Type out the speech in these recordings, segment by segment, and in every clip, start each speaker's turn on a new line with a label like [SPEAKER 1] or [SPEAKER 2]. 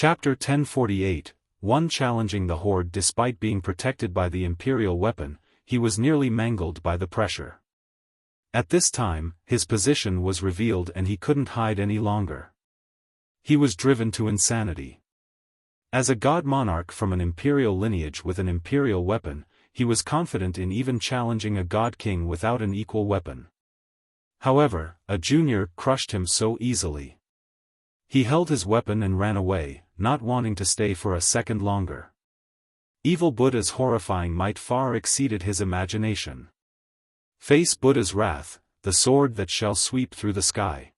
[SPEAKER 1] Chapter 1048, One challenging the horde. Despite being protected by the imperial weapon, he was nearly mangled by the pressure. At this time, his position was revealed and he couldn't hide any longer. He was driven to insanity. As a god monarch from an imperial lineage with an imperial weapon, he was confident in even challenging a god king without an equal weapon. However, a junior crushed him so easily. He held his weapon and ran away, not wanting to stay for a second longer. Evil Buddha's horrifying might far exceeded his imagination. Face Buddha's wrath, the sword that shall sweep through the sky.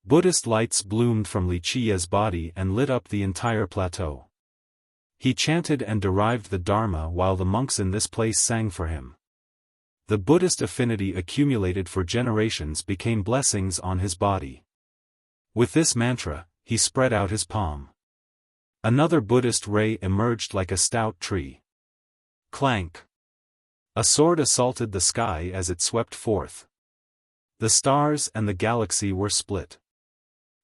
[SPEAKER 1] Buddhist lights bloomed from Wuxia's body and lit up the entire plateau. He chanted and derived the Dharma while the monks in this place sang for him. The Buddhist affinity accumulated for generations became blessings on his body. With this mantra, he spread out his palm. Another Buddhist ray emerged like a stout tree. Clank! A sword assaulted the sky as it swept forth. The stars and the galaxy were split.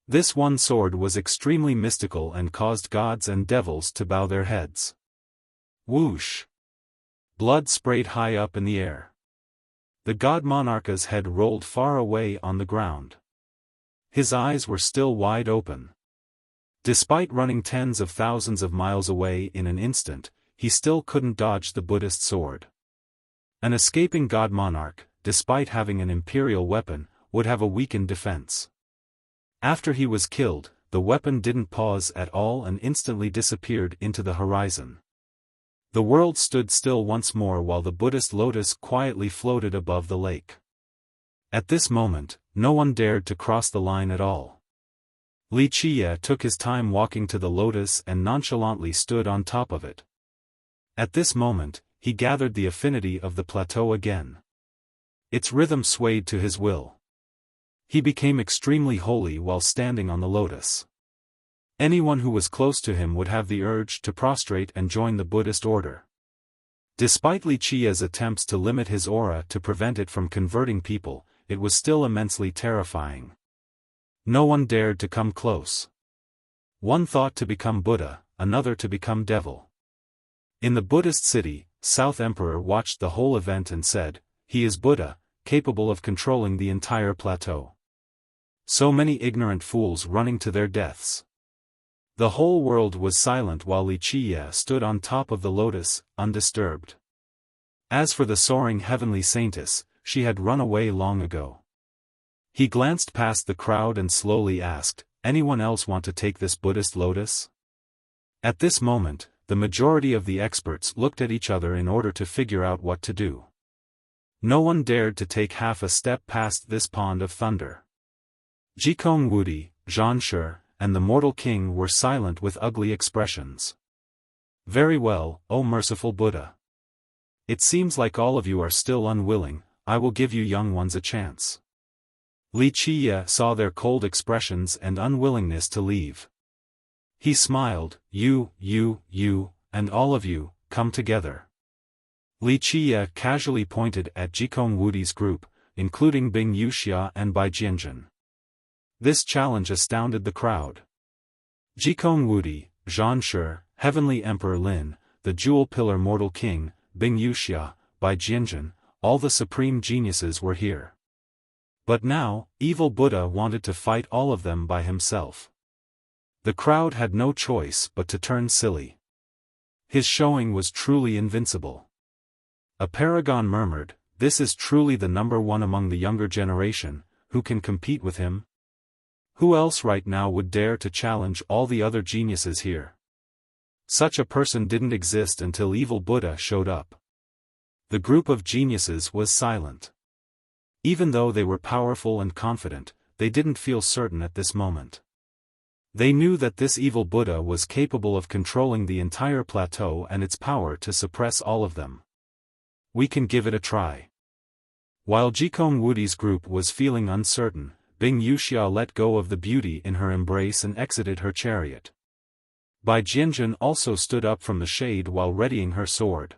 [SPEAKER 1] This one sword was extremely mystical and caused gods and devils to bow their heads. Whoosh! Blood sprayed high up in the air. The god monarch's head rolled far away on the ground. His eyes were still wide open. Despite running tens of thousands of miles away in an instant, he still couldn't dodge the Buddhist sword. An escaping god monarch, despite having an imperial weapon, would have a weakened defense. After he was killed, the weapon didn't pause at all and instantly disappeared into the horizon. The world stood still once more while the Buddhist lotus quietly floated above the lake. At this moment, no one dared to cross the line at all. Wuxia took his time walking to the lotus and nonchalantly stood on top of it. At this moment, he gathered the affinity of the plateau again. Its rhythm swayed to his will. He became extremely holy while standing on the lotus. Anyone who was close to him would have the urge to prostrate and join the Buddhist order. Despite Wuxia's attempts to limit his aura to prevent it from converting people, it was still immensely terrifying. No one dared to come close. One thought to become Buddha, another to become devil. In the Buddhist city, South Emperor watched the whole event and said, "He is Buddha, capable of controlling the entire plateau." So many ignorant fools running to their deaths. The whole world was silent while Wuxia stood on top of the lotus, undisturbed. As for the soaring heavenly saintess, she had run away long ago. He glanced past the crowd and slowly asked, "Anyone else want to take this Buddhist lotus?" At this moment, the majority of the experts looked at each other in order to figure out what to do. No one dared to take half a step past this pond of thunder. Jikong Wudi, Zhanshi, and the mortal king were silent with ugly expressions. "Very well, O merciful Buddha. It seems like all of you are still unwilling. I will give you young ones a chance." Wuxia saw their cold expressions and unwillingness to leave. He smiled, you, and all of you, come together." Wuxia casually pointed at Jikong Wudi's group, including Bing Wuxia and Bai Jianjun. This challenge astounded the crowd. Jikong Wudi, Zhanshi, Heavenly Emperor Lin, the Jewel Pillar Mortal King, Bing Wuxia, Bai Jianjun, all the supreme geniuses were here. But now, evil Buddha wanted to fight all of them by himself. The crowd had no choice but to turn silly. His showing was truly invincible. A paragon murmured, "This is truly the number one among the younger generation, who can compete with him? Who else right now would dare to challenge all the other geniuses here?" Such a person didn't exist until evil Buddha showed up. The group of geniuses was silent. Even though they were powerful and confident, they didn't feel certain at this moment. They knew that this evil Buddha was capable of controlling the entire plateau and its power to suppress all of them. "We can give it a try." While Jikong Wudi's group was feeling uncertain, Bing Wuxia let go of the beauty in her embrace and exited her chariot. Bai Jianjun also stood up from the shade while readying her sword.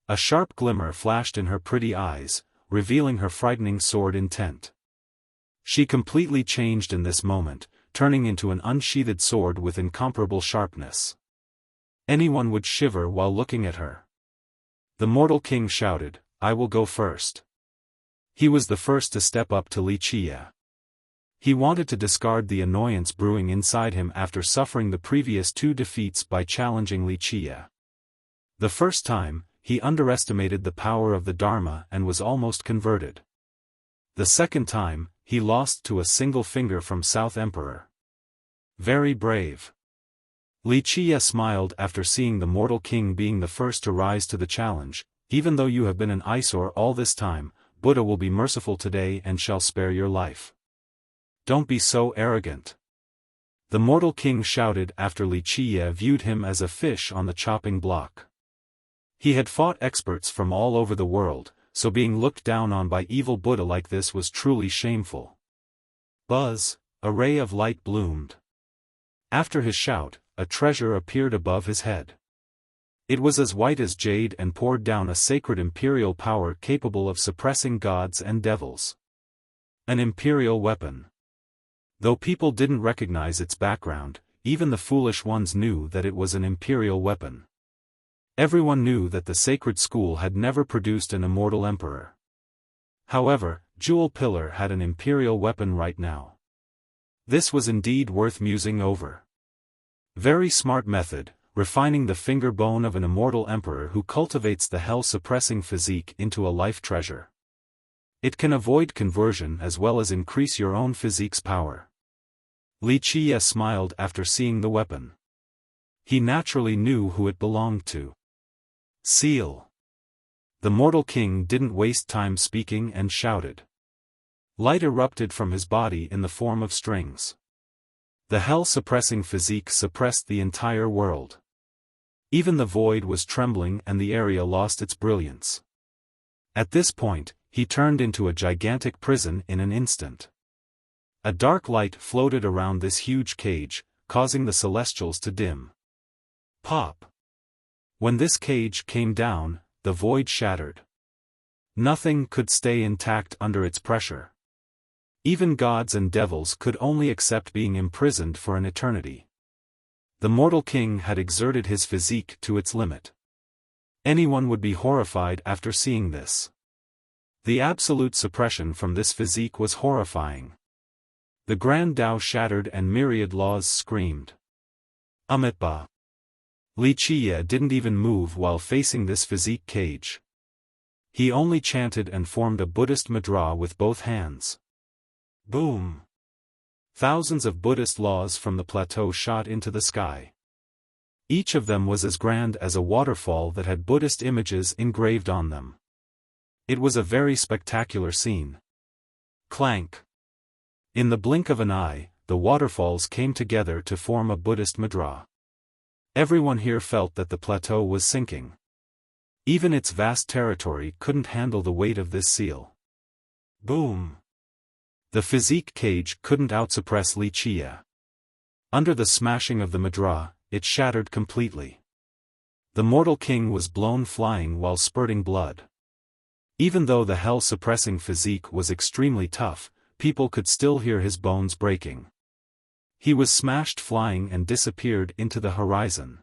[SPEAKER 1] A sharp glimmer flashed in her pretty eyes, revealing her frightening sword intent. She completely changed in this moment, turning into an unsheathed sword with incomparable sharpness. Anyone would shiver while looking at her. The mortal king shouted, "I will go first." He was the first to step up to Wuxia. He wanted to discard the annoyance brewing inside him after suffering the previous 2 defeats by challenging Wuxia. The first time, he underestimated the power of the Dharma and was almost converted. The second time, he lost to a single finger from South Emperor. Very brave. Wuxia smiled after seeing the mortal king being the first to rise to the challenge. "Even though you have been an eyesore all this time, Buddha will be merciful today and shall spare your life. Don't be so arrogant." The mortal king shouted after Wuxia viewed him as a fish on the chopping block. He had fought experts from all over the world, so being looked down on by evil Buddha like this was truly shameful. Buzz, a ray of light bloomed. After his shout, a treasure appeared above his head. It was as white as jade and poured down a sacred imperial power capable of suppressing gods and devils. An imperial weapon. Though people didn't recognize its background, even the foolish ones knew that it was an imperial weapon. Everyone knew that the sacred school had never produced an immortal emperor. However, Jewel Pillar had an imperial weapon right now. This was indeed worth musing over. Very smart method, refining the finger bone of an immortal emperor who cultivates the hell-suppressing physique into a life treasure. It can avoid conversion as well as increase your own physique's power. Wuxia smiled after seeing the weapon. He naturally knew who it belonged to. Seal. The mortal king didn't waste time speaking and shouted. Light erupted from his body in the form of strings. The hell-suppressing physique suppressed the entire world. Even the void was trembling and the area lost its brilliance. At this point, he turned into a gigantic prison in an instant. A dark light floated around this huge cage, causing the celestials to dim. Pop! When this cage came down, the void shattered. Nothing could stay intact under its pressure. Even gods and devils could only accept being imprisoned for an eternity. The mortal king had exerted his physique to its limit. Anyone would be horrified after seeing this. The absolute suppression from this physique was horrifying. The grand Tao shattered and myriad laws screamed. Amitba. Wuxia didn't even move while facing this physique cage. He only chanted and formed a Buddhist mudra with both hands. Boom! Thousands of Buddhist laws from the plateau shot into the sky. Each of them was as grand as a waterfall that had Buddhist images engraved on them. It was a very spectacular scene. Clank! In the blink of an eye, the waterfalls came together to form a Buddhist mudra. Everyone here felt that the plateau was sinking. Even its vast territory couldn't handle the weight of this seal. Boom! The physique cage couldn't outsuppress Wuxia. Under the smashing of the mudra, it shattered completely. The mortal king was blown flying while spurting blood. Even though the hell-suppressing physique was extremely tough, people could still hear his bones breaking. He was smashed flying and disappeared into the horizon.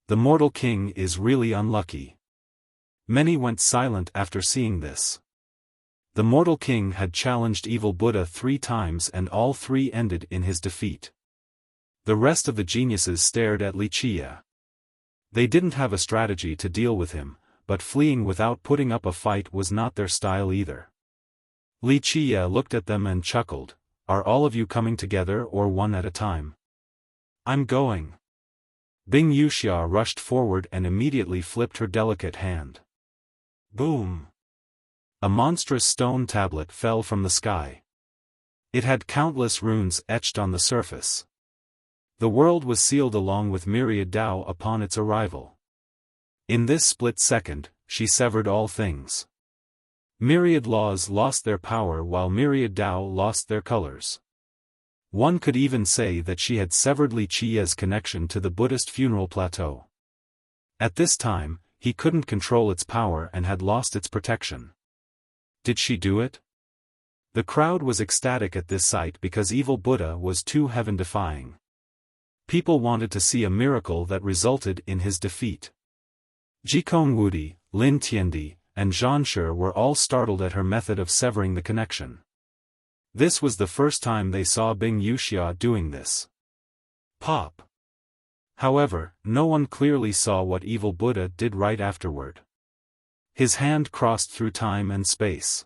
[SPEAKER 1] The mortal king is really unlucky. Many went silent after seeing this. The mortal king had challenged evil Buddha 3 times and all 3 ended in his defeat. The rest of the geniuses stared at Wuxia. They didn't have a strategy to deal with him, but fleeing without putting up a fight was not their style either. Wuxia looked at them and chuckled, "Are all of you coming together or one at a time?" "I'm going." Bing Wuxia rushed forward and immediately flipped her delicate hand. Boom! A monstrous stone tablet fell from the sky. It had countless runes etched on the surface. The world was sealed along with myriad Tao upon its arrival. In this split second, she severed all things. Myriad laws lost their power while myriad Tao lost their colors. One could even say that she had severed Wuxia's connection to the Buddhist funeral plateau. At this time, he couldn't control its power and had lost its protection. Did she do it? The crowd was ecstatic at this sight because evil Buddha was too heaven-defying. People wanted to see a miracle that resulted in his defeat. Jikong Wudi, Lin Tiandi, and Zhan Shi were all startled at her method of severing the connection. This was the first time they saw Bing Wuxia doing this. Pop. However, no one clearly saw what evil Buddha did right afterward. His hand crossed through time and space.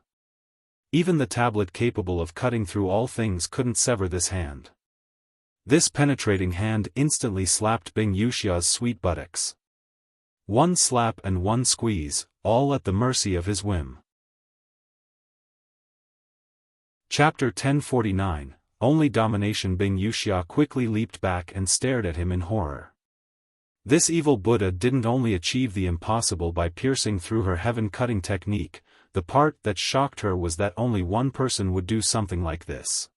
[SPEAKER 1] Even the tablet capable of cutting through all things couldn't sever this hand. This penetrating hand instantly slapped Bing Wuxia's sweet buttocks. One slap and one squeeze, all at the mercy of his whim. Chapter 1049, Only Domination. Bing Wuxia quickly leaped back and stared at him in horror. This evil Buddha didn't only achieve the impossible by piercing through her heaven-cutting technique, the part that shocked her was that only one person would do something like this.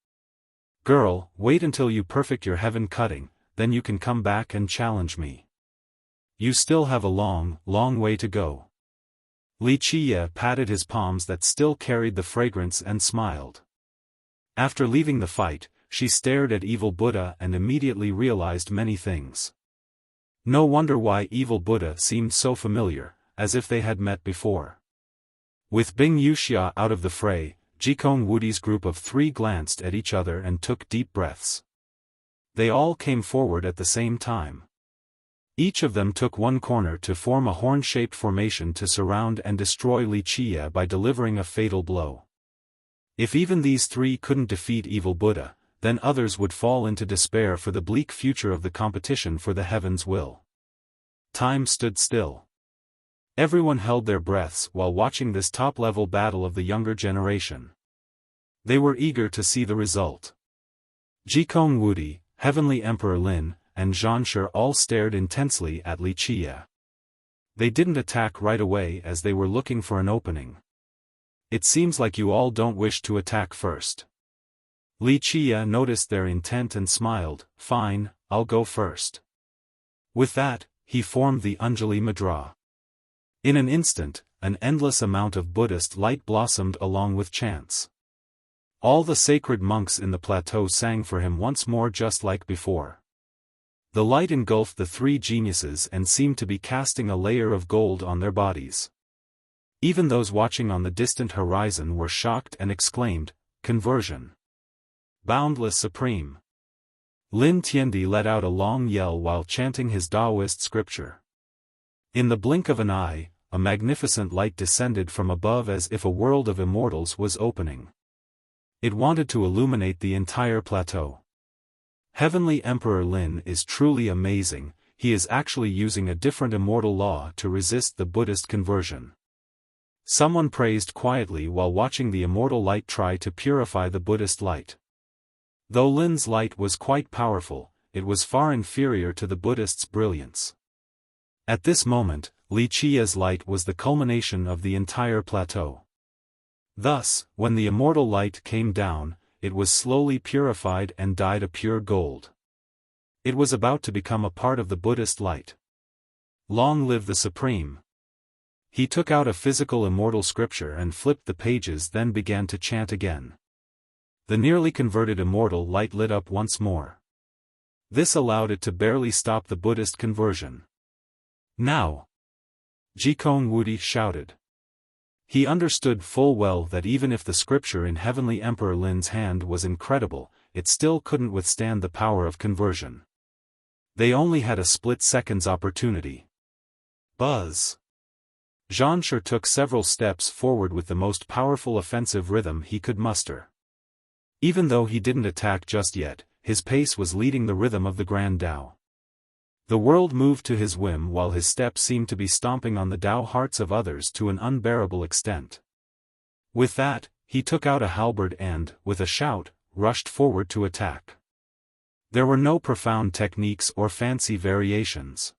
[SPEAKER 1] Girl, wait until you perfect your heaven cutting, then you can come back and challenge me. You still have a long, long way to go. Li Qiye patted his palms that still carried the fragrance and smiled. After leaving the fight, she stared at evil Buddha and immediately realized many things. No wonder why evil Buddha seemed so familiar, as if they had met before. With Bing Wuxia out of the fray, Jikong Wudi's group of 3 glanced at each other and took deep breaths. They all came forward at the same time. Each of them took one corner to form a horn-shaped formation to surround and destroy Li Qiye by delivering a fatal blow. If even these 3 couldn't defeat evil Buddha, then others would fall into despair for the bleak future of the competition for the heavens' will. Time stood still. Everyone held their breaths while watching this top-level battle of the younger generation. They were eager to see the result. Jikong Wudi, Heavenly Emperor Lin, and Zhan Shi all stared intensely at Li Qiye. They didn't attack right away as they were looking for an opening. It seems like you all don't wish to attack first. Li Qiye noticed their intent and smiled. Fine, I'll go first. With that, he formed the Anjali Mudra. In an instant, an endless amount of Buddhist light blossomed along with chants. All the sacred monks in the plateau sang for him once more just like before. The light engulfed the 3 geniuses and seemed to be casting a layer of gold on their bodies. Even those watching on the distant horizon were shocked and exclaimed, "Conversion! Boundless Supreme!" Lin Tiandi let out a long yell while chanting his Taoist scripture. In the blink of an eye, a magnificent light descended from above as if a world of immortals was opening. It wanted to illuminate the entire plateau. Heavenly Emperor Lin is truly amazing. He is actually using a different immortal law to resist the Buddhist conversion. Someone praised quietly while watching the immortal light try to purify the Buddhist light. Though Lin's light was quite powerful, it was far inferior to the Buddhist's brilliance. At this moment, Li Qiye's light was the culmination of the entire plateau. Thus, when the immortal light came down, it was slowly purified and dyed a pure gold. It was about to become a part of the Buddhist light. Long live the Supreme! He took out a physical immortal scripture and flipped the pages, then began to chant again. The nearly converted immortal light lit up once more. This allowed it to barely stop the Buddhist conversion. Now! Jikong Wudi shouted. He understood full well that even if the scripture in Heavenly Emperor Lin's hand was incredible, it still couldn't withstand the power of conversion. They only had a split-second's opportunity. Buzz! Zhan Shi took several steps forward with the most powerful offensive rhythm he could muster. Even though he didn't attack just yet, his pace was leading the rhythm of the Grand Tao. The world moved to his whim while his steps seemed to be stomping on the Tao hearts of others to an unbearable extent. With that, he took out a halberd and, with a shout, rushed forward to attack. There were no profound techniques or fancy variations.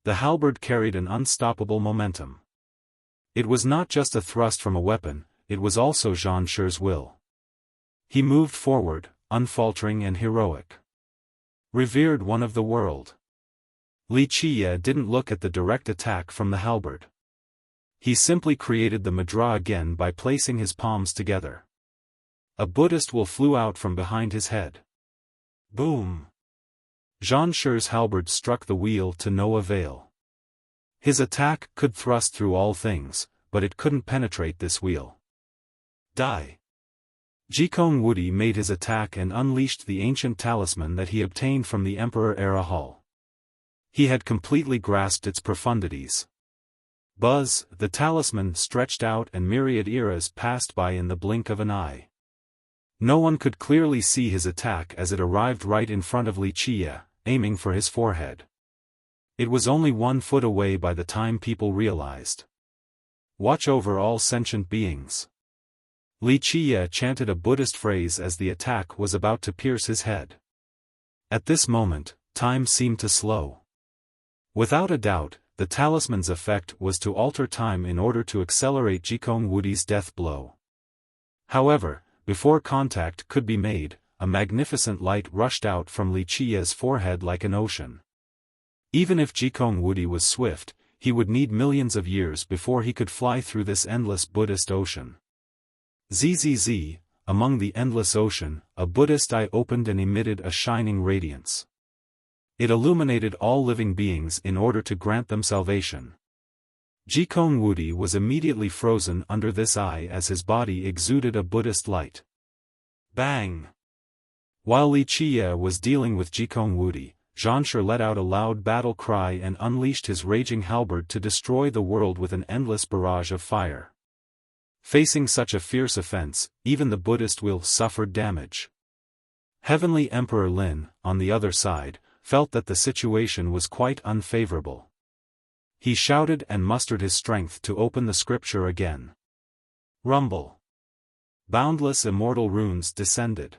[SPEAKER 1] The halberd carried an unstoppable momentum. It was not just a thrust from a weapon, it was also Zhan Shi's will. He moved forward, unfaltering and heroic. Revered one of the world. Li Qiye didn't look at the direct attack from the halberd. He simply created the mudra again by placing his palms together. A Buddhist will flew out from behind his head. Boom! Zhan Shi's halberd struck the wheel to no avail. His attack could thrust through all things, but it couldn't penetrate this wheel. Die! Jikong Wudi made his attack and unleashed the ancient talisman that he obtained from the Emperor-era hall. He had completely grasped its profundities. Buzz, the talisman stretched out and myriad eras passed by in the blink of an eye. No one could clearly see his attack as it arrived right in front of Wuxia, aiming for his forehead. It was only 1 foot away by the time people realized. Watch over all sentient beings. Wuxia chanted a Buddhist phrase as the attack was about to pierce his head. At this moment, time seemed to slow. Without a doubt, the talisman's effect was to alter time in order to accelerate Jikong Wudi's death blow. However, before contact could be made, a magnificent light rushed out from Wuxia's forehead like an ocean. Even if Jikong Wudi was swift, he would need millions of years before he could fly through this endless Buddhist ocean. Zzz, among the endless ocean, a Buddhist eye opened and emitted a shining radiance. It illuminated all living beings in order to grant them salvation. Jikong Wudi was immediately frozen under this eye as his body exuded a Buddhist light. Bang! While Wuxia was dealing with Jikong Wudi, Zhan Shi let out a loud battle cry and unleashed his raging halberd to destroy the world with an endless barrage of fire. Facing such a fierce offense, even the Buddhist will suffered damage. Heavenly Emperor Lin, on the other side, felt that the situation was quite unfavorable. He shouted and mustered his strength to open the scripture again. Rumble. Boundless immortal runes descended.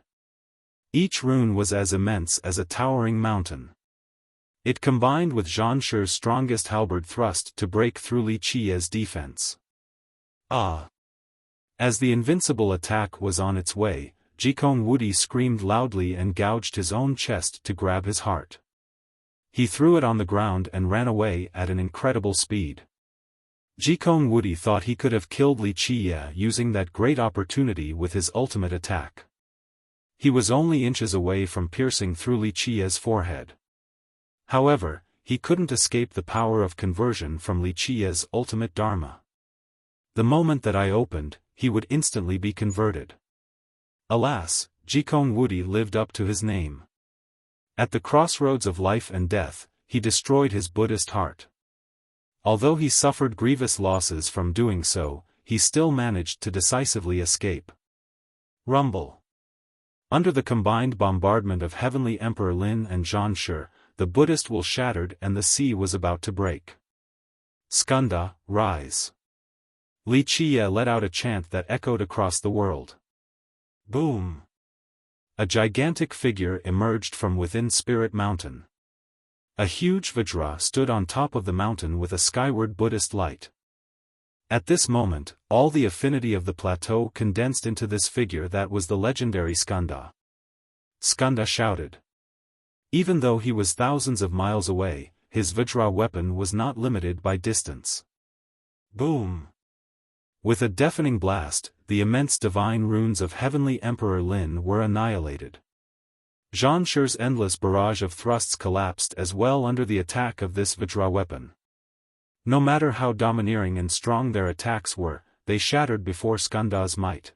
[SPEAKER 1] Each rune was as immense as a towering mountain. It combined with Zhan Shi's strongest halberd thrust to break through Wuxia's defense. Ah! As the invincible attack was on its way, Jikong Wudi screamed loudly and gouged his own chest to grab his heart. He threw it on the ground and ran away at an incredible speed. Jikong Wudi thought he could have killed Wuxia using that great opportunity with his ultimate attack. He was only inches away from piercing through Wuxia's forehead. However, he couldn't escape the power of conversion from Wuxia's ultimate dharma. The moment that eye opened, he would instantly be converted. Alas, Jikong Wudi lived up to his name. At the crossroads of life and death, he destroyed his Buddhist heart. Although he suffered grievous losses from doing so, he still managed to decisively escape. Rumble. Under the combined bombardment of Heavenly Emperor Lin and Zhan Shi, the Buddhist will shattered and the sea was about to break. Skanda, rise. Wuxia let out a chant that echoed across the world. Boom! A gigantic figure emerged from within Spirit Mountain. A huge Vajra stood on top of the mountain with a skyward Buddhist light. At this moment, all the affinity of the plateau condensed into this figure that was the legendary Skanda. Skanda shouted. Even though he was thousands of miles away, his Vajra weapon was not limited by distance. Boom! With a deafening blast, the immense divine runes of Heavenly Emperor Lin were annihilated. Zhan Shi's endless barrage of thrusts collapsed as well under the attack of this Vajra weapon. No matter how domineering and strong their attacks were, they shattered before Skanda's might.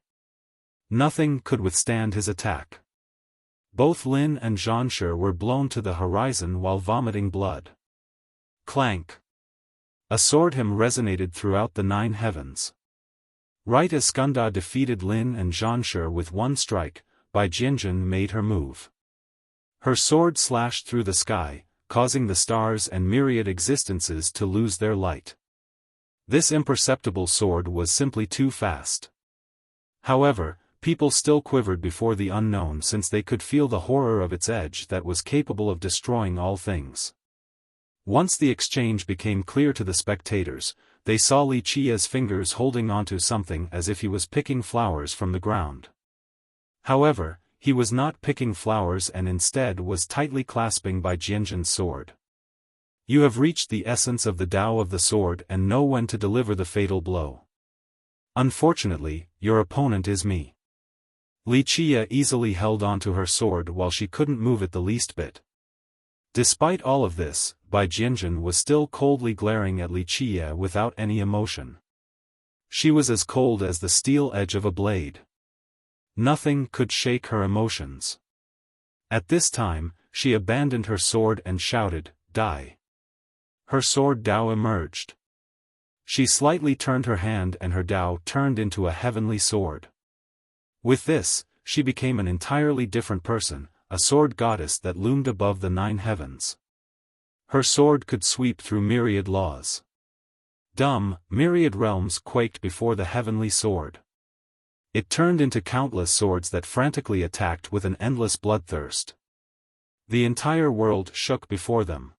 [SPEAKER 1] Nothing could withstand his attack. Both Lin and Zhan Shi were blown to the horizon while vomiting blood. Clank! A sword hymn resonated throughout the 9 heavens. Right as Skanda defeated Lin and Zhan Shi with one strike, Bai Jianjun made her move. Her sword slashed through the sky, causing the stars and myriad existences to lose their light. This imperceptible sword was simply too fast. However, people still quivered before the unknown since they could feel the horror of its edge that was capable of destroying all things. Once the exchange became clear to the spectators, they saw Wuxia's fingers holding onto something as if he was picking flowers from the ground. However, he was not picking flowers and instead was tightly clasping Bai Jianjun's sword. You have reached the essence of the Tao of the sword and know when to deliver the fatal blow. Unfortunately, your opponent is me. Wuxia easily held onto her sword while she couldn't move it the least bit. Despite all of this, Bai Jianjun was still coldly glaring at Wuxia without any emotion. She was as cold as the steel edge of a blade. Nothing could shake her emotions. At this time, she abandoned her sword and shouted, "Die!" Her sword Dao emerged. She slightly turned her hand and her Dao turned into a heavenly sword. With this, she became an entirely different person, a sword goddess that loomed above the 9 heavens. Her sword could sweep through myriad laws. Myriad realms quaked before the heavenly sword. It turned into countless swords that frantically attacked with an endless bloodthirst. The entire world shook before them.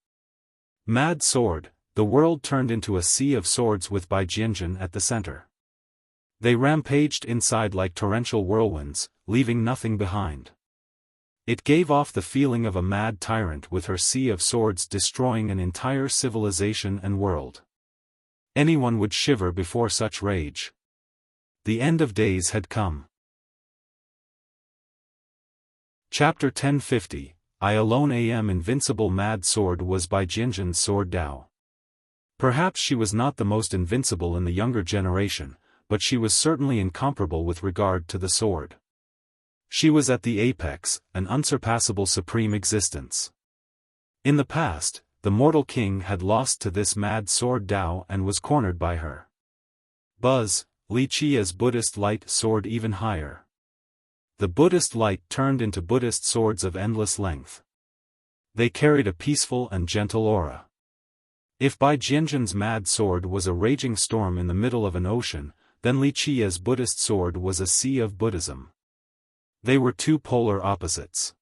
[SPEAKER 1] Mad sword, the world turned into a sea of swords with Bai Jianjun at the center. They rampaged inside like torrential whirlwinds, leaving nothing behind. It gave off the feeling of a mad tyrant with her sea of swords destroying an entire civilization and world. Anyone would shiver before such rage. The end of days had come. Chapter 1050, I Alone Am Invincible Mad Sword was Bai Jianjun's sword Dao. Perhaps she was not the most invincible in the younger generation, but she was certainly incomparable with regard to the sword. She was at the apex, an unsurpassable supreme existence. In the past, the mortal king had lost to this mad sword Dao and was cornered by her. Buzz, Wuxia's Buddhist light soared even higher. The Buddhist light turned into Buddhist swords of endless length. They carried a peaceful and gentle aura. If Bai Jianjun's mad sword was a raging storm in the middle of an ocean, then Wuxia's Buddhist sword was a sea of Buddhism. They were two polar opposites.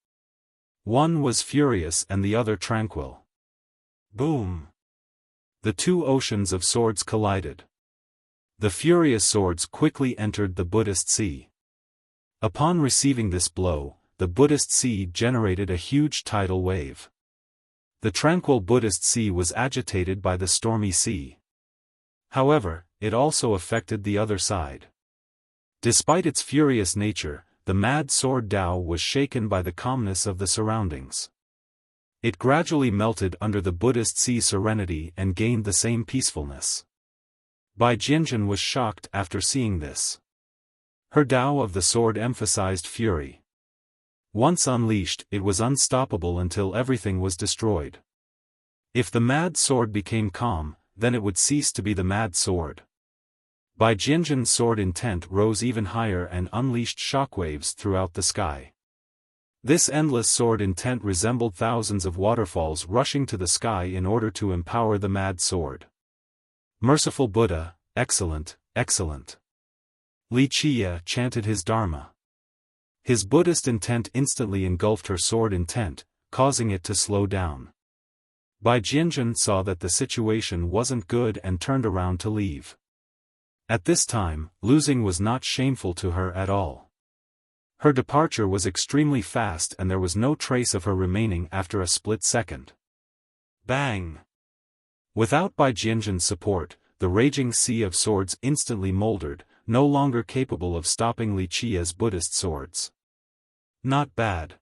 [SPEAKER 1] One was furious and the other tranquil. Boom! The two oceans of swords collided. The furious swords quickly entered the Buddhist sea. Upon receiving this blow, the Buddhist sea generated a huge tidal wave. The tranquil Buddhist sea was agitated by the stormy sea. However, it also affected the other side. Despite its furious nature, the mad sword Dao was shaken by the calmness of the surroundings. It gradually melted under the Buddhist sea's serenity and gained the same peacefulness. Bai Jianjun was shocked after seeing this. Her Dao of the sword emphasized fury. Once unleashed, it was unstoppable until everything was destroyed. If the mad sword became calm, then it would cease to be the mad sword. Bai Jianjun's sword intent rose even higher and unleashed shockwaves throughout the sky. This endless sword intent resembled thousands of waterfalls rushing to the sky in order to empower the mad sword. Merciful Buddha, excellent, excellent. Wuxia chanted his Dharma. His Buddhist intent instantly engulfed her sword intent, causing it to slow down. Bai Jianjun saw that the situation wasn't good and turned around to leave. At this time, losing was not shameful to her at all. Her departure was extremely fast and there was no trace of her remaining after a split second. Bang! Without Bai Jianjun's support, the raging sea of swords instantly moldered, no longer capable of stopping Wuxia's Buddhist swords. Not bad.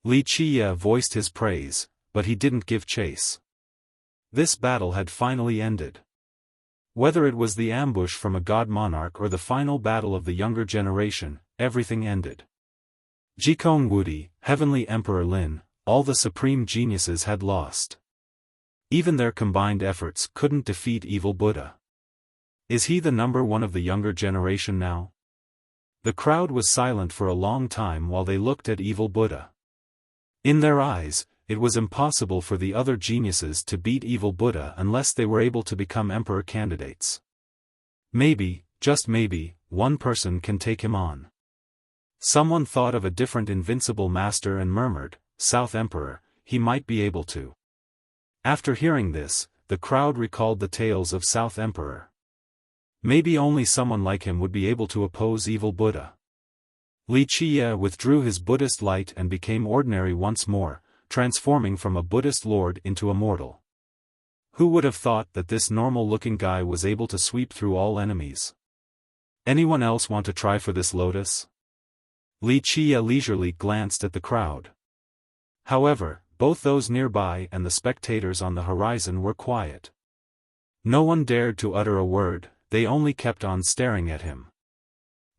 [SPEAKER 1] Wuxia voiced his praise, but he didn't give chase. This battle had finally ended. Whether it was the ambush from a god monarch or the final battle of the younger generation, everything ended. Jikong Wudi, Heavenly Emperor Lin, all the supreme geniuses had lost. Even their combined efforts couldn't defeat evil Buddha. Is he the number one of the younger generation now? The crowd was silent for a long time while they looked at evil Buddha. In their eyes, it was impossible for the other geniuses to beat evil Buddha unless they were able to become emperor candidates. Maybe, just maybe, one person can take him on. Someone thought of a different invincible master and murmured, South Emperor, he might be able to. After hearing this, the crowd recalled the tales of South Emperor. Maybe only someone like him would be able to oppose evil Buddha. Wuxia withdrew his Buddhist light and became ordinary once more, transforming from a Buddhist lord into a mortal. Who would have thought that this normal-looking guy was able to sweep through all enemies? Anyone else want to try for this lotus? Wuxia leisurely glanced at the crowd. However, both those nearby and the spectators on the horizon were quiet. No one dared to utter a word, they only kept on staring at him.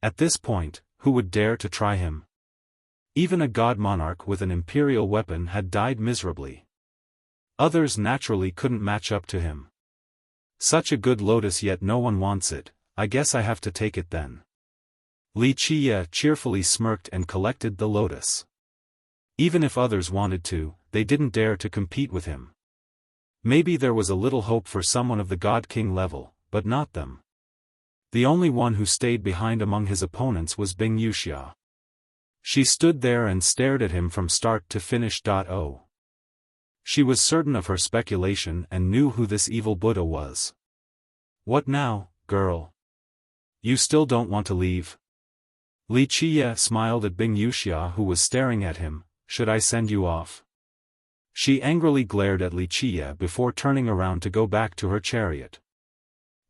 [SPEAKER 1] At this point, who would dare to try him? Even a god monarch with an imperial weapon had died miserably. Others naturally couldn't match up to him. Such a good lotus, yet no one wants it. I guess I have to take it then. Wuxia cheerfully smirked and collected the lotus. Even if others wanted to, they didn't dare to compete with him. Maybe there was a little hope for someone of the God King level, but not them. The only one who stayed behind among his opponents was Wuxia. She stood there and stared at him from start to finish. She was certain of her speculation and knew who this evil Buddha was. What now, girl? You still don't want to leave? Wuxia smiled at Wuxia, who was staring at him. Should I send you off? She angrily glared at Wuxia before turning around to go back to her chariot.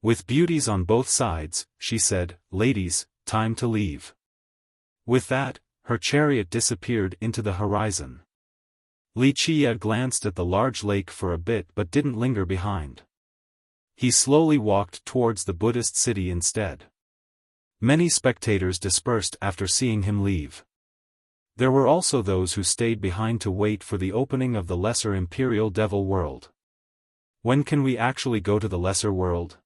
[SPEAKER 1] With beauties on both sides, she said, "Ladies, time to leave." With that, her chariot disappeared into the horizon. Wuxia glanced at the large lake for a bit but didn't linger behind. He slowly walked towards the Buddhist city instead. Many spectators dispersed after seeing him leave. There were also those who stayed behind to wait for the opening of the lesser imperial devil world. When can we actually go to the lesser world?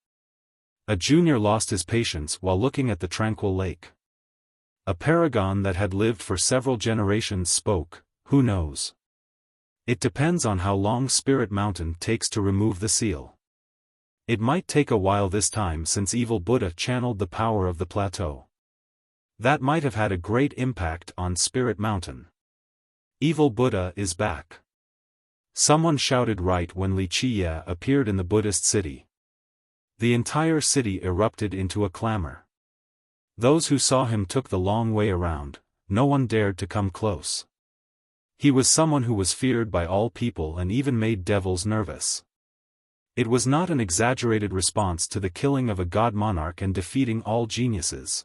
[SPEAKER 1] A junior lost his patience while looking at the tranquil lake. A paragon that had lived for several generations spoke, "Who knows? It depends on how long Spirit Mountain takes to remove the seal. It might take a while this time since evil Buddha channeled the power of the plateau. That might have had a great impact on Spirit Mountain. Evil Buddha is back." Someone shouted right when Wuxia appeared in the Buddhist city. The entire city erupted into a clamor. Those who saw him took the long way around, no one dared to come close. He was someone who was feared by all people and even made devils nervous. It was not an exaggerated response to the killing of a god monarch and defeating all geniuses.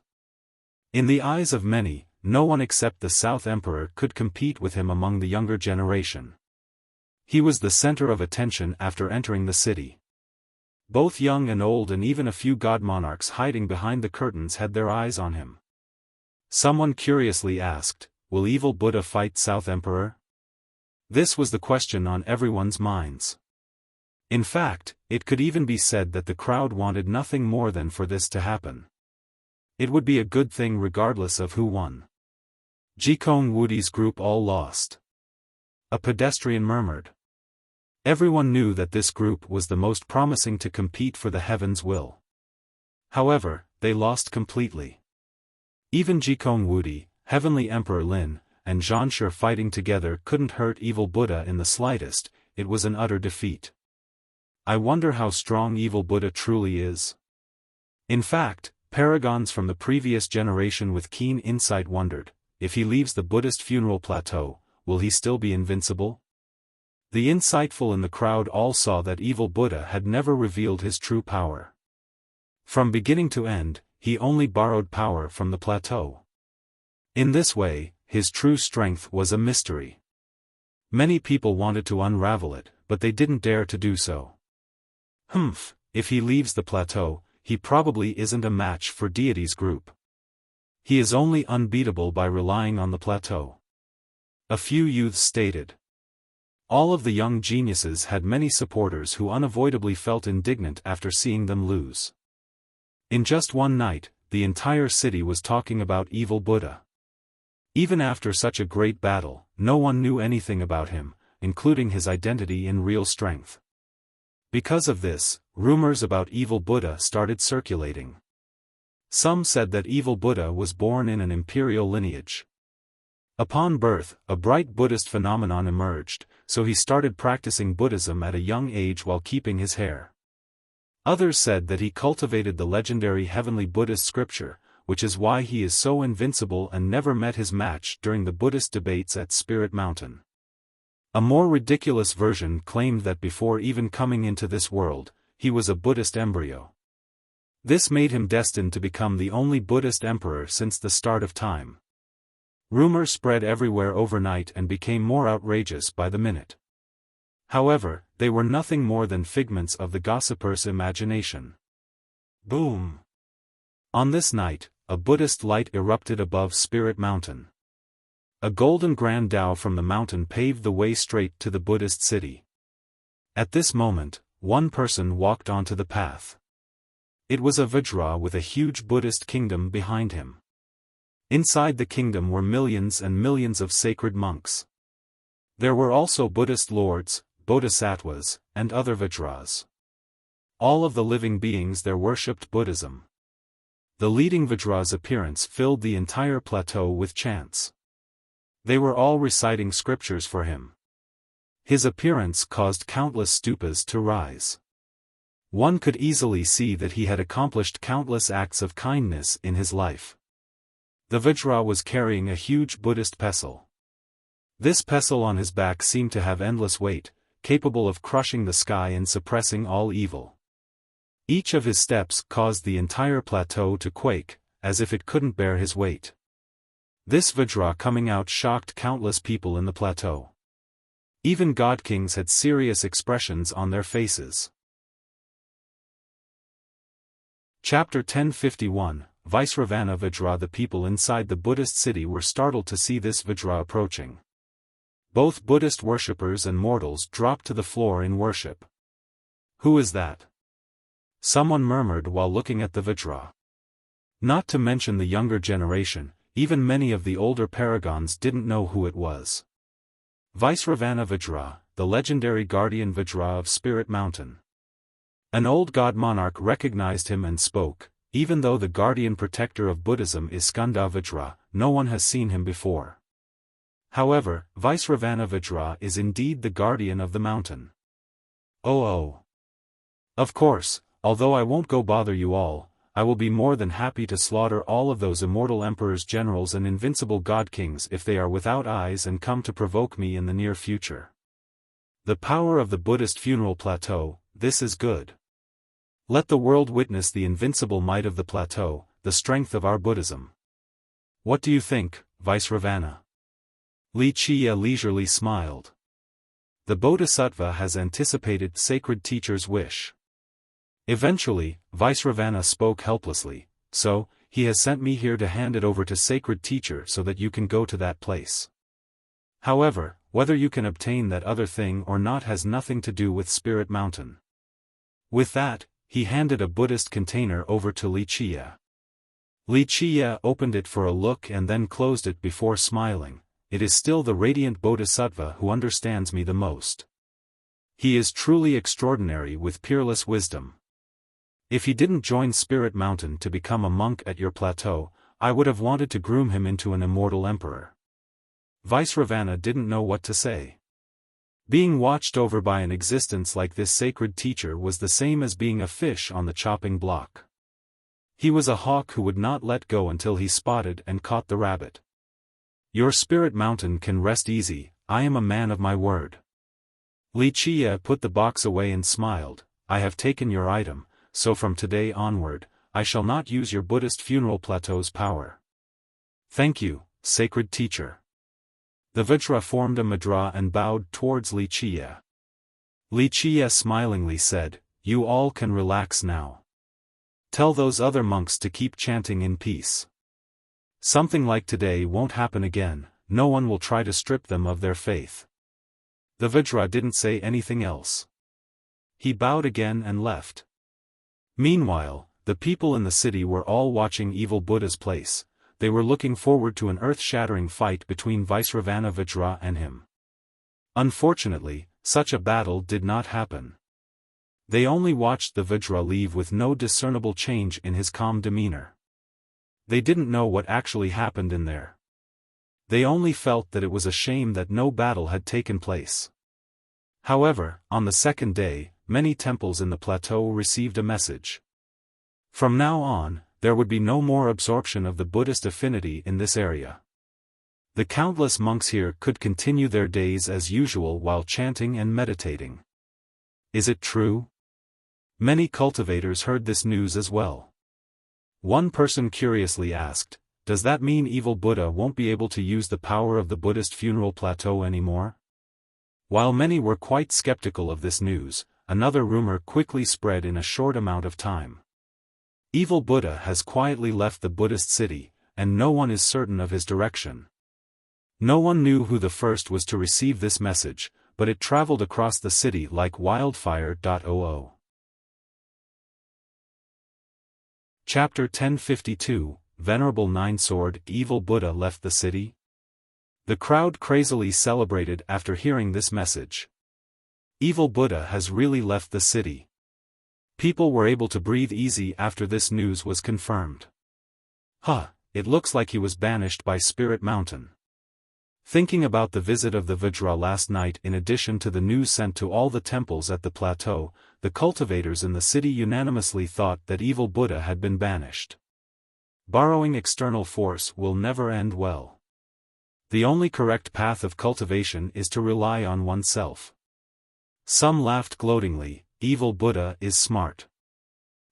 [SPEAKER 1] In the eyes of many, no one except the South Emperor could compete with him among the younger generation. He was the center of attention after entering the city. Both young and old and even a few god monarchs hiding behind the curtains had their eyes on him. Someone curiously asked, "Will evil Buddha fight South Emperor?" This was the question on everyone's minds. In fact, it could even be said that the crowd wanted nothing more than for this to happen. It would be a good thing regardless of who won. Jikong Wudi's group all lost. A pedestrian murmured. Everyone knew that this group was the most promising to compete for the heaven's will. However, they lost completely. Even Jikong Wudi, Heavenly Emperor Lin, and Zhanshi fighting together couldn't hurt evil Buddha in the slightest. It was an utter defeat. I wonder how strong evil Buddha truly is. In fact, paragons from the previous generation with keen insight wondered, if he leaves the Buddhist funeral plateau, will he still be invincible? The insightful in the crowd all saw that evil Buddha had never revealed his true power. From beginning to end, he only borrowed power from the plateau. In this way, his true strength was a mystery. Many people wanted to unravel it, but they didn't dare to do so. If he leaves the plateau, he probably isn't a match for Deity's group. He is only unbeatable by relying on the plateau. A few youths stated. All of the young geniuses had many supporters who unavoidably felt indignant after seeing them lose. In just one night, the entire city was talking about evil Buddha. Even after such a great battle, no one knew anything about him, including his identity and real strength. Because of this, rumors about evil Buddha started circulating. Some said that evil Buddha was born in an imperial lineage. Upon birth, a bright Buddhist phenomenon emerged, so he started practicing Buddhism at a young age while keeping his hair. Others said that he cultivated the legendary heavenly Buddhist scripture, which is why he is so invincible and never met his match during the Buddhist debates at Spirit Mountain. A more ridiculous version claimed that before even coming into this world, he was a Buddhist embryo. This made him destined to become the only Buddhist emperor since the start of time. Rumors spread everywhere overnight and became more outrageous by the minute. However, they were nothing more than figments of the gossiper's imagination. Boom! On this night, a Buddhist light erupted above Spirit Mountain. A golden grand Tao from the mountain paved the way straight to the Buddhist city. At this moment, one person walked onto the path. It was a Vajra with a huge Buddhist kingdom behind him. Inside the kingdom were millions and millions of sacred monks. There were also Buddhist lords, bodhisattvas, and other Vajras. All of the living beings there worshipped Buddhism. The leading Vajra's appearance filled the entire plateau with chants. They were all reciting scriptures for him. His appearance caused countless stupas to rise. One could easily see that he had accomplished countless acts of kindness in his life. The Vajra was carrying a huge Buddhist pestle. This pestle on his back seemed to have endless weight, capable of crushing the sky and suppressing all evil. Each of his steps caused the entire plateau to quake, as if it couldn't bear his weight. This Vajra coming out shocked countless people in the plateau. Even god kings had serious expressions on their faces. Chapter 1051, Vaisravana Vajra. The people inside the Buddhist city were startled to see this Vajra approaching. Both Buddhist worshippers and mortals dropped to the floor in worship. Who is that? Someone murmured while looking at the Vajra. Not to mention the younger generation, even many of the older paragons didn't know who it was. Vaisravana Vajra, the legendary guardian Vajra of Spirit Mountain. An old god monarch recognized him and spoke. Even though the guardian protector of Buddhism is Skanda Vajra, no one has seen him before. However, Vaisravana Vajra is indeed the guardian of the mountain. Oh. Of course, although I won't go bother you all, I will be more than happy to slaughter all of those immortal emperors, generals and invincible god kings if they are without eyes and come to provoke me in the near future. The power of the Buddhist funeral plateau, this is good. Let the world witness the invincible might of the plateau, the strength of our Buddhism. What do you think, Vaisravana? Wuxia leisurely smiled. The Bodhisattva has anticipated sacred teacher's wish. Eventually, Vaisravana spoke helplessly, so, he has sent me here to hand it over to sacred teacher so that you can go to that place. However, whether you can obtain that other thing or not has nothing to do with Spirit Mountain. With that, he handed a Buddhist container over to Wuxia. Wuxia opened it for a look and then closed it before smiling. It is still the radiant Bodhisattva who understands me the most. He is truly extraordinary with peerless wisdom. If he didn't join Spirit Mountain to become a monk at your plateau, I would have wanted to groom him into an immortal emperor. Vaisravana didn't know what to say. Being watched over by an existence like this sacred teacher was the same as being a fish on the chopping block. He was a hawk who would not let go until he spotted and caught the rabbit. Your Spirit Mountain can rest easy, I am a man of my word. Wuxia put the box away and smiled. I have taken your item, so from today onward, I shall not use your Buddhist funeral plateau's power. Thank you, sacred teacher. The Vajra formed a mudra and bowed towards Wuxia. Wuxia smilingly said, you all can relax now. Tell those other monks to keep chanting in peace. Something like today won't happen again, no one will try to strip them of their faith. The Vajra didn't say anything else. He bowed again and left. Meanwhile, the people in the city were all watching Evil Buddha's place. They were looking forward to an earth-shattering fight between Vaisravana Vajra and him. Unfortunately, such a battle did not happen. They only watched the Vajra leave with no discernible change in his calm demeanor. They didn't know what actually happened in there. They only felt that it was a shame that no battle had taken place. However, on the second day, many temples in the plateau received a message. From now on, there would be no more absorption of the Buddhist affinity in this area. The countless monks here could continue their days as usual while chanting and meditating. Is it true? Many cultivators heard this news as well. One person curiously asked, does that mean evil Buddha won't be able to use the power of the Buddhist funeral plateau anymore? While many were quite skeptical of this news, another rumor quickly spread in a short amount of time. Evil Buddha has quietly left the Buddhist city, and no one is certain of his direction. No one knew who the first was to receive this message, but it traveled across the city like wildfire. Chapter 1052, Venerable Nine-Sword, Evil Buddha left the city? The crowd crazily celebrated after hearing this message. Evil Buddha has really left the city. People were able to breathe easy after this news was confirmed. It looks like he was banished by Spirit Mountain. Thinking about the visit of the Vajra last night in addition to the news sent to all the temples at the plateau, the cultivators in the city unanimously thought that evil Buddha had been banished. Borrowing external force will never end well. The only correct path of cultivation is to rely on oneself. Some laughed gloatingly, evil Buddha is smart.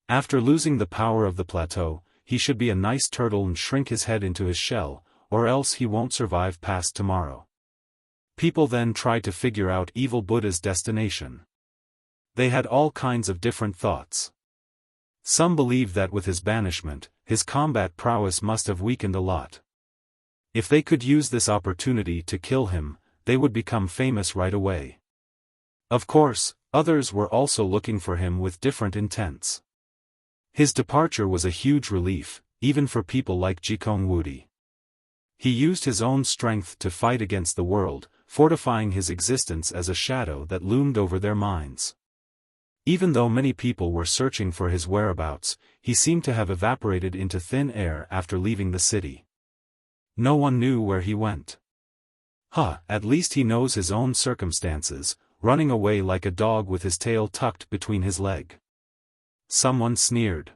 [SPEAKER 1] After losing the power of the plateau, he should be a nice turtle and shrink his head into his shell, or else he won't survive past tomorrow. People then tried to figure out evil Buddha's destination. They had all kinds of different thoughts. Some believed that with his banishment, his combat prowess must have weakened a lot. If they could use this opportunity to kill him, they would become famous right away. Of course, others were also looking for him with different intents. His departure was a huge relief, even for people like Jikong Wudi. He used his own strength to fight against the world, fortifying his existence as a shadow that loomed over their minds. Even though many people were searching for his whereabouts, he seemed to have evaporated into thin air after leaving the city. No one knew where he went. At least he knows his own circumstances, running away like a dog with his tail tucked between his leg. Someone sneered.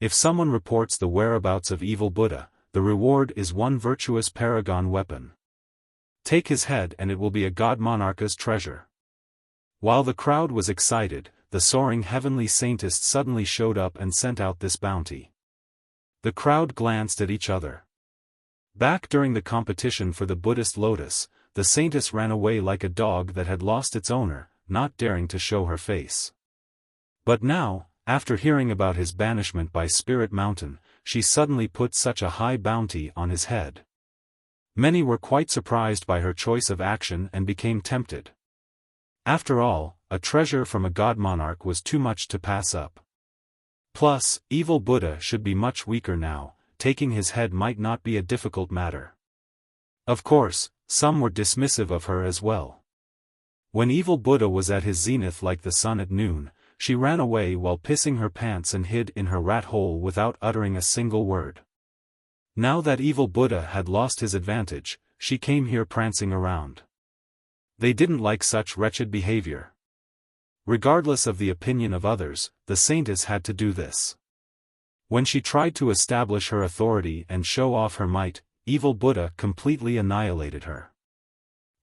[SPEAKER 1] If someone reports the whereabouts of evil Buddha, the reward is one virtuous paragon weapon. Take his head and it will be a god monarcha's treasure. While the crowd was excited, the soaring heavenly saintess suddenly showed up and sent out this bounty. The crowd glanced at each other. Back during the competition for the Buddhist lotus, the saintess ran away like a dog that had lost its owner, not daring to show her face. But now, after hearing about his banishment by Spirit Mountain, she suddenly put such a high bounty on his head. Many were quite surprised by her choice of action and became tempted. After all, a treasure from a god monarch was too much to pass up. Plus, evil Buddha should be much weaker now. Taking his head might not be a difficult matter. Of course, some were dismissive of her as well. When evil Buddha was at his zenith like the sun at noon, she ran away while pissing her pants and hid in her rat hole without uttering a single word. Now that evil Buddha had lost his advantage, she came here prancing around. They didn't like such wretched behavior. Regardless of the opinion of others, the saintess had to do this. When she tried to establish her authority and show off her might, evil Buddha completely annihilated her.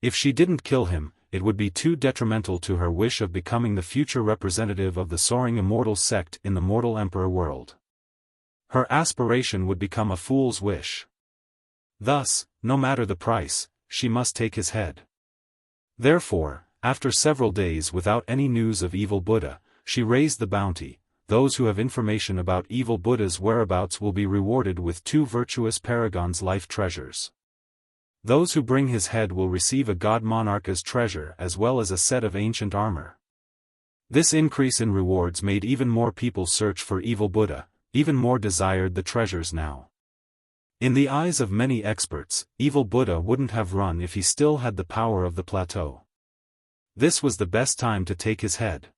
[SPEAKER 1] If she didn't kill him, it would be too detrimental to her wish of becoming the future representative of the soaring immortal sect in the mortal emperor world. Her aspiration would become a fool's wish. Thus, no matter the price, she must take his head. Therefore, after several days without any news of evil Buddha, she raised the bounty. Those who have information about evil Buddha's whereabouts will be rewarded with 2 virtuous paragons' life treasures. Those who bring his head will receive a god monarcha's treasure as well as a set of ancient armor. This increase in rewards made even more people search for evil Buddha, even more desired the treasures now. In the eyes of many experts, evil Buddha wouldn't have run if he still had the power of the plateau. This was the best time to take his head.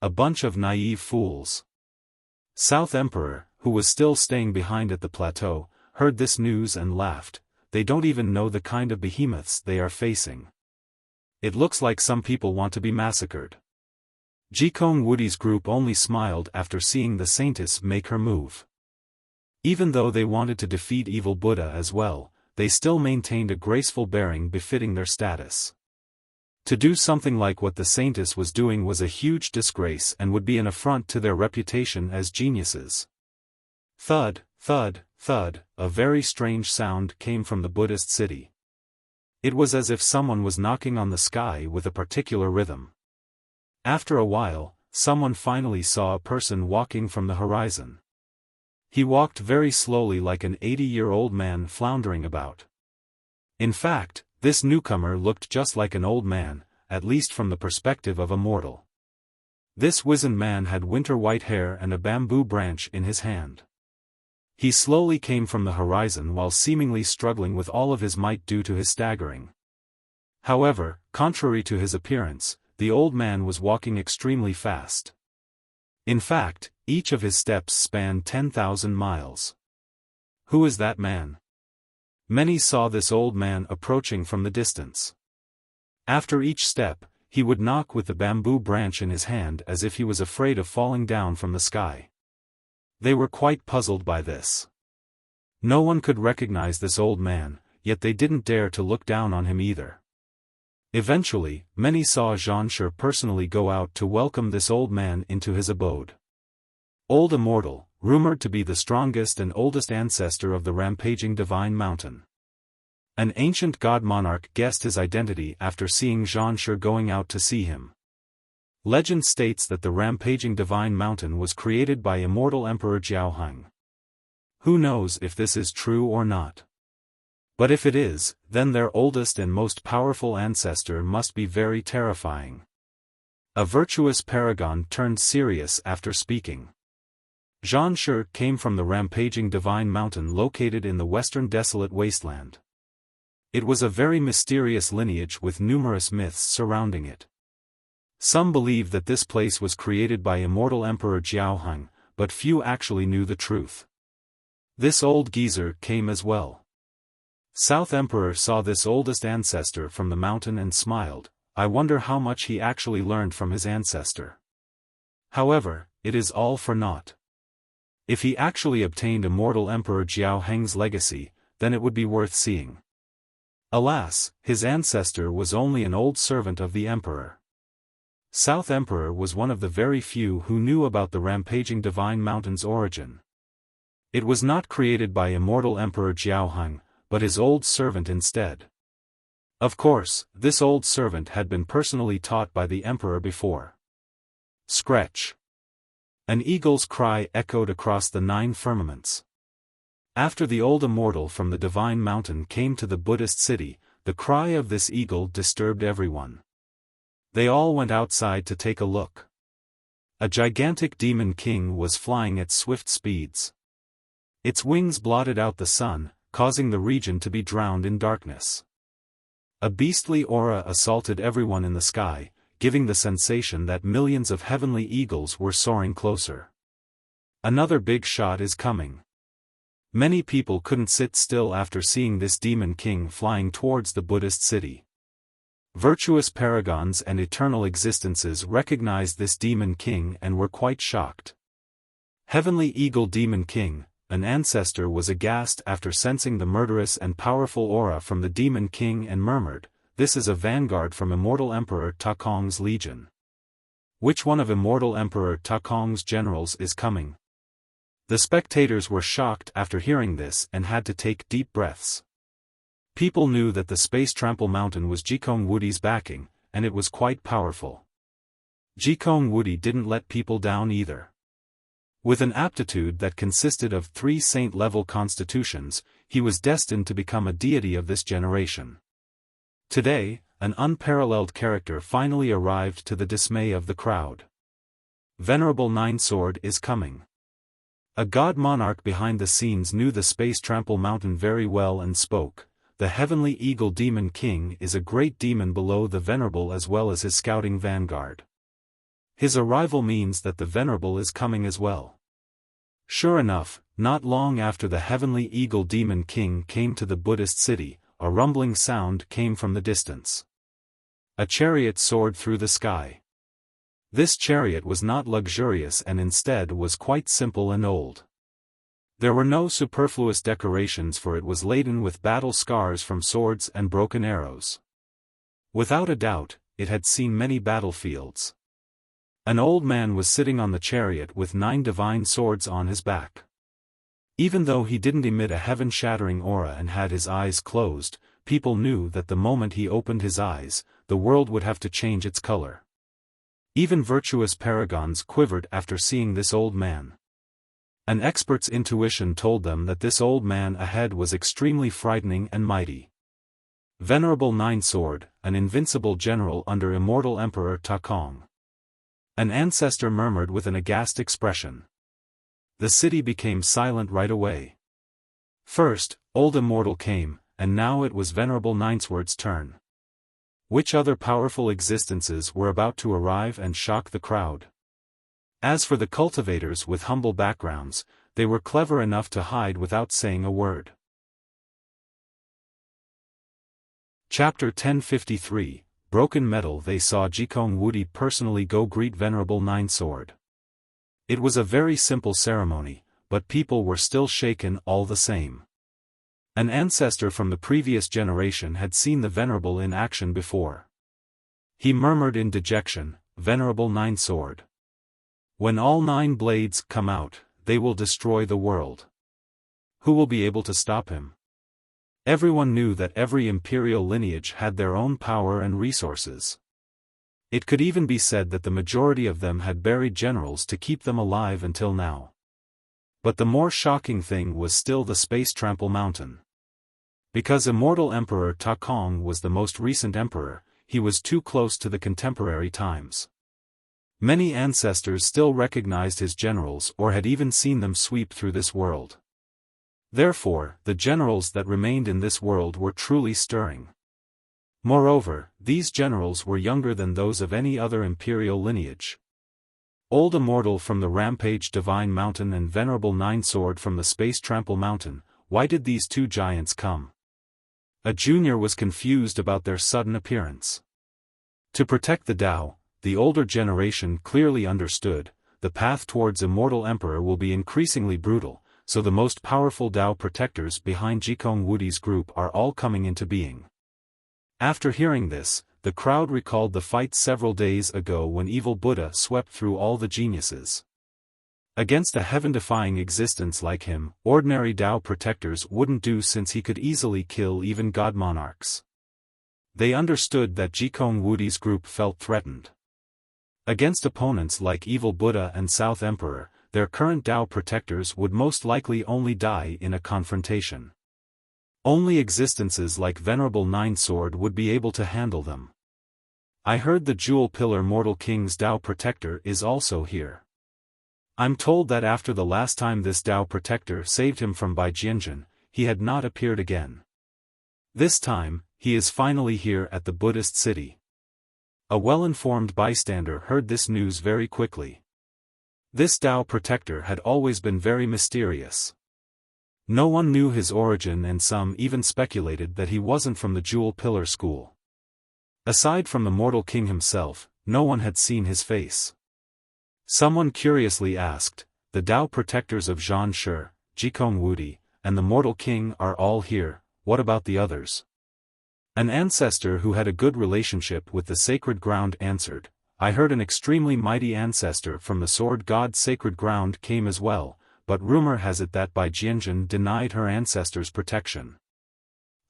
[SPEAKER 1] A bunch of naive fools. South Emperor, who was still staying behind at the plateau, heard this news and laughed. They don't even know the kind of behemoths they are facing. It looks like some people want to be massacred. Jikong Wudi's group only smiled after seeing the saintess make her move. Even though they wanted to defeat evil Buddha as well, they still maintained a graceful bearing befitting their status. To do something like what the saintess was doing was a huge disgrace and would be an affront to their reputation as geniuses. Thud, thud, thud, a very strange sound came from the Buddhist city. It was as if someone was knocking on the sky with a particular rhythm. After a while, someone finally saw a person walking from the horizon. He walked very slowly like an 80-year-old man floundering about. In fact, this newcomer looked just like an old man, at least from the perspective of a mortal. This wizened man had winter-white hair and a bamboo branch in his hand. He slowly came from the horizon while seemingly struggling with all of his might due to his staggering. However, contrary to his appearance, the old man was walking extremely fast. In fact, each of his steps spanned 10,000 miles. Who is that man? Many saw this old man approaching from the distance. After each step, he would knock with the bamboo branch in his hand as if he was afraid of falling down from the sky. They were quite puzzled by this. No one could recognize this old man, yet they didn't dare to look down on him either. Eventually, many saw Zhanshi personally go out to welcome this old man into his abode. Old Immortal, rumored to be the strongest and oldest ancestor of the rampaging divine mountain. An ancient god monarch guessed his identity after seeing Zhanshi going out to see him. Legend states that the rampaging divine mountain was created by immortal Emperor Xiaofan. Who knows if this is true or not? But if it is, then their oldest and most powerful ancestor must be very terrifying. A virtuous paragon turned serious after speaking. Zhanshi came from the rampaging divine mountain located in the western desolate wasteland. It was a very mysterious lineage with numerous myths surrounding it. Some believe that this place was created by immortal Emperor Xiaofan, but few actually knew the truth. This old geezer came as well. South Emperor saw this oldest ancestor from the mountain and smiled. I wonder how much he actually learned from his ancestor. However, it is all for naught. If he actually obtained immortal Emperor Xiaohang's legacy, then it would be worth seeing. Alas, his ancestor was only an old servant of the emperor. South Emperor was one of the very few who knew about the rampaging divine mountain's origin. It was not created by immortal Emperor Xiaohang, but his old servant instead. Of course, this old servant had been personally taught by the emperor before. Scratch. An eagle's cry echoed across the 9 firmaments. After the old immortal from the divine mountain came to the Buddhist city, the cry of this eagle disturbed everyone. They all went outside to take a look. A gigantic demon king was flying at swift speeds. Its wings blotted out the sun, causing the region to be drowned in darkness. A beastly aura assaulted everyone in the sky, giving the sensation that millions of heavenly eagles were soaring closer. Another big shot is coming. Many people couldn't sit still after seeing this demon king flying towards the Buddhist city. Virtuous paragons and eternal existences recognized this demon king and were quite shocked. Heavenly Eagle Demon King, an ancestor, was aghast after sensing the murderous and powerful aura from the demon king and murmured, "This is a vanguard from immortal Emperor Takong's legion. Which one of immortal Emperor Takong's generals is coming?" The spectators were shocked after hearing this and had to take deep breaths. People knew that the Space Trample Mountain was Jikong Woody's backing, and it was quite powerful. Jikong Woody didn't let people down either. With an aptitude that consisted of 3 saint-level constitutions, he was destined to become a deity of this generation. Today, an unparalleled character finally arrived to the dismay of the crowd. Venerable Nine Sword is coming. A god monarch behind the scenes knew the Space Trample Mountain very well and spoke. The Heavenly Eagle Demon King is a great demon below the Venerable as well as his scouting vanguard. His arrival means that the Venerable is coming as well. Sure enough, not long after the Heavenly Eagle Demon King came to the Buddhist city, a rumbling sound came from the distance. A chariot soared through the sky. This chariot was not luxurious and instead was quite simple and old. There were no superfluous decorations, for it was laden with battle scars from swords and broken arrows. Without a doubt, it had seen many battlefields. An old man was sitting on the chariot with 9 divine swords on his back. Even though he didn't emit a heaven-shattering aura and had his eyes closed, people knew that the moment he opened his eyes, the world would have to change its color. Even virtuous paragons quivered after seeing this old man. An expert's intuition told them that this old man ahead was extremely frightening and mighty. Venerable Nine-Sword, an invincible general under immortal Emperor Ta Kong. An ancestor murmured with an aghast expression. The city became silent right away. First, old Immortal came, and now it was Venerable Nine-Sword's turn. Which other powerful existences were about to arrive and shock the crowd? As for the cultivators with humble backgrounds, they were clever enough to hide without saying a word. Chapter 1053, Broken Metal. They saw Jikong Wudi personally go greet Venerable Nine-Sword. It was a very simple ceremony, but people were still shaken all the same. An ancestor from the previous generation had seen the Venerable in action before. He murmured in dejection, "Venerable Nine-Sword. When all 9 blades come out, they will destroy the world. Who will be able to stop him?" Everyone knew that every imperial lineage had their own power and resources. It could even be said that the majority of them had buried generals to keep them alive until now. But the more shocking thing was still the Space Trample Mountain. Because immortal Emperor Ta Kong was the most recent emperor, he was too close to the contemporary times. Many ancestors still recognized his generals or had even seen them sweep through this world. Therefore, the generals that remained in this world were truly stirring. Moreover, these generals were younger than those of any other imperial lineage. Old Immortal from the Rampage Divine Mountain and Venerable Nine-Sword from the Space Trample Mountain. Why did these 2 giants come? A junior was confused about their sudden appearance. To protect the Tao, the older generation clearly understood, the path towards immortal emperor will be increasingly brutal, so the most powerful Tao protectors behind Jikong Wudi's group are all coming into being. After hearing this, the crowd recalled the fight several days ago when evil Buddha swept through all the geniuses. Against a heaven-defying existence like him, ordinary Tao protectors wouldn't do, since he could easily kill even god monarchs. They understood that Jikong Wudi's group felt threatened. Against opponents like evil Buddha and South Emperor, their current Tao protectors would most likely only die in a confrontation. Only existences like Venerable Nine-Sword would be able to handle them. I heard the Jewel Pillar Mortal King's Tao protector is also here. I'm told that after the last time this Tao protector saved him from Bai Jianjun, he had not appeared again. This time, he is finally here at the Buddhist city. A well-informed bystander heard this news very quickly. This Tao protector had always been very mysterious. No one knew his origin, and some even speculated that he wasn't from the Jewel Pillar school. Aside from the Mortal King himself, no one had seen his face. Someone curiously asked, "The Tao protectors of Zhan Shi, Jikong Wudi, and the Mortal King are all here, what about the others?" An ancestor who had a good relationship with the sacred ground answered, "I heard an extremely mighty ancestor from the sword god sacred ground came as well, but rumor has it that Bai Jianjun denied her ancestors protection.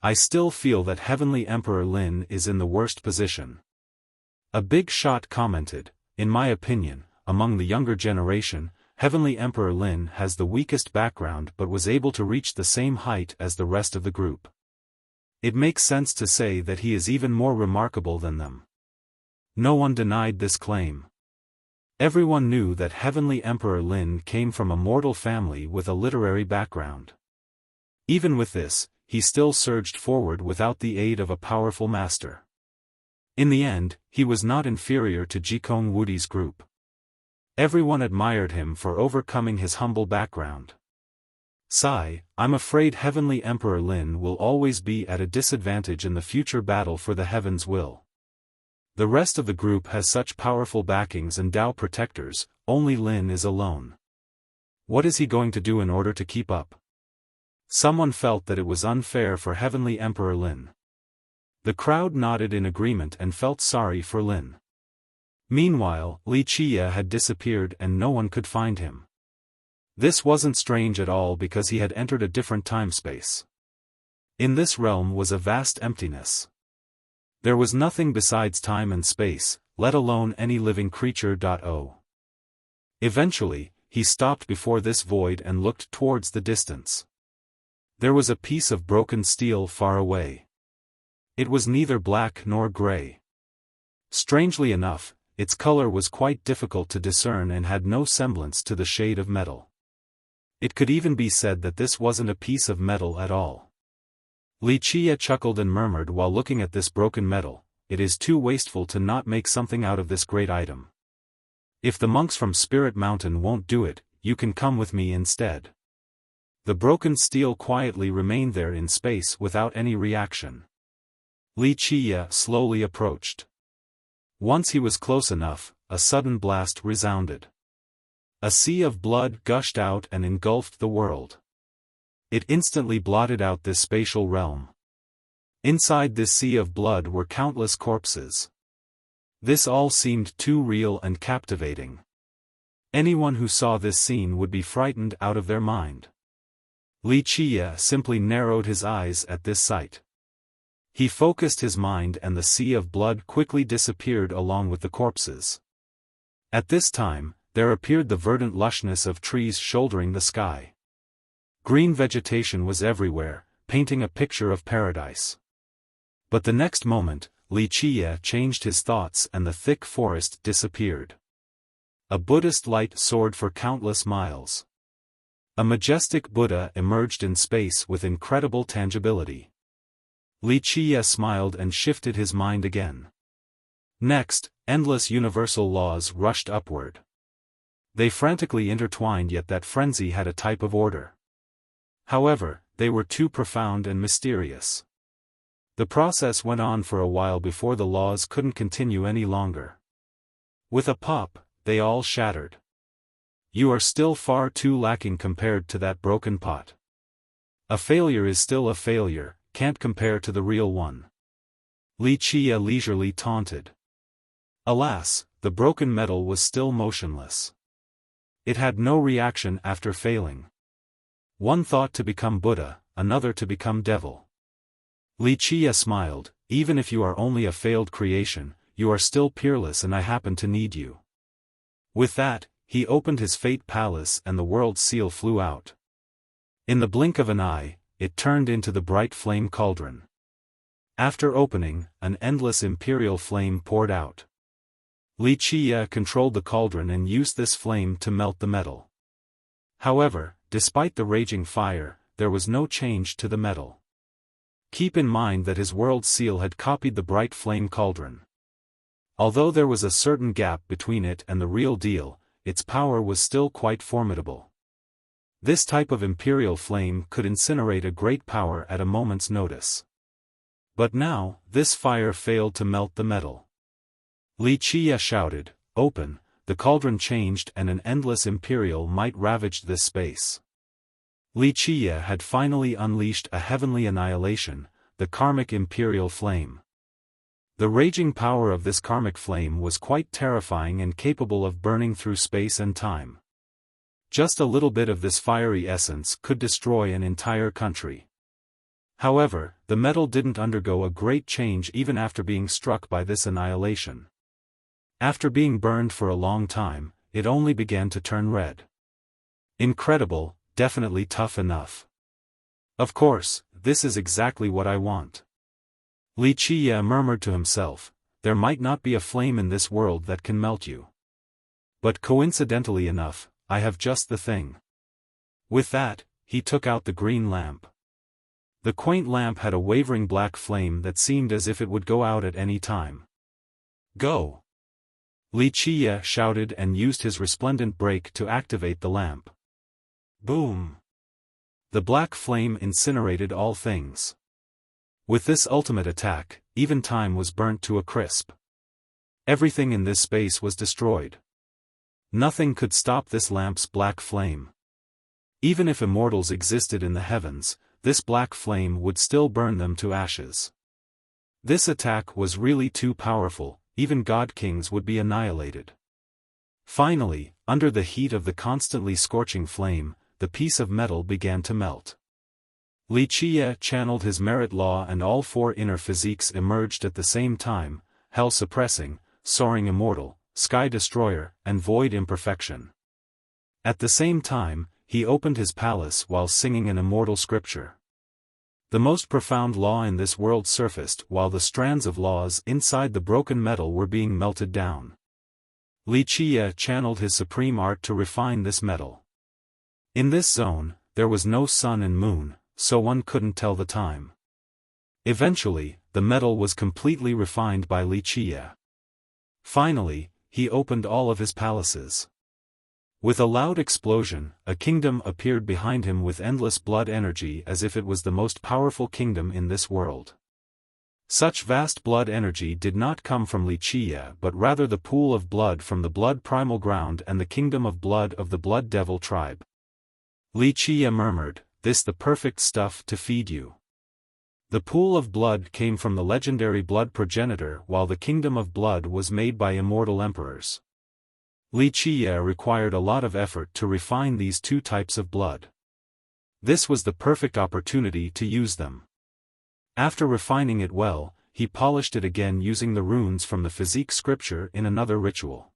[SPEAKER 1] I still feel that Heavenly Emperor Lin is in the worst position." A big shot commented, "In my opinion, among the younger generation, Heavenly Emperor Lin has the weakest background but was able to reach the same height as the rest of the group. It makes sense to say that he is even more remarkable than them." No one denied this claim. Everyone knew that Heavenly Emperor Lin came from a mortal family with a literary background. Even with this, he still surged forward without the aid of a powerful master. In the end, he was not inferior to Jikong Wudi's group. Everyone admired him for overcoming his humble background. Sigh, I'm afraid Heavenly Emperor Lin will always be at a disadvantage in the future battle for the heavens will. The rest of the group has such powerful backings and Tao protectors, only Lin is alone. What is he going to do in order to keep up? Someone felt that it was unfair for Heavenly Emperor Lin. The crowd nodded in agreement and felt sorry for Lin. Meanwhile, Li Qia had disappeared and no one could find him. This wasn't strange at all because he had entered a different time-space. In this realm was a vast emptiness. There was nothing besides time and space, let alone any living creature. Eventually, he stopped before this void and looked towards the distance. There was a piece of broken steel far away. It was neither black nor gray. Strangely enough, its color was quite difficult to discern and had no semblance to the shade of metal. It could even be said that this wasn't a piece of metal at all. Wuxia chuckled and murmured while looking at this broken metal, "It is too wasteful to not make something out of this great item. If the monks from Spirit Mountain won't do it, you can come with me instead." The broken steel quietly remained there in space without any reaction. Wuxia slowly approached. Once he was close enough, a sudden blast resounded. A sea of blood gushed out and engulfed the world. It instantly blotted out this spatial realm. Inside this sea of blood were countless corpses. This all seemed too real and captivating. Anyone who saw this scene would be frightened out of their mind. Wuxia simply narrowed his eyes at this sight. He focused his mind and the sea of blood quickly disappeared along with the corpses. At this time, there appeared the verdant lushness of trees shouldering the sky. Green vegetation was everywhere, painting a picture of paradise. But the next moment, Wuxia changed his thoughts and the thick forest disappeared. A Buddhist light soared for countless miles. A majestic Buddha emerged in space with incredible tangibility. Wuxia smiled and shifted his mind again. Next, endless universal laws rushed upward. They frantically intertwined, yet that frenzy had a type of order. However, they were too profound and mysterious. The process went on for a while before the laws couldn't continue any longer. With a pop, they all shattered. You are still far too lacking compared to that broken pot. A failure is still a failure, can't compare to the real one. Wuxia leisurely taunted. Alas, the broken metal was still motionless. It had no reaction after failing. One thought to become Buddha, another to become devil. Wuxia smiled, "Even if you are only a failed creation, you are still peerless and I happen to need you." With that, he opened his fate palace and the world seal flew out. In the blink of an eye, it turned into the bright flame cauldron. After opening, an endless imperial flame poured out. Wuxia controlled the cauldron and used this flame to melt the metal. However, despite the raging fire, there was no change to the metal. Keep in mind that his world seal had copied the bright flame cauldron. Although there was a certain gap between it and the real deal, its power was still quite formidable. This type of imperial flame could incinerate a great power at a moment's notice. But now, this fire failed to melt the metal. Wuxia shouted, "Open!" The cauldron changed and an endless imperial might ravaged this space. Wuxia had finally unleashed a heavenly annihilation, the karmic imperial flame. The raging power of this karmic flame was quite terrifying and capable of burning through space and time. Just a little bit of this fiery essence could destroy an entire country. However, the metal didn't undergo a great change even after being struck by this annihilation. After being burned for a long time, it only began to turn red. Incredible, definitely tough enough. Of course, this is exactly what I want. Wuxia murmured to himself, there might not be a flame in this world that can melt you. But coincidentally enough, I have just the thing. With that, he took out the green lamp. The quaint lamp had a wavering black flame that seemed as if it would go out at any time. Go! Wuxia shouted and used his resplendent brake to activate the lamp. Boom! The black flame incinerated all things. With this ultimate attack, even time was burnt to a crisp. Everything in this space was destroyed. Nothing could stop this lamp's black flame. Even if immortals existed in the heavens, this black flame would still burn them to ashes. This attack was really too powerful, even god kings would be annihilated. Finally, under the heat of the constantly scorching flame, the piece of metal began to melt. Wuxia channeled his merit law and all four inner physiques emerged at the same time: hell suppressing, soaring immortal, sky destroyer, and void imperfection. At the same time, he opened his palace while singing an immortal scripture. The most profound law in this world surfaced while the strands of laws inside the broken metal were being melted down. Wuxia channeled his supreme art to refine this metal. In this zone, there was no sun and moon, so one couldn't tell the time. Eventually, the metal was completely refined by Wuxia. Finally, he opened all of his palaces. With a loud explosion, a kingdom appeared behind him with endless blood energy as if it was the most powerful kingdom in this world. Such vast blood energy did not come from Wuxia but rather the pool of blood from the blood primal ground and the kingdom of blood of the blood devil tribe. Wuxia murmured, "This the perfect stuff to feed you." The pool of blood came from the legendary blood progenitor while the kingdom of blood was made by immortal emperors. Wuxia required a lot of effort to refine these two types of blood. This was the perfect opportunity to use them. After refining it well, he polished it again using the runes from the physique scripture in another ritual.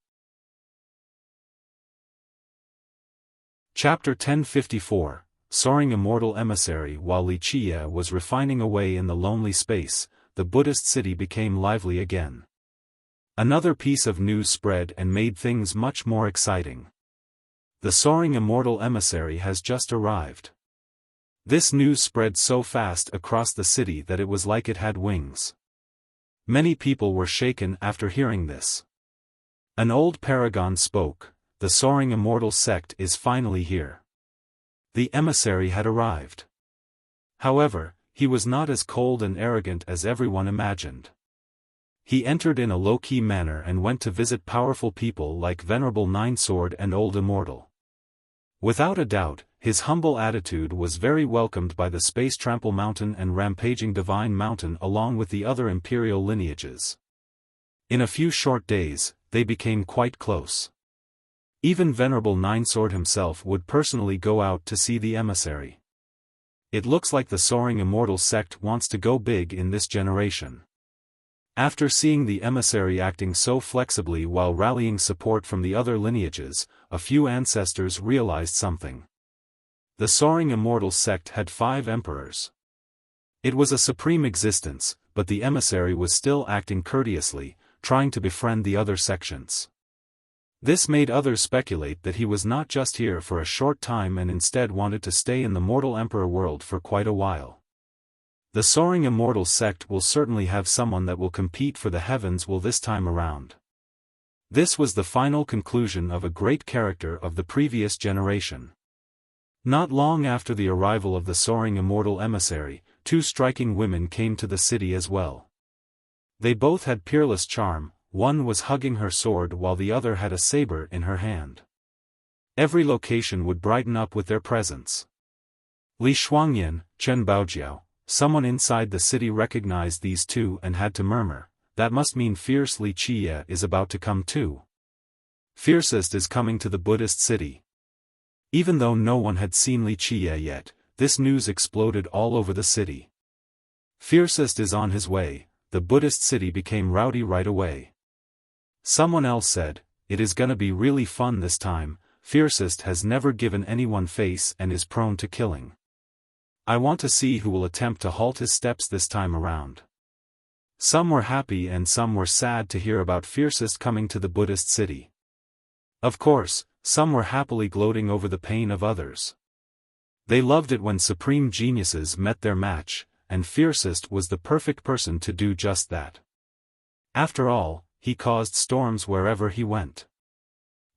[SPEAKER 1] Chapter 1054, Soaring Immortal Emissary. While Wuxia was refining away in the lonely space, the Buddhist city became lively again. Another piece of news spread and made things much more exciting. The Soaring Immortal Emissary has just arrived. This news spread so fast across the city that it was like it had wings. Many people were shaken after hearing this. An old paragon spoke, "The Soaring Immortal sect is finally here." The emissary had arrived. However, he was not as cold and arrogant as everyone imagined. He entered in a low-key manner and went to visit powerful people like Venerable Ninesword and Old Immortal. Without a doubt, his humble attitude was very welcomed by the Space Trample Mountain and Rampaging Divine Mountain along with the other imperial lineages. In a few short days, they became quite close. Even Venerable Ninesword himself would personally go out to see the emissary. It looks like the Soaring Immortal sect wants to go big in this generation. After seeing the emissary acting so flexibly while rallying support from the other lineages, a few ancestors realized something. The Soaring Immortal sect had 5 emperors. It was a supreme existence, but the emissary was still acting courteously, trying to befriend the other sections. This made others speculate that he was not just here for a short time and instead wanted to stay in the mortal emperor world for quite a while. The Soaring Immortal sect will certainly have someone that will compete for the heavens will this time around. This was the final conclusion of a great character of the previous generation. Not long after the arrival of the Soaring Immortal emissary, 2 striking women came to the city as well. They both had peerless charm. One was hugging her sword while the other had a saber in her hand. Every location would brighten up with their presence. Li Shuangyan, Chen Baojiao, someone inside the city recognized these two and had to murmur, "That must mean fierce Wuxia is about to come too. Fiercest is coming to the Buddhist city." Even though no one had seen Wuxia yet, this news exploded all over the city. Fiercest is on his way. The Buddhist city became rowdy right away. Someone else said, "It is gonna be really fun this time. Fiercest has never given anyone face and is prone to killing. I want to see who will attempt to halt his steps this time around." Some were happy and some were sad to hear about Fiercest coming to the Buddhist city. Of course, some were happily gloating over the pain of others. They loved it when supreme geniuses met their match, and Fiercest was the perfect person to do just that. After all, he caused storms wherever he went.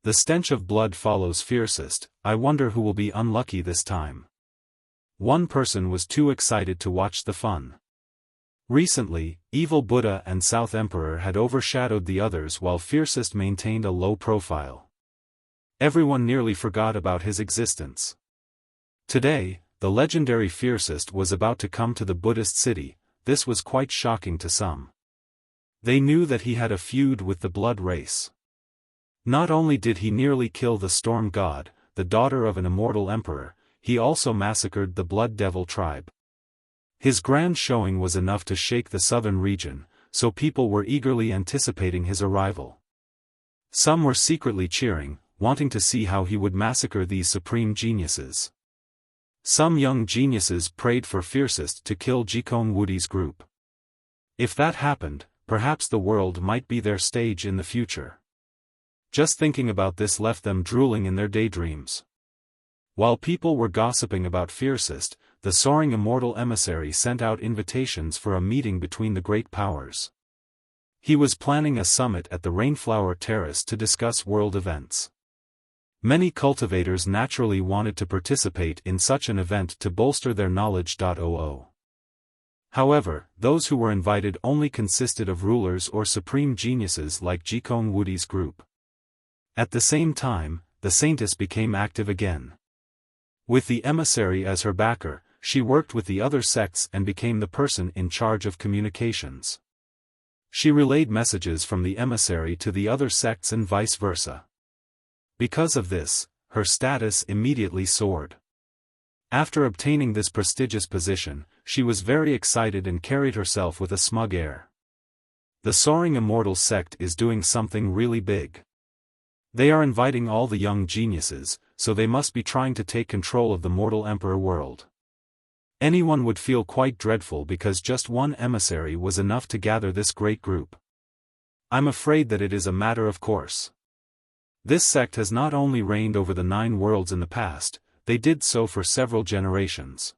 [SPEAKER 1] The stench of blood follows Fiercest. I wonder who will be unlucky this time. One person was too excited to watch the fun. Recently, Evil Buddha and South Emperor had overshadowed the others while Fiercest maintained a low profile. Everyone nearly forgot about his existence. Today, the legendary Fiercest was about to come to the Buddhist city. This was quite shocking to some. They knew that he had a feud with the blood race. Not only did he nearly kill the storm god, the daughter of an immortal emperor, he also massacred the Blood Devil tribe. His grand showing was enough to shake the southern region, so people were eagerly anticipating his arrival. Some were secretly cheering, wanting to see how he would massacre these supreme geniuses. Some young geniuses prayed for Fiercest to kill Jikong Wudi's group. If that happened, perhaps the world might be their stage in the future. Just thinking about this left them drooling in their daydreams. While people were gossiping about Fiercest, the soaring immortal emissary sent out invitations for a meeting between the great powers. He was planning a summit at the Rainflower Terrace to discuss world events. Many cultivators naturally wanted to participate in such an event to bolster their knowledge. However, those who were invited only consisted of rulers or supreme geniuses like Jikong Wudi's group. At the same time, the Saintess became active again. With the emissary as her backer, she worked with the other sects and became the person in charge of communications. She relayed messages from the emissary to the other sects and vice versa. Because of this, her status immediately soared. After obtaining this prestigious position, she was very excited and carried herself with a smug air. The Soaring Immortal sect is doing something really big. They are inviting all the young geniuses, so they must be trying to take control of the mortal emperor world. Anyone would feel quite dreadful because just one emissary was enough to gather this great group. I'm afraid that it is a matter of course. This sect has not only reigned over the 9 worlds in the past, they did so for several generations.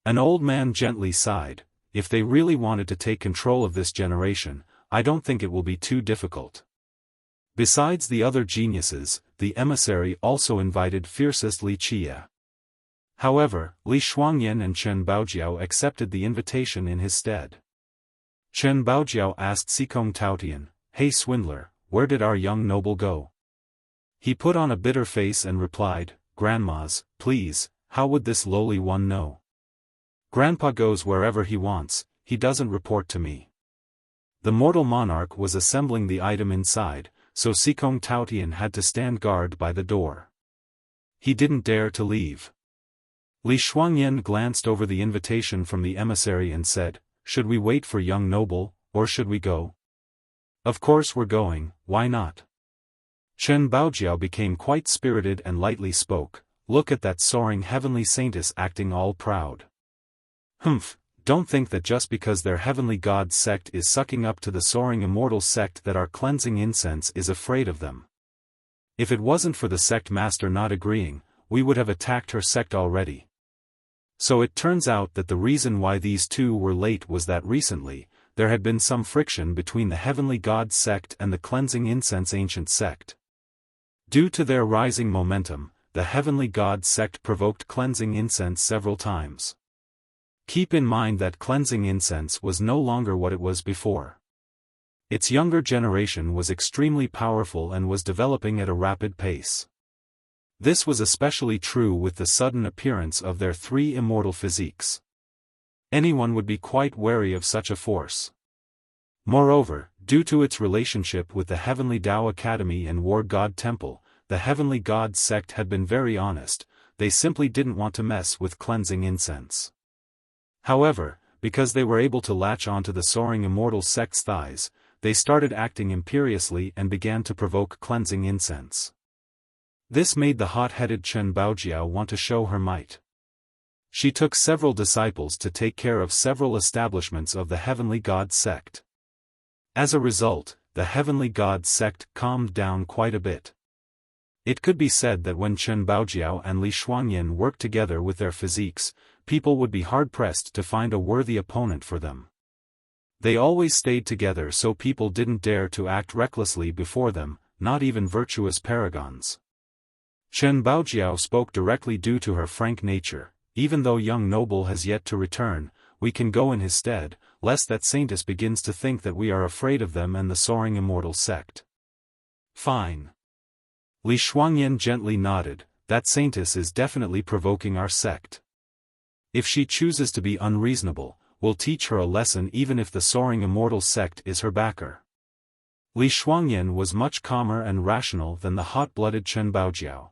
[SPEAKER 1] An old man gently sighed. If they really wanted to take control of this generation, I don't think it will be too difficult. Besides the other geniuses, the emissary also invited Fiercest Li Qia. However, Li Shuangyan and Chen Baojiao accepted the invitation in his stead. Chen Baojiao asked Sikong Taotian, "Hey swindler, where did our young noble go?" He put on a bitter face and replied, "Grandmas, please, how would this lowly one know? Grandpa goes wherever he wants, he doesn't report to me." The mortal monarch was assembling the item inside, so Sikong Taotian had to stand guard by the door. He didn't dare to leave. Li Shuangyan glanced over the invitation from the emissary and said, "Should we wait for young noble, or should we go?" "Of course we're going, why not?" Chen Baojiao became quite spirited and lightly spoke, "Look at that soaring heavenly saintess acting all proud. Humph, don't think that just because their heavenly god sect is sucking up to the soaring immortal sect that our cleansing incense is afraid of them. If it wasn't for the sect master not agreeing, we would have attacked her sect already." So it turns out that the reason why these two were late was that recently, there had been some friction between the heavenly god sect and the cleansing incense ancient sect. Due to their rising momentum, the heavenly god sect provoked cleansing incense several times. Keep in mind that cleansing incense was no longer what it was before. Its younger generation was extremely powerful and was developing at a rapid pace. This was especially true with the sudden appearance of their 3 immortal physiques. Anyone would be quite wary of such a force. Moreover, due to its relationship with the Heavenly Tao Academy and War God Temple, the Heavenly God sect had been very honest, they simply didn't want to mess with cleansing incense. However, because they were able to latch onto the soaring immortal sect's thighs, they started acting imperiously and began to provoke cleansing incense. This made the hot-headed Chen Baojiao want to show her might. She took several disciples to take care of several establishments of the Heavenly God sect. As a result, the Heavenly God sect calmed down quite a bit. It could be said that when Chen Baojiao and Li Shuangyan worked together with their physiques, people would be hard-pressed to find a worthy opponent for them. They always stayed together so people didn't dare to act recklessly before them, not even virtuous paragons. Chen Baojiao spoke directly due to her frank nature, "Even though young noble has yet to return, we can go in his stead, lest that saintess begins to think that we are afraid of them and the soaring immortal sect." "Fine." Li Shuangyan gently nodded, "That saintess is definitely provoking our sect. If she chooses to be unreasonable, we'll teach her a lesson even if the soaring immortal sect is her backer." Li Shuangyan was much calmer and rational than the hot-blooded Chen Baojiao.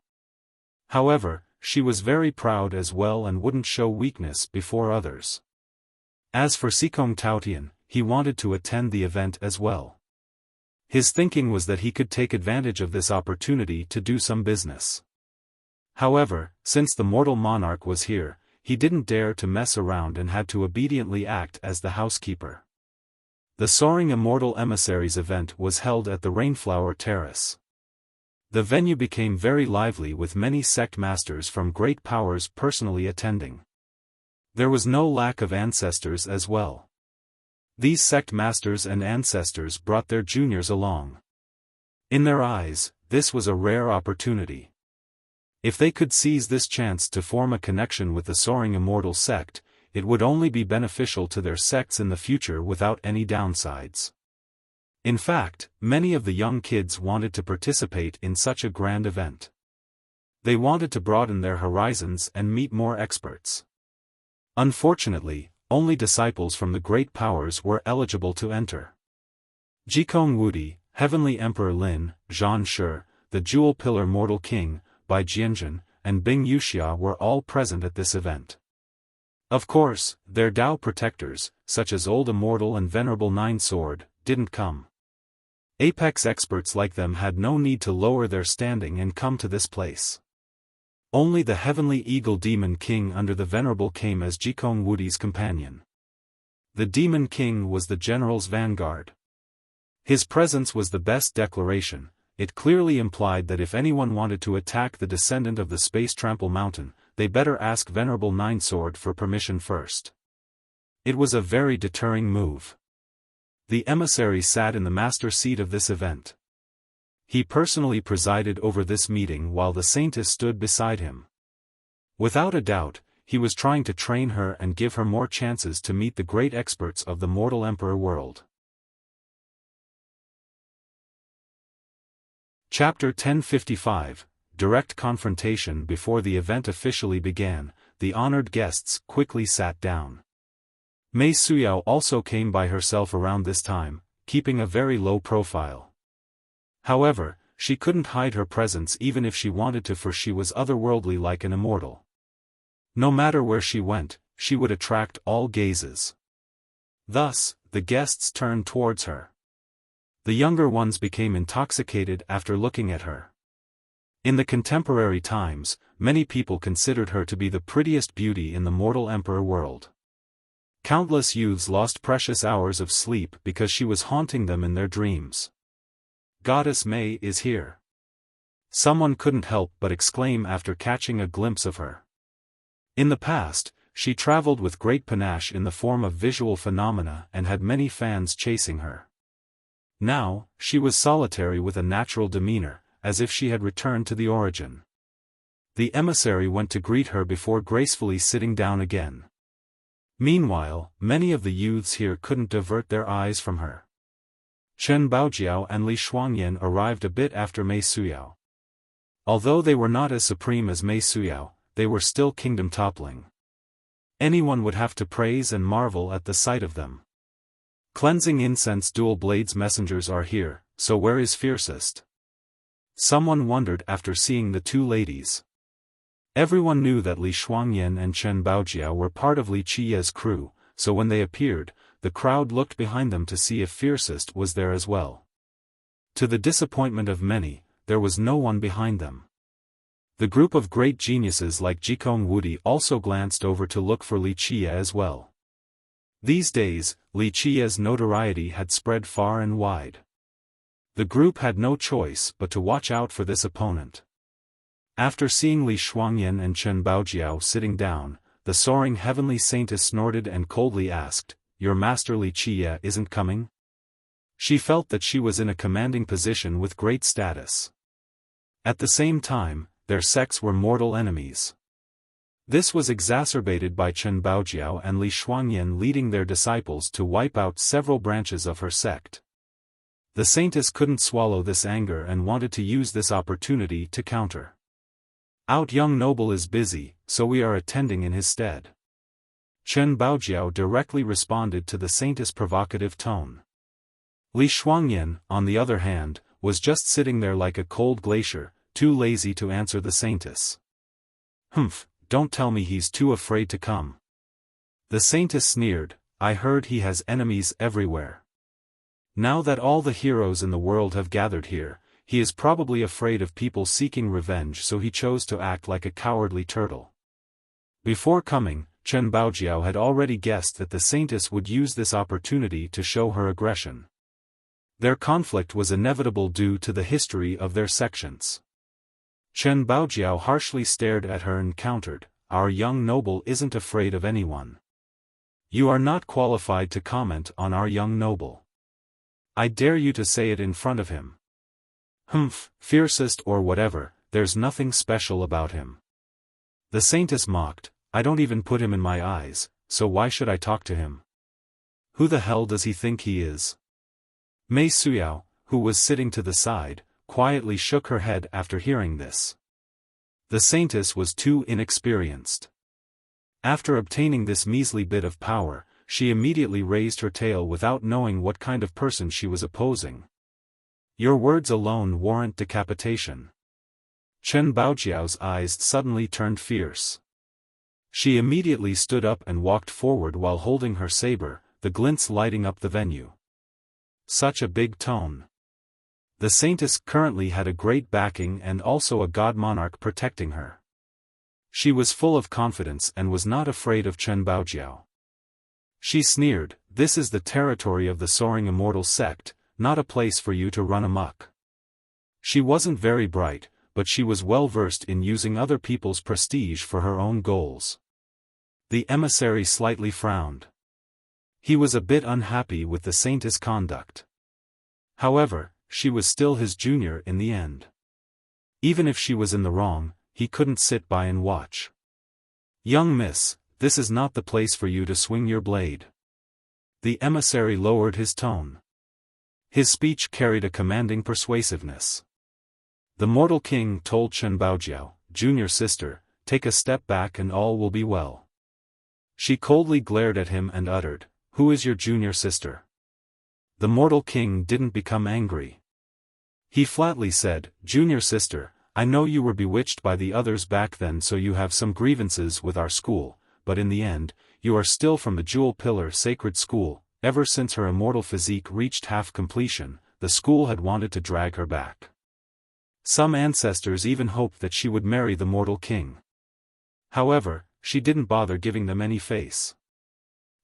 [SPEAKER 1] However, she was very proud as well and wouldn't show weakness before others. As for Xikong Taotian, he wanted to attend the event as well. His thinking was that he could take advantage of this opportunity to do some business. However, since the mortal monarch was here, he didn't dare to mess around and had to obediently act as the housekeeper. The Soaring Immortal Emissaries event was held at the Rainflower Terrace. The venue became very lively with many sect masters from great powers personally attending. There was no lack of ancestors as well. These sect masters and ancestors brought their juniors along. In their eyes, this was a rare opportunity. If they could seize this chance to form a connection with the Soaring Immortal sect, it would only be beneficial to their sects in the future without any downsides. In fact, many of the young kids wanted to participate in such a grand event. They wanted to broaden their horizons and meet more experts. Unfortunately, only disciples from the great powers were eligible to enter. Jikong Wudi, Heavenly Emperor Lin, Zhan Shi, the Jewel Pillar Mortal King, Bai Jianjun, and Bing Wuxia were all present at this event. Of course, their Dao protectors, such as Old Immortal and Venerable Nine Sword, didn't come. Apex experts like them had no need to lower their standing and come to this place. Only the Heavenly Eagle Demon King under the Venerable came as Jikong Wudi's companion. The Demon King was the general's vanguard. His presence was the best declaration. It clearly implied that if anyone wanted to attack the descendant of the Space Trample Mountain, they better ask Venerable Nine Sword for permission first. It was a very deterring move. The emissary sat in the master seat of this event. He personally presided over this meeting while the saintess stood beside him. Without a doubt, he was trying to train her and give her more chances to meet the great experts of the mortal emperor world. Chapter 1055, Direct Confrontation. Before the event officially began, the honored guests quickly sat down. Mei Suyao also came by herself around this time, keeping a very low profile. However, she couldn't hide her presence even if she wanted to, for she was otherworldly like an immortal. No matter where she went, she would attract all gazes. Thus, the guests turned towards her. The younger ones became intoxicated after looking at her. In the contemporary times, many people considered her to be the prettiest beauty in the mortal emperor world. Countless youths lost precious hours of sleep because she was haunting them in their dreams. Goddess Mei is here. Someone couldn't help but exclaim after catching a glimpse of her. In the past, she traveled with great panache in the form of visual phenomena and had many fans chasing her. Now, she was solitary with a natural demeanor, as if she had returned to the origin. The emissary went to greet her before gracefully sitting down again. Meanwhile, many of the youths here couldn't divert their eyes from her. Chen Baojiao and Li Shuangyan arrived a bit after Mei Suyao. Although they were not as supreme as Mei Suyao, they were still kingdom-toppling. Anyone would have to praise and marvel at the sight of them. Cleansing incense dual blades messengers are here, so where is fiercest? Someone wondered after seeing the two ladies. Everyone knew that Li Shuangyan and Chen Baojiao were part of Li Qiye's crew, so when they appeared, the crowd looked behind them to see if fiercest was there as well. To the disappointment of many, there was no one behind them. The group of great geniuses like Jikong Wudi also glanced over to look for Li Qiye as well. These days, Li Qiye's notoriety had spread far and wide. The group had no choice but to watch out for this opponent. After seeing Li Shuangyan and Chen Baojiao sitting down, the soaring heavenly saintess snorted and coldly asked, "Your master Li Qiye isn't coming?" She felt that she was in a commanding position with great status. At the same time, their sects were mortal enemies. This was exacerbated by Chen Baojiao and Li Shuangyan leading their disciples to wipe out several branches of her sect. The saintess couldn't swallow this anger and wanted to use this opportunity to counter. "Our young noble is busy, so we are attending in his stead." Chen Baojiao directly responded to the saintess' provocative tone. Li Shuangyan, on the other hand, was just sitting there like a cold glacier, too lazy to answer the saintess. Humph, don't tell me he's too afraid to come. The saintess sneered, I heard he has enemies everywhere. Now that all the heroes in the world have gathered here, he is probably afraid of people seeking revenge, so he chose to act like a cowardly turtle. Before coming, Chen Baojiao had already guessed that the saintess would use this opportunity to show her aggression. Their conflict was inevitable due to the history of their sections. Chen Baojiao harshly stared at her and countered, our young noble isn't afraid of anyone. You are not qualified to comment on our young noble. I dare you to say it in front of him. Humph, fiercest or whatever, there's nothing special about him. The saintess mocked, I don't even put him in my eyes, so why should I talk to him? Who the hell does he think he is? Mei Suyao, who was sitting to the side, quietly shook her head after hearing this. The saintess was too inexperienced. After obtaining this measly bit of power, she immediately raised her tail without knowing what kind of person she was opposing. Your words alone warrant decapitation. Chen Baojiao's eyes suddenly turned fierce. She immediately stood up and walked forward while holding her saber, the glints lighting up the venue. Such a big tone. The saintess currently had a great backing and also a god monarch protecting her. She was full of confidence and was not afraid of Chen Baojiao. She sneered, this is the territory of the Soaring Immortal sect, not a place for you to run amok. She wasn't very bright, but she was well versed in using other people's prestige for her own goals. The emissary slightly frowned. He was a bit unhappy with the saintess' conduct. However, she was still his junior in the end. Even if she was in the wrong, he couldn't sit by and watch. Young miss, this is not the place for you to swing your blade. The emissary lowered his tone. His speech carried a commanding persuasiveness. The mortal king told Chen Baojiao, junior sister, take a step back and all will be well. She coldly glared at him and uttered, who is your junior sister? The mortal king didn't become angry. He flatly said, junior sister, I know you were bewitched by the others back then, so you have some grievances with our school, but in the end, you are still from the Jewel Pillar Sacred School. Ever since her immortal physique reached half completion, the school had wanted to drag her back. Some ancestors even hoped that she would marry the mortal king. However, she didn't bother giving them any face.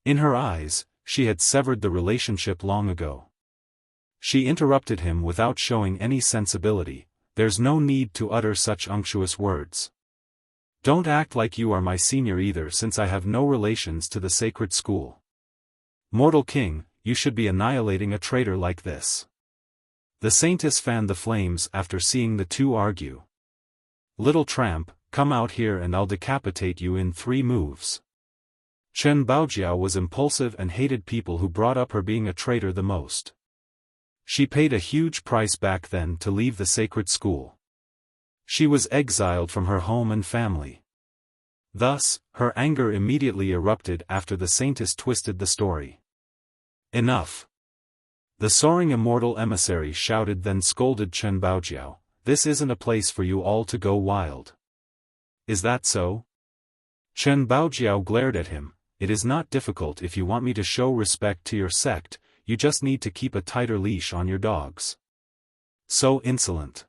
[SPEAKER 1] In her eyes, she had severed the relationship long ago. She interrupted him without showing any sensibility, there's no need to utter such unctuous words. Don't act like you are my senior either, since I have no relations to the sacred school. Mortal king, you should be annihilating a traitor like this. The saintess fanned the flames after seeing the two argue. Little tramp, come out here and I'll decapitate you in 3 moves. Chen Baojiao was impulsive and hated people who brought up her being a traitor the most. She paid a huge price back then to leave the sacred school. She was exiled from her home and family. Thus, her anger immediately erupted after the saintess twisted the story. Enough. The Soaring Immortal emissary shouted, then scolded Chen Baojiao, this isn't a place for you all to go wild. Is that so? Chen Baojiao glared at him, it is not difficult if you want me to show respect to your sect, you just need to keep a tighter leash on your dogs. So insolent.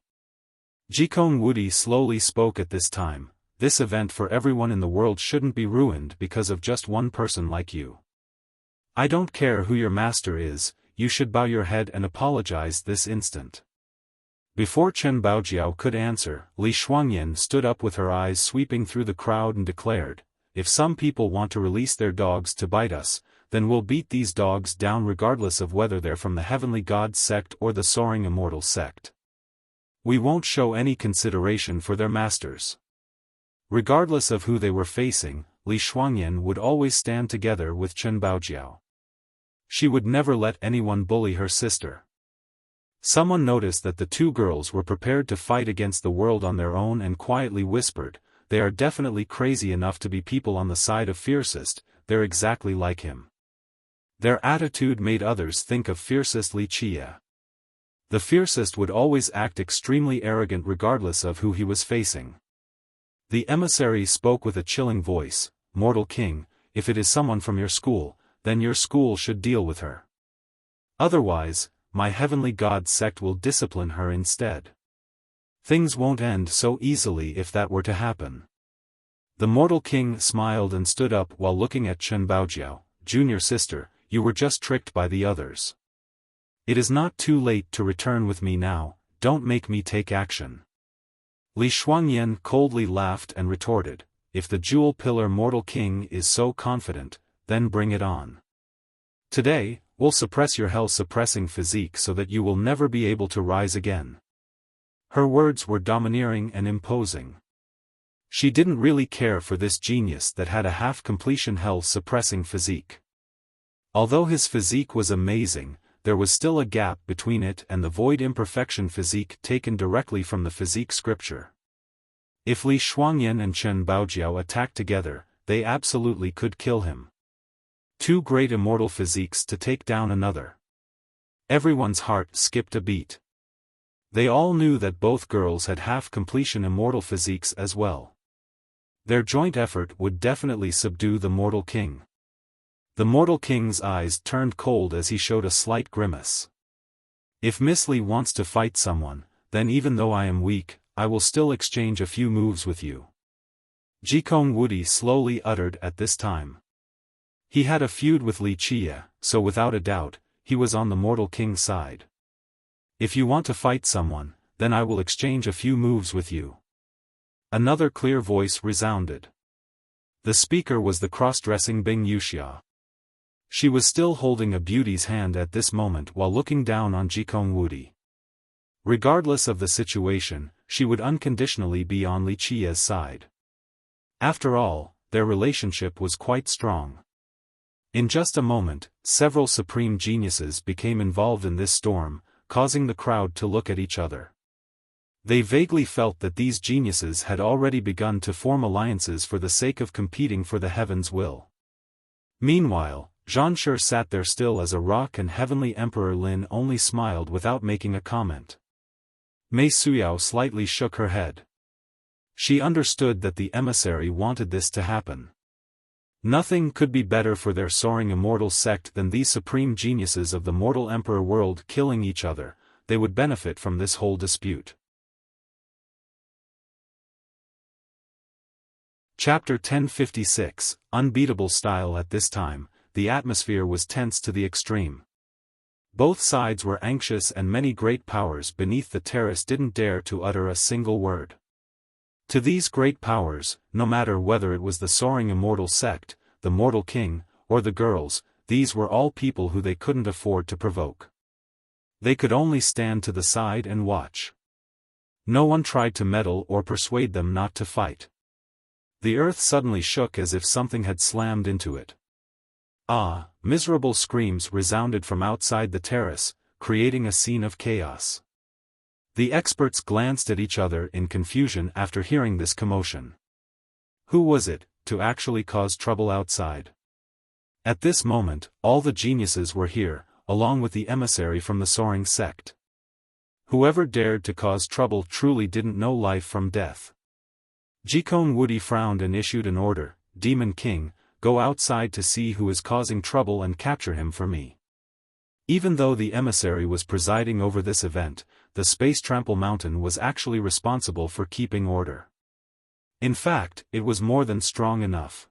[SPEAKER 1] Jikong Wudi slowly spoke at this time, this event for everyone in the world shouldn't be ruined because of just one person like you. I don't care who your master is, you should bow your head and apologize this instant. Before Chen Baojiao could answer, Li Shuangyan stood up with her eyes sweeping through the crowd and declared, if some people want to release their dogs to bite us, then we'll beat these dogs down regardless of whether they're from the Heavenly God sect or the Soaring Immortal sect. We won't show any consideration for their masters. Regardless of who they were facing, Li Shuangyan would always stand together with Chen Baojiao. She would never let anyone bully her sister. Someone noticed that the two girls were prepared to fight against the world on their own and quietly whispered, they are definitely crazy enough to be people on the side of fiercest, they're exactly like him. Their attitude made others think of fiercest Wuxia. The fiercest would always act extremely arrogant regardless of who he was facing. The emissary spoke with a chilling voice, "Mortal King, if it is someone from your school, then your school should deal with her. Otherwise, my heavenly god sect will discipline her instead. Things won't end so easily if that were to happen." The Mortal King smiled and stood up while looking at Chen Baojiao. "Junior sister, you were just tricked by the others. It is not too late to return with me now, don't make me take action." Li Shuangyan coldly laughed and retorted, "If the Jewel Pillar Mortal King is so confident, then bring it on. Today, we'll suppress your hell-suppressing physique so that you will never be able to rise again." Her words were domineering and imposing. She didn't really care for this genius that had a half-completion hell-suppressing physique. Although his physique was amazing, there was still a gap between it and the void imperfection physique taken directly from the physique scripture. If Li Shuangyan and Chen Baojiao attacked together, they absolutely could kill him. Two great immortal physiques to take down another. Everyone's heart skipped a beat. They all knew that both girls had half-completion immortal physiques as well. Their joint effort would definitely subdue the Mortal King. The Mortal King's eyes turned cold as he showed a slight grimace. "If Miss Li wants to fight someone, then even though I am weak, I will still exchange a few moves with you," Jikong Wudi slowly uttered at this time. He had a feud with Li Chia, so without a doubt, he was on the Mortal King's side. "If you want to fight someone, then I will exchange a few moves with you." Another clear voice resounded. The speaker was the cross-dressing Bing Wuxia. She was still holding a beauty's hand at this moment while looking down on Jikong Wudi. Regardless of the situation, she would unconditionally be on Li Chia's side. After all, their relationship was quite strong. In just a moment, several supreme geniuses became involved in this storm, causing the crowd to look at each other. They vaguely felt that these geniuses had already begun to form alliances for the sake of competing for the heaven's will. Meanwhile, Zhanshi sat there still as a rock and Heavenly Emperor Lin only smiled without making a comment. Mei Suyao slightly shook her head. She understood that the emissary wanted this to happen. Nothing could be better for their soaring immortal sect than these supreme geniuses of the mortal emperor world killing each other. They would benefit from this whole dispute. Chapter 1056, Unbeatable Style. At this time, the atmosphere was tense to the extreme. Both sides were anxious and many great powers beneath the terrace didn't dare to utter a single word. To these great powers, no matter whether it was the soaring immortal sect, the Mortal King, or the girls, these were all people who they couldn't afford to provoke. They could only stand to the side and watch. No one tried to meddle or persuade them not to fight. The earth suddenly shook as if something had slammed into it. Ah! Miserable screams resounded from outside the terrace, creating a scene of chaos. The experts glanced at each other in confusion after hearing this commotion. Who was it, to actually cause trouble outside? At this moment, all the geniuses were here, along with the emissary from the soaring sect. Whoever dared to cause trouble truly didn't know life from death. Jikong Wudi frowned and issued an order, "Demon King, go outside to see who is causing trouble and capture him for me." Even though the emissary was presiding over this event, the Space Trample Mountain was actually responsible for keeping order. In fact, it was more than strong enough.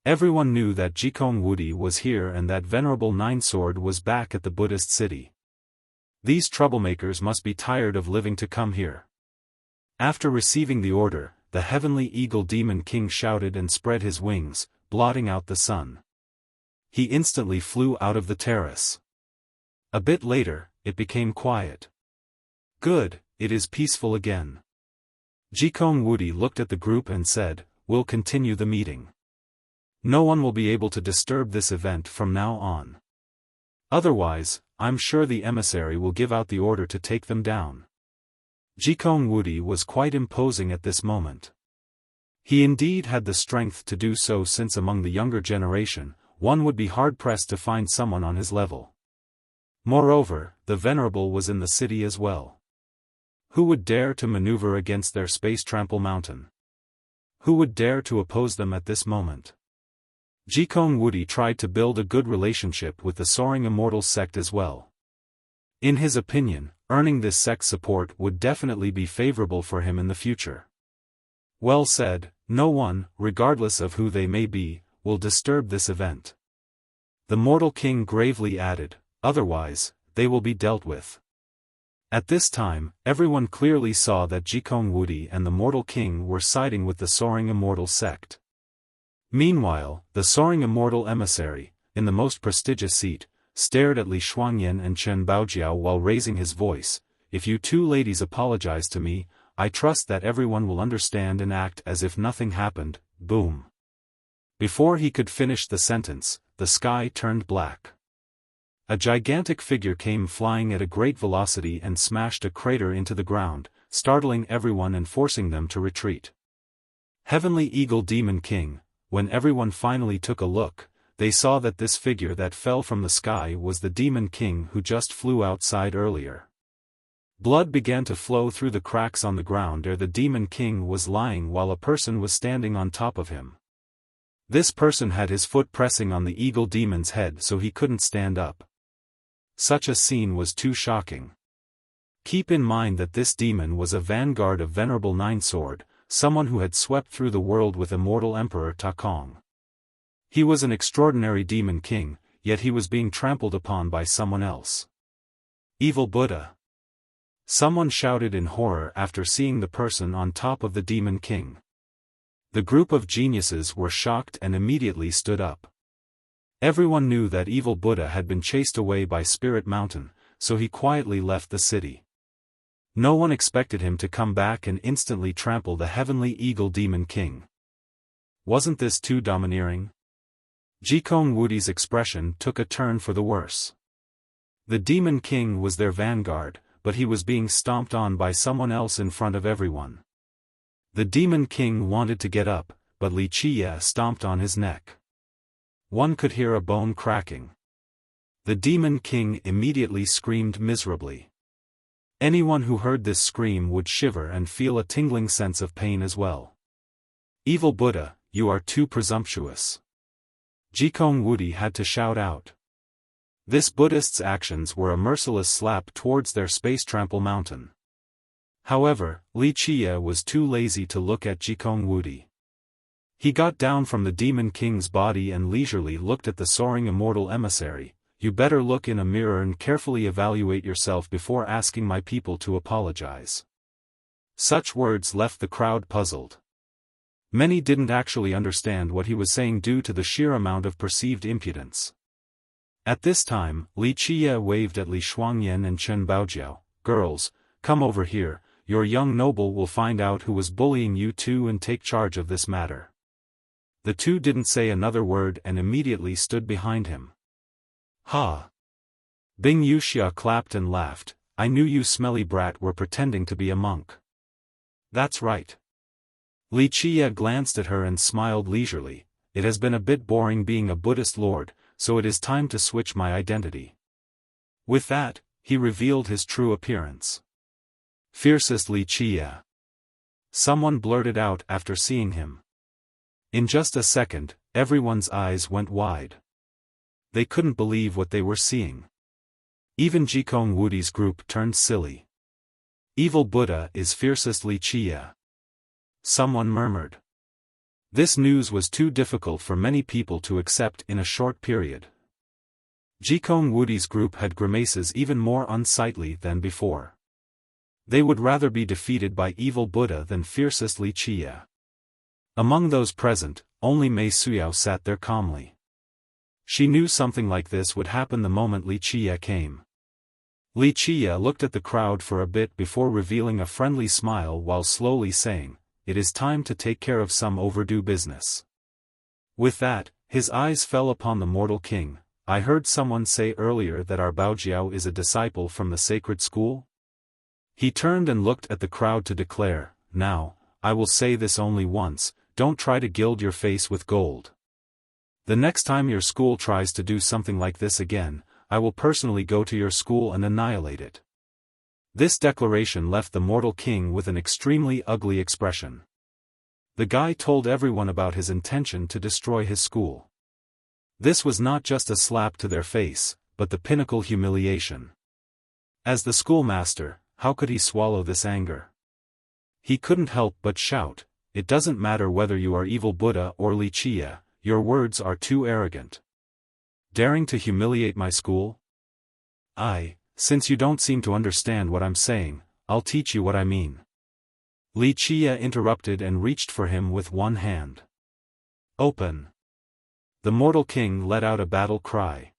[SPEAKER 1] Everyone knew that Jikong Wudi was here and that Venerable Nine Sword was back at the Buddhist city. These troublemakers must be tired of living to come here. After receiving the order, the Heavenly Eagle Demon King shouted and spread his wings, blotting out the sun. He instantly flew out of the terrace. A bit later, it became quiet. Good, it is peaceful again. Jikong Wudi looked at the group and said, "We'll continue the meeting. No one will be able to disturb this event from now on. Otherwise, I'm sure the emissary will give out the order to take them down." Jikong Wudi was quite imposing at this moment. He indeed had the strength to do so since among the younger generation, one would be hard-pressed to find someone on his level. Moreover, the Venerable was in the city as well. Who would dare to maneuver against their space trample mountain? Who would dare to oppose them at this moment? Jikong Wudi tried to build a good relationship with the Soaring Immortals sect as well. In his opinion, earning this sect's support would definitely be favorable for him in the future. Well said, no one, regardless of who they may be, will disturb this event. The Mortal King gravely added, otherwise, they will be dealt with. At this time, everyone clearly saw that Jikong Wudi and the Mortal King were siding with the Soaring Immortal sect. Meanwhile, the Soaring Immortal emissary, in the most prestigious seat, stared at Li Shuangyan and Chen Baojiao while raising his voice. If you two ladies apologize to me, I trust that everyone will understand and act as if nothing happened. Boom. Before he could finish the sentence, the sky turned black. A gigantic figure came flying at a great velocity and smashed a crater into the ground, startling everyone and forcing them to retreat. Heavenly Eagle Demon King. When everyone finally took a look, they saw that this figure that fell from the sky was the Demon King who just flew outside earlier. Blood began to flow through the cracks on the ground where the Demon King was lying while a person was standing on top of him. This person had his foot pressing on the Eagle Demon's head so he couldn't stand up. Such a scene was too shocking. Keep in mind that this demon was a vanguard of Venerable Nine Sword, someone who had swept through the world with immortal Emperor Ta Kong. He was an extraordinary demon king, yet he was being trampled upon by someone else. Evil Buddha! Someone shouted in horror after seeing the person on top of the demon king. The group of geniuses were shocked and immediately stood up. Everyone knew that Evil Buddha had been chased away by Spirit Mountain, so he quietly left the city. No one expected him to come back and instantly trample the Heavenly Eagle Demon King. Wasn't this too domineering? Jikong Wudi's expression took a turn for the worse. The Demon King was their vanguard, but he was being stomped on by someone else in front of everyone. The Demon King wanted to get up, but Li Qiye stomped on his neck. One could hear a bone cracking. The Demon King immediately screamed miserably. Anyone who heard this scream would shiver and feel a tingling sense of pain as well. Evil Buddha, you are too presumptuous. Jikong Wudi had to shout out. This Buddhist's actions were a merciless slap towards their space trample mountain. However, Li Qiye was too lazy to look at Jikong Wudi. He got down from the Demon King's body and leisurely looked at the Soaring Immortal emissary. You better look in a mirror and carefully evaluate yourself before asking my people to apologize. Such words left the crowd puzzled. Many didn't actually understand what he was saying due to the sheer amount of perceived impudence. At this time, Li Qiye waved at Li Shuangyan and Chen Baojiao. Girls, come over here, your young noble will find out who was bullying you two and take charge of this matter. The two didn't say another word and immediately stood behind him. Ha! Bing Wuxia clapped and laughed. I knew you smelly brat were pretending to be a monk. That's right. Li Qiye glanced at her and smiled leisurely. It has been a bit boring being a Buddhist lord, so it is time to switch my identity. With that, he revealed his true appearance. Fiercest Li Qiye. Someone blurted out after seeing him. In just a second, everyone's eyes went wide. They couldn't believe what they were seeing. Even Jikong Wudi's group turned silly. Evil Buddha is fiercest Li Qiye. Someone murmured. This news was too difficult for many people to accept in a short period. Jikong Wudi's group had grimaces even more unsightly than before. They would rather be defeated by Evil Buddha than fiercest Li Qiye. Among those present, only Mei Suyao sat there calmly. She knew something like this would happen the moment Li Qiye came. Li Qiye looked at the crowd for a bit before revealing a friendly smile while slowly saying, "It is time to take care of some overdue business." With that, his eyes fell upon the Mortal King. I heard someone say earlier that our Baojiao is a disciple from the sacred school? He turned and looked at the crowd to declare, "Now, I will say this only once, don't try to gild your face with gold." The next time your school tries to do something like this again, I will personally go to your school and annihilate it. This declaration left the mortal king with an extremely ugly expression. The guy told everyone about his intention to destroy his school. This was not just a slap to their face, but the pinnacle humiliation. As the schoolmaster, how could he swallow this anger? He couldn't help but shout, "It doesn't matter whether you are evil Buddha or Wuxia, your words are too arrogant. Daring to humiliate my school? Since you don't seem to understand what I'm saying, I'll teach you what I mean." Wuxia interrupted and reached for him with one hand. "Open!" The mortal king let out a battle cry.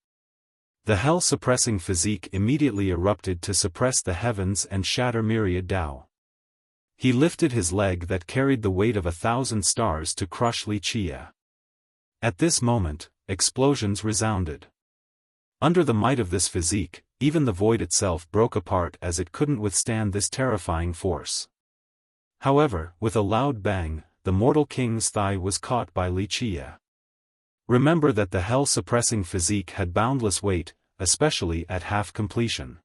[SPEAKER 1] The hell-suppressing physique immediately erupted to suppress the heavens and shatter myriad Tao. He lifted his leg that carried the weight of 1,000 stars to crush Wuxia. At this moment, explosions resounded. Under the might of this physique, even the void itself broke apart as it couldn't withstand this terrifying force. However, with a loud bang, the mortal king's thigh was caught by Wuxia. Remember that the hell-suppressing physique had boundless weight, especially at half completion.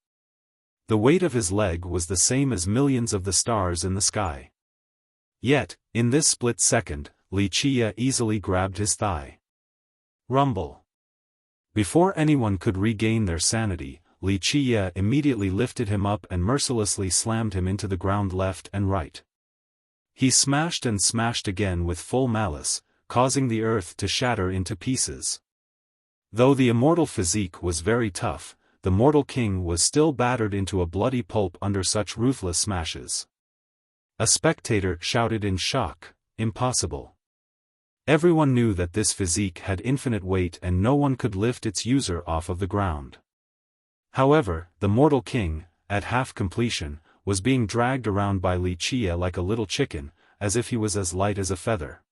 [SPEAKER 1] The weight of his leg was the same as millions of the stars in the sky. Yet, in this split second, Wuxia easily grabbed his thigh. Rumble. Before anyone could regain their sanity, Wuxia immediately lifted him up and mercilessly slammed him into the ground left and right. He smashed and smashed again with full malice, causing the earth to shatter into pieces. Though the immortal physique was very tough, the mortal king was still battered into a bloody pulp under such ruthless smashes. A spectator shouted in shock, "Impossible." Everyone knew that this physique had infinite weight and no one could lift its user off of the ground. However, the mortal king, at half completion, was being dragged around by Wuxia like a little chicken, as if he was as light as a feather.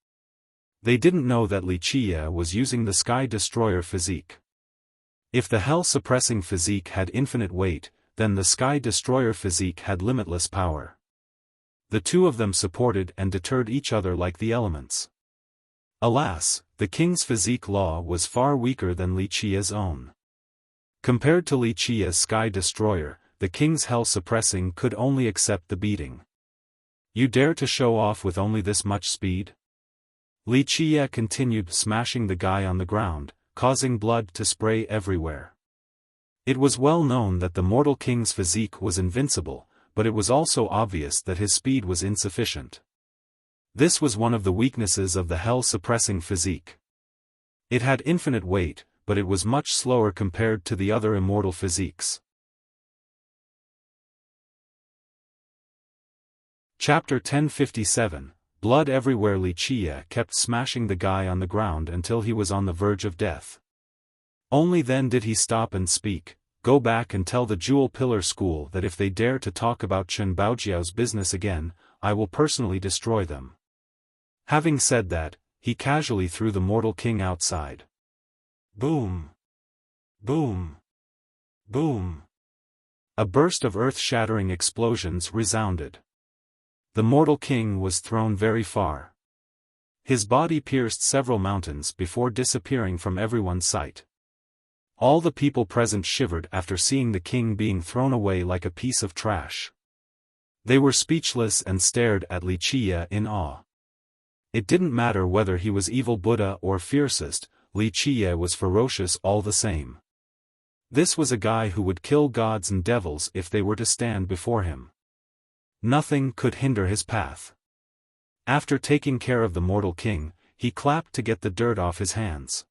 [SPEAKER 1] They didn't know that Wuxia was using the Sky Destroyer physique. If the hell-suppressing physique had infinite weight, then the Sky Destroyer physique had limitless power. The two of them supported and deterred each other like the elements. Alas, the king's physique law was far weaker than Wuxia's own. Compared to Wuxia's Sky Destroyer, the king's hell-suppressing could only accept the beating. "You dare to show off with only this much speed?" Wuxia continued smashing the guy on the ground, causing blood to spray everywhere. It was well known that the mortal king's physique was invincible, but it was also obvious that his speed was insufficient. This was one of the weaknesses of the hell-suppressing physique. It had infinite weight, but it was much slower compared to the other immortal physiques. Chapter 1057, Blood Everywhere. Wuxia kept smashing the guy on the ground until he was on the verge of death. Only then did he stop and speak, "Go back and tell the Jewel Pillar School that if they dare to talk about Chen Baojiao's business again, I will personally destroy them." Having said that, he casually threw the mortal king outside. Boom! Boom! Boom! A burst of earth-shattering explosions resounded. The mortal king was thrown very far. His body pierced several mountains before disappearing from everyone's sight. All the people present shivered after seeing the king being thrown away like a piece of trash. They were speechless and stared at Wuxia in awe. It didn't matter whether he was evil Buddha or fiercest, Wuxia was ferocious all the same. This was a guy who would kill gods and devils if they were to stand before him. Nothing could hinder his path. After taking care of the mortal king, he clapped to get the dirt off his hands.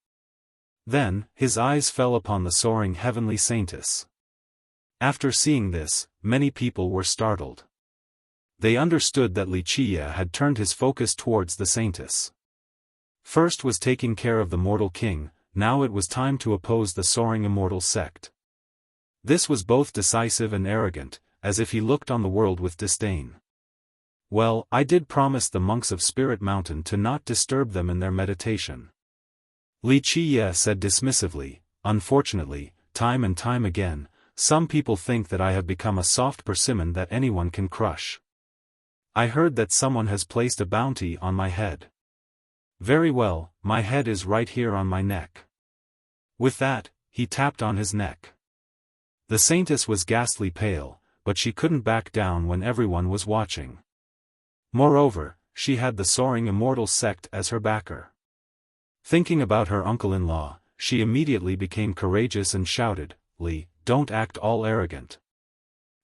[SPEAKER 1] Then, his eyes fell upon the soaring heavenly saintess. After seeing this, many people were startled. They understood that Wuxia had turned his focus towards the saintess. First was taking care of the mortal king, now it was time to oppose the soaring immortal sect. This was both decisive and arrogant, as if he looked on the world with disdain. "Well, I did promise the monks of Spirit Mountain to not disturb them in their meditation," Wuxia said dismissively. "Unfortunately, time and time again, some people think that I have become a soft persimmon that anyone can crush. I heard that someone has placed a bounty on my head." Very well, my head is right here on my neck. With that, he tapped on his neck. The saintess was ghastly pale, but she couldn't back down when everyone was watching. Moreover, she had the Soaring Immortal sect as her backer. Thinking about her uncle-in-law, she immediately became courageous and shouted, "Li, don't act all arrogant.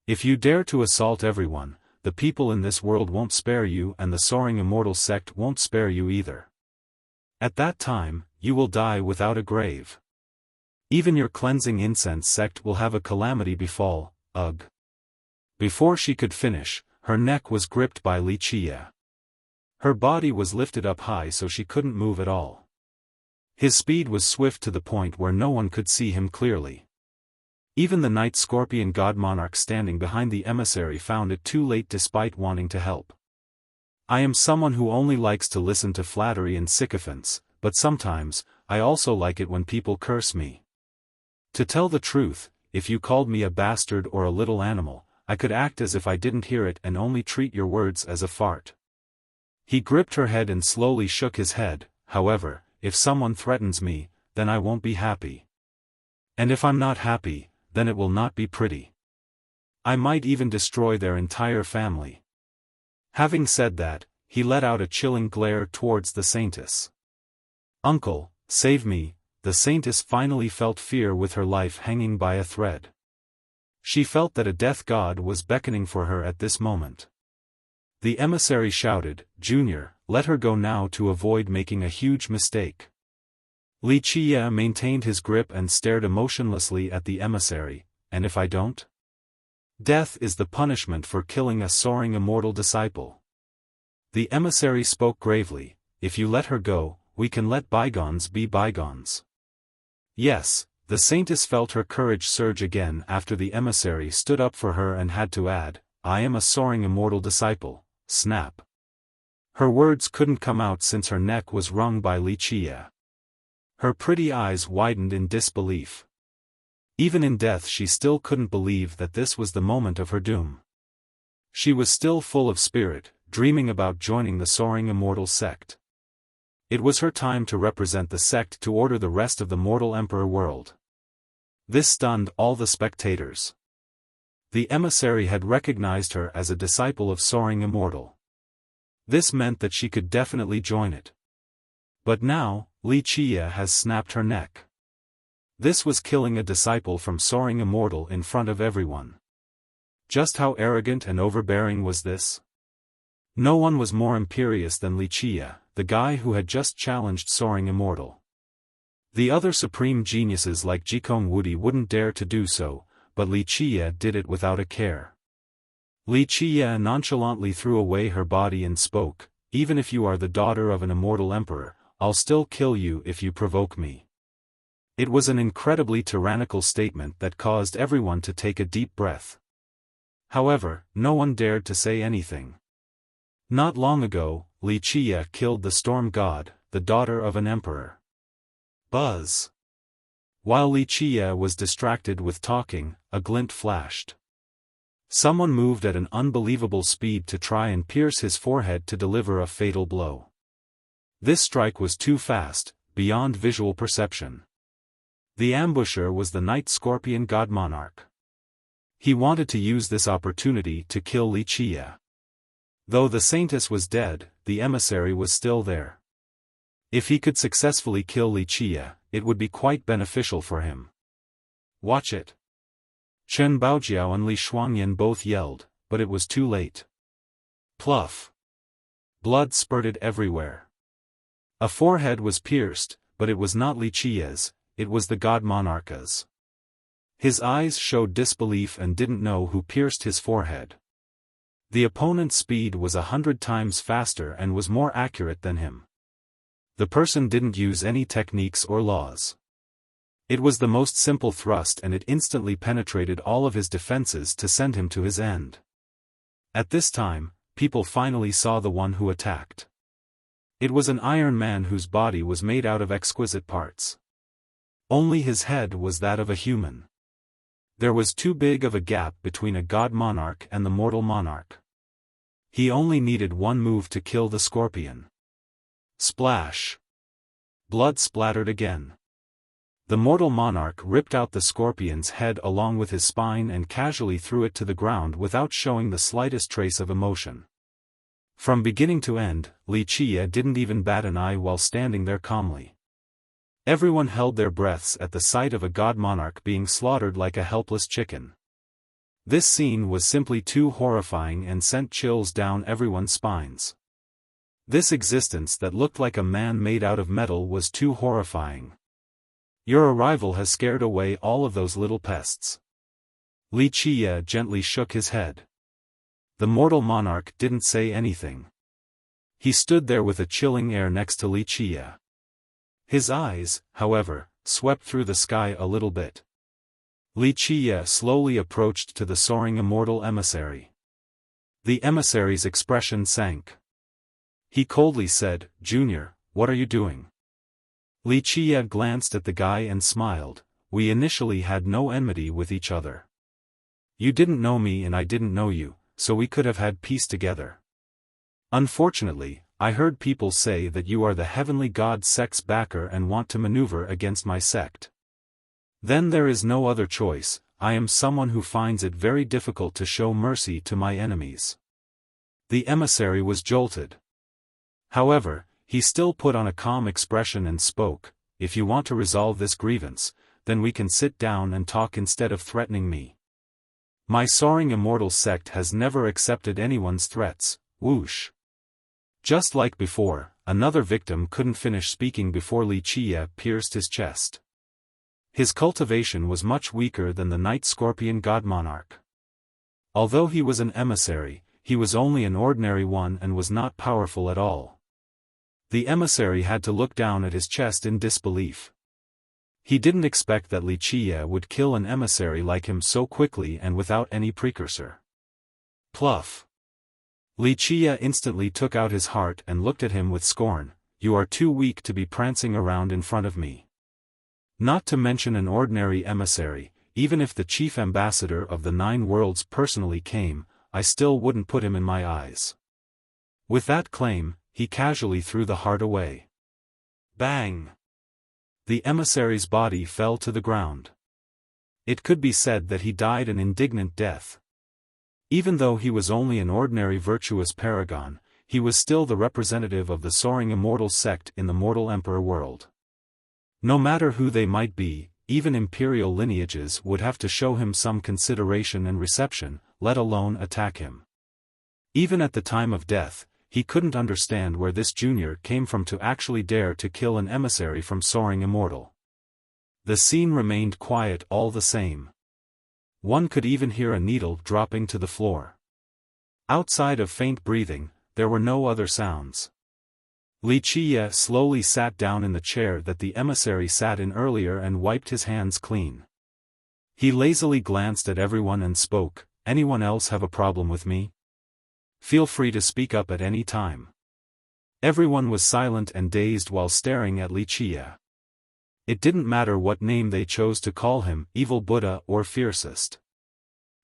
[SPEAKER 1] If you dare to assault everyone, the people in this world won't spare you and the Soaring Immortal sect won't spare you either. At that time, you will die without a grave. Even your cleansing incense sect will have a calamity befall, ugh." Before she could finish, her neck was gripped by Wuxia. Her body was lifted up high so she couldn't move at all. His speed was swift to the point where no one could see him clearly. Even the Night Scorpion God Monarch standing behind the emissary found it too late despite wanting to help. I am someone who only likes to listen to flattery and sycophants, but sometimes, I also like it when people curse me. To tell the truth, if you called me a bastard or a little animal, I could act as if I didn't hear it and only treat your words as a fart. He gripped her head and slowly shook his head. However, if someone threatens me, then I won't be happy. And if I'm not happy, then it will not be pretty. I might even destroy their entire family. Having said that, he let out a chilling glare towards the saintess. "Uncle, save me." The saintess finally felt fear with her life hanging by a thread. She felt that a death god was beckoning for her at this moment. The emissary shouted, "Junior, let her go now to avoid making a huge mistake." Wuxia maintained his grip and stared emotionlessly at the emissary. "And if I don't?" "Death is the punishment for killing a Soaring Immortal disciple." The emissary spoke gravely, "If you let her go, we can let bygones be bygones." Yes, the saintess felt her courage surge again after the emissary stood up for her and had to add, "I am a Soaring Immortal disciple." Snap. Her words couldn't come out since her neck was wrung by Wuxia. Her pretty eyes widened in disbelief. Even in death she still couldn't believe that this was the moment of her doom. She was still full of spirit, dreaming about joining the Soaring Immortal sect. It was her time to represent the sect to order the rest of the mortal emperor world. This stunned all the spectators. The emissary had recognized her as a disciple of Soaring Immortal. This meant that she could definitely join it. But now, Wuxia has snapped her neck. This was killing a disciple from Soaring Immortal in front of everyone. Just how arrogant and overbearing was this? No one was more imperious than Wuxia, the guy who had just challenged Soaring Immortal. The other supreme geniuses like Jikong Wudi wouldn't dare to do so, but Wuxia did it without a care. Wuxia nonchalantly threw away her body and spoke, "Even if you are the daughter of an immortal emperor, I'll still kill you if you provoke me." It was an incredibly tyrannical statement that caused everyone to take a deep breath. However, no one dared to say anything. Not long ago, Wuxia killed the storm god, the daughter of an emperor. Buzz. While Wuxia was distracted with talking, a glint flashed. Someone moved at an unbelievable speed to try and pierce his forehead to deliver a fatal blow. This strike was too fast, beyond visual perception. The ambusher was the Night Scorpion God Monarch. He wanted to use this opportunity to kill Wuxia. Though the saintess was dead, the emissary was still there. If he could successfully kill Wuxia, it would be quite beneficial for him. "Watch it!" Chen Baojiao and Li Shuangyan both yelled, but it was too late. Pluff! Blood spurted everywhere. A forehead was pierced, but it was not Wuxia's, it was the God Monarch's. His eyes showed disbelief and didn't know who pierced his forehead. The opponent's speed was 100 times faster and was more accurate than him. The person didn't use any techniques or laws. It was the most simple thrust and it instantly penetrated all of his defenses to send him to his end. At this time, people finally saw the one who attacked. It was an Iron Man whose body was made out of exquisite parts. Only his head was that of a human. There was too big of a gap between a God Monarch and the mortal monarch. He only needed one move to kill the scorpion. Splash! Blood splattered again. The mortal monarch ripped out the scorpion's head along with his spine and casually threw it to the ground without showing the slightest trace of emotion. From beginning to end, Wuxia didn't even bat an eye while standing there calmly. Everyone held their breaths at the sight of a god monarch being slaughtered like a helpless chicken. This scene was simply too horrifying and sent chills down everyone's spines. This existence that looked like a man made out of metal was too horrifying. Your arrival has scared away all of those little pests. Wuxia gently shook his head. The mortal monarch didn't say anything. He stood there with a chilling air next to Wuxia. His eyes, however, swept through the sky a little bit. Wuxia slowly approached to the soaring immortal emissary. The emissary's expression sank. He coldly said, "Junior, what are you doing?" Wuxia glanced at the guy and smiled. "We initially had no enmity with each other. You didn't know me and I didn't know you, so we could have had peace together. Unfortunately, I heard people say that you are the heavenly god sect's backer and want to maneuver against my sect. Then there is no other choice. I am someone who finds it very difficult to show mercy to my enemies." The emissary was jolted. However, he still put on a calm expression and spoke, "If you want to resolve this grievance, then we can sit down and talk instead of threatening me. My soaring immortal sect has never accepted anyone's threats." Whoosh! Just like before, another victim couldn't finish speaking before Wuxia pierced his chest. His cultivation was much weaker than the night scorpion god monarch. Although he was an emissary, he was only an ordinary one and was not powerful at all. The emissary had to look down at his chest in disbelief. He didn't expect that Wuxia would kill an emissary like him so quickly and without any precursor. Pluff! Wuxia instantly took out his heart and looked at him with scorn. "You are too weak to be prancing around in front of me. Not to mention an ordinary emissary, even if the chief ambassador of the 9 worlds personally came, I still wouldn't put him in my eyes." With that claim, he casually threw the heart away. Bang! The emissary's body fell to the ground. It could be said that he died an indignant death. Even though he was only an ordinary virtuous paragon, he was still the representative of the soaring immortal sect in the mortal emperor world. No matter who they might be, even imperial lineages would have to show him some consideration and reception, let alone attack him. Even at the time of death, he couldn't understand where this junior came from to actually dare to kill an emissary from soaring immortal. The scene remained quiet all the same. One could even hear a needle dropping to the floor. Outside of faint breathing, there were no other sounds. Wuxia slowly sat down in the chair that the emissary sat in earlier and wiped his hands clean. He lazily glanced at everyone and spoke, "Anyone else have a problem with me? Feel free to speak up at any time." Everyone was silent and dazed while staring at Wuxia. It didn't matter what name they chose to call him, evil Buddha or fiercest.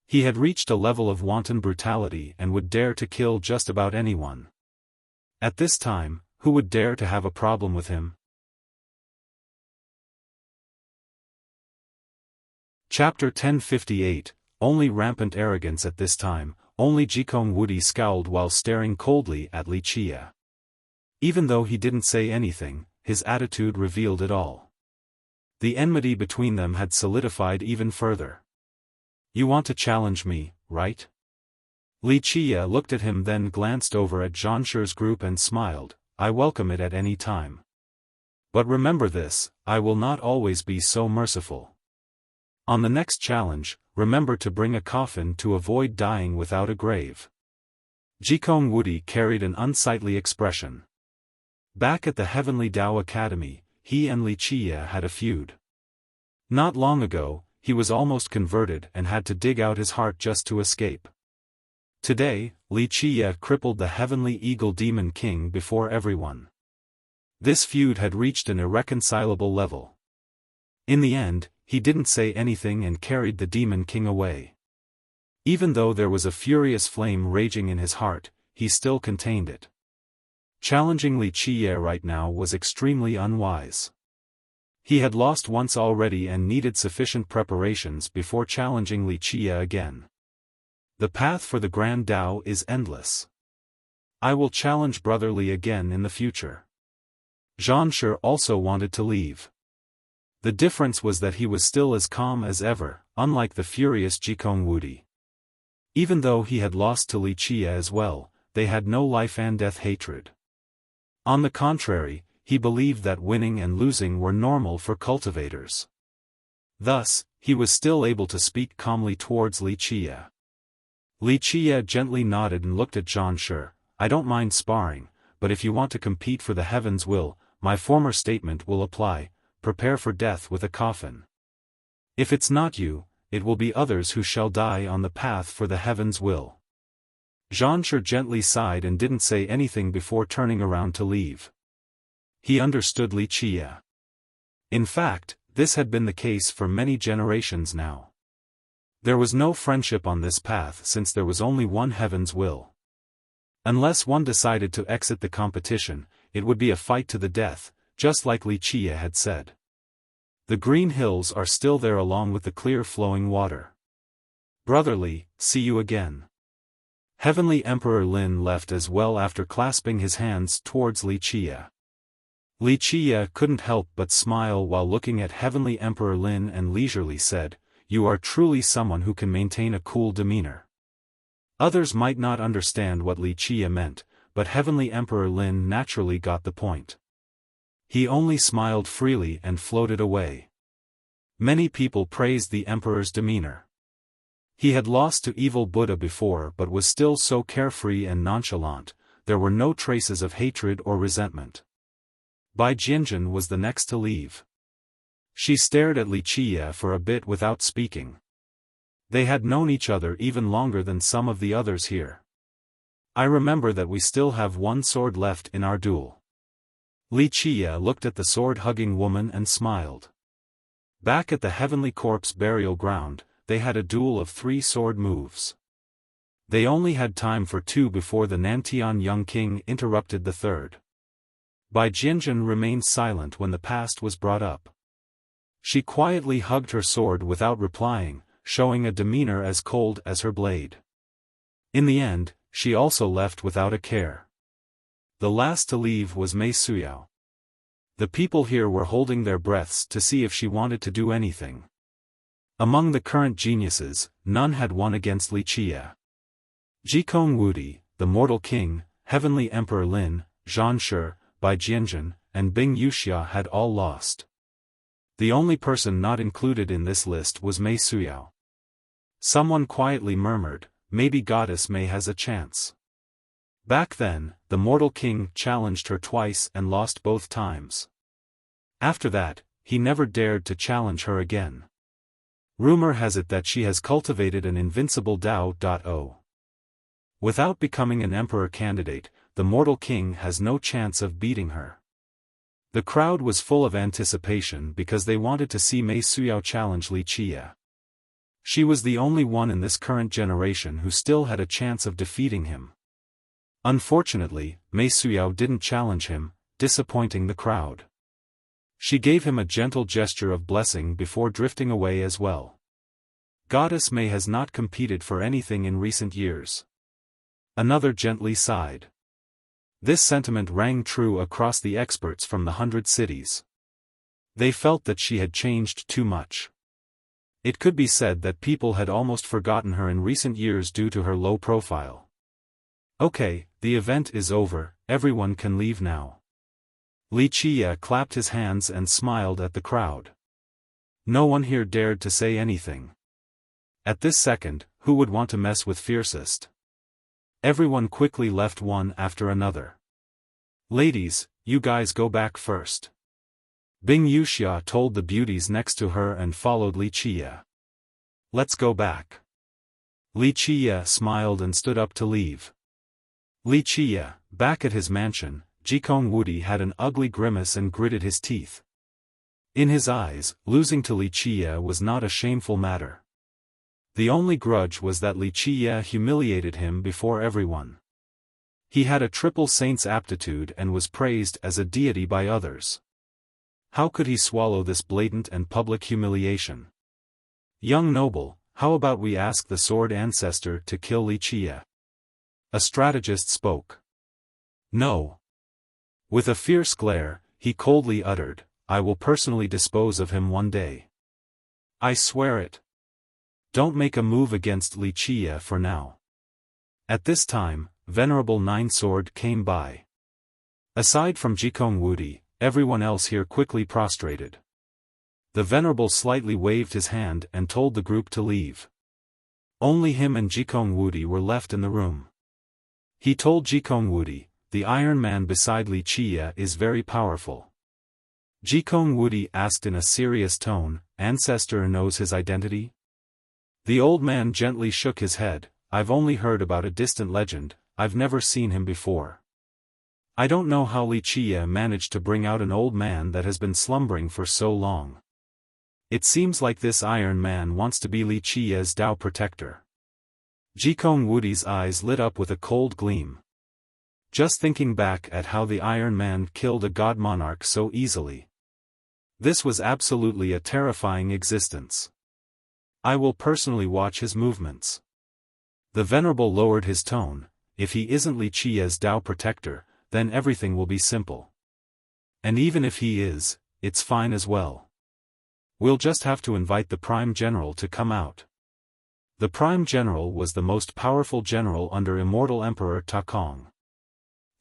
[SPEAKER 1] He had reached a level of wanton brutality and would dare to kill just about anyone. At this time, who would dare to have a problem with him? Chapter 1058, Only rampant arrogance at this time. Only Jikong Wudi scowled while staring coldly at Wuxia. Even though he didn't say anything, his attitude revealed it all. The enmity between them had solidified even further. "You want to challenge me, right?" Wuxia looked at him, then glanced over at Zhanshi's group and smiled. "I welcome it at any time. But remember this, I will not always be so merciful. On the next challenge, remember to bring a coffin to avoid dying without a grave." Jikong Wudi carried an unsightly expression. Back at the Heavenly Tao Academy, he and Wuxia had a feud. Not long ago, he was almost converted and had to dig out his heart just to escape. Today, Wuxia crippled the Heavenly Eagle Demon King before everyone. This feud had reached an irreconcilable level. In the end, he didn't say anything and carried the Demon King away. Even though there was a furious flame raging in his heart, he still contained it. Challenging Li Qiye right now was extremely unwise. He had lost once already and needed sufficient preparations before challenging Li Qiye again. The path for the Grand Tao is endless. I will challenge Brother Li again in the future. Zhan Shi also wanted to leave. The difference was that he was still as calm as ever, unlike the furious Jikong Wudi. Even though he had lost to Li Qiye as well, they had no life and death hatred. On the contrary, he believed that winning and losing were normal for cultivators. Thus, he was still able to speak calmly towards Li Qiye. Li Qiye gently nodded and looked at Zhan Shi. I don't mind sparring, but if you want to compete for the heaven's will, my former statement will apply, prepare for death with a coffin. If it's not you, it will be others who shall die on the path for the heaven's will. Zhan Shi gently sighed and didn't say anything before turning around to leave. He understood Li Qiye. In fact, this had been the case for many generations now. There was no friendship on this path since there was only one heaven's will. Unless one decided to exit the competition, it would be a fight to the death, just like Li Qiye had said. The green hills are still there along with the clear flowing water. Brother Li, see you again. Heavenly Emperor Lin left as well after clasping his hands towards Li Qiye. Li Qiye couldn't help but smile while looking at Heavenly Emperor Lin and leisurely said, You are truly someone who can maintain a cool demeanor. Others might not understand what Li Qiye meant, but Heavenly Emperor Lin naturally got the point. He only smiled freely and floated away. Many people praised the emperor's demeanor. He had lost to evil Buddha before but was still so carefree and nonchalant, there were no traces of hatred or resentment. Bai Jianjun was the next to leave. She stared at Li Qiye for a bit without speaking. They had known each other even longer than some of the others here. I remember that we still have one sword left in our duel. Li Qiye looked at the sword-hugging woman and smiled. Back at the Heavenly Corpse burial ground, they had a duel of 3 sword moves. They only had time for 2 before the Nantian young king interrupted the third. Bai Jianjun remained silent when the past was brought up. She quietly hugged her sword without replying, showing a demeanor as cold as her blade. In the end, she also left without a care. The last to leave was Mei Suyao. The people here were holding their breaths to see if she wanted to do anything. Among the current geniuses, none had won against Li Qiye. Jikong Wudi, the Mortal King, Heavenly Emperor Lin, Zhan Shi, Bai Jianjun, and Bing Wuxia had all lost. The only person not included in this list was Mei Suyao. Someone quietly murmured, maybe Goddess Mei has a chance. Back then, the Mortal King challenged her twice and lost both times. After that, he never dared to challenge her again. Rumor has it that she has cultivated an invincible Dao. Without becoming an emperor candidate, the Mortal King has no chance of beating her. The crowd was full of anticipation because they wanted to see Mei Suyao challenge Li Qiye. She was the only one in this current generation who still had a chance of defeating him. Unfortunately, Mei Suyao didn't challenge him, disappointing the crowd. She gave him a gentle gesture of blessing before drifting away as well. Goddess Mei has not competed for anything in recent years. Another gently sighed. This sentiment rang true across the experts from the 100 cities. They felt that she had changed too much. It could be said that people had almost forgotten her in recent years due to her low profile. Okay, the event is over, everyone can leave now. Li Qiye clapped his hands and smiled at the crowd. No one here dared to say anything. At this second, who would want to mess with fiercest? Everyone quickly left one after another. Ladies, you guys go back first. Bing Wuxia told the beauties next to her and followed Li Qiye. Let's go back. Li Qiye smiled and stood up to leave. Li Qiye, back at his mansion, Jikong Wudi had an ugly grimace and gritted his teeth. In his eyes, losing to Li Qiye was not a shameful matter. The only grudge was that Li Qiye humiliated him before everyone. He had a triple saint's aptitude and was praised as a deity by others. How could he swallow this blatant and public humiliation? Young noble, how about we ask the sword ancestor to kill Wuxia? A strategist spoke. No. With a fierce glare, he coldly uttered, I will personally dispose of him one day. I swear it. Don't make a move against Wuxia for now. At this time, Venerable Nine Sword came by. Aside from Jikong Wudi, everyone else here quickly prostrated. The Venerable slightly waved his hand and told the group to leave. Only him and Jikong Wudi were left in the room. He told Jikong Wudi, the Iron Man beside Wuxia is very powerful. Jikong Wudi asked in a serious tone, Ancestor knows his identity? The old man gently shook his head, I've only heard about a distant legend, I've never seen him before. I don't know how Wuxia managed to bring out an old man that has been slumbering for so long. It seems like this Iron Man wants to be Wuxia's Tao protector. Jikong Wudi's eyes lit up with a cold gleam. Just thinking back at how the Iron Man killed a god monarch so easily. This was absolutely a terrifying existence. I will personally watch his movements. The Venerable lowered his tone, if he isn't Wuxia's Tao protector, then everything will be simple. And even if he is, it's fine as well. We'll just have to invite the Prime General to come out. The Prime General was the most powerful general under Immortal Emperor Ta Kong.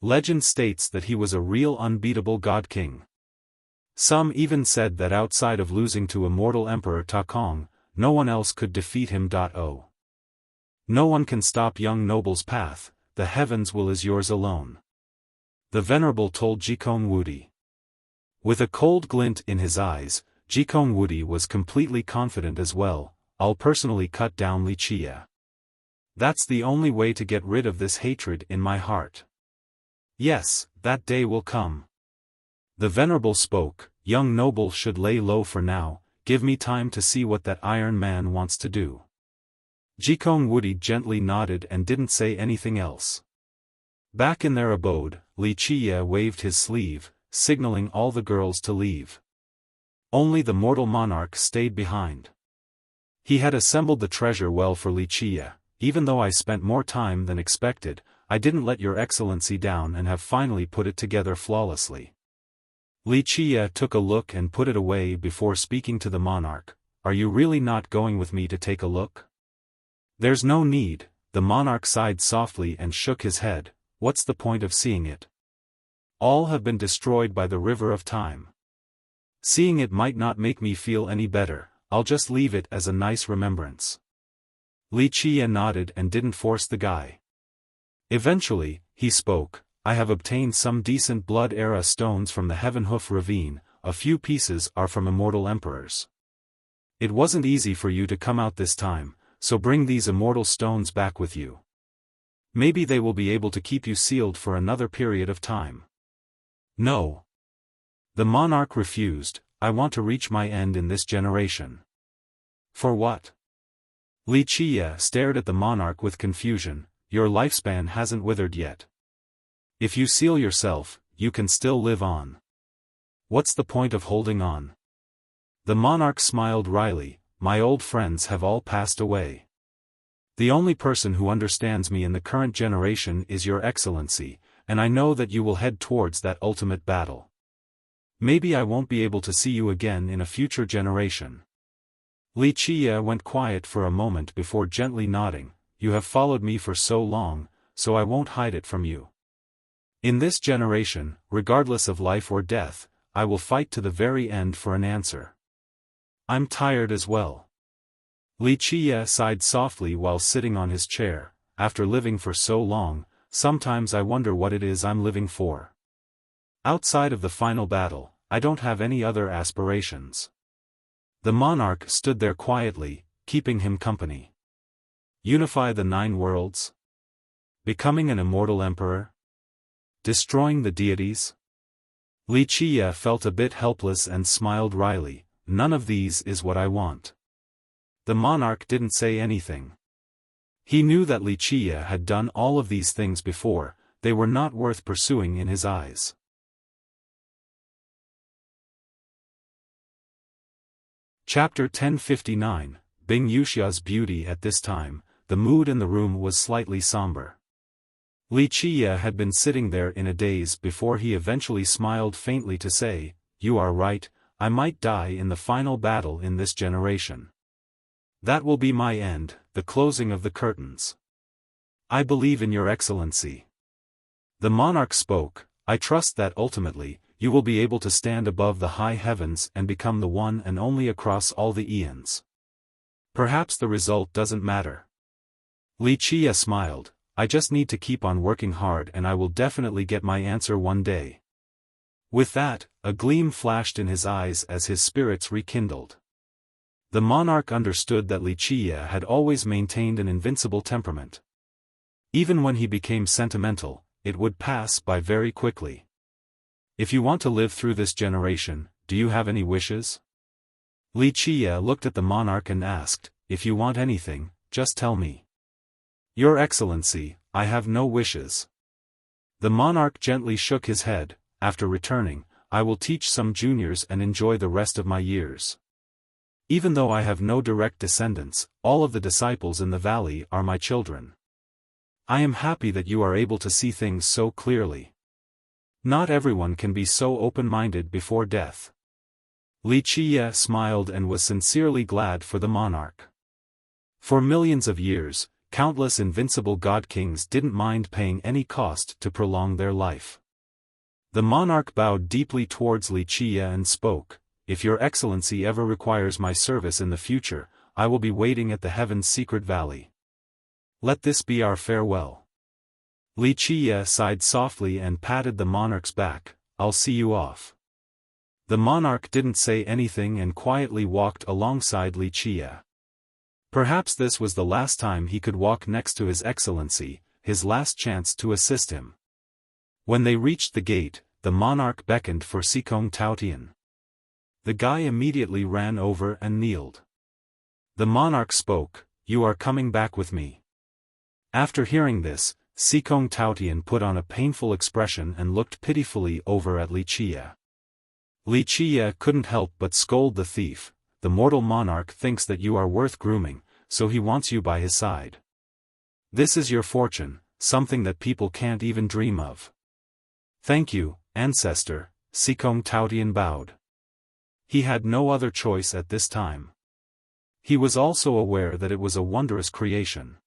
[SPEAKER 1] Legend states that he was a real unbeatable god king. Some even said that outside of losing to Immortal Emperor Ta Kong, no one else could defeat him. No one can stop young noble's path, the heavens will is yours alone. The Venerable told Jikong Wudi. With a cold glint in his eyes, Jikong Wudi was completely confident as well, I'll personally cut down Wuxia. That's the only way to get rid of this hatred in my heart. Yes, that day will come. The Venerable spoke, young noble should lay low for now, give me time to see what that Iron Man wants to do. Jikong Wudi gently nodded and didn't say anything else. Back in their abode, Wuxia waved his sleeve, signaling all the girls to leave. Only the mortal monarch stayed behind. He had assembled the treasure well for Wuxia, even though I spent more time than expected, I didn't let your excellency down and have finally put it together flawlessly. Wuxia took a look and put it away before speaking to the monarch, are you really not going with me to take a look? There's no need, the monarch sighed softly and shook his head, what's the point of seeing it? All have been destroyed by the river of time. Seeing it might not make me feel any better, I'll just leave it as a nice remembrance. Wuxia nodded and didn't force the guy. Eventually, he spoke, I have obtained some decent blood era stones from the Heaven Hoof Ravine, a few pieces are from immortal emperors. It wasn't easy for you to come out this time, so bring these immortal stones back with you. Maybe they will be able to keep you sealed for another period of time. No. The monarch refused, I want to reach my end in this generation. For what? Wuxia stared at the monarch with confusion, your lifespan hasn't withered yet. If you seal yourself, you can still live on. What's the point of holding on? The monarch smiled wryly, my old friends have all passed away. The only person who understands me in the current generation is your excellency, and I know that you will head towards that ultimate battle. Maybe I won't be able to see you again in a future generation. Wuxia went quiet for a moment before gently nodding, you have followed me for so long, so I won't hide it from you. In this generation, regardless of life or death, I will fight to the very end for an answer. I'm tired as well. Wuxia sighed softly while sitting on his chair, after living for so long, sometimes I wonder what it is I'm living for. Outside of the final battle, I don't have any other aspirations. The monarch stood there quietly, keeping him company. Unify the 9 worlds? Becoming an immortal emperor? Destroying the deities? Wuxia felt a bit helpless and smiled wryly, none of these is what I want. The monarch didn't say anything. He knew that Wuxia had done all of these things before, they were not worth pursuing in his eyes. Chapter 1059, Bing Yuxia's beauty. At this time, the mood in the room was slightly somber. Li Qiye had been sitting there in a daze before he eventually smiled faintly to say, "You are right, I might die in the final battle in this generation. That will be my end, the closing of the curtains. I believe in your excellency." The monarch spoke, "I trust that ultimately, you will be able to stand above the high heavens and become the one and only across all the eons. Perhaps the result doesn't matter." Li Qiye smiled, "I just need to keep on working hard and I will definitely get my answer one day." With that, a gleam flashed in his eyes as his spirits rekindled. The monarch understood that Li Qiye had always maintained an invincible temperament. Even when he became sentimental, it would pass by very quickly. "If you want to live through this generation, do you have any wishes?" Li Qiye looked at the monarch and asked, "If you want anything, just tell me." "Your Excellency, I have no wishes." The monarch gently shook his head. "After returning, I will teach some juniors and enjoy the rest of my years. Even though I have no direct descendants, all of the disciples in the valley are my children. I am happy that you are able to see things so clearly. Not everyone can be so open-minded before death." Li Qiye smiled and was sincerely glad for the monarch. For millions of years, countless invincible god kings didn't mind paying any cost to prolong their life. The monarch bowed deeply towards Li Qiye and spoke, "If your excellency ever requires my service in the future, I will be waiting at the heaven's secret valley. Let this be our farewell." Li Qiye sighed softly and patted the monarch's back, "I'll see you off." The monarch didn't say anything and quietly walked alongside Li Qiye. Perhaps this was the last time he could walk next to his excellency, his last chance to assist him. When they reached the gate, the monarch beckoned for Sikong Taotian. The guy immediately ran over and kneeled. The monarch spoke, "You are coming back with me." After hearing this, Sikong Taotian put on a painful expression and looked pitifully over at Li Qiye. Li Qiye couldn't help but scold the thief. "The mortal monarch thinks that you are worth grooming, so he wants you by his side. This is your fortune, something that people can't even dream of." "Thank you, ancestor," Sikong Taotian bowed. He had no other choice at this time. He was also aware that it was a wondrous creation.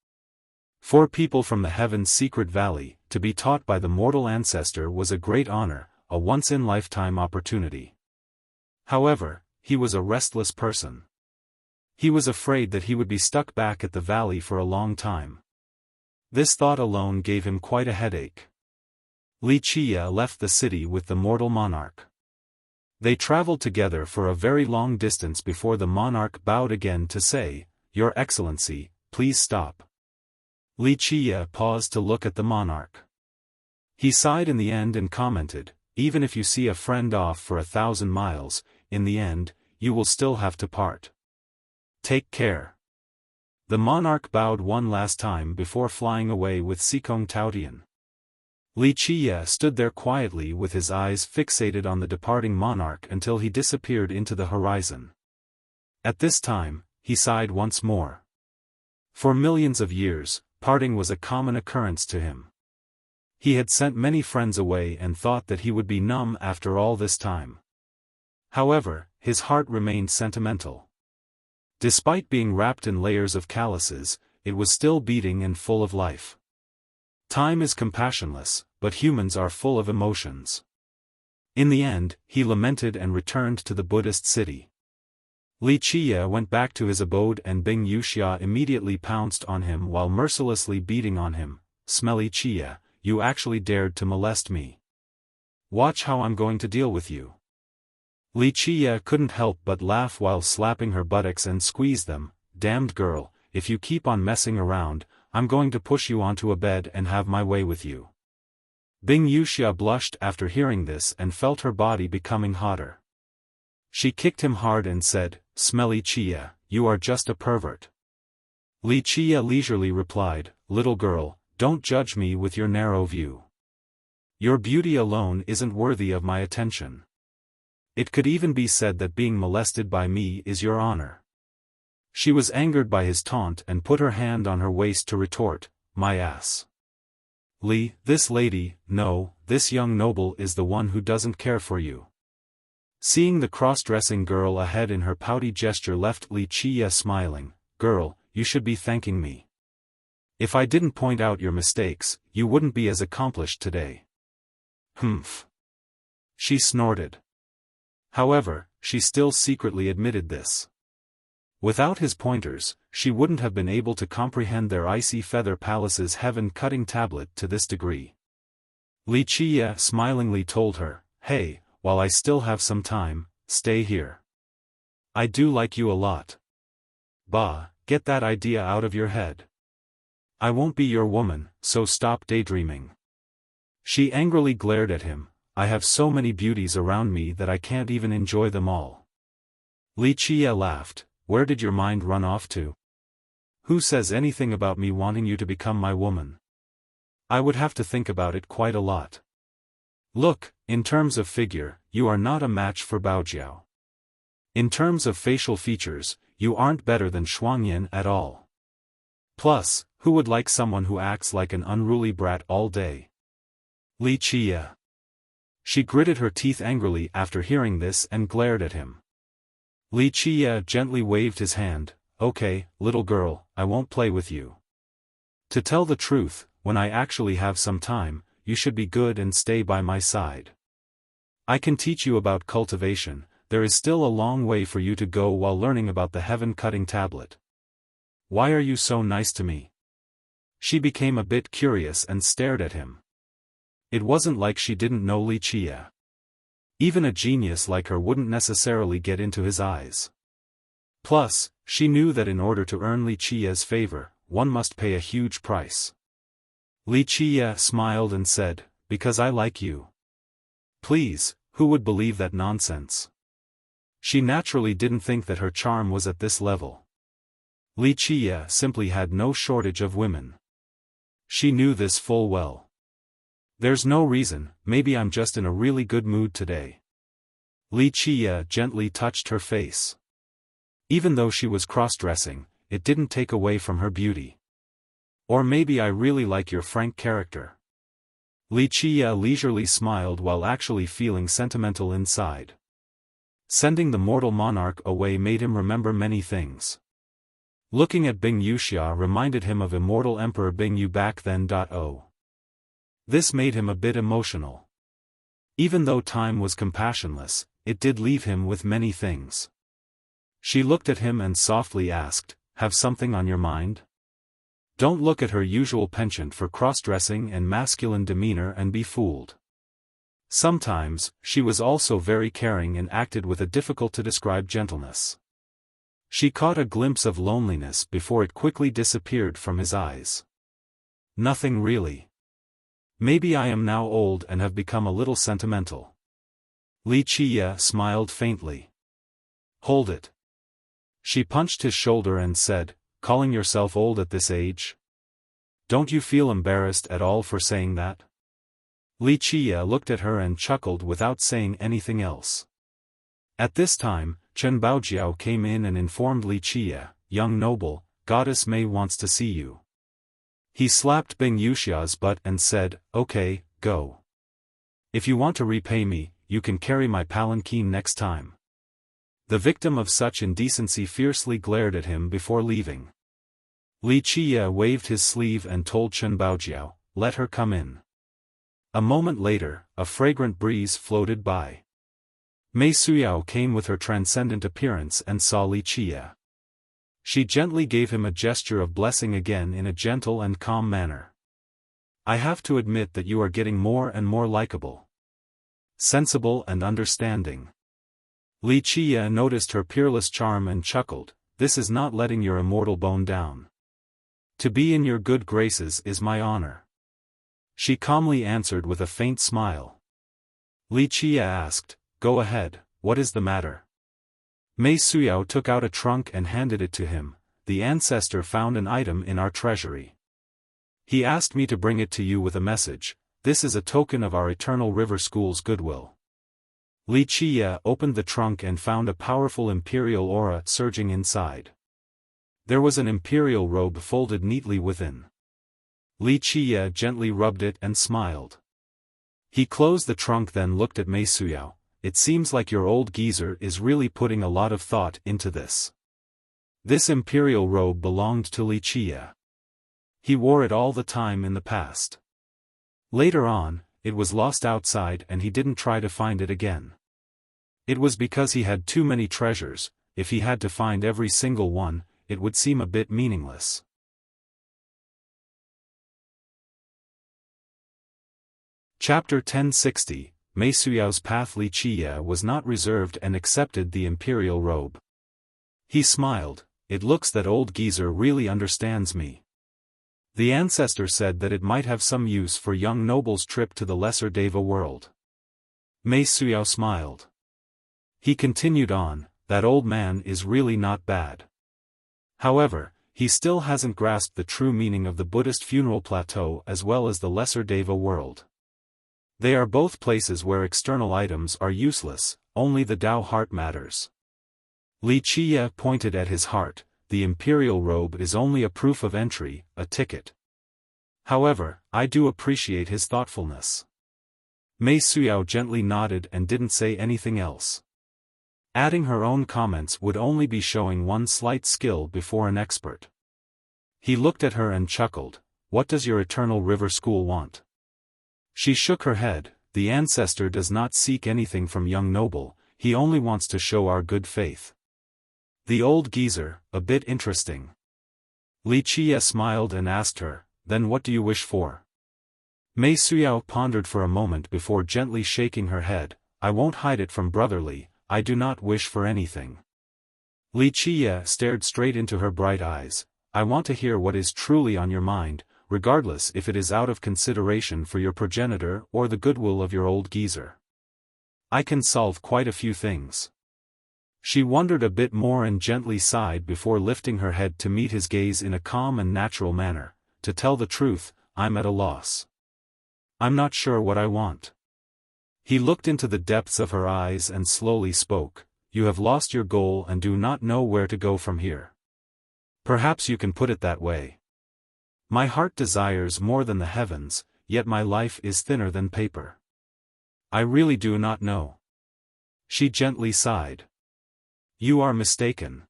[SPEAKER 1] For people from the heaven's secret valley, to be taught by the mortal ancestor was a great honor, a once-in-lifetime opportunity. However, he was a restless person. He was afraid that he would be stuck back at the valley for a long time. This thought alone gave him quite a headache. Li Qiye left the city with the mortal monarch. They traveled together for a very long distance before the monarch bowed again to say, "Your Excellency, please stop." Li Qiye paused to look at the monarch. He sighed in the end and commented, "Even if you see a friend off for 1,000 miles, in the end, you will still have to part. Take care." The monarch bowed one last time before flying away with Sikong Taotian. Li Qiye stood there quietly with his eyes fixated on the departing monarch until he disappeared into the horizon. At this time, he sighed once more. For millions of years, parting was a common occurrence to him. He had sent many friends away and thought that he would be numb after all this time. However, his heart remained sentimental. Despite being wrapped in layers of calluses, it was still beating and full of life. Time is compassionless, but humans are full of emotions. In the end, he lamented and returned to the Buddhist city. Li Qiye went back to his abode and Bing Yuxia immediately pounced on him while mercilessly beating on him. "Smelly Qiye, you actually dared to molest me. Watch how I'm going to deal with you." Li Qiye couldn't help but laugh while slapping her buttocks and squeeze them. "Damned girl, if you keep on messing around, I'm going to push you onto a bed and have my way with you." Bing Yuxia blushed after hearing this and felt her body becoming hotter. She kicked him hard and said, "Smelly Qiye, you are just a pervert." Li Qiye leisurely replied, "Little girl, don't judge me with your narrow view. Your beauty alone isn't worthy of my attention. It could even be said that being molested by me is your honor. She was angered by his taunt and put her hand on her waist to retort, my ass. Li, this lady, no, this young noble is the one who doesn't care for you. Seeing the cross-dressing girl ahead in her pouty gesture left Li Qiye smiling, girl, you should be thanking me. If I didn't point out your mistakes, you wouldn't be as accomplished today. Humph. She snorted. However, she still secretly admitted this. Without his pointers, she wouldn't have been able to comprehend their icy feather palace's heaven-cutting tablet to this degree. Li Qiye smilingly told her, hey, while I still have some time, stay here. I do like you a lot. Bah, get that idea out of your head. I won't be your woman, so stop daydreaming. She angrily glared at him, I have so many beauties around me that I can't even enjoy them all. Li Qiye laughed, where did your mind run off to? Who says anything about me wanting you to become my woman? I would have to think about it quite a lot. Look, in terms of figure, you are not a match for Baojiao. In terms of facial features, you aren't better than Shuangyan at all. Plus, who would like someone who acts like an unruly brat all day? Li Qiye. She gritted her teeth angrily after hearing this and glared at him. Li Qiye gently waved his hand, okay, little girl, I won't play with you. To tell the truth, when I actually have some time, you should be good and stay by my side. I can teach you about cultivation, there is still a long way for you to go while learning about the heaven-cutting tablet. Why are you so nice to me? She became a bit curious and stared at him. It wasn't like she didn't know Li Qiye. Even a genius like her wouldn't necessarily get into his eyes. Plus, she knew that in order to earn Li Qiye's favor, one must pay a huge price. Li Qiye smiled and said, because I like you. Please, who would believe that nonsense? She naturally didn't think that her charm was at this level. Li Qiye simply had no shortage of women. She knew this full well. There's no reason, maybe I'm just in a really good mood today. Li Qiye gently touched her face. Even though she was cross-dressing, it didn't take away from her beauty. Or maybe I really like your frank character. Li Qiye leisurely smiled while actually feeling sentimental inside. Sending the mortal monarch away made him remember many things. Looking at Bing Wuxia reminded him of immortal Emperor Bing Yu back then. This made him a bit emotional. Even though time was compassionless, it did leave him with many things. She looked at him and softly asked, have something on your mind? Don't look at her usual penchant for cross-dressing and masculine demeanor and be fooled. Sometimes, she was also very caring and acted with a difficult-to-describe gentleness. She caught a glimpse of loneliness before it quickly disappeared from his eyes. Nothing really. Maybe I am now old and have become a little sentimental. Li Qiye smiled faintly. Hold it. She punched his shoulder and said, calling yourself old at this age? Don't you feel embarrassed at all for saying that? Li Qiye looked at her and chuckled without saying anything else. At this time, Chen Baojiao came in and informed Li Qiye, young noble, Goddess Mei wants to see you. He slapped Bing Wuxia's butt and said, okay, go. If you want to repay me, you can carry my palanquin next time. The victim of such indecency fiercely glared at him before leaving. Li Qiye waved his sleeve and told Chen Baojiao, let her come in. A moment later, a fragrant breeze floated by. Mei Suyao came with her transcendent appearance and saw Li Qiye. She gently gave him a gesture of blessing again in a gentle and calm manner. I have to admit that you are getting more and more likable. Sensible and understanding. Li Qiye noticed her peerless charm and chuckled, this is not letting your immortal bone down. To be in your good graces is my honor. She calmly answered with a faint smile. Li Qiye asked, go ahead, what is the matter? Mei Suyao took out a trunk and handed it to him, the ancestor found an item in our treasury. He asked me to bring it to you with a message, this is a token of our Eternal River School's goodwill. Li Qiye opened the trunk and found a powerful imperial aura surging inside. There was an imperial robe folded neatly within. Li Qiye gently rubbed it and smiled. He closed the trunk, then looked at Mei Suyao. It seems like your old geezer is really putting a lot of thought into this. This imperial robe belonged to Li Qiye. He wore it all the time in the past. Later on, it was lost outside and he didn't try to find it again. It was because he had too many treasures. If he had to find every single one, it would seem a bit meaningless. Chapter 1060, Mei Suyao's path. Li Qiye was not reserved and accepted the imperial robe. He smiled. It looks that old geezer really understands me. The ancestor said that it might have some use for young noble's trip to the lesser Deva world. Mei Suyao smiled. He continued on, that old man is really not bad. However, he still hasn't grasped the true meaning of the Buddhist funeral plateau as well as the lesser Deva world. They are both places where external items are useless, only the Tao heart matters. Li Qiye pointed at his heart. The imperial robe is only a proof of entry, a ticket. However, I do appreciate his thoughtfulness. Mei Suyao gently nodded and didn't say anything else. Adding her own comments would only be showing one slight skill before an expert. He looked at her and chuckled. What does your Eternal River School want? She shook her head. The ancestor does not seek anything from young noble, he only wants to show our good faith. The old geezer, a bit interesting. Li Qiye smiled and asked her, then what do you wish for? Mei Suyao pondered for a moment before gently shaking her head. I won't hide it from brotherly, I do not wish for anything. Li Qiye stared straight into her bright eyes. I want to hear what is truly on your mind, regardless if it is out of consideration for your progenitor or the goodwill of your old geezer. I can solve quite a few things. She wondered a bit more and gently sighed before lifting her head to meet his gaze in a calm and natural manner. To tell the truth, I'm at a loss. I'm not sure what I want. He looked into the depths of her eyes and slowly spoke. You have lost your goal and do not know where to go from here. Perhaps you can put it that way. My heart desires more than the heavens, yet my life is thinner than paper. I really do not know. She gently sighed. You are mistaken.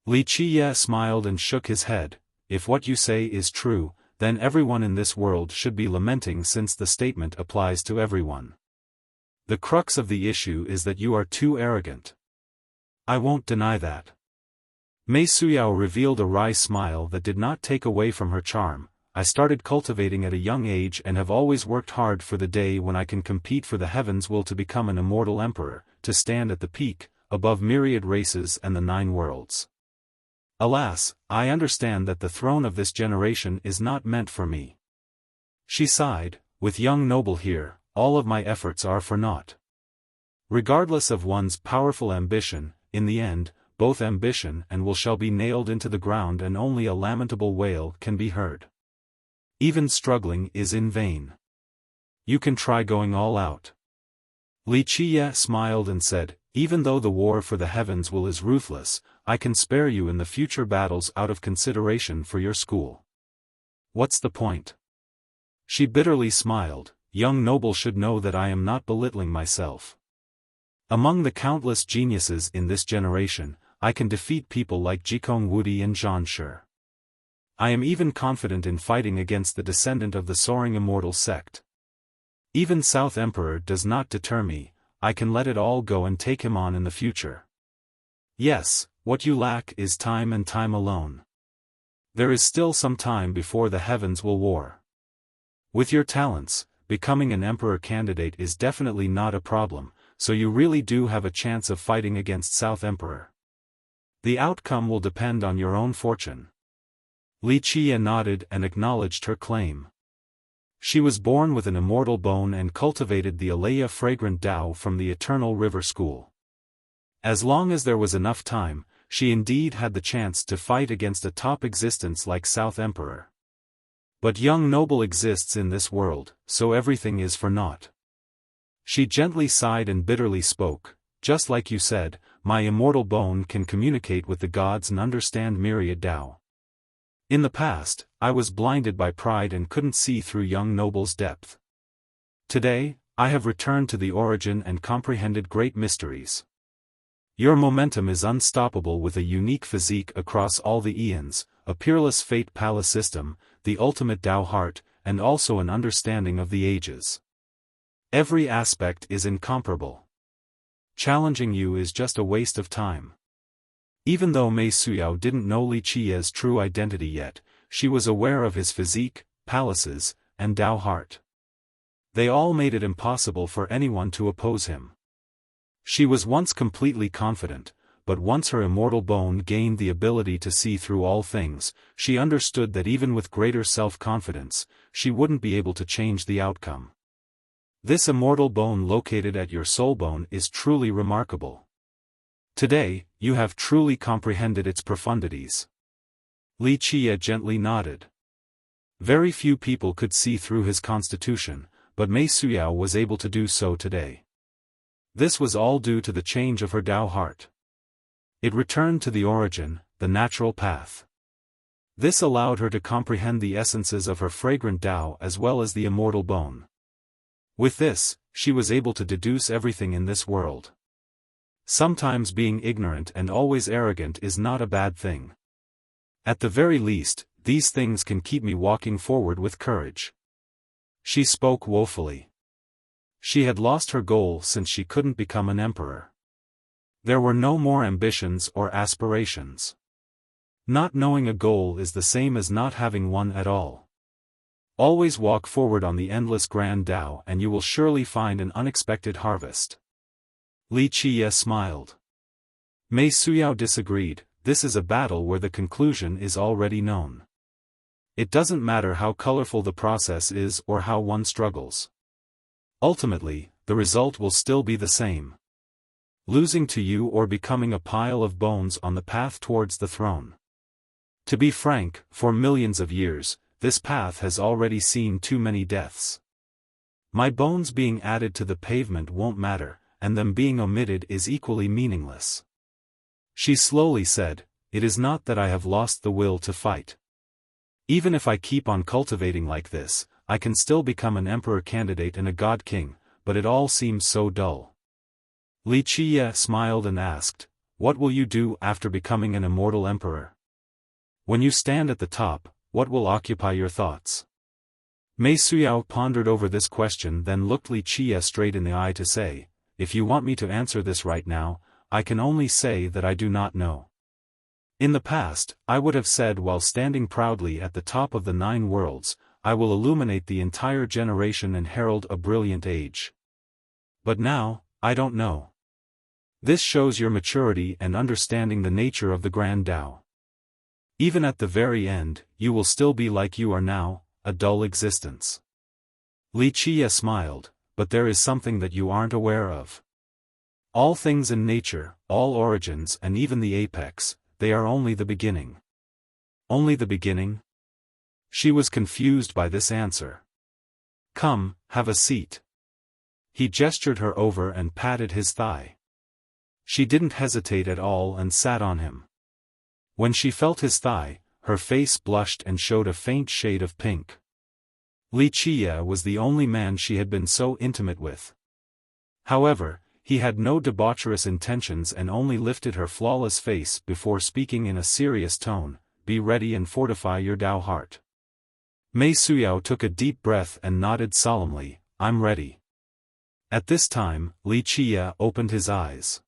[SPEAKER 1] Li Qiye smiled and shook his head. If what you say is true, then everyone in this world should be lamenting since the statement applies to everyone. The crux of the issue is that you are too arrogant. I won't deny that. Mei Suyao revealed a wry smile that did not take away from her charm. I started cultivating at a young age and have always worked hard for the day when I can compete for the heavens' will to become an immortal emperor, to stand at the peak, above myriad races and the 9 worlds. Alas, I understand that the throne of this generation is not meant for me. She sighed, with young noble here, all of my efforts are for naught. Regardless of one's powerful ambition, in the end, both ambition and will shall be nailed into the ground and only a lamentable wail can be heard. Even struggling is in vain. You can try going all out. Li Qiye smiled and said, even though the war for the heavens will is ruthless, I can spare you in the future battles out of consideration for your school. What's the point? She bitterly smiled. Young noble should know that I am not belittling myself. Among the countless geniuses in this generation, I can defeat people like Jikong Wudi and Zhan Shi. I am even confident in fighting against the descendant of the soaring immortal sect. Even South Emperor does not deter me. I can let it all go and take him on in the future. Yes, what you lack is time and time alone. There is still some time before the heavens will war. With your talents, becoming an emperor candidate is definitely not a problem, so you really do have a chance of fighting against South Emperor. The outcome will depend on your own fortune. Li Qiye nodded and acknowledged her claim. She was born with an immortal bone and cultivated the Alaya fragrant Tao from the Eternal River School. As long as there was enough time, she indeed had the chance to fight against a top existence like South Emperor. But young noble exists in this world, so everything is for naught. She gently sighed and bitterly spoke, just like you said, my immortal bone can communicate with the gods and understand myriad Tao. In the past, I was blinded by pride and couldn't see through young noble's depth. Today, I have returned to the origin and comprehended great mysteries. Your momentum is unstoppable with a unique physique across all the eons, a peerless fate palace system, the ultimate Tao heart, and also an understanding of the ages. Every aspect is incomparable. Challenging you is just a waste of time. Even though Mei Suyao didn't know Li Qiye's true identity yet, she was aware of his physique, palaces, and Tao heart. They all made it impossible for anyone to oppose him. She was once completely confident, but once her immortal bone gained the ability to see through all things, she understood that even with greater self-confidence, she wouldn't be able to change the outcome. This immortal bone located at your soul bone is truly remarkable. Today, you have truly comprehended its profundities. Li Qiye gently nodded. Very few people could see through his constitution, but Mei Suyao was able to do so today. This was all due to the change of her Tao heart. It returned to the origin, the natural path. This allowed her to comprehend the essences of her fragrant Tao as well as the immortal bone. With this, she was able to deduce everything in this world. Sometimes being ignorant and always arrogant is not a bad thing. At the very least, these things can keep me walking forward with courage. She spoke woefully. She had lost her goal since she couldn't become an emperor. There were no more ambitions or aspirations. Not knowing a goal is the same as not having one at all. Always walk forward on the endless grand Tao and you will surely find an unexpected harvest. Li Qiye smiled. Mei Suyao disagreed, this is a battle where the conclusion is already known. It doesn't matter how colorful the process is or how one struggles. Ultimately, the result will still be the same. Losing to you or becoming a pile of bones on the path towards the throne. To be frank, for millions of years, this path has already seen too many deaths. My bones being added to the pavement won't matter, and them being omitted is equally meaningless. She slowly said, it is not that I have lost the will to fight. Even if I keep on cultivating like this, I can still become an emperor candidate and a god king, but it all seems so dull. Li Qiye smiled and asked, what will you do after becoming an immortal emperor? When you stand at the top, what will occupy your thoughts? Mei Suyao pondered over this question then looked Li Qiye straight in the eye to say, if you want me to answer this right now, I can only say that I do not know. In the past, I would have said while standing proudly at the top of the 9 worlds, I will illuminate the entire generation and herald a brilliant age. But now, I don't know. This shows your maturity and understanding the nature of the grand Tao. Even at the very end, you will still be like you are now, a dull existence. Li Qiye smiled, but there is something that you aren't aware of. All things in nature, all origins and even the apex, they are only the beginning. Only the beginning? She was confused by this answer. Come, have a seat. He gestured her over and patted his thigh. She didn't hesitate at all and sat on him. When she felt his thigh, her face blushed and showed a faint shade of pink. Li Qiye was the only man she had been so intimate with. However, he had no debaucherous intentions and only lifted her flawless face before speaking in a serious tone, be ready and fortify your Tao heart. Mei Suyao took a deep breath and nodded solemnly, I'm ready. At this time, Li Qiye opened his eyes.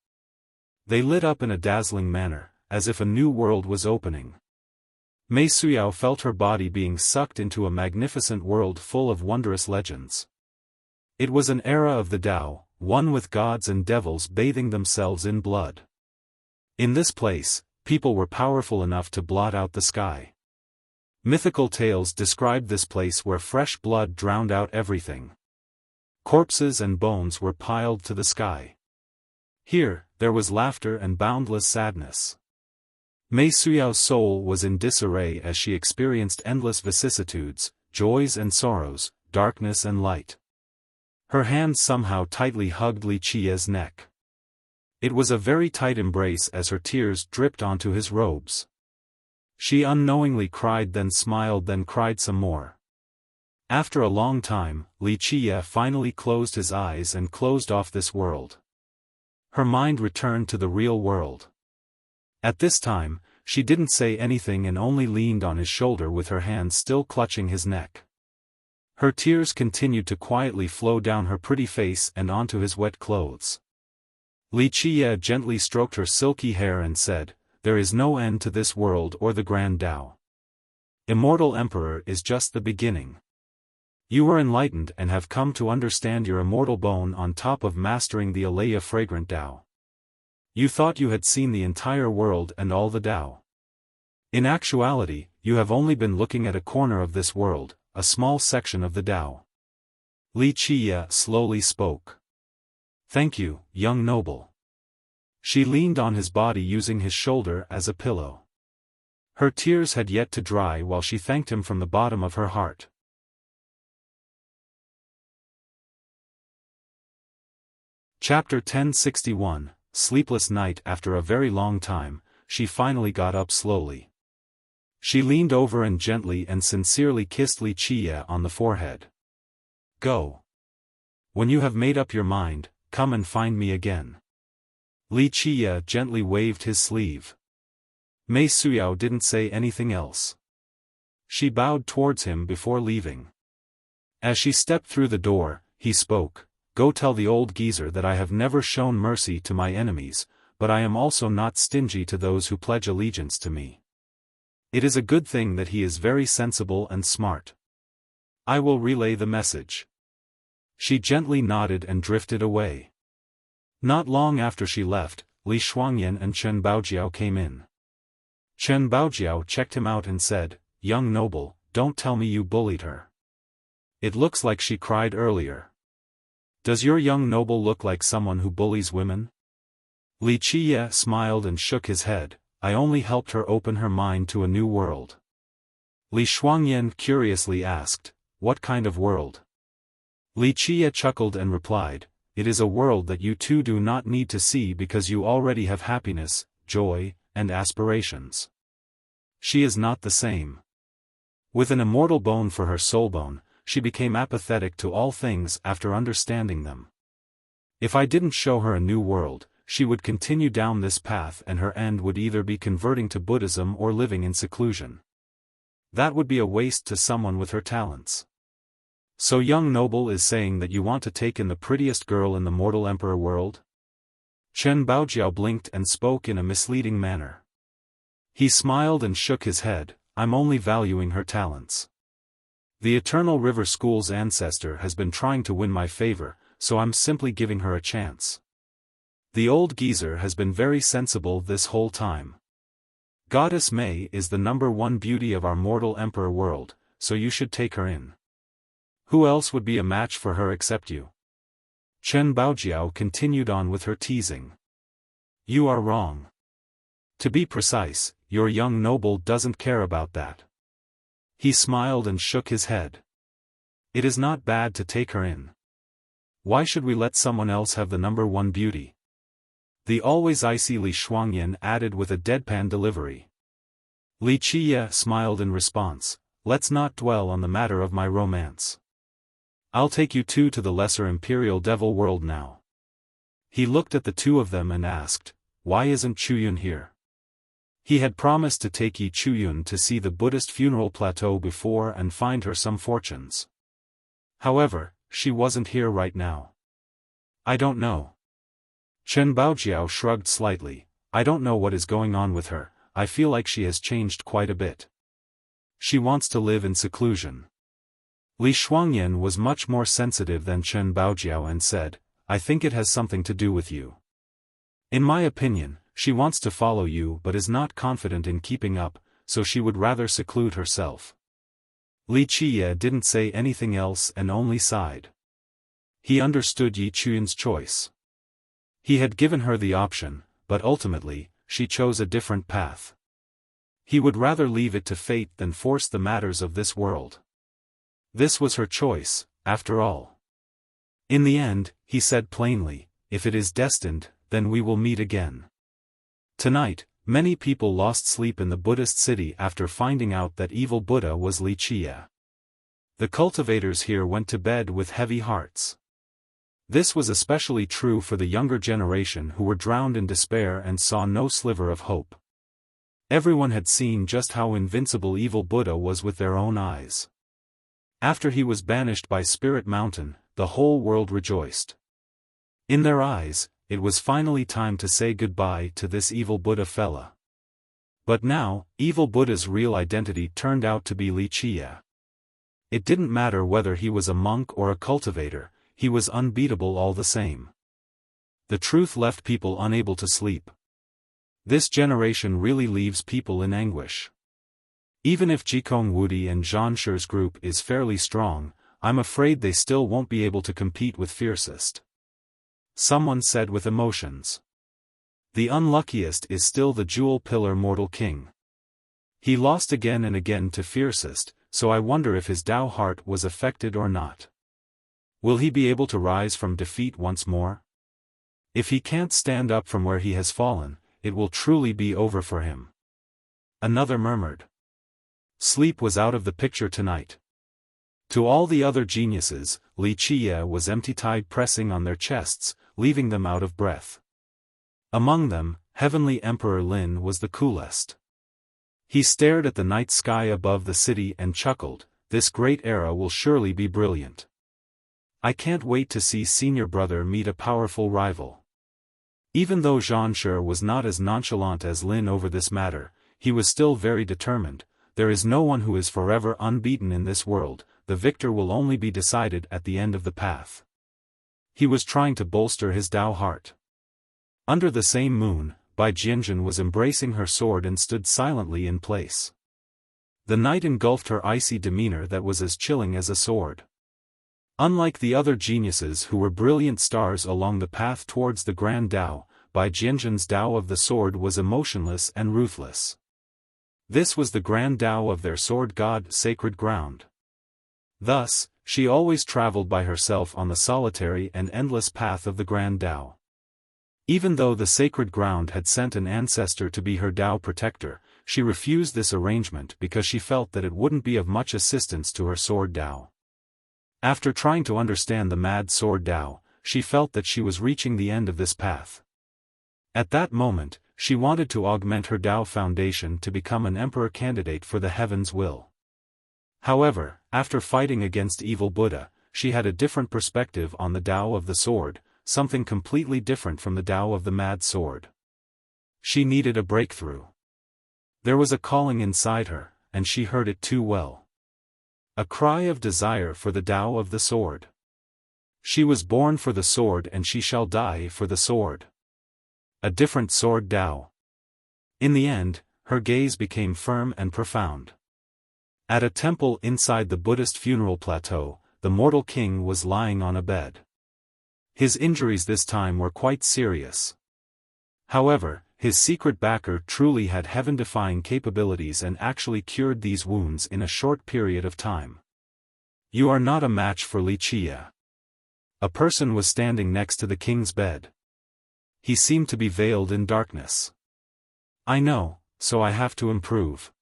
[SPEAKER 1] They lit up in a dazzling manner, as if a new world was opening. Mei Suyao felt her body being sucked into a magnificent world full of wondrous legends. It was an era of the Tao, one with gods and devils bathing themselves in blood. In this place, people were powerful enough to blot out the sky. Mythical tales described this place where fresh blood drowned out everything. Corpses and bones were piled to the sky. Here, there was laughter and boundless sadness. Mei Suyao's soul was in disarray as she experienced endless vicissitudes, joys and sorrows, darkness and light. Her hands somehow tightly hugged Li Qiye's neck. It was a very tight embrace as her tears dripped onto his robes. She unknowingly cried, then smiled, then cried some more. After a long time, Li Qiye finally closed his eyes and closed off this world. Her mind returned to the real world. At this time, she didn't say anything and only leaned on his shoulder with her hands still clutching his neck. Her tears continued to quietly flow down her pretty face and onto his wet clothes. Li Qiye gently stroked her silky hair and said, "There is no end to this world or the Grand Tao. Immortal Emperor is just the beginning. You are enlightened and have come to understand your immortal bone on top of mastering the Alaya fragrant Tao. You thought you had seen the entire world and all the Tao. In actuality, you have only been looking at a corner of this world, a small section of the Tao." Li Qiye slowly spoke. "Thank you, young noble." She leaned on his body using his shoulder as a pillow. Her tears had yet to dry while she thanked him from the bottom of her heart. Chapter 1061, Sleepless Night. After a very long time, she finally got up slowly. She leaned over and gently and sincerely kissed Li Qiye on the forehead. "Go. When you have made up your mind, come and find me again." Li Qiye gently waved his sleeve. Mei Suyao didn't say anything else. She bowed towards him before leaving. As she stepped through the door, he spoke, "Go tell the old geezer that I have never shown mercy to my enemies, but I am also not stingy to those who pledge allegiance to me. It is a good thing that he is very sensible and smart. I will relay the message." She gently nodded and drifted away. Not long after she left, Li Shuangyan and Chen Baojiao came in. Chen Baojiao checked him out and said, "Young noble, don't tell me you bullied her. It looks like she cried earlier. Does your young noble look like someone who bullies women?" Li Qiye smiled and shook his head. "I only helped her open her mind to a new world." Li Shuangyan curiously asked, "What kind of world?" Li Qiye chuckled and replied, "It is a world that you two do not need to see because you already have happiness, joy, and aspirations. She is not the same. With an immortal bone for her soul bone, she became apathetic to all things after understanding them. If I didn't show her a new world, she would continue down this path and her end would either be converting to Buddhism or living in seclusion. That would be a waste to someone with her talents. So young noble is saying that you want to take in the prettiest girl in the mortal emperor world?" Chen Baojiao blinked and spoke in a misleading manner. He smiled and shook his head, "I'm only valuing her talents. The Eternal River School's ancestor has been trying to win my favor, so I'm simply giving her a chance. The old geezer has been very sensible this whole time. Goddess Mei is the #1 beauty of our mortal emperor world, so you should take her in. Who else would be a match for her except you?" Chen Baojiao continued on with her teasing. "You are wrong. To be precise, your young noble doesn't care about that." He smiled and shook his head. "It is not bad to take her in. Why should we let someone else have the #1 beauty?" The always icy Li Shuangyan added with a deadpan delivery. Li Qiye smiled in response, "Let's not dwell on the matter of my romance. I'll take you two to the lesser imperial devil world now." He looked at the two of them and asked, "Why isn't Chuyun here?" He had promised to take Yi Chuyun to see the Buddhist funeral plateau before and find her some fortunes. However, she wasn't here right now. "I don't know." Chen Baojiao shrugged slightly, "I don't know what is going on with her, I feel like she has changed quite a bit. She wants to live in seclusion." Li Shuangyan was much more sensitive than Chen Baojiao and said, "I think it has something to do with you. In my opinion, she wants to follow you but is not confident in keeping up, so she would rather seclude herself." Li Qiye didn't say anything else and only sighed. He understood Yi Chuyun's choice. He had given her the option, but ultimately, she chose a different path. He would rather leave it to fate than force the matters of this world. This was her choice, after all. In the end, he said plainly, if it is destined, then we will meet again. Tonight, many people lost sleep in the Buddhist city after finding out that evil Buddha was Wuxia. The cultivators here went to bed with heavy hearts. This was especially true for the younger generation who were drowned in despair and saw no sliver of hope. Everyone had seen just how invincible evil Buddha was with their own eyes. After he was banished by Spirit Mountain, the whole world rejoiced. In their eyes, it was finally time to say goodbye to this evil Buddha fella. But now, evil Buddha's real identity turned out to be Wuxia. It didn't matter whether he was a monk or a cultivator, he was unbeatable all the same. The truth left people unable to sleep. This generation really leaves people in anguish. Even if Jikong Wudi and Zhan Shi's group is fairly strong, I'm afraid they still won't be able to compete with Fiercest. Someone said with emotions. The unluckiest is still the Jewel Pillar Mortal King. He lost again and again to Fiercest, so I wonder if his Tao heart was affected or not. Will he be able to rise from defeat once more? If he can't stand up from where he has fallen, it will truly be over for him. Another murmured. Sleep was out of the picture tonight. To all the other geniuses, Wuxia was empty-tied pressing on their chests, leaving them out of breath. Among them, Heavenly Emperor Lin was the coolest. He stared at the night sky above the city and chuckled, this great era will surely be brilliant. I can't wait to see senior brother meet a powerful rival. Even though Zhan Shi was not as nonchalant as Lin over this matter, he was still very determined. There is no one who is forever unbeaten in this world, the victor will only be decided at the end of the path. He was trying to bolster his Tao heart. Under the same moon, Bai Jianjun was embracing her sword and stood silently in place. The night engulfed her icy demeanor that was as chilling as a sword. Unlike the other geniuses who were brilliant stars along the path towards the Grand Tao, Bai Jianjun's Tao of the sword was emotionless and ruthless. This was the Grand Tao of their sword god sacred ground. Thus, she always traveled by herself on the solitary and endless path of the Grand Tao. Even though the sacred ground had sent an ancestor to be her Tao protector, she refused this arrangement because she felt that it wouldn't be of much assistance to her sword Tao. After trying to understand the mad sword Tao, she felt that she was reaching the end of this path. At that moment, she wanted to augment her Tao foundation to become an emperor candidate for the heaven's will. However, after fighting against evil Buddha, she had a different perspective on the Tao of the sword, something completely different from the Tao of the mad sword. She needed a breakthrough. There was a calling inside her, and she heard it too well. A cry of desire for the Tao of the sword. She was born for the sword and she shall die for the sword. A different sword Tao. In the end, her gaze became firm and profound. At a temple inside the Buddhist funeral plateau, the mortal king was lying on a bed. His injuries this time were quite serious. However, his secret backer truly had heaven-defying capabilities and actually cured these wounds in a short period of time. You are not a match for Wuxia. A person was standing next to the king's bed. He seemed to be veiled in darkness. I know, so I have to improve.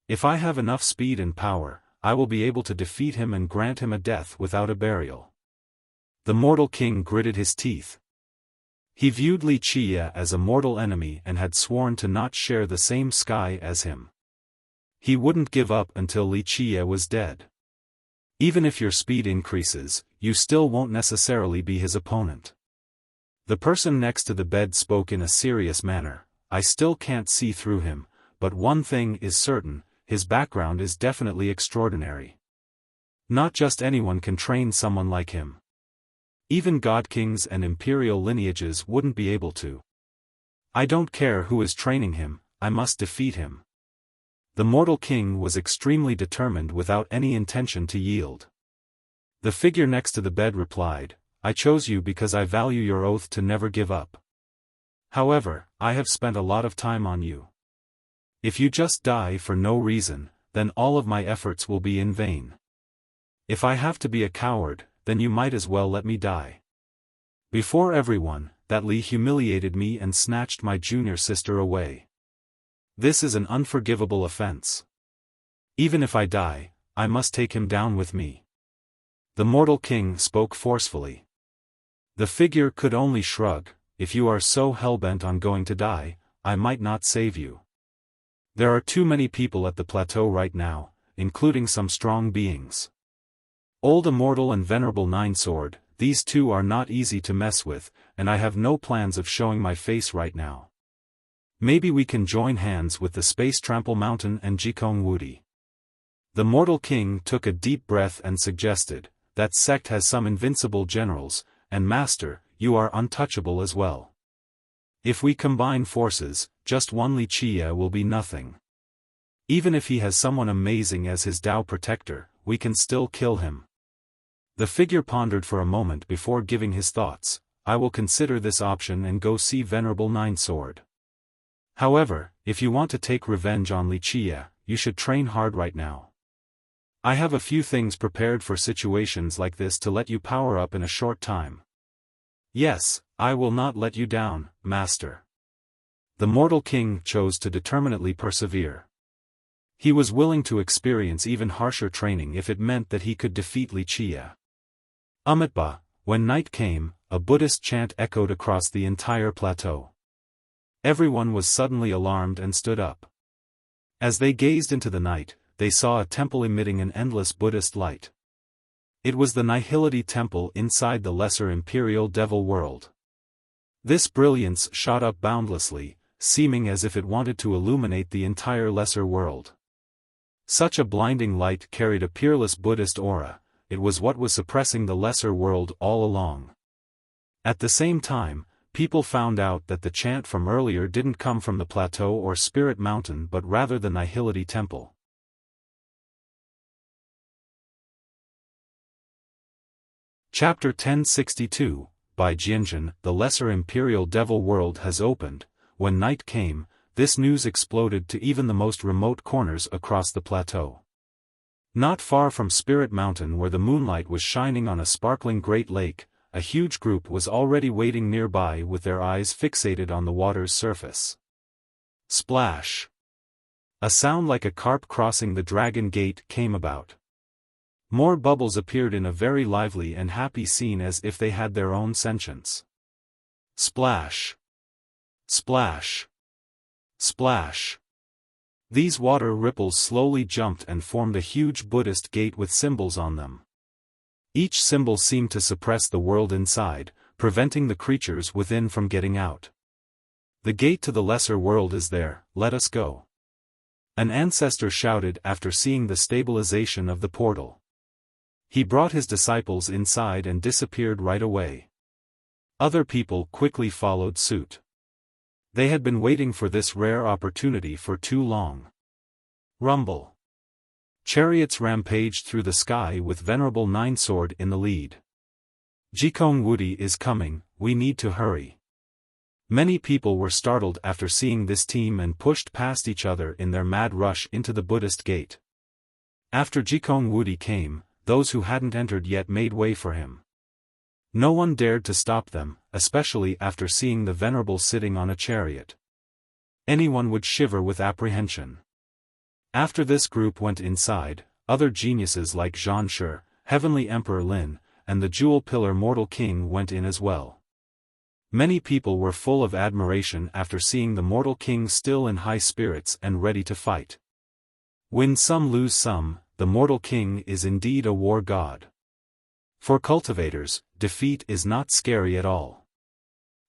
[SPEAKER 1] If I have enough speed and power, I will be able to defeat him and grant him a death without a burial. The mortal king gritted his teeth. He viewed Wuxia as a mortal enemy and had sworn to not share the same sky as him. He wouldn't give up until Wuxia was dead. Even if your speed increases, you still won't necessarily be his opponent. The person next to the bed spoke in a serious manner. I still can't see through him, but one thing is certain, his background is definitely extraordinary. Not just anyone can train someone like him. Even god kings and imperial lineages wouldn't be able to. I don't care who is training him, I must defeat him. The mortal king was extremely determined without any intention to yield. The figure next to the bed replied, I chose you because I value your oath to never give up. However, I have spent a lot of time on you. If you just die for no reason, then all of my efforts will be in vain. If I have to be a coward, then you might as well let me die. Before everyone, that Li humiliated me and snatched my junior sister away. This is an unforgivable offense. Even if I die, I must take him down with me. The mortal king spoke forcefully. The figure could only shrug. If you are so hell-bent on going to die, I might not save you. There are too many people at the plateau right now, including some strong beings. Old Immortal and Venerable Ninesword, these two are not easy to mess with, and I have no plans of showing my face right now. Maybe we can join hands with the Space Trample Mountain and Jikong Wudi. The mortal king took a deep breath and suggested, that sect has some invincible generals, and master, you are untouchable as well. If we combine forces, just one Wuxia will be nothing. Even if he has someone amazing as his Tao protector, we can still kill him. The figure pondered for a moment before giving his thoughts. I will consider this option and go see Venerable Ninesword. However, if you want to take revenge on Wuxia, you should train hard right now. I have a few things prepared for situations like this to let you power up in a short time. Yes, I will not let you down, master. The mortal king chose to determinedly persevere. He was willing to experience even harsher training if it meant that he could defeat Wuxia. Amitabha, when night came, a Buddhist chant echoed across the entire plateau. Everyone was suddenly alarmed and stood up. As they gazed into the night, they saw a temple emitting an endless Buddhist light. It was the Nihility Temple inside the Lesser Imperial Devil World. This brilliance shot up boundlessly, seeming as if it wanted to illuminate the entire Lesser World. Such a blinding light carried a peerless Buddhist aura. It was what was suppressing the Lesser World all along. At the same time, people found out that the chant from earlier didn't come from the plateau or Spirit Mountain but rather the Nihility Temple. Chapter 1062, by Jianjin, the Lesser Imperial Devil World has opened. When night came, this news exploded to even the most remote corners across the plateau. Not far from Spirit Mountain where the moonlight was shining on a sparkling great lake, a huge group was already waiting nearby with their eyes fixated on the water's surface. Splash! A sound like a carp crossing the Dragon Gate came about. More bubbles appeared in a very lively and happy scene as if they had their own sentience. Splash! Splash! Splash! These water ripples slowly jumped and formed a huge Buddhist gate with symbols on them. Each symbol seemed to suppress the world inside, preventing the creatures within from getting out. The gate to the lesser world is there, let us go. An ancestor shouted after seeing the stabilization of the portal. He brought his disciples inside and disappeared right away. Other people quickly followed suit. They had been waiting for this rare opportunity for too long. Rumble. Chariots rampaged through the sky with Venerable Ninesword in the lead. Jikong Wudi is coming, we need to hurry. Many people were startled after seeing this team and pushed past each other in their mad rush into the Buddhist gate. After Jikong Wudi came, those who hadn't entered yet made way for him. No one dared to stop them, especially after seeing the Venerable sitting on a chariot. Anyone would shiver with apprehension. After this group went inside, other geniuses like Zhan Shi, Heavenly Emperor Lin, and the Jewel Pillar Mortal King went in as well. Many people were full of admiration after seeing the Mortal King still in high spirits and ready to fight. Win some lose some, the Mortal King is indeed a war god. For cultivators, defeat is not scary at all.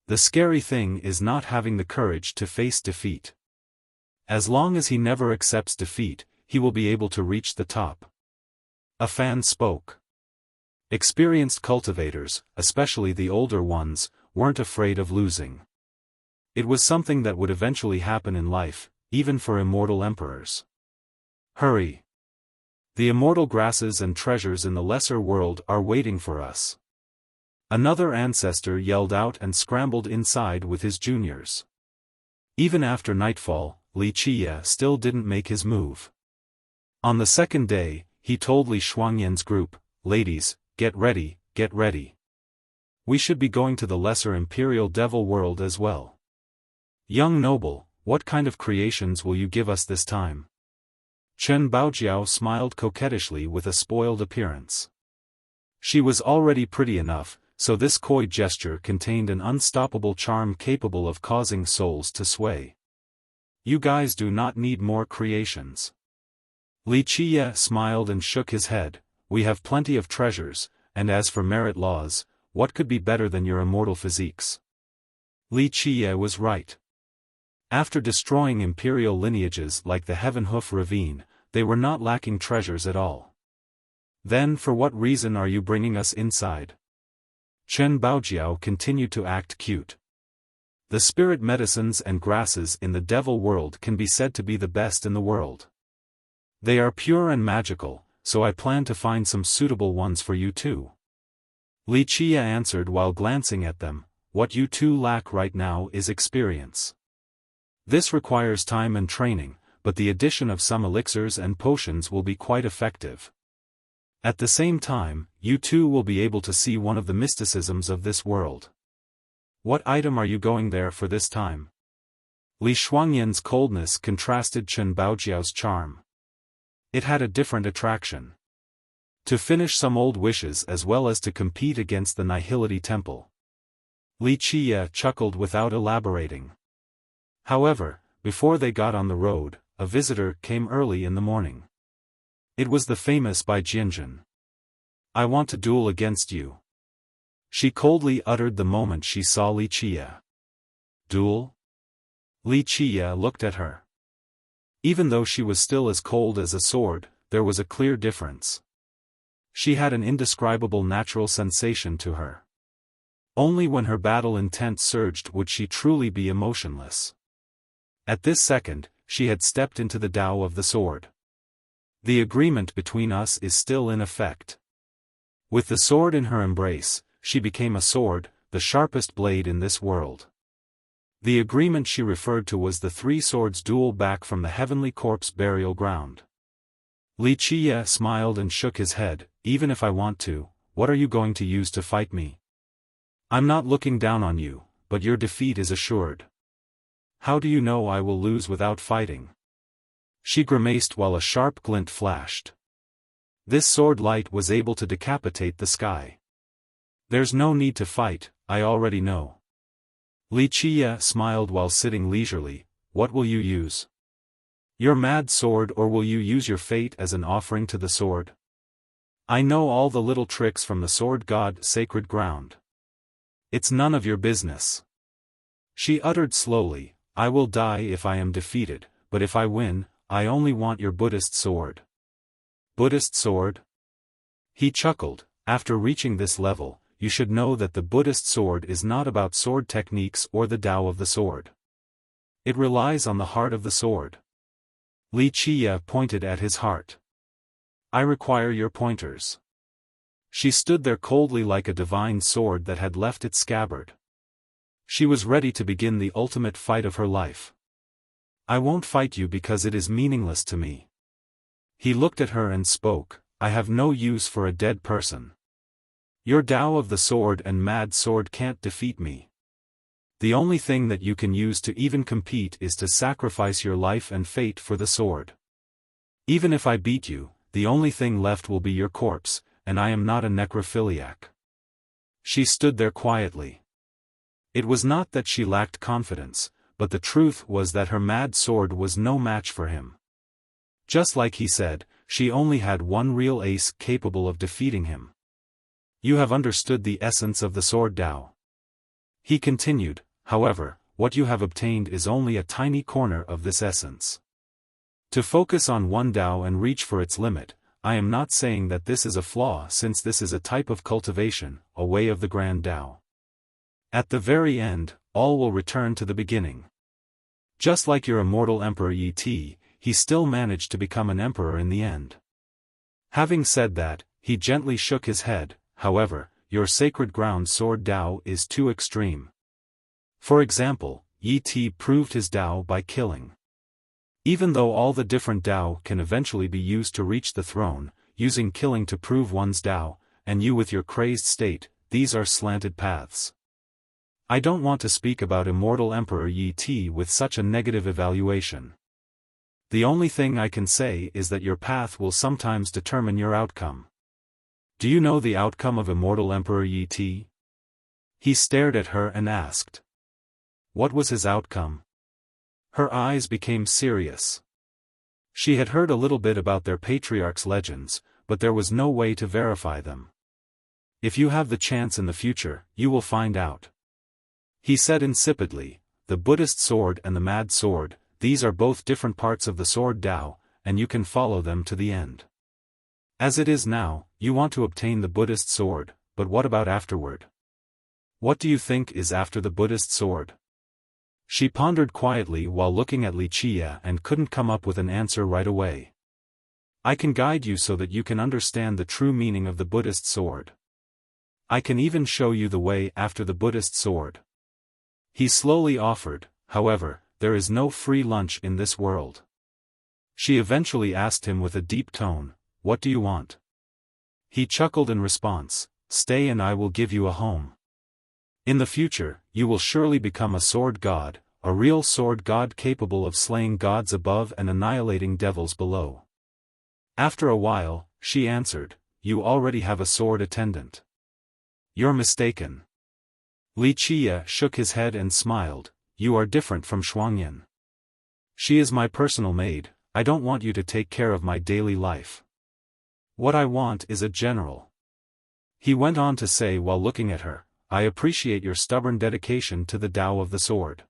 [SPEAKER 1] The scary thing is not having the courage to face defeat. As long as he never accepts defeat, he will be able to reach the top. A fan spoke. Experienced cultivators, especially the older ones, weren't afraid of losing. It was something that would eventually happen in life, even for immortal emperors. Hurry! The immortal grasses and treasures in the lesser world are waiting for us. Another ancestor yelled out and scrambled inside with his juniors. Even after nightfall, Wuxia still didn't make his move. On the second day, he told Li Shuangyan's group, ladies, get ready, get ready. We should be going to the lesser imperial devil world as well. Young noble, what kind of creations will you give us this time? Chen Baojiao smiled coquettishly with a spoiled appearance. She was already pretty enough, so this coy gesture contained an unstoppable charm capable of causing souls to sway. You guys do not need more creations. Li Qiye smiled and shook his head. We have plenty of treasures, and as for merit laws, what could be better than your immortal physiques? Li Qiye was right. After destroying imperial lineages like the Heaven Hoof Ravine, they were not lacking treasures at all. Then for what reason are you bringing us inside? Chen Baojiao continued to act cute. The spirit medicines and grasses in the devil world can be said to be the best in the world. They are pure and magical, so I plan to find some suitable ones for you too. Li Qiye answered while glancing at them. What you two lack right now is experience. This requires time and training, but the addition of some elixirs and potions will be quite effective. At the same time, you too will be able to see one of the mysticisms of this world. What item are you going there for this time? Li Shuangyan's coldness contrasted Chen Baojiao's charm. It had a different attraction. To finish some old wishes as well as to compete against the Nihility Temple. Li Qiye chuckled without elaborating. However, before they got on the road, a visitor came early in the morning. It was the famous Bai Jianjun. I want to duel against you. She coldly uttered the moment she saw Li Qiye. Duel? Li Qiye looked at her. Even though she was still as cold as a sword, there was a clear difference. She had an indescribable natural sensation to her. Only when her battle intent surged would she truly be emotionless. At this second, she had stepped into the Tao of the sword. The agreement between us is still in effect. With the sword in her embrace, she became a sword, the sharpest blade in this world. The agreement she referred to was the three swords duel back from the heavenly corpse burial ground. Li Qiye smiled and shook his head. Even if I want to, what are you going to use to fight me? I'm not looking down on you, but your defeat is assured. How do you know I will lose without fighting? She grimaced while a sharp glint flashed. This sword light was able to decapitate the sky. There's no need to fight, I already know. Li Qiye smiled while sitting leisurely. What will you use? Your mad sword, or will you use your fate as an offering to the sword? I know all the little tricks from the sword god sacred ground. It's none of your business. She uttered slowly, I will die if I am defeated, but if I win, I only want your Buddhist sword. Buddhist sword? He chuckled. After reaching this level, you should know that the Buddhist sword is not about sword techniques or the Tao of the sword. It relies on the heart of the sword. Li Qiye pointed at his heart. I require your pointers. She stood there coldly like a divine sword that had left its scabbard. She was ready to begin the ultimate fight of her life. I won't fight you because it is meaningless to me. He looked at her and spoke, I have no use for a dead person. Your Tao of the sword and mad sword can't defeat me. The only thing that you can use to even compete is to sacrifice your life and fate for the sword. Even if I beat you, the only thing left will be your corpse, and I am not a necrophiliac. She stood there quietly. It was not that she lacked confidence, but the truth was that her mad sword was no match for him. Just like he said, she only had one real ace capable of defeating him. You have understood the essence of the sword Tao. He continued, however, what you have obtained is only a tiny corner of this essence. To focus on one Tao and reach for its limit, I am not saying that this is a flaw, since this is a type of cultivation, a way of the grand Tao. At the very end, all will return to the beginning. Just like your immortal Emperor Yi Ti, he still managed to become an emperor in the end. Having said that, he gently shook his head. However, your sacred ground sword Tao is too extreme. For example, Yi Ti proved his Tao by killing. Even though all the different Tao can eventually be used to reach the throne, using killing to prove one's Tao, and you with your crazed state, these are slanted paths. I don't want to speak about immortal Emperor Yi Ti with such a negative evaluation. The only thing I can say is that your path will sometimes determine your outcome. Do you know the outcome of immortal Emperor Yi Ti? He stared at her and asked. What was his outcome? Her eyes became serious. She had heard a little bit about their patriarch's legends, but there was no way to verify them. If you have the chance in the future, you will find out. He said insipidly, the Buddhist sword and the mad sword, these are both different parts of the sword Tao, and you can follow them to the end. As it is now, you want to obtain the Buddhist sword, but what about afterward? What do you think is after the Buddhist sword? She pondered quietly while looking at Wuxia and couldn't come up with an answer right away. I can guide you so that you can understand the true meaning of the Buddhist sword. I can even show you the way after the Buddhist sword. He slowly offered, however, there is no free lunch in this world. She eventually asked him with a deep tone, what do you want? He chuckled in response, stay and I will give you a home. In the future, you will surely become a sword god, a real sword god capable of slaying gods above and annihilating devils below. After a while, she answered, you already have a sword attendant. You're mistaken. Wuxia shook his head and smiled, you are different from Shuangyan. She is my personal maid, I don't want you to take care of my daily life. What I want is a general. He went on to say while looking at her, I appreciate your stubborn dedication to the Tao of the sword.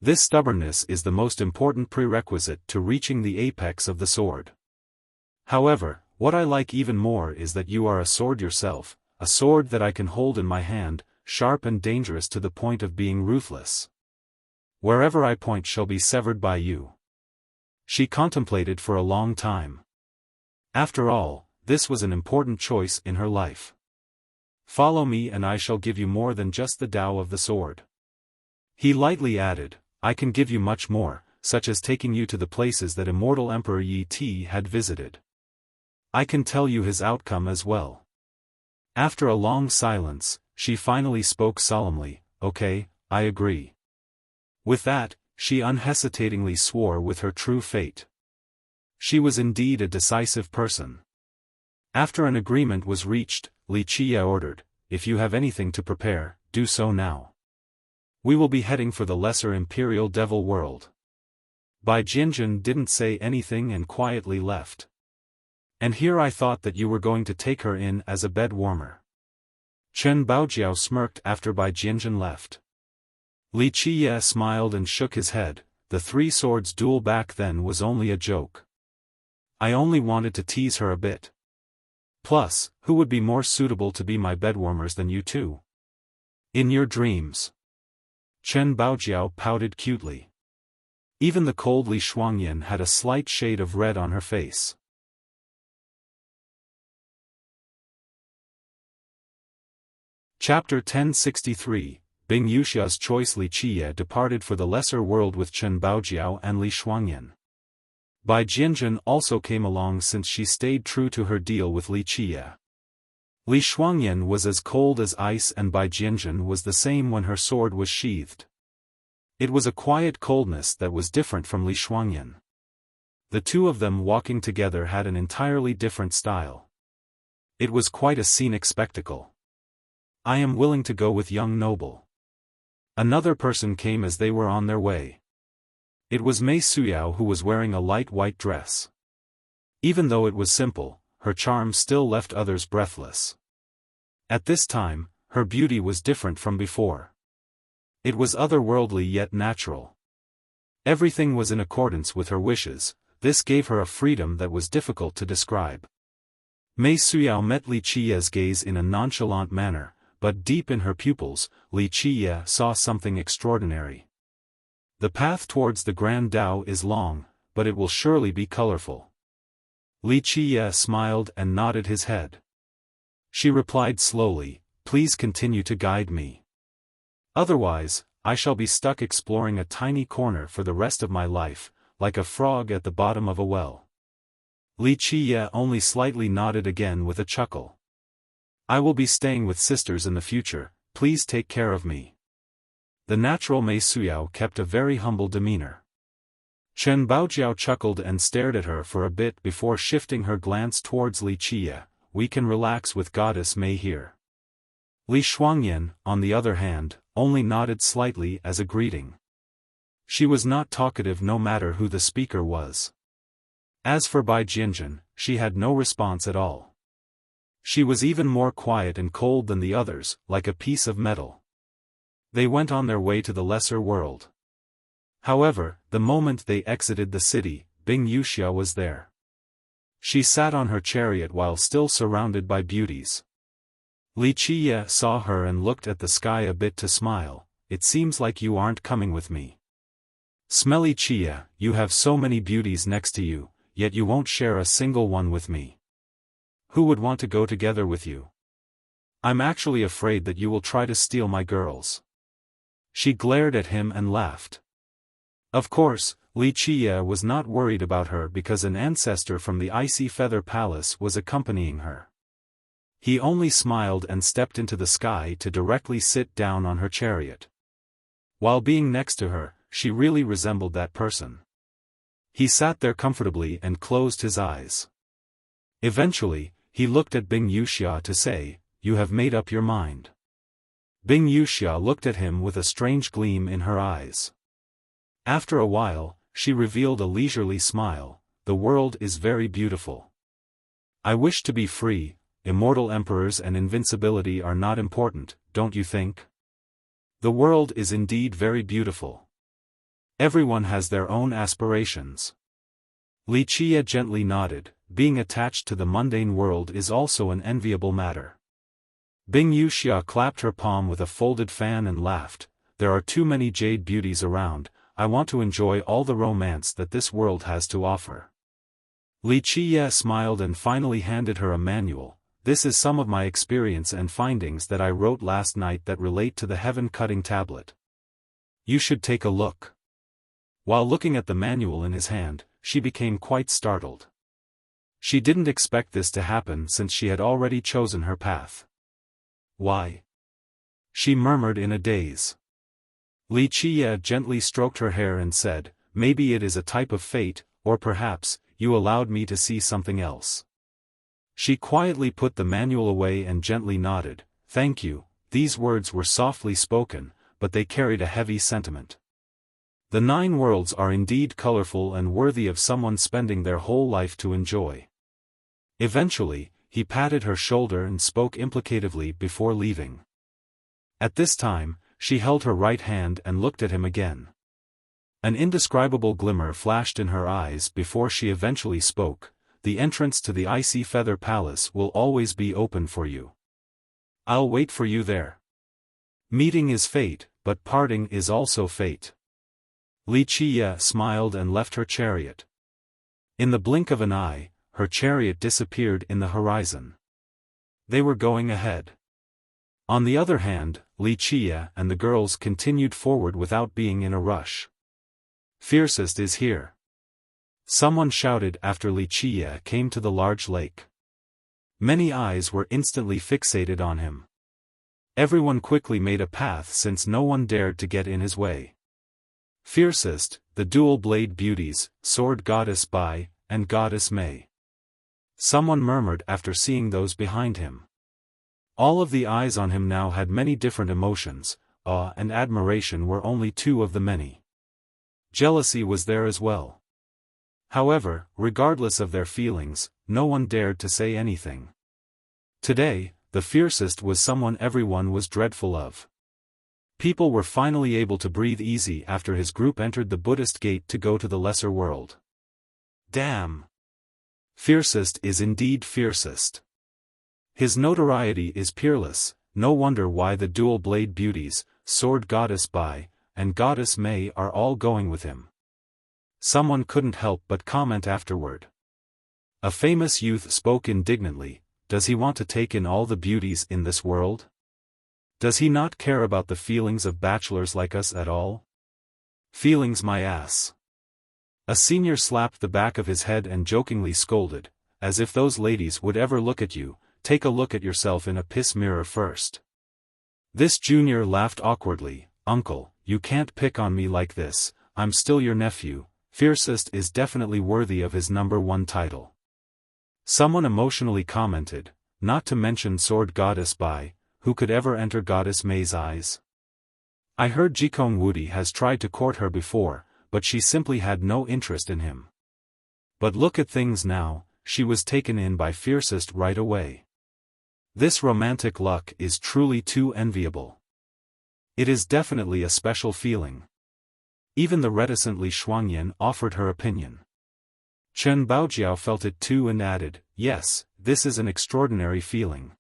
[SPEAKER 1] This stubbornness is the most important prerequisite to reaching the apex of the sword. However, what I like even more is that you are a sword yourself, a sword that I can hold in my hand, sharp and dangerous to the point of being ruthless. Wherever I point shall be severed by you. She contemplated for a long time. After all, this was an important choice in her life. Follow me and I shall give you more than just the Tao of the sword. He lightly added, I can give you much more, such as taking you to the places that immortal Emperor Yi Ti had visited. I can tell you his outcome as well. After a long silence, she finally spoke solemnly, okay, I agree. With that, she unhesitatingly swore with her true fate. She was indeed a decisive person. After an agreement was reached, Wuxia ordered, if you have anything to prepare, do so now. We will be heading for the lesser imperial devil world. Bai Jianjun didn't say anything and quietly left. And here I thought that you were going to take her in as a bed warmer. Chen Baojiao smirked after Bai Jianjun left. Wuxia smiled and shook his head, the three swords duel back then was only a joke. I only wanted to tease her a bit. Plus, who would be more suitable to be my bedwarmers than you two? In your dreams. Chen Baojiao pouted cutely. Even the cold Li Shuangyan had a slight shade of red on her face. Chapter 1063, Bing Yuxia's choice. Wuxia departed for the lesser world with Chen Baojiao and Li Shuangyan. Bai Jianjun also came along since she stayed true to her deal with Wuxia. Li Shuangyan was as cold as ice and Bai Jianjun was the same when her sword was sheathed. It was a quiet coldness that was different from Li Shuangyan. The two of them walking together had an entirely different style. It was quite a scenic spectacle. I am willing to go with young noble. Another person came as they were on their way. It was Mei Suyao who was wearing a light white dress. Even though it was simple, her charm still left others breathless. At this time, her beauty was different from before. It was otherworldly yet natural. Everything was in accordance with her wishes, this gave her a freedom that was difficult to describe. Mei Suyao met Wuxia's gaze in a nonchalant manner, but deep in her pupils, Wuxia saw something extraordinary. The path towards the Grand Tao is long, but it will surely be colorful. Wuxia smiled and nodded his head. She replied slowly, please continue to guide me. Otherwise, I shall be stuck exploring a tiny corner for the rest of my life, like a frog at the bottom of a well. Li Qiye only slightly nodded again with a chuckle. I will be staying with sisters in the future, please take care of me. The natural Mei Suyao kept a very humble demeanor. Chen Baojiao chuckled and stared at her for a bit before shifting her glance towards Li Qiye. We can relax with Goddess Mei here. Li Shuangyan, on the other hand, only nodded slightly as a greeting. She was not talkative no matter who the speaker was. As for Bai Jianjun, she had no response at all. She was even more quiet and cold than the others, like a piece of metal. They went on their way to the lesser world. However, the moment they exited the city, Bing Wuxia was there. She sat on her chariot while still surrounded by beauties. Li Qiye saw her and looked at the sky a bit to smile. It seems like you aren't coming with me. Smelly Qiye, you have so many beauties next to you, yet you won't share a single one with me. Who would want to go together with you? I'm actually afraid that you will try to steal my girls. She glared at him and laughed. Of course, Li Qiye was not worried about her because an ancestor from the Icy Feather Palace was accompanying her. He only smiled and stepped into the sky to directly sit down on her chariot. While being next to her, she really resembled that person. He sat there comfortably and closed his eyes. Eventually, he looked at Bing Wuxia to say, "You have made up your mind." Bing Wuxia looked at him with a strange gleam in her eyes. After a while, she revealed a leisurely smile. The world is very beautiful. I wish to be free. Immortal emperors and invincibility are not important, don't you think? The world is indeed very beautiful. Everyone has their own aspirations. Li Qiye gently nodded. Being attached to the mundane world is also an enviable matter. Bing Wuxia clapped her palm with a folded fan and laughed. There are too many jade beauties around. I want to enjoy all the romance that this world has to offer. Li Qiye smiled and finally handed her a manual. This is some of my experience and findings that I wrote last night that relate to the heaven-cutting tablet. You should take a look. While looking at the manual in his hand, she became quite startled. She didn't expect this to happen since she had already chosen her path. Why? She murmured in a daze. Li Qiye gently stroked her hair and said, maybe it is a type of fate, or perhaps, you allowed me to see something else. She quietly put the manual away and gently nodded. Thank you. These words were softly spoken, but they carried a heavy sentiment. The 9 worlds are indeed colorful and worthy of someone spending their whole life to enjoy. Eventually, he patted her shoulder and spoke implicatively before leaving. At this time, she held her right hand and looked at him again. An indescribable glimmer flashed in her eyes before she eventually spoke. The entrance to the Icy Feather Palace will always be open for you. I'll wait for you there. Meeting is fate, but parting is also fate. Li Qiye smiled and left her chariot. In the blink of an eye, her chariot disappeared in the horizon. They were going ahead. On the other hand, Li Qiye and the girls continued forward without being in a rush. Fiercest is here. Someone shouted after Li Qiye came to the large lake. Many eyes were instantly fixated on him. Everyone quickly made a path since no one dared to get in his way. Fiercest, the dual-blade beauties, Sword Goddess Bai, and Goddess Mei. Someone murmured after seeing those behind him. All of the eyes on him now had many different emotions. Awe and admiration were only 2 of the many. Jealousy was there as well. However, regardless of their feelings, no one dared to say anything. Today, the fiercest was someone everyone was dreadful of. People were finally able to breathe easy after his group entered the Buddhist gate to go to the lesser world. Damn! Fiercest is indeed fiercest. His notoriety is peerless, no wonder why the dual-blade beauties, Sword Goddess Bai, and Goddess Mei are all going with him. Someone couldn't help but comment afterward. A famous youth spoke indignantly, does he want to take in all the beauties in this world? Does he not care about the feelings of bachelors like us at all? Feelings my ass. A senior slapped the back of his head and jokingly scolded, "As if those ladies would ever look at you, take a look at yourself in a piss mirror first." This junior laughed awkwardly, "Uncle, you can't pick on me like this, I'm still your nephew, fiercest is definitely worthy of his #1 title." Someone emotionally commented, "Not to mention sword goddess Bai, who could ever enter goddess May's eyes? I heard Jikong Wudi has tried to court her before, but she simply had no interest in him. But look at things now, she was taken in by fiercest right away. This romantic luck is truly too enviable. It is definitely a special feeling." Even the reticent Li Shuangyan offered her opinion. Chen Baojiao felt it too and added, "Yes, this is an extraordinary feeling.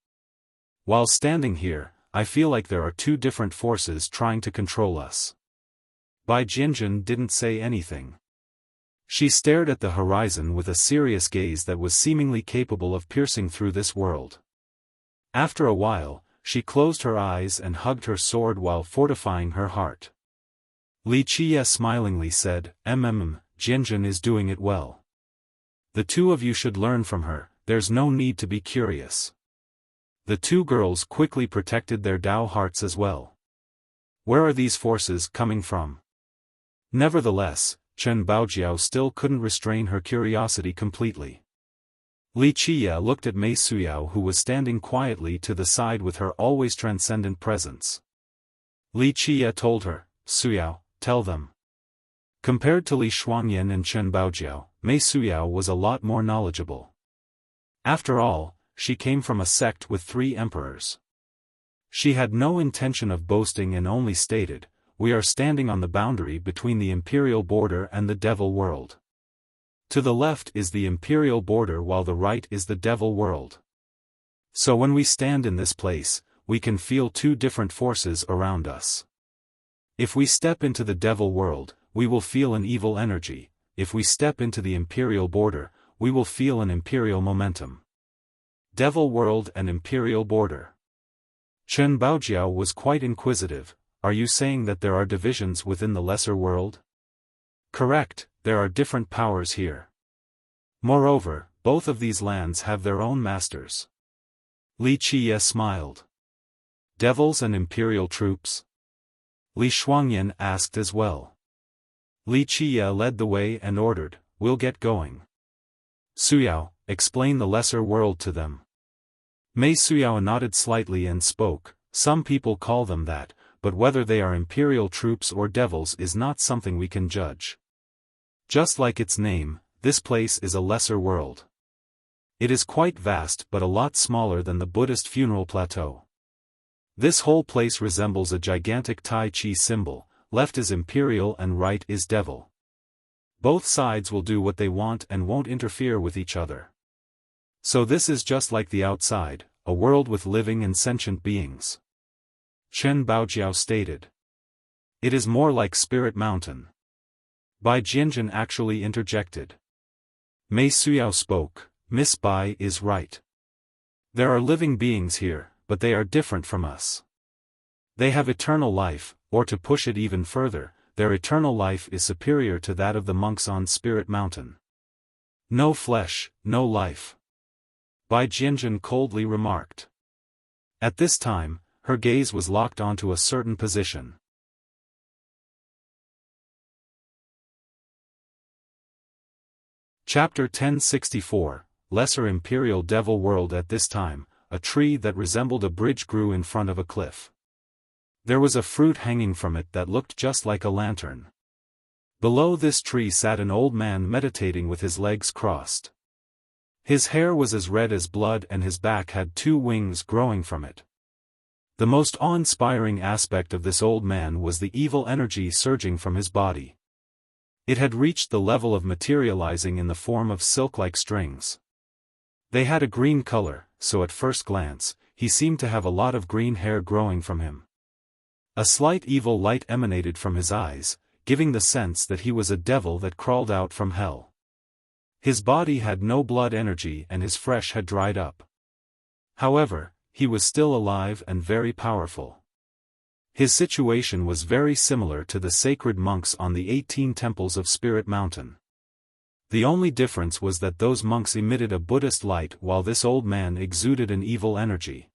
[SPEAKER 1] While standing here, I feel like there are two different forces trying to control us." Bai Jianjun didn't say anything. She stared at the horizon with a serious gaze that was seemingly capable of piercing through this world. After a while, she closed her eyes and hugged her sword while fortifying her heart. Li Qie smilingly said, Jianjun is doing it well. The two of you should learn from her, there's no need to be curious." The two girls quickly protected their Dao hearts as well. Where are these forces coming from? Nevertheless, Chen Baojiao still couldn't restrain her curiosity completely. Li Qie looked at Mei Suyao, who was standing quietly to the side with her always transcendent presence. Li Qie told her, "Suyao, tell them." Compared to Li Shuangyan and Chen Baojiao, Mei Suyao was a lot more knowledgeable. After all, she came from a sect with 3 emperors. She had no intention of boasting and only stated, "We are standing on the boundary between the imperial border and the devil world. To the left is the imperial border while the right is the devil world. So when we stand in this place, we can feel 2 different forces around us. If we step into the devil world, we will feel an evil energy, if we step into the imperial border, we will feel an imperial momentum." Devil world and imperial border. Chen Baojiao was quite inquisitive. "Are you saying that there are divisions within the lesser world?" "Correct, there are different powers here. Moreover, both of these lands have their own masters." Li Qie smiled. "Devils and imperial troops?" Li Shuangyan asked as well. Li Qie led the way and ordered, "We'll get going. Suyao, explain the lesser world to them." Mei Suyao nodded slightly and spoke, "Some people call them that, but whether they are imperial troops or devils is not something we can judge. Just like its name, this place is a lesser world. It is quite vast but a lot smaller than the Buddhist funeral plateau. This whole place resembles a gigantic Tai Chi symbol, left is imperial and right is devil. Both sides will do what they want and won't interfere with each other. So this is just like the outside, a world with living and sentient beings." Chen Baojiao stated. "It is more like Spirit Mountain." Bai Jianjun actually interjected. Mei Suyao spoke, "Miss Bai is right. There are living beings here, but they are different from us. They have eternal life, or to push it even further, their eternal life is superior to that of the monks on Spirit Mountain. No flesh, no life." Bai Jianjun coldly remarked. At this time, her gaze was locked onto a certain position. Chapter 1064, Lesser Imperial Devil World. At this time, a tree that resembled a bridge grew in front of a cliff. There was a fruit hanging from it that looked just like a lantern. Below this tree sat an old man meditating with his legs crossed. His hair was as red as blood and his back had 2 wings growing from it. The most awe-inspiring aspect of this old man was the evil energy surging from his body. It had reached the level of materializing in the form of silk-like strings. They had a green color, so at first glance, he seemed to have a lot of green hair growing from him. A slight evil light emanated from his eyes, giving the sense that he was a devil that crawled out from hell. His body had no blood energy and his flesh had dried up. However, he was still alive and very powerful. His situation was very similar to the sacred monks on the 18 temples of Spirit Mountain. The only difference was that those monks emitted a Buddhist light while this old man exuded an evil energy.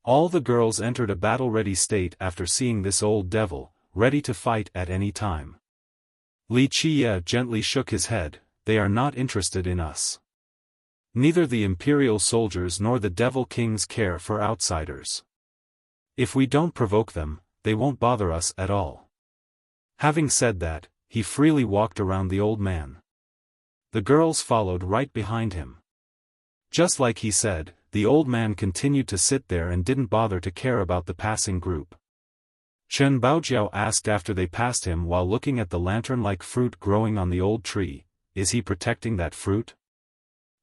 [SPEAKER 1] All the girls entered a battle-ready state after seeing this old devil, ready to fight at any time. Li Qiye gently shook his head. They are not interested in us. Neither the imperial soldiers nor the devil kings care for outsiders. If we don't provoke them, they won't bother us at all. Having said that, he freely walked around the old man. The girls followed right behind him. Just like he said, the old man continued to sit there and didn't bother to care about the passing group. Chen Baojiao asked after they passed him while looking at the lantern-like fruit growing on the old tree, "Is he protecting that fruit?"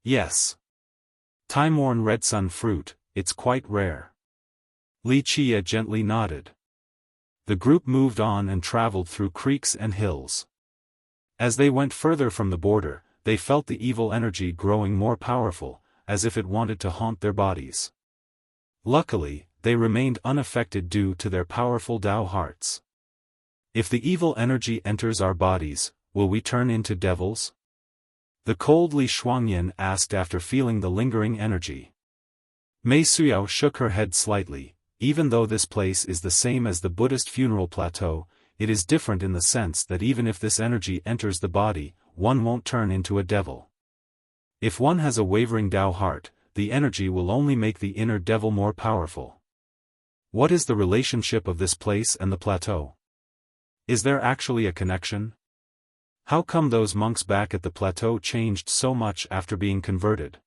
[SPEAKER 1] "Yes. Time-worn red sun fruit, it's quite rare." Li Qiye gently nodded. The group moved on and traveled through creeks and hills. As they went further from the border, they felt the evil energy growing more powerful, as if it wanted to haunt their bodies. Luckily, they remained unaffected due to their powerful Tao hearts. If the evil energy enters our bodies, will we turn into devils? The cold Li Shuangyan asked after feeling the lingering energy. Mei Suyao shook her head slightly. Even though this place is the same as the Buddhist funeral plateau, it is different in the sense that even if this energy enters the body, one won't turn into a devil. If one has a wavering Tao heart, the energy will only make the inner devil more powerful. What is the relationship of this place and the plateau? Is there actually a connection? How come those monks back at the plateau changed so much after being converted?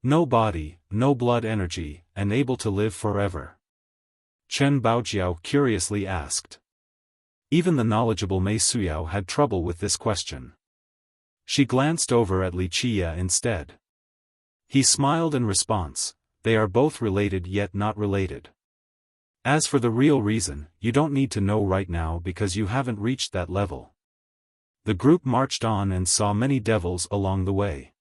[SPEAKER 1] No body, no blood energy, and able to live forever. Chen Baojiao curiously asked. Even the knowledgeable Mei Suyao had trouble with this question. She glanced over at Li Qiye instead. He smiled in response. They are both related yet not related. As for the real reason, you don't need to know right now because you haven't reached that level. The group marched on and saw many devils along the way.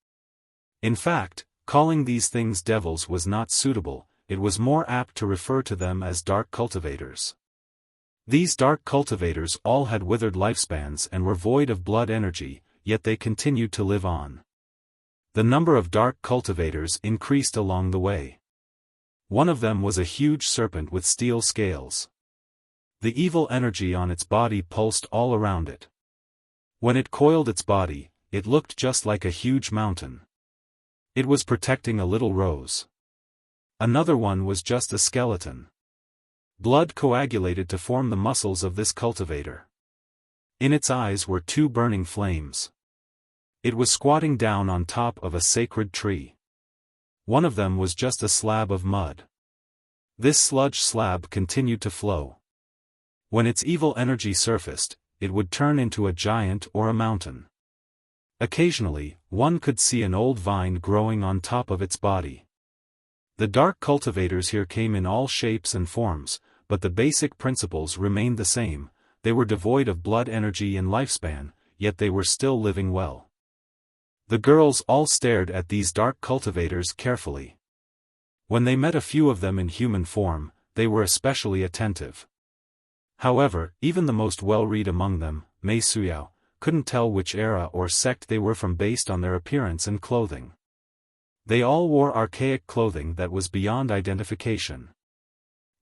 [SPEAKER 1] In fact, calling these things devils was not suitable, it was more apt to refer to them as dark cultivators. These dark cultivators all had withered lifespans and were void of blood energy, yet they continued to live on. The number of dark cultivators increased along the way. One of them was a huge serpent with steel scales. The evil energy on its body pulsed all around it. When it coiled its body, it looked just like a huge mountain. It was protecting a little rose. Another one was just a skeleton. Blood coagulated to form the muscles of this cultivator. In its eyes were two burning flames. It was squatting down on top of a sacred tree. One of them was just a slab of mud. This sludge slab continued to flow. When its evil energy surfaced, it would turn into a giant or a mountain. Occasionally, one could see an old vine growing on top of its body. The dark cultivators here came in all shapes and forms, but the basic principles remained the same. They were devoid of blood energy and lifespan, yet they were still living well. The girls all stared at these dark cultivators carefully. When they met a few of them in human form, they were especially attentive. However, even the most well-read among them, Mei Suyao, couldn't tell which era or sect they were from based on their appearance and clothing. They all wore archaic clothing that was beyond identification.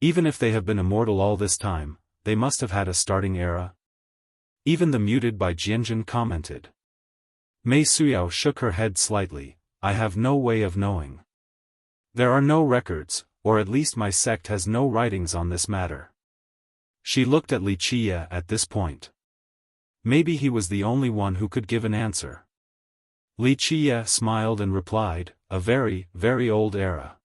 [SPEAKER 1] Even if they have been immortal all this time, they must have had a starting era. Even the muted by Jianjun commented. Mei Suyao shook her head slightly. I have no way of knowing. There are no records, or at least my sect has no writings on this matter. She looked at Li Qiye at this point. Maybe he was the only one who could give an answer. Li Qiye smiled and replied, a very, very old era.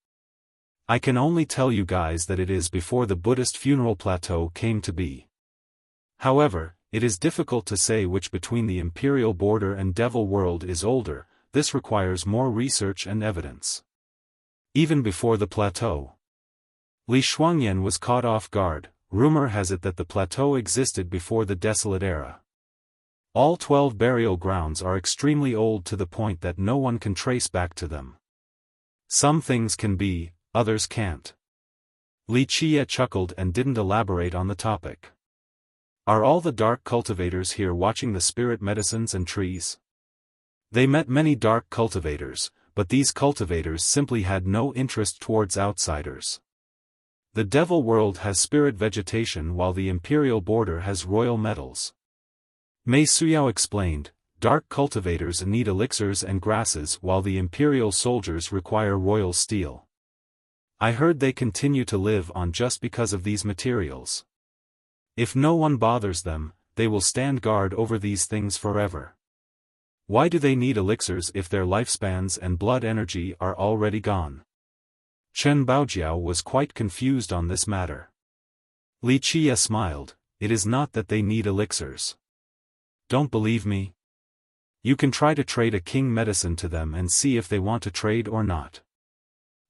[SPEAKER 1] I can only tell you guys that it is before the Buddhist funeral plateau came to be. However, it is difficult to say which between the imperial border and devil world is older. This requires more research and evidence. Even before the plateau. Li Shuangyan was caught off guard. Rumor has it that the plateau existed before the desolate era. All 12 burial grounds are extremely old to the point that no one can trace back to them. Some things can be, others can't. Li Qiye chuckled and didn't elaborate on the topic. Are all the dark cultivators here watching the spirit medicines and trees? They met many dark cultivators, but these cultivators simply had no interest towards outsiders. The devil world has spirit vegetation while the imperial border has royal metals. Mei Suyao explained, dark cultivators need elixirs and grasses while the imperial soldiers require royal steel. I heard they continue to live on just because of these materials. If no one bothers them, they will stand guard over these things forever. Why do they need elixirs if their lifespans and blood energy are already gone? Chen Baojiao was quite confused on this matter. Li Qie smiled, it is not that they need elixirs. Don't believe me? You can try to trade a king medicine to them and see if they want to trade or not.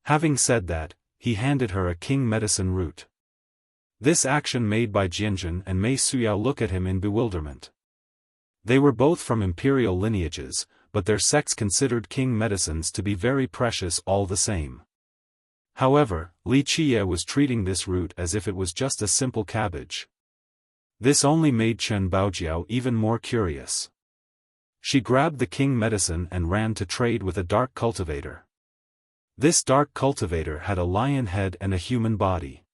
[SPEAKER 1] Having said that, he handed her a king medicine root. This action made by Jianjun and Mei Suyao look at him in bewilderment. They were both from imperial lineages, but their sects considered king medicines to be very precious all the same. However, Li Qie was treating this root as if it was just a simple cabbage. This only made Chen Baojiao even more curious. She grabbed the king medicine and ran to trade with a dark cultivator. This dark cultivator had a lion head and a human body.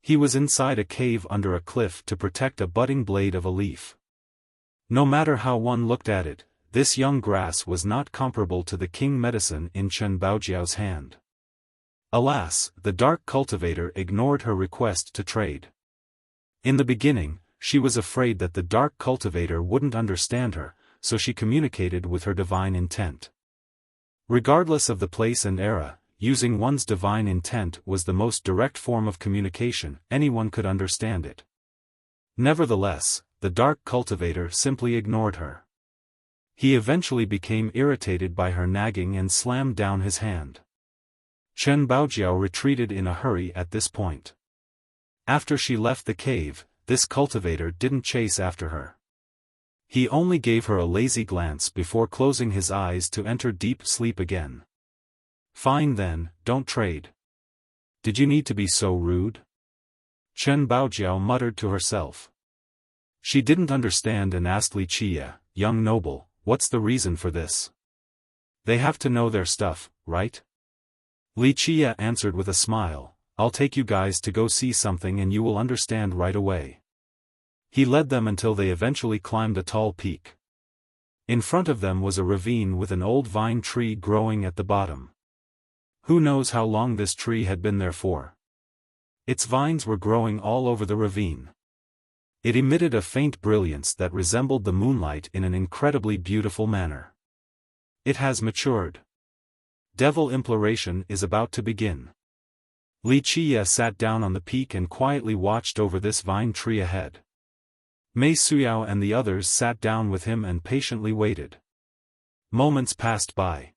[SPEAKER 1] He was inside a cave under a cliff to protect a budding blade of a leaf. No matter how one looked at it, this young grass was not comparable to the king medicine in Chen Baojiao's hand. Alas, the dark cultivator ignored her request to trade. In the beginning, she was afraid that the dark cultivator wouldn't understand her, so she communicated with her divine intent. Regardless of the place and era, using one's divine intent was the most direct form of communication, anyone could understand it. Nevertheless, the dark cultivator simply ignored her. He eventually became irritated by her nagging and slammed down his hand. Chen Baojiao retreated in a hurry at this point. After she left the cave, this cultivator didn't chase after her. He only gave her a lazy glance before closing his eyes to enter deep sleep again. Fine then, don't trade. Did you need to be so rude? Chen Baojiao muttered to herself. She didn't understand and asked Li Qie, young noble, what's the reason for this? They have to know their stuff, right? Li Qie answered with a smile, I'll take you guys to go see something and you will understand right away. He led them until they eventually climbed a tall peak. In front of them was a ravine with an old vine tree growing at the bottom. Who knows how long this tree had been there for? Its vines were growing all over the ravine. It emitted a faint brilliance that resembled the moonlight in an incredibly beautiful manner. It has matured. Devil imploration is about to begin. Li Qie sat down on the peak and quietly watched over this vine tree ahead. Mei Suyao and the others sat down with him and patiently waited. Moments passed by.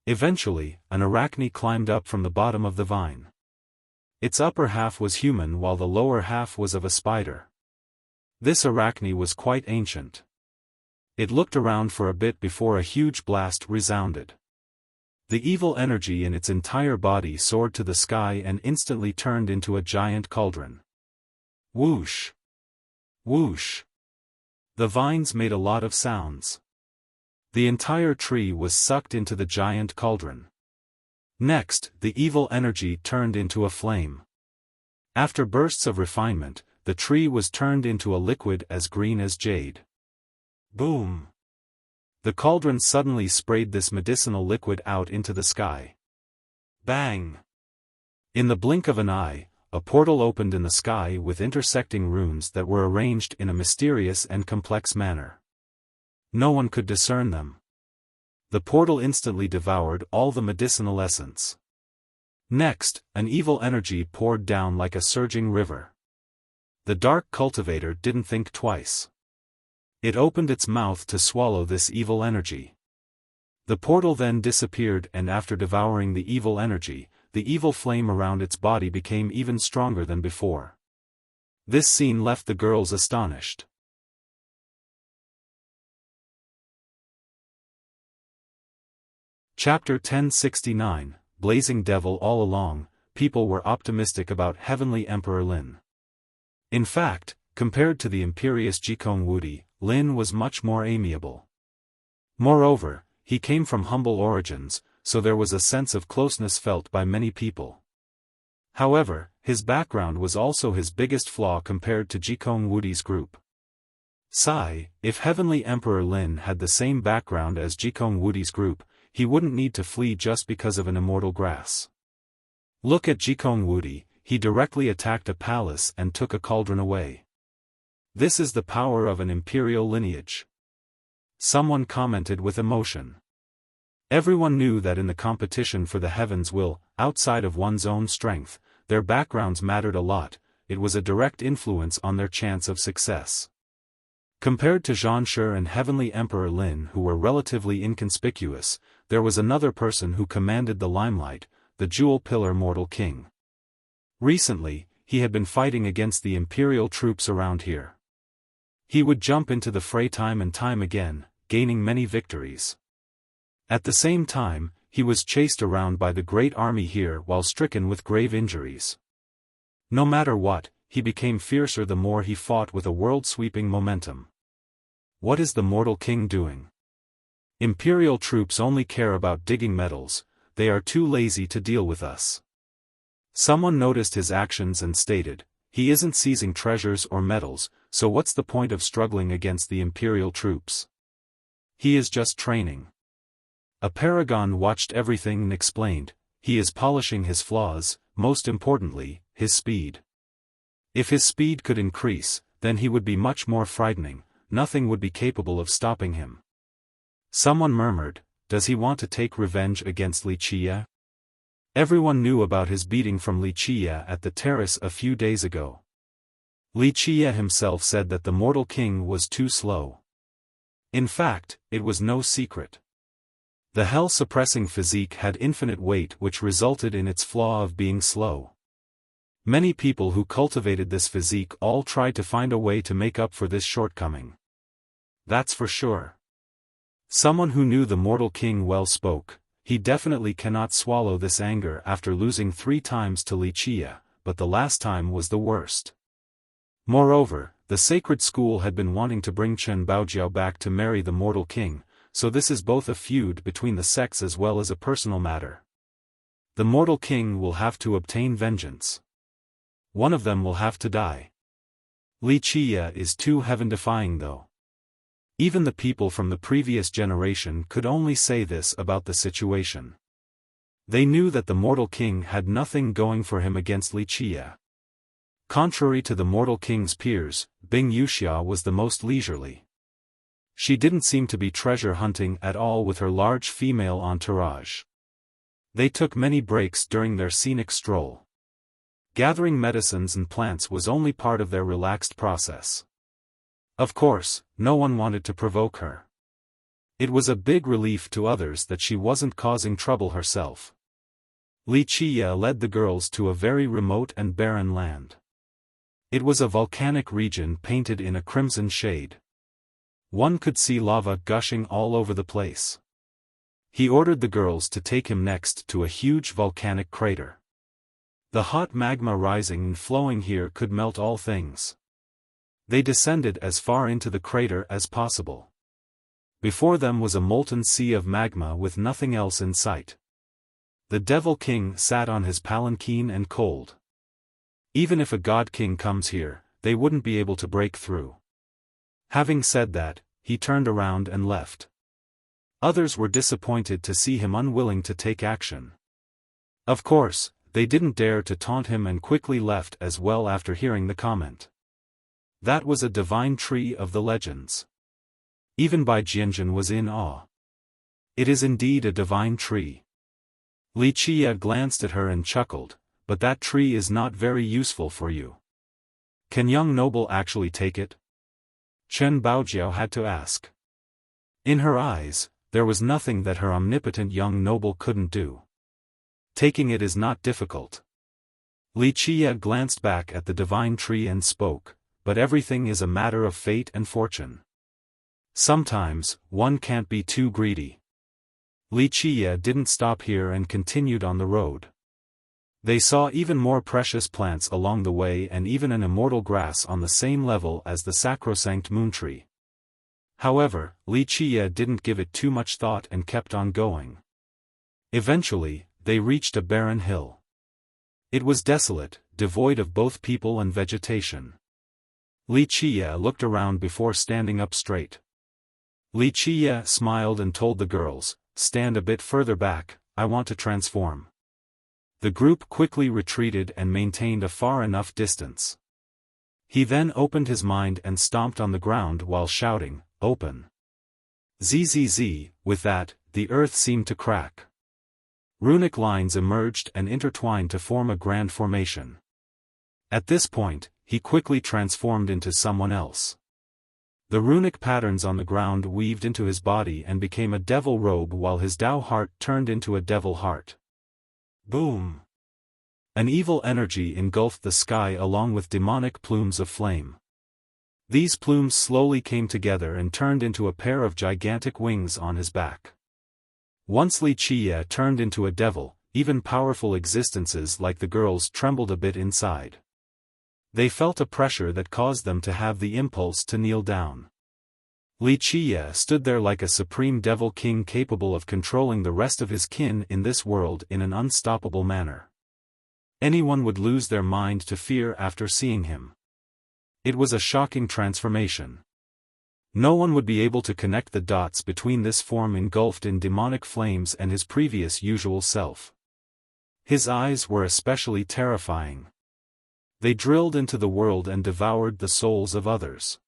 [SPEAKER 1] Eventually, an arachne climbed up from the bottom of the vine. Its upper half was human while the lower half was of a spider. This arachne was quite ancient. It looked around for a bit before a huge blast resounded. The evil energy in its entire body soared to the sky and instantly turned into a giant cauldron. Whoosh! Whoosh! The vines made a lot of sounds. The entire tree was sucked into the giant cauldron. Next, the evil energy turned into a flame. After bursts of refinement, the tree was turned into a liquid as green as jade. Boom! The cauldron suddenly sprayed this medicinal liquid out into the sky. Bang! In the blink of an eye, a portal opened in the sky with intersecting runes that were arranged in a mysterious and complex manner. No one could discern them. The portal instantly devoured all the medicinal essence. Next, an evil energy poured down like a surging river. The dark cultivator didn't think twice. It opened its mouth to swallow this evil energy. The portal then disappeared, and after devouring the evil energy, the evil flame around its body became even stronger than before. This scene left the girls astonished. Chapter 1069, Blazing Devil. All along, people were optimistic about Heavenly Emperor Lin. In fact, compared to the imperious Jikong Wudi, Lin was much more amiable. Moreover, he came from humble origins, so there was a sense of closeness felt by many people. However, his background was also his biggest flaw compared to Jikong Wudi's group. If Heavenly Emperor Lin had the same background as Jikong Wudi's group, he wouldn't need to flee just because of an immortal grass. Look at Jikong Wudi, he directly attacked a palace and took a cauldron away. This is the power of an imperial lineage. Someone commented with emotion. Everyone knew that in the competition for the heavens outside of one's own strength, their backgrounds mattered a lot. It was a direct influence on their chance of success. Compared to Zhanshi and Heavenly Emperor Lin, who were relatively inconspicuous, there was another person who commanded the limelight, the Jewel Pillar Mortal King. Recently, he had been fighting against the imperial troops around here. He would jump into the fray time and time again, gaining many victories. At the same time, he was chased around by the great army here while stricken with grave injuries. No matter what, he became fiercer the more he fought with a world-sweeping momentum. What is the Mortal King doing? Imperial troops only care about digging metals, they are too lazy to deal with us. Someone noticed his actions and stated, he isn't seizing treasures or metals, so what's the point of struggling against the imperial troops? He is just training. A paragon watched everything and explained, he is polishing his flaws, most importantly, his speed. If his speed could increase, then he would be much more frightening, nothing would be capable of stopping him. Someone murmured, does he want to take revenge against Wuxia? Everyone knew about his beating from Wuxia at the terrace a few days ago. Wuxia himself said that the Mortal King was too slow. In fact, it was no secret. The hell-suppressing physique had infinite weight, which resulted in its flaw of being slow. Many people who cultivated this physique all tried to find a way to make up for this shortcoming. That's for sure. Someone who knew the Mortal King well spoke, he definitely cannot swallow this anger after losing 3 times to Wuxia, but the last time was the worst. Moreover, the sacred school had been wanting to bring Chen Baojiao back to marry the Mortal King, so this is both a feud between the sects as well as a personal matter. The Mortal King will have to obtain vengeance. One of them will have to die. Wuxia is too heaven-defying though. Even the people from the previous generation could only say this about the situation. They knew that the Mortal King had nothing going for him against Wuxia. Contrary to the Mortal King's peers, Bing Wuxia was the most leisurely. She didn't seem to be treasure hunting at all with her large female entourage. They took many breaks during their scenic stroll. Gathering medicines and plants was only part of their relaxed process. Of course, no one wanted to provoke her. It was a big relief to others that she wasn't causing trouble herself. Wuxia led the girls to a very remote and barren land. It was a volcanic region painted in a crimson shade. One could see lava gushing all over the place. He ordered the girls to take him next to a huge volcanic crater. The hot magma rising and flowing here could melt all things. They descended as far into the crater as possible. Before them was a molten sea of magma with nothing else in sight. The Devil King sat on his palanquin and cold. Even if a God King comes here, they wouldn't be able to break through. Having said that, he turned around and left. Others were disappointed to see him unwilling to take action. Of course, they didn't dare to taunt him and quickly left as well after hearing the comment. That was a divine tree of the legends. Even Bai Jianjun was in awe. It is indeed a divine tree. Wuxia glanced at her and chuckled, but that tree is not very useful for you. Can young noble actually take it? Chen Baojiao had to ask. In her eyes, there was nothing that her omnipotent young noble couldn't do. Taking it is not difficult. Wuxia glanced back at the divine tree and spoke, but everything is a matter of fate and fortune. Sometimes, one can't be too greedy. Wuxia didn't stop here and continued on the road. They saw even more precious plants along the way and even an immortal grass on the same level as the sacrosanct moon tree. However, Li Qiye didn't give it too much thought and kept on going. Eventually, they reached a barren hill. It was desolate, devoid of both people and vegetation. Li Qiye looked around before standing up straight. Li Qiye smiled and told the girls, "Stand a bit further back, I want to transform." The group quickly retreated and maintained a far enough distance. He then opened his mind and stomped on the ground while shouting, "Open!" Zzz, with that, the earth seemed to crack. Runic lines emerged and intertwined to form a grand formation. At this point, he quickly transformed into someone else. The runic patterns on the ground weaved into his body and became a devil robe while his Dao heart turned into a devil heart. Boom! An evil energy engulfed the sky along with demonic plumes of flame. These plumes slowly came together and turned into a pair of gigantic wings on his back. Once Li Qiye turned into a devil, even powerful existences like the girls trembled a bit inside. They felt a pressure that caused them to have the impulse to kneel down. Li Qiye stood there like a supreme devil king capable of controlling the rest of his kin in this world in an unstoppable manner. Anyone would lose their mind to fear after seeing him. It was a shocking transformation. No one would be able to connect the dots between this form engulfed in demonic flames and his previous usual self. His eyes were especially terrifying. They drilled into the world and devoured the souls of others.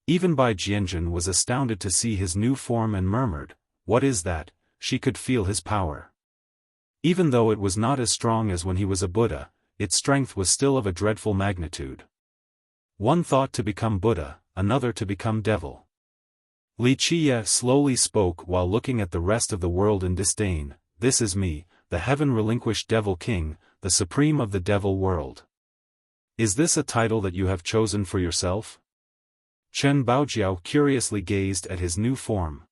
[SPEAKER 1] Even Bai Jianjun was astounded to see his new form and murmured, "What is that?" She could feel his power. Even though it was not as strong as when he was a Buddha, its strength was still of a dreadful magnitude. One thought to become Buddha, another to become devil. Li Qiye slowly spoke while looking at the rest of the world in disdain, "This is me, the heaven-relinquished devil king, the supreme of the devil world. Is this a title that you have chosen for yourself?" Chen Baojiao curiously gazed at his new form.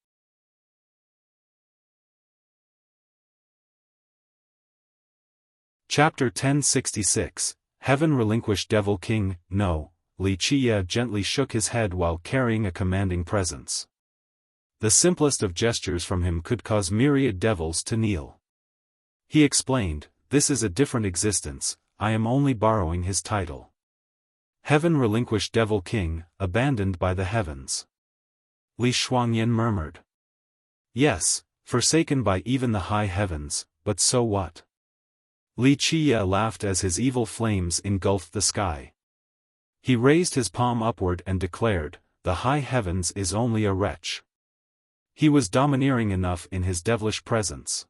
[SPEAKER 1] Chapter 1066, Heaven-Relinquished Devil King. No, Li Qiye gently shook his head while carrying a commanding presence. The simplest of gestures from him could cause myriad devils to kneel. He explained, "This is a different existence, I am only borrowing his title. Heaven-Relinquished Devil King, abandoned by the heavens." Li Shuangyan murmured. "Yes, forsaken by even the high heavens, but so what?" Li Qiye laughed as his evil flames engulfed the sky. He raised his palm upward and declared, "The high heavens is only a wretch." He was domineering enough in his devilish presence.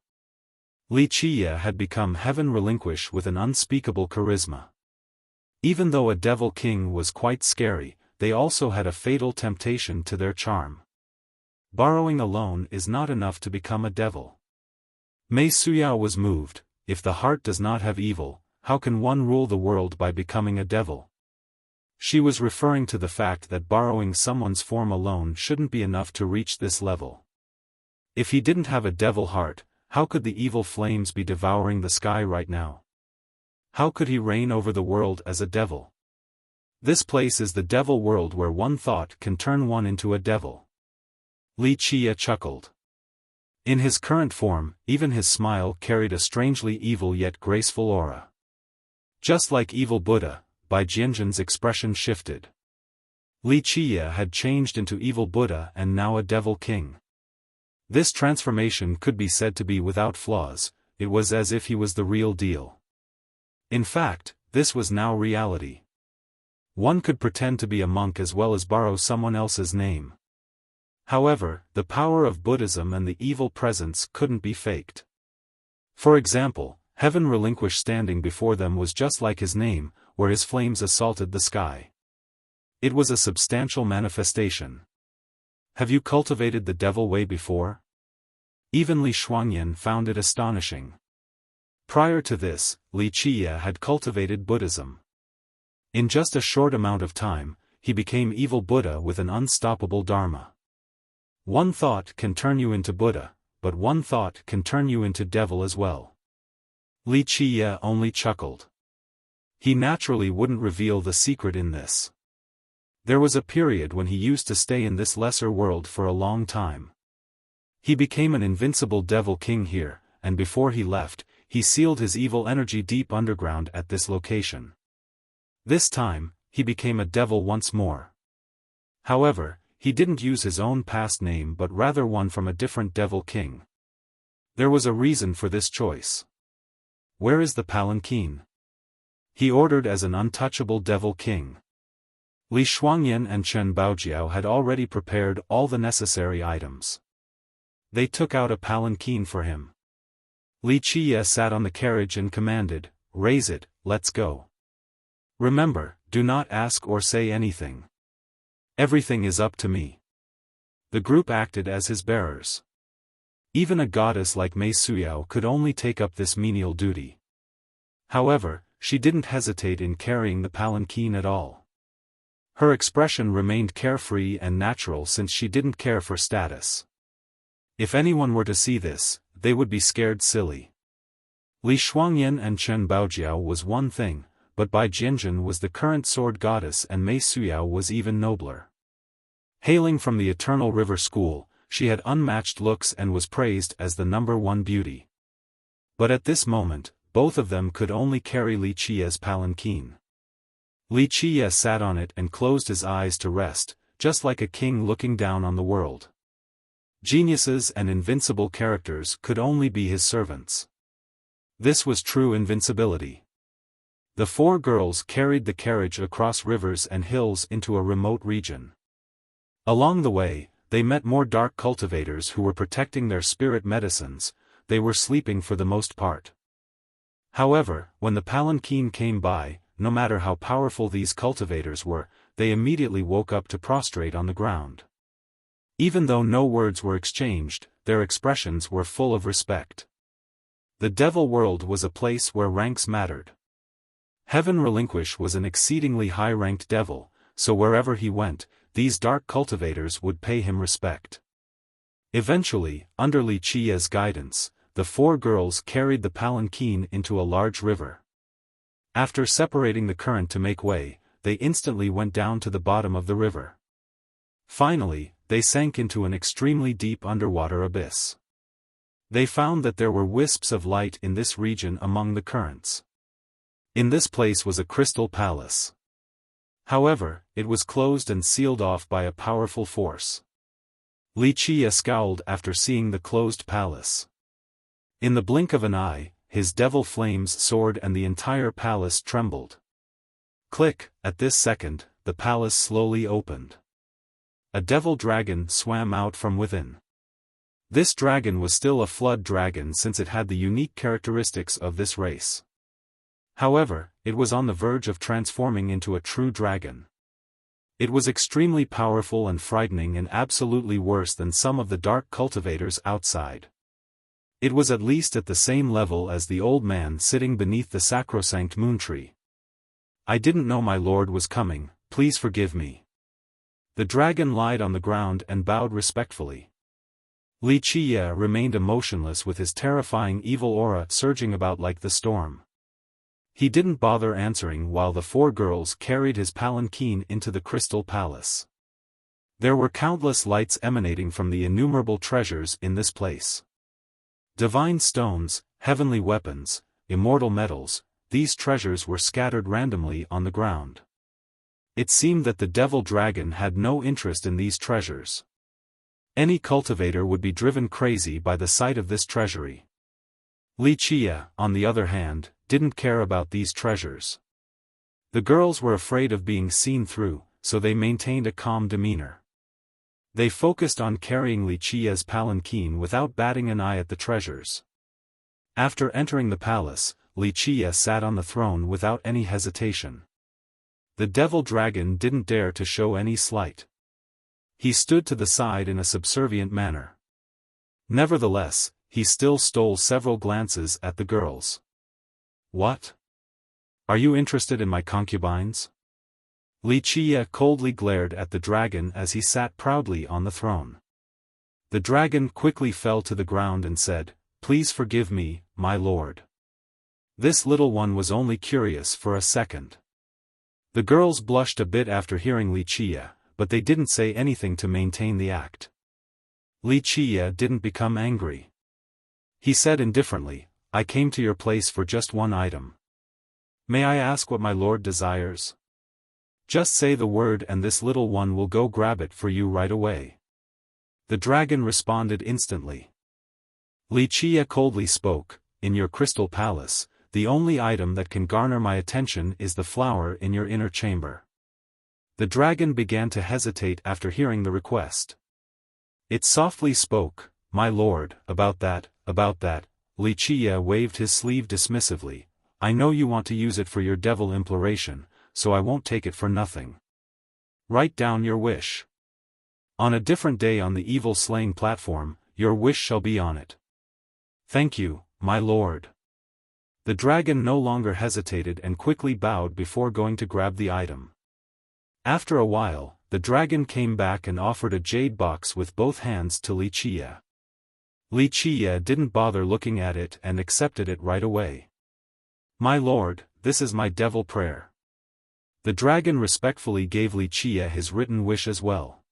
[SPEAKER 1] Li Qiye had become heaven-relinquished with an unspeakable charisma. Even though a devil king was quite scary, they also had a fatal temptation to their charm. Borrowing alone is not enough to become a devil. Mei Suyao was moved. If the heart does not have evil, how can one rule the world by becoming a devil? She was referring to the fact that borrowing someone's form alone shouldn't be enough to reach this level. If he didn't have a devil heart, how could the evil flames be devouring the sky right now? How could he reign over the world as a devil? This place is the devil world where one thought can turn one into a devil. Li Qiye chuckled. In his current form, even his smile carried a strangely evil yet graceful aura. Just like evil Buddha, Bai Jianjun's expression shifted. Li Qiye had changed into evil Buddha and now a devil king. This transformation could be said to be without flaws, it was as if he was the real deal. In fact, this was now reality. One could pretend to be a monk as well as borrow someone else's name. However, the power of Buddhism and the evil presence couldn't be faked. For example, heaven relinquished standing before them was just like his name, where his flames assaulted the sky. It was a substantial manifestation. Have you cultivated the devil way before? Even Li Shuangyan found it astonishing. Prior to this, Li Qiye had cultivated Buddhism. In just a short amount of time, he became evil Buddha with an unstoppable dharma. One thought can turn you into Buddha, but one thought can turn you into devil as well. Li Qiye only chuckled. He naturally wouldn't reveal the secret in this. There was a period when he used to stay in this lesser world for a long time. He became an invincible devil king here, and before he left, he sealed his evil energy deep underground at this location. This time, he became a devil once more. However, he didn't use his own past name but rather one from a different devil king. There was a reason for this choice. "Where is the palanquin?" he ordered as an untouchable devil king. Li Shuangyan and Chen Baojiao had already prepared all the necessary items. They took out a palanquin for him. Li Qiye sat on the carriage and commanded, "Raise it, let's go. Remember, do not ask or say anything. Everything is up to me." The group acted as his bearers. Even a goddess like Mei Suyao could only take up this menial duty. However, she didn't hesitate in carrying the palanquin at all. Her expression remained carefree and natural since she didn't care for status. If anyone were to see this, they would be scared silly. Li Shuangyan and Chen Baojiao was one thing, but Bai Jianzhen was the current sword goddess and Mei Suyao was even nobler. Hailing from the Eternal River School, she had unmatched looks and was praised as the #1 beauty. But at this moment, both of them could only carry Li Qiye's palanquin. Li Qiye sat on it and closed his eyes to rest, just like a king looking down on the world. Geniuses and invincible characters could only be his servants. This was true invincibility. The four girls carried the carriage across rivers and hills into a remote region. Along the way, they met more dark cultivators who were protecting their spirit medicines. They were sleeping for the most part. However, when the palanquin came by, no matter how powerful these cultivators were, they immediately woke up to prostrate on the ground. Even though no words were exchanged, their expressions were full of respect. The devil world was a place where ranks mattered. Heaven Relinquish was an exceedingly high-ranked devil, so wherever he went, these dark cultivators would pay him respect. Eventually, under Li Qiye's guidance, the four girls carried the palanquin into a large river. After separating the current to make way, they instantly went down to the bottom of the river. Finally, they sank into an extremely deep underwater abyss. They found that there were wisps of light in this region among the currents. In this place was a crystal palace. However, it was closed and sealed off by a powerful force. Li Qiye scowled after seeing the closed palace. In the blink of an eye, his devil flames soared and the entire palace trembled. Click, at this second, the palace slowly opened. A devil dragon swam out from within. This dragon was still a flood dragon since it had the unique characteristics of this race. However, it was on the verge of transforming into a true dragon. It was extremely powerful and frightening and absolutely worse than some of the dark cultivators outside. It was at least at the same level as the old man sitting beneath the sacrosanct moon tree. "I didn't know my lord was coming, please forgive me." The dragon lied on the ground and bowed respectfully. Li Qiye remained emotionless with his terrifying evil aura surging about like the storm. He didn't bother answering while the four girls carried his palanquin into the crystal palace. There were countless lights emanating from the innumerable treasures in this place. Divine stones, heavenly weapons, immortal metals, these treasures were scattered randomly on the ground. It seemed that the devil dragon had no interest in these treasures. Any cultivator would be driven crazy by the sight of this treasury. Li Qiye, on the other hand, didn't care about these treasures. The girls were afraid of being seen through, so they maintained a calm demeanor. They focused on carrying Li Qiye's palanquin without batting an eye at the treasures. After entering the palace, Li Qiye sat on the throne without any hesitation. The devil dragon didn't dare to show any slight. He stood to the side in a subservient manner. Nevertheless, he still stole several glances at the girls. "What? Are you interested in my concubines?" Li Qiye coldly glared at the dragon as he sat proudly on the throne. The dragon quickly fell to the ground and said, "Please forgive me, my lord. This little one was only curious for a second." The girls blushed a bit after hearing Li Qie, but they didn't say anything to maintain the act. Li Qie didn't become angry. He said indifferently, I came to your place for just one item. May I ask what my lord desires? Just say the word and this little one will go grab it for you right away. The dragon responded instantly. Li Qie coldly spoke, in your crystal palace, the only item that can garner my attention is the flower in your inner chamber. The dragon began to hesitate after hearing the request. It softly spoke, my lord, about that. Li Qie waved his sleeve dismissively. I know you want to use it for your devil imploration, so I won't take it for nothing. Write down your wish. On a different day on the evil slaying platform, your wish shall be on it. Thank you, my lord. The dragon no longer hesitated and quickly bowed before going to grab the item. After a while, the dragon came back and offered a jade box with both hands to Li Qie. Li Qie didn't bother looking at it and accepted it right away. My lord, this is my devil prayer. The dragon respectfully gave Li Qie his written wish as well.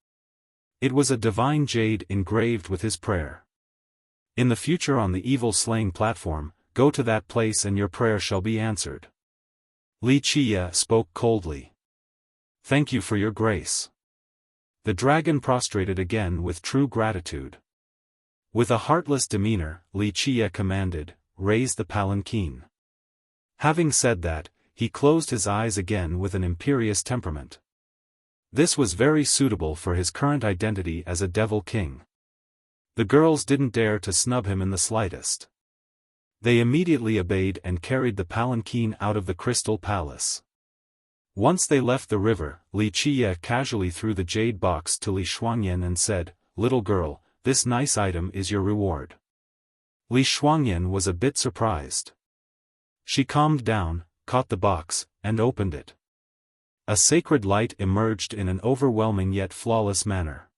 [SPEAKER 1] It was a divine jade engraved with his prayer. In the future on the evil slaying platform, go to that place and your prayer shall be answered. Li Qie spoke coldly. Thank you for your grace. The dragon prostrated again with true gratitude. With a heartless demeanor, Li Qie commanded, raise the palanquin. Having said that, he closed his eyes again with an imperious temperament. This was very suitable for his current identity as a devil king. The girls didn't dare to snub him in the slightest. They immediately obeyed and carried the palanquin out of the crystal palace. Once they left the river, Li Qie casually threw the jade box to Li Shuangyan and said, little girl, this nice item is your reward. Li Shuangyan was a bit surprised. She calmed down, caught the box, and opened it. A sacred light emerged in an overwhelming yet flawless manner.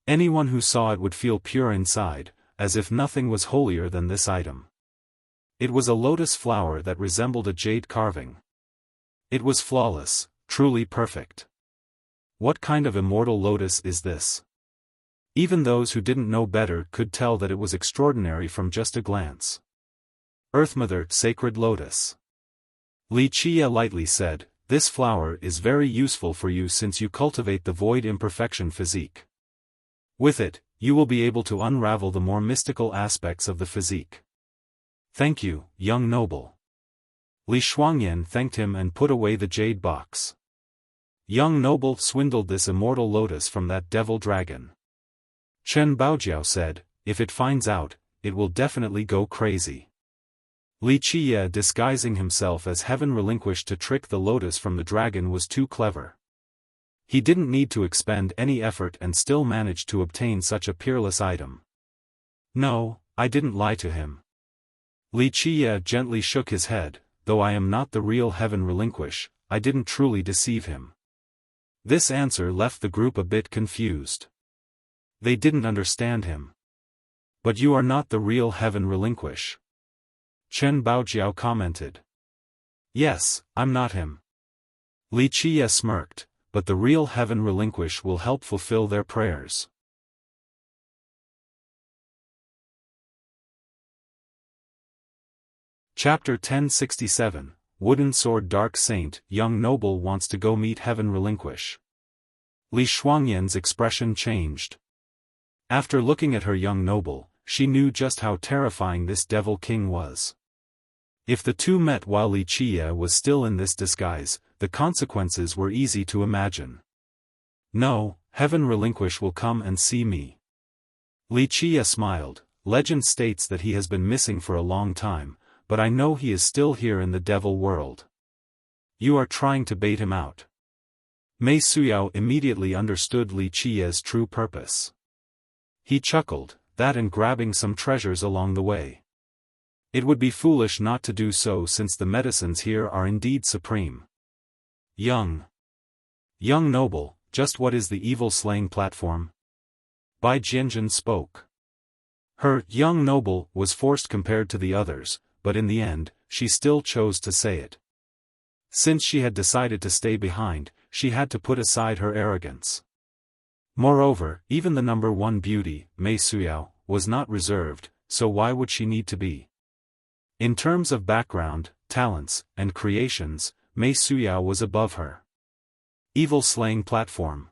[SPEAKER 1] Anyone who saw it would feel pure inside, as if nothing was holier than this item. It was a lotus flower that resembled a jade carving. It was flawless, truly perfect. What kind of immortal lotus is this? Even those who didn't know better could tell that it was extraordinary from just a glance. Earthmother, sacred lotus. Li Qie lightly said, this flower is very useful for you since you cultivate the void imperfection physique. With it, you will be able to unravel the more mystical aspects of the physique. Thank you, young noble. Li Shuangyan thanked him and put away the jade box. Young noble swindled this immortal lotus from that devil dragon. Chen Baojiao said, if it finds out, it will definitely go crazy. Li Qie disguising himself as heaven relinquished to trick the lotus from the dragon was too clever. He didn't need to expend any effort and still managed to obtain such a peerless item. No, I didn't lie to him. Li Qie gently shook his head, though I am not the real heaven relinquish, I didn't truly deceive him. This answer left the group a bit confused. They didn't understand him. But you are not the real heaven relinquish. Chen Baojiao commented. Yes, I'm not him. Li Qie smirked, but the real heaven relinquish will help fulfill their prayers. Chapter 1067, Wooden Sword Dark Saint, Young Noble wants to go meet heaven relinquish. Li Shuangyan's expression changed. After looking at her young noble, she knew just how terrifying this devil king was. If the two met while Li Qie was still in this disguise, the consequences were easy to imagine. No, heaven relinquish will come and see me. Li Qie smiled. Legend states that he has been missing for a long time, but I know he is still here in the devil world. You are trying to bait him out. Mei Suyao immediately understood Li Qie's true purpose. He chuckled, that and grabbing some treasures along the way. It would be foolish not to do so since the medicines here are indeed supreme. Young noble, just what is the evil slaying platform? Bai Jianjun spoke. Her young noble was forced compared to the others, but in the end, she still chose to say it. Since she had decided to stay behind, she had to put aside her arrogance. Moreover, even the number one beauty, Mei Suyao, was not reserved, so why would she need to be? In terms of background, talents, and creations, Mei Suyao was above her. Evil slaying platform.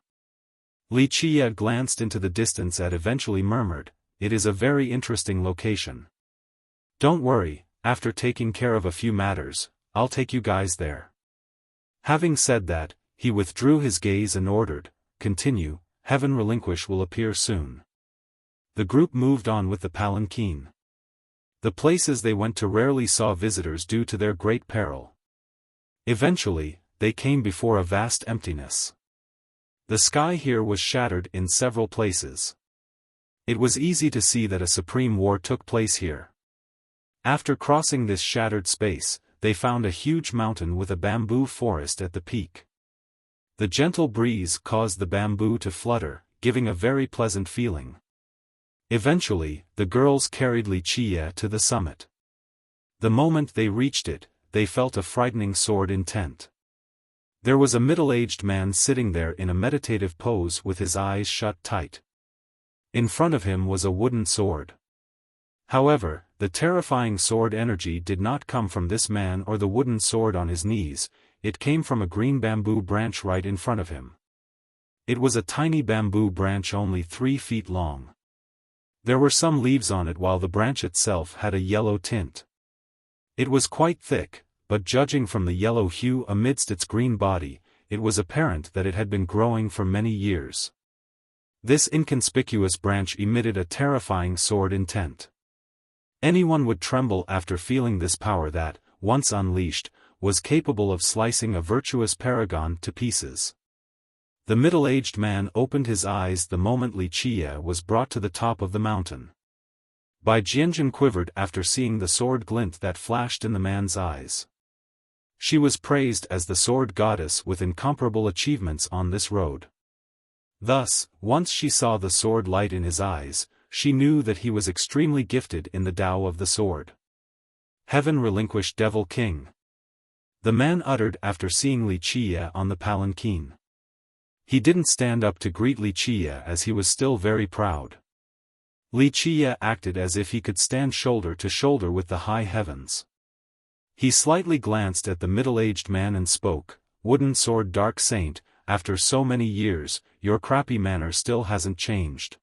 [SPEAKER 1] Li Qie glanced into the distance and eventually murmured, "It is a very interesting location. Don't worry, after taking care of a few matters, I'll take you guys there." Having said that, he withdrew his gaze and ordered, "Continue, Heaven Relinquish will appear soon." The group moved on with the palanquin. The places they went to rarely saw visitors due to their great peril. Eventually, they came before a vast emptiness. The sky here was shattered in several places. It was easy to see that a supreme war took place here. After crossing this shattered space, they found a huge mountain with a bamboo forest at the peak. The gentle breeze caused the bamboo to flutter, giving a very pleasant feeling. Eventually, the girls carried Li Qie to the summit. The moment they reached it, they felt a frightening sword intent. There was a middle-aged man sitting there in a meditative pose with his eyes shut tight. In front of him was a wooden sword. However, the terrifying sword energy did not come from this man or the wooden sword on his knees, it came from a green bamboo branch right in front of him. It was a tiny bamboo branch only 3 feet long. There were some leaves on it while the branch itself had a yellow tint. It was quite thick, but judging from the yellow hue amidst its green body, it was apparent that it had been growing for many years. This inconspicuous branch emitted a terrifying sword intent. Anyone would tremble after feeling this power that, once unleashed, was capable of slicing a virtuous paragon to pieces. The middle-aged man opened his eyes the moment Li Qie was brought to the top of the mountain. Bai Jianjun quivered after seeing the sword glint that flashed in the man's eyes. She was praised as the sword goddess with incomparable achievements on this road. Thus, once she saw the sword light in his eyes, she knew that he was extremely gifted in the Tao of the sword. Heaven Relinquish Devil King. The man uttered after seeing Li Qie on the palanquin. He didn't stand up to greet Li Qie as he was still very proud. Li Qie acted as if he could stand shoulder to shoulder with the high heavens. He slightly glanced at the middle-aged man and spoke, "Wooden sword dark saint, after so many years, your crappy manner still hasn't changed.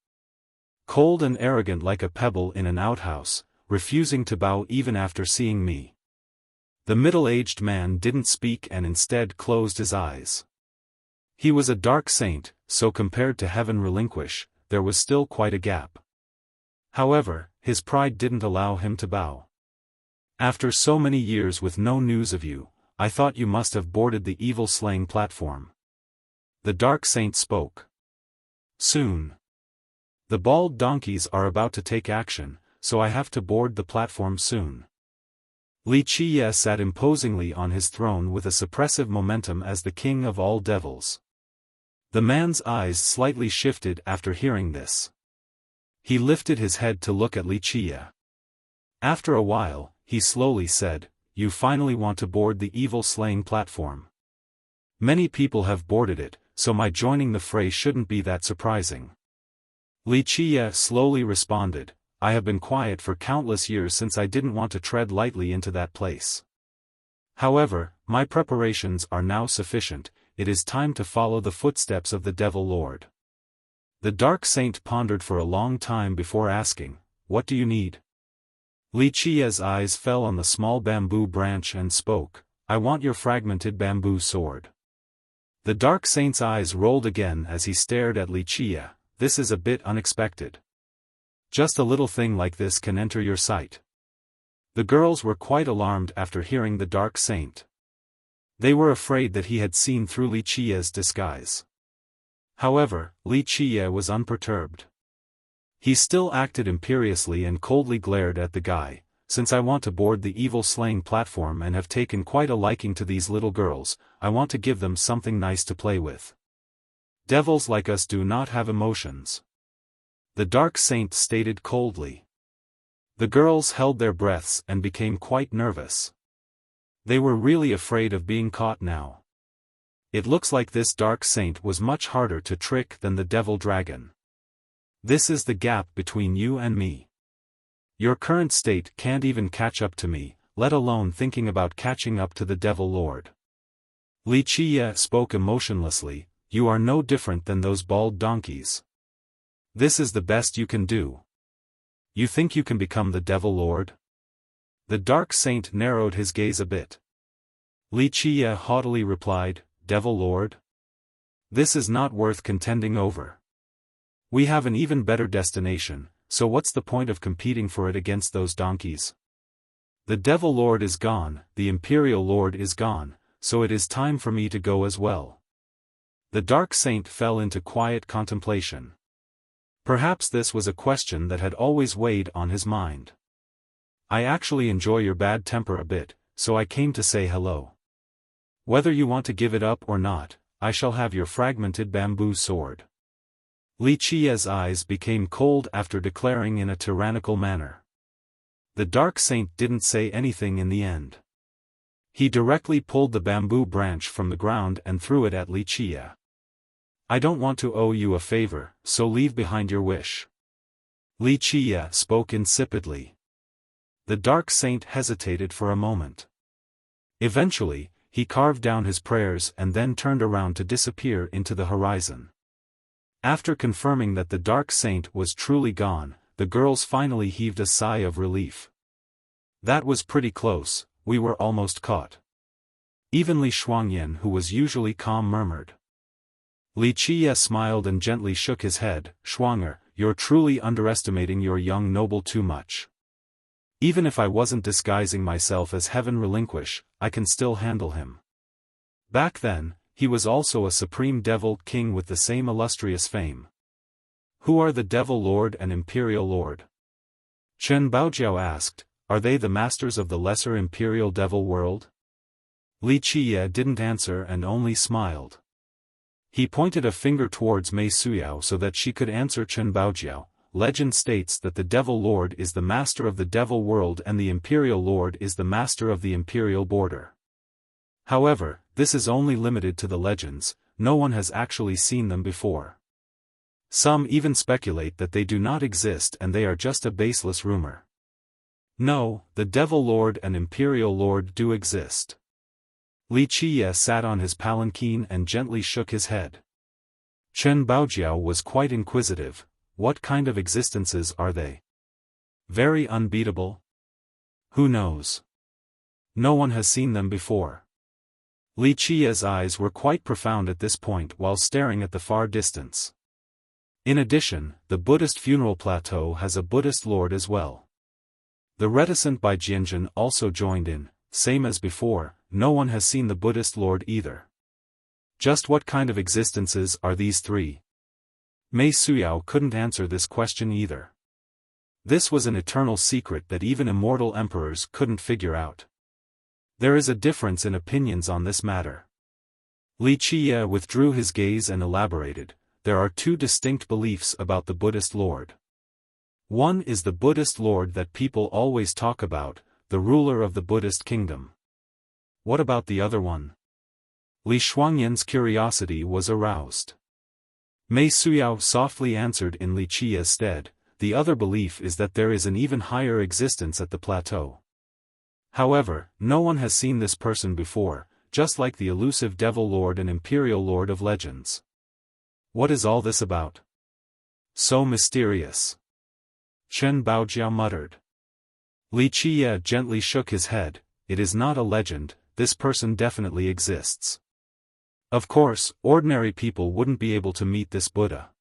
[SPEAKER 1] Cold and arrogant like a pebble in an outhouse, refusing to bow even after seeing me." The middle-aged man didn't speak and instead closed his eyes. He was a dark saint, so compared to Heaven Relinquish, there was still quite a gap. However, his pride didn't allow him to bow. "After so many years with no news of you, I thought you must have boarded the evil slaying platform." The dark saint spoke. "Soon. The bald donkeys are about to take action, so I have to board the platform soon." Li Qie sat imposingly on his throne with a suppressive momentum as the king of all devils. The man's eyes slightly shifted after hearing this. He lifted his head to look at Li Qie. After a while, he slowly said, "You finally want to board the evil slaying platform. Many people have boarded it, so my joining the fray shouldn't be that surprising." Li Qie slowly responded, "I have been quiet for countless years since I didn't want to tread lightly into that place. However, my preparations are now sufficient, it is time to follow the footsteps of the Devil Lord." The dark saint pondered for a long time before asking, "What do you need?" Li Qie's eyes fell on the small bamboo branch and spoke, "I want your fragmented bamboo sword." The dark saint's eyes rolled again as he stared at Li Qie. "This is a bit unexpected. Just a little thing like this can enter your sight." The girls were quite alarmed after hearing the dark saint. They were afraid that he had seen through Li Qie's disguise. However, Li Qie was unperturbed. He still acted imperiously and coldly glared at the guy, "Since I want to board the evil slaying platform and have taken quite a liking to these little girls, I want to give them something nice to play with. Devils like us do not have emotions." The dark saint stated coldly. The girls held their breaths and became quite nervous. They were really afraid of being caught now. It looks like this dark saint was much harder to trick than the devil dragon. This is the gap between you and me. Your current state can't even catch up to me, let alone thinking about catching up to the devil lord. Li Qiye spoke emotionlessly, you are no different than those bald donkeys. This is the best you can do. You think you can become the devil lord? The dark saint narrowed his gaze a bit. Li Qiye haughtily replied, Devil Lord? This is not worth contending over. We have an even better destination, so what's the point of competing for it against those donkeys? The Devil Lord is gone, the Imperial Lord is gone, so it is time for me to go as well. The dark saint fell into quiet contemplation. Perhaps this was a question that had always weighed on his mind. I actually enjoy your bad temper a bit, so I came to say hello. Whether you want to give it up or not, I shall have your fragmented bamboo sword. Li Qiye's eyes became cold after declaring in a tyrannical manner. The dark saint didn't say anything in the end. He directly pulled the bamboo branch from the ground and threw it at Li Qiye. I don't want to owe you a favor, so leave behind your wish. Li Qiye spoke insipidly. The dark saint hesitated for a moment. Eventually, he carved down his prayers and then turned around to disappear into the horizon. After confirming that the dark saint was truly gone, the girls finally heaved a sigh of relief. That was pretty close, we were almost caught. Even Li Shuangyan, who was usually calm, murmured. Li Qiye smiled and gently shook his head, Shuanger, you're truly underestimating your young noble too much. Even if I wasn't disguising myself as Heaven Relinquish, I can still handle him. Back then, he was also a supreme devil king with the same illustrious fame. Who are the Devil Lord and Imperial Lord? Chen Baojiao asked, are they the masters of the lesser Imperial Devil world? Li Qiye didn't answer and only smiled. He pointed a finger towards Mei Suyao so that she could answer Chen Baojiao. Legend states that the Devil Lord is the master of the Devil world and the Imperial Lord is the master of the Imperial border. However, this is only limited to the legends, no one has actually seen them before. Some even speculate that they do not exist and they are just a baseless rumor. No, the Devil Lord and Imperial Lord do exist. Li Qiye sat on his palanquin and gently shook his head. Chen Baojiao was quite inquisitive. What kind of existences are they? Very unbeatable? Who knows? No one has seen them before. Li Qiye's eyes were quite profound at this point while staring at the far distance. In addition, the Buddhist funeral plateau has a Buddhist lord as well. The reticent Bai Jianjun also joined in, same as before, no one has seen the Buddhist lord either. Just what kind of existences are these three? Mei Suyao couldn't answer this question either. This was an eternal secret that even immortal emperors couldn't figure out. There is a difference in opinions on this matter. Li Qiye withdrew his gaze and elaborated, there are two distinct beliefs about the Buddhist Lord. One is the Buddhist Lord that people always talk about, the ruler of the Buddhist kingdom. What about the other one? Li Shuangyan's curiosity was aroused. Mei Suyao softly answered in Li Qiye's stead, the other belief is that there is an even higher existence at the plateau. However, no one has seen this person before, just like the elusive Devil Lord and Imperial Lord of legends. What is all this about? So mysterious. Chen Baojiao muttered. Li Qiye gently shook his head, it is not a legend, this person definitely exists. Of course, ordinary people wouldn't be able to meet this Buddha.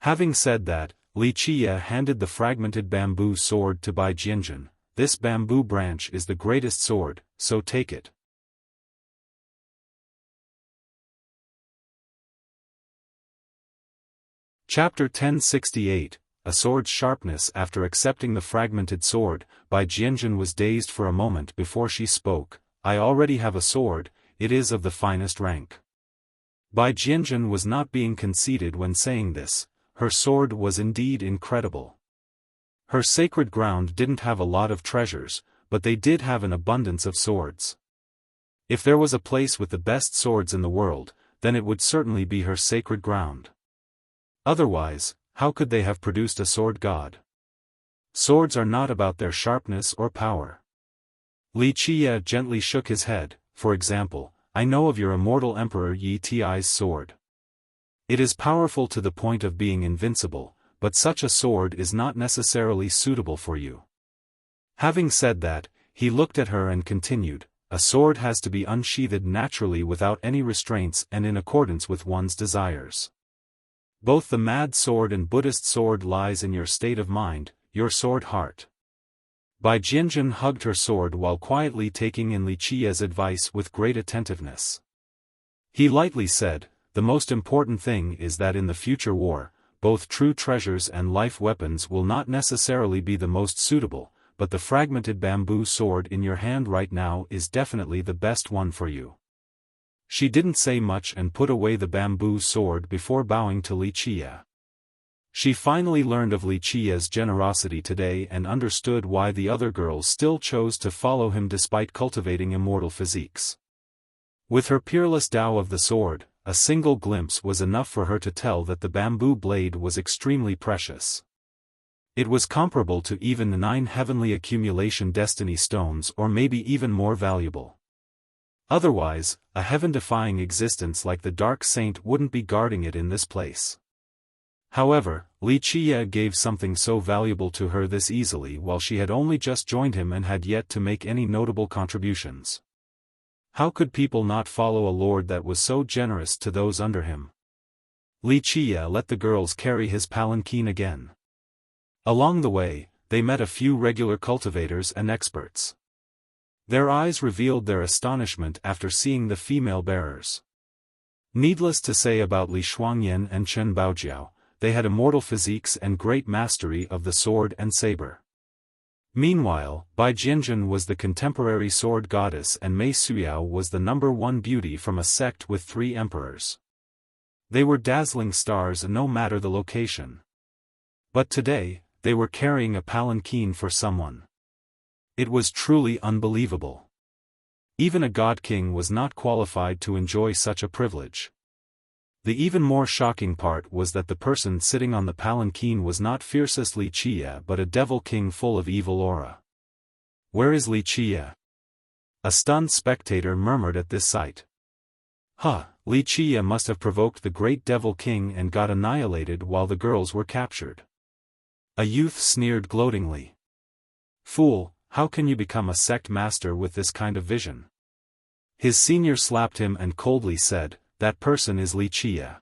[SPEAKER 1] Having said that, Li Qiye handed the fragmented bamboo sword to Bai Jianjun. This bamboo branch is the greatest sword, so take it. Chapter 1068, A Sword's Sharpness. After accepting the fragmented sword, Bai Jianjun was dazed for a moment before she spoke, I already have a sword, it is of the finest rank. Bai Jianjun was not being conceited when saying this, her sword was indeed incredible. Her sacred ground didn't have a lot of treasures, but they did have an abundance of swords. If there was a place with the best swords in the world, then it would certainly be her sacred ground. Otherwise, how could they have produced a sword god? Swords are not about their sharpness or power. Li Qiye gently shook his head. For example, I know of your immortal Emperor Yi Ti's sword. It is powerful to the point of being invincible, but such a sword is not necessarily suitable for you. Having said that, he looked at her and continued, a sword has to be unsheathed naturally without any restraints and in accordance with one's desires. Both the mad sword and Buddhist sword lies in your state of mind, your sword heart. Bai Jianjun hugged her sword while quietly taking in Li Qiye's advice with great attentiveness. He lightly said, the most important thing is that in the future war, both true treasures and life weapons will not necessarily be the most suitable, but the fragmented bamboo sword in your hand right now is definitely the best one for you. She didn't say much and put away the bamboo sword before bowing to Li Qiye. She finally learned of Li Qiye's generosity today and understood why the other girls still chose to follow him despite cultivating immortal physiques. With her peerless Tao of the sword, a single glimpse was enough for her to tell that the bamboo blade was extremely precious. It was comparable to even the 9 heavenly accumulation destiny stones or maybe even more valuable. Otherwise, a heaven-defying existence like the Dark Saint wouldn't be guarding it in this place. However, Li Qiye gave something so valuable to her this easily while she had only just joined him and had yet to make any notable contributions. How could people not follow a lord that was so generous to those under him? Li Qiye let the girls carry his palanquin again. Along the way, they met a few regular cultivators and experts. Their eyes revealed their astonishment after seeing the female bearers. Needless to say about Li Shuangyan and Chen Baojiao, they had immortal physiques and great mastery of the sword and saber. Meanwhile, Bai Jianjun was the contemporary sword goddess and Mei Suyao was the #1 beauty from a sect with 3 emperors. They were dazzling stars no matter the location. But today, they were carrying a palanquin for someone. It was truly unbelievable. Even a god king was not qualified to enjoy such a privilege. The even more shocking part was that the person sitting on the palanquin was not fiercest Li Qiye but a devil king full of evil aura. Where is Li Qiye? A stunned spectator murmured at this sight. Li Qiye must have provoked the great devil king and got annihilated while the girls were captured. A youth sneered gloatingly. Fool, how can you become a sect master with this kind of vision? His senior slapped him and coldly said, that person is Li Qiye.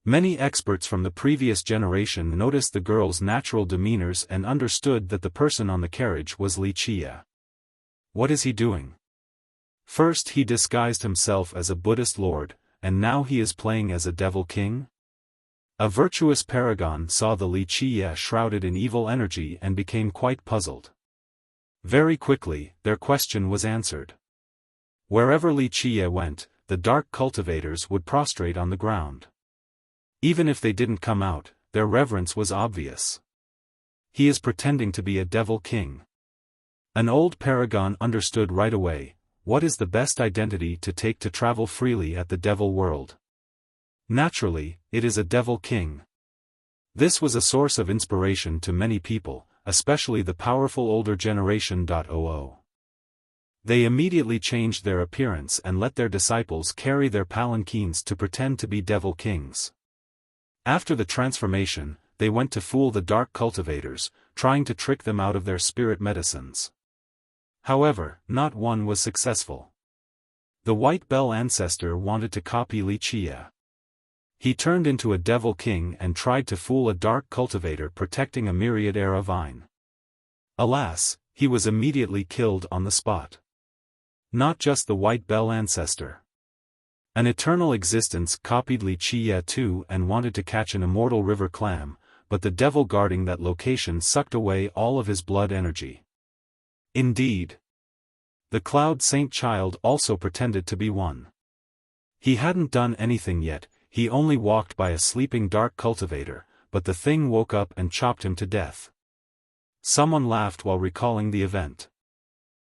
[SPEAKER 1] Many experts from the previous generation noticed the girl's natural demeanors and understood that the person on the carriage was Li Qiye. What is he doing? First he disguised himself as a Buddhist lord, and now he is playing as a devil king? A virtuous paragon saw the Li Qiye shrouded in evil energy and became quite puzzled. Very quickly, their question was answered. Wherever Li Qiye went, the dark cultivators would prostrate on the ground. Even if they didn't come out, their reverence was obvious. He is pretending to be a devil king. An old paragon understood right away, what is the best identity to take to travel freely at the devil world? Naturally, it is a devil king. This was a source of inspiration to many people, especially the powerful older generation. They immediately changed their appearance and let their disciples carry their palanquins to pretend to be devil kings. After the transformation, they went to fool the dark cultivators, trying to trick them out of their spirit medicines. However, not one was successful. The White Bell ancestor wanted to copy Li Qiye. He turned into a devil king and tried to fool a dark cultivator protecting a myriad era vine. Alas, he was immediately killed on the spot. Not just the White Bell ancestor. An eternal existence copied Li Qiye too and wanted to catch an immortal river clam, but the devil guarding that location sucked away all of his blood energy. Indeed. The Cloud Saint child also pretended to be one. He hadn't done anything yet, he only walked by a sleeping dark cultivator, but the thing woke up and chopped him to death. Someone laughed while recalling the event.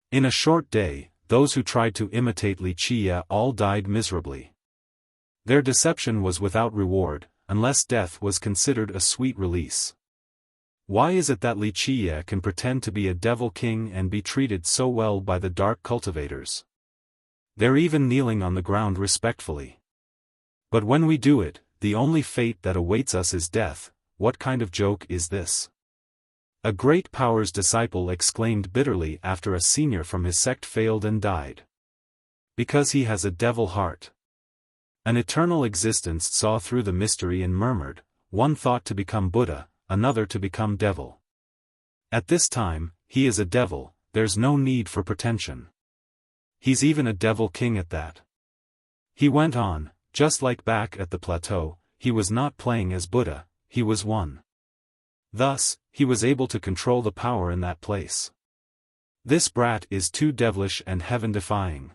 [SPEAKER 1] In a short day, those who tried to imitate Wuxia all died miserably. Their deception was without reward, unless death was considered a sweet release. Why is it that Wuxia can pretend to be a devil king and be treated so well by the dark cultivators? They're even kneeling on the ground respectfully. But when we do it, the only fate that awaits us is death. What kind of joke is this? A great power's disciple exclaimed bitterly after a senior from his sect failed and died. Because he has a devil heart. An eternal existence saw through the mystery and murmured, one thought to become Buddha, another to become devil. At this time, he is a devil, there's no need for pretension. He's even a devil king at that. He went on, just like back at the plateau, he was not playing as Buddha, he was one. Thus, he was able to control the power in that place. This brat is too devilish and heaven-defying.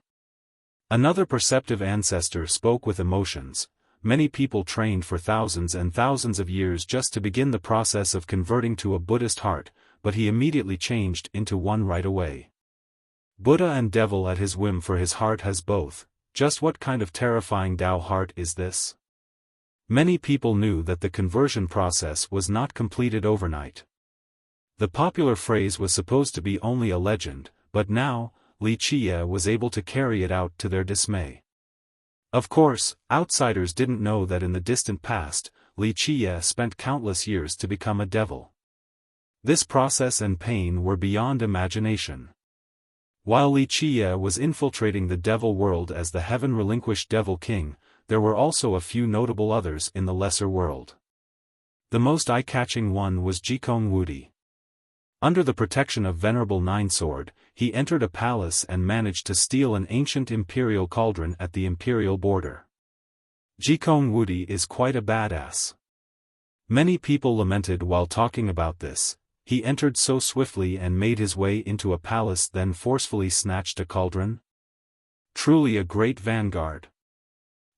[SPEAKER 1] Another perceptive ancestor spoke with emotions. Many people trained for thousands and thousands of years just to begin the process of converting to a Buddhist heart, but he immediately changed into one right away. Buddha and devil at his whim, for his heart has both. Just what kind of terrifying Tao heart is this? Many people knew that the conversion process was not completed overnight. The popular phrase was supposed to be only a legend, but now, Wuxia was able to carry it out to their dismay. Of course, outsiders didn't know that in the distant past, Wuxia spent countless years to become a devil. This process and pain were beyond imagination. While Wuxia was infiltrating the devil world as the heaven-relinquished devil king, there were also a few notable others in the lesser world. The most eye-catching one was Jikong Wudi. Under the protection of Venerable Ninesword, he entered a palace and managed to steal an ancient imperial cauldron at the imperial border. Jikong Wudi is quite a badass. Many people lamented while talking about this. He entered so swiftly and made his way into a palace, then forcefully snatched a cauldron. Truly a great vanguard.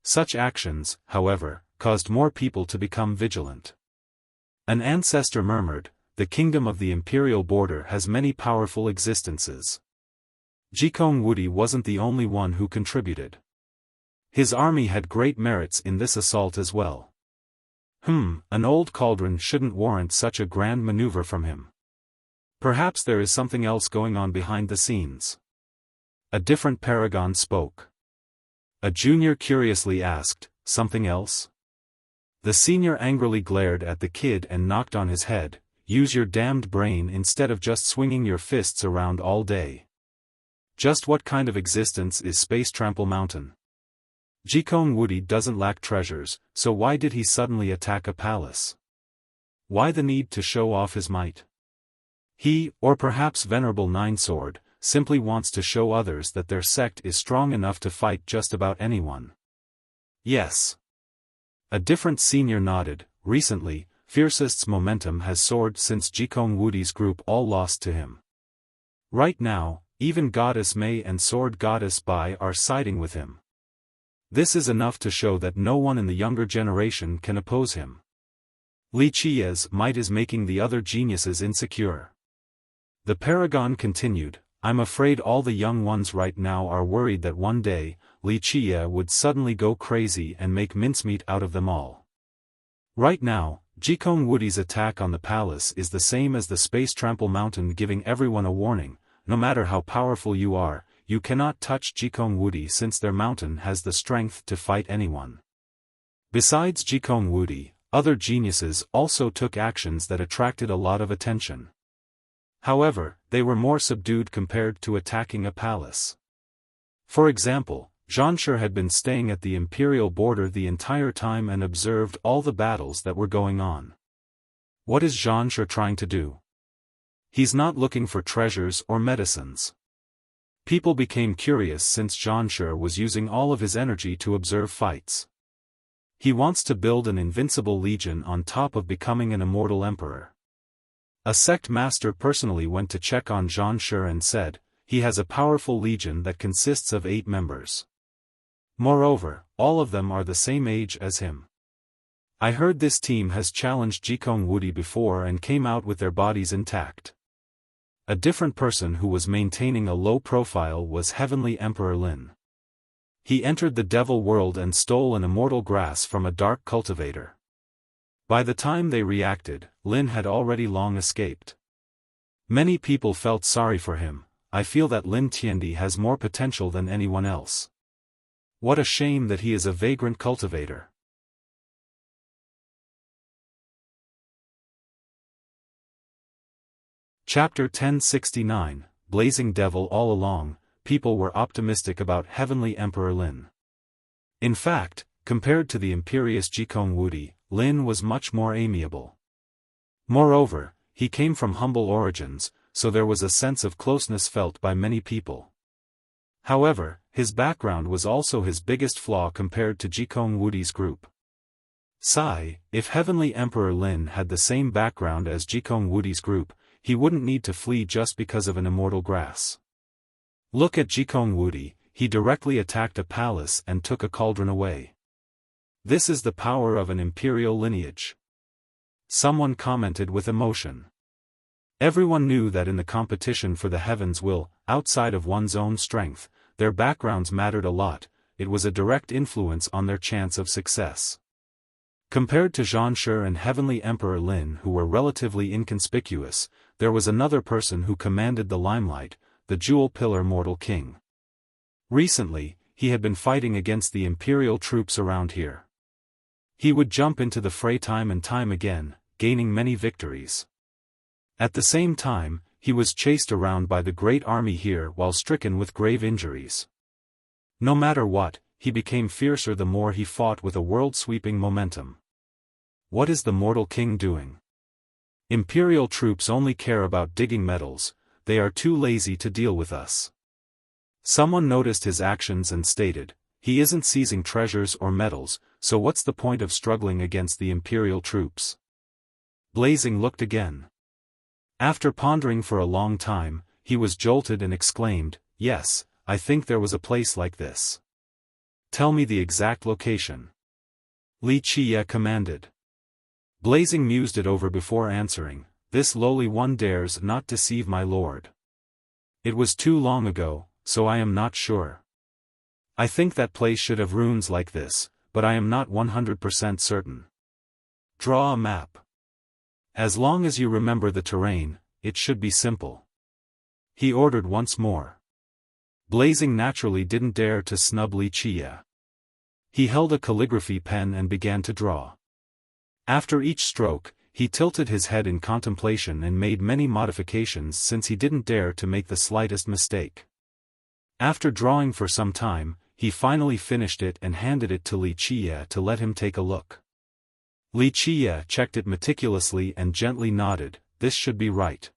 [SPEAKER 1] Such actions, however, caused more people to become vigilant. An ancestor murmured, "The kingdom of the imperial border has many powerful existences." Jikong Wudi wasn't the only one who contributed. His army had great merits in this assault as well. An old cauldron shouldn't warrant such a grand maneuver from him. Perhaps there is something else going on behind the scenes. A different paragon spoke. A junior curiously asked, "Something else?" The senior angrily glared at the kid and knocked on his head, "Use your damned brain instead of just swinging your fists around all day. Just what kind of existence is Space Trample Mountain? Jikong Wudi doesn't lack treasures, so why did he suddenly attack a palace? Why the need to show off his might? He, or perhaps Venerable Ninesword, simply wants to show others that their sect is strong enough to fight just about anyone." Yes. A different senior nodded. Recently, Fiercest's momentum has soared since Jikong Wudi's group all lost to him. Right now, even Goddess May and Sword Goddess Bai are siding with him. This is enough to show that no one in the younger generation can oppose him. Wuxia's might is making the other geniuses insecure. The paragon continued, "I'm afraid all the young ones right now are worried that one day, Wuxia would suddenly go crazy and make mincemeat out of them all. Right now, Jikong Wudi's attack on the palace is the same as the Space Trample Mountain, giving everyone a warning. No matter how powerful you are, you cannot touch Jikong Wudi, since their mountain has the strength to fight anyone." Besides Jikong Wudi, other geniuses also took actions that attracted a lot of attention. However, they were more subdued compared to attacking a palace. For example, Zhanshe had been staying at the imperial border the entire time and observed all the battles that were going on. What is Zhanshe trying to do? He's not looking for treasures or medicines. People became curious since Zhanshe was using all of his energy to observe fights. He wants to build an invincible legion on top of becoming an immortal emperor. A sect master personally went to check on Zhanshe and said, he has a powerful legion that consists of 8 members. Moreover, all of them are the same age as him. I heard this team has challenged Jikong Wudi before and came out with their bodies intact. A different person who was maintaining a low profile was Heavenly Emperor Lin. He entered the devil world and stole an immortal grass from a dark cultivator. By the time they reacted, Lin had already long escaped. Many people felt sorry for him. I feel that Lin Tiandi has more potential than anyone else. What a shame that he is a vagrant cultivator. Chapter 1069, Blazing Devil. All along, people were optimistic about Heavenly Emperor Lin. In fact, compared to the imperious Jikong Wudi, Lin was much more amiable. Moreover, he came from humble origins, so there was a sense of closeness felt by many people. However, his background was also his biggest flaw compared to Jikong Wudi's group. If Heavenly Emperor Lin had the same background as Jikong Wudi's group, he wouldn't need to flee just because of an immortal grass. Look at Jikong Wudi, he directly attacked a palace and took a cauldron away. This is the power of an imperial lineage. Someone commented with emotion. Everyone knew that in the competition for the heavens outside of one's own strength, their backgrounds mattered a lot. It was a direct influence on their chance of success. Compared to Zhang Shi and Heavenly Emperor Lin, who were relatively inconspicuous, there was another person who commanded the limelight, the Jewel Pillar Mortal King. Recently, he had been fighting against the imperial troops around here. He would jump into the fray time and time again, gaining many victories. At the same time, he was chased around by the great army here while stricken with grave injuries. No matter what, he became fiercer the more he fought with a world-sweeping momentum. What is the Mortal King doing? Imperial troops only care about digging metals, they are too lazy to deal with us. Someone noticed his actions and stated, he isn't seizing treasures or metals, so what's the point of struggling against the imperial troops? Blazing looked again. After pondering for a long time, he was jolted and exclaimed, yes, I think there was a place like this. Tell me the exact location. Li Qiye commanded. Blazing mused it over before answering, this lowly one dares not deceive my lord. It was too long ago, so I am not sure. I think that place should have runes like this, but I am not 100% certain. Draw a map. As long as you remember the terrain, it should be simple. He ordered once more. Blazing naturally didn't dare to snub Li Qiye. He held a calligraphy pen and began to draw. After each stroke, he tilted his head in contemplation and made many modifications since he didn't dare to make the slightest mistake. After drawing for some time, he finally finished it and handed it to Li Qiye to let him take a look. Li Qiye checked it meticulously and gently nodded, this should be right.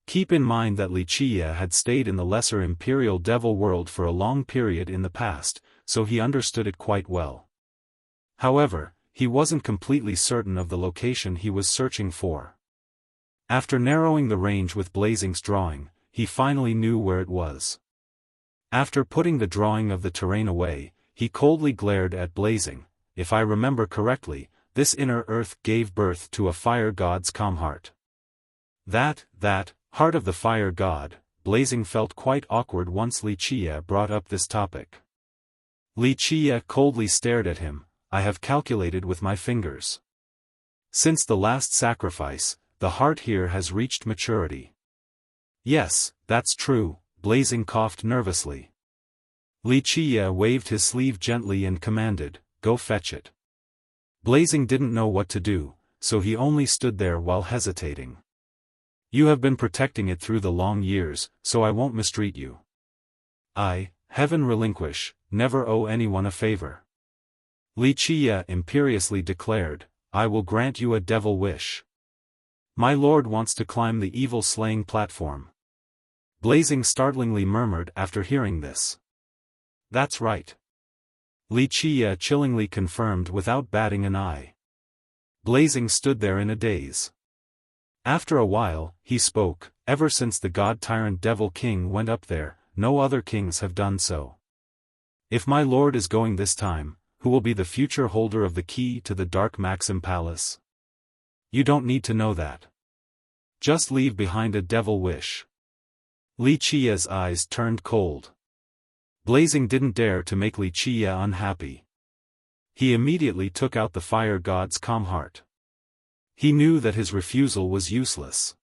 [SPEAKER 1] Keep in mind that Li Qiye had stayed in the lesser imperial devil world for a long period in the past, so he understood it quite well. However, he wasn't completely certain of the location he was searching for. After narrowing the range with Blazing's drawing, he finally knew where it was. After putting the drawing of the terrain away, he coldly glared at Blazing. If I remember correctly, this inner earth gave birth to a fire god's calm heart. That heart of the fire god, Blazing felt quite awkward once Li Qiye brought up this topic. Li Qiye coldly stared at him, I have calculated with my fingers. Since the last sacrifice, the heart here has reached maturity. Yes, that's true, Blazing coughed nervously. Li Qiye waved his sleeve gently and commanded, go fetch it. Blazing didn't know what to do, so he only stood there while hesitating. You have been protecting it through the long years, so I won't mistreat you. Heaven relinquish, never owe anyone a favor. Li Qiye imperiously declared, I will grant you a devil wish. My lord wants to climb the evil-slaying platform. Blazing startlingly murmured after hearing this. That's right. Li Qiye chillingly confirmed without batting an eye. Blazing stood there in a daze. After a while, he spoke, ever since the god-tyrant Devil King went up there, no other kings have done so. If my lord is going this time, who will be the future holder of the key to the Dark Maxim Palace? You don't need to know that. Just leave behind a devil wish. Li Qia's eyes turned cold. Blazing didn't dare to make Li Qia unhappy. He immediately took out the fire god's calm heart. He knew that his refusal was useless.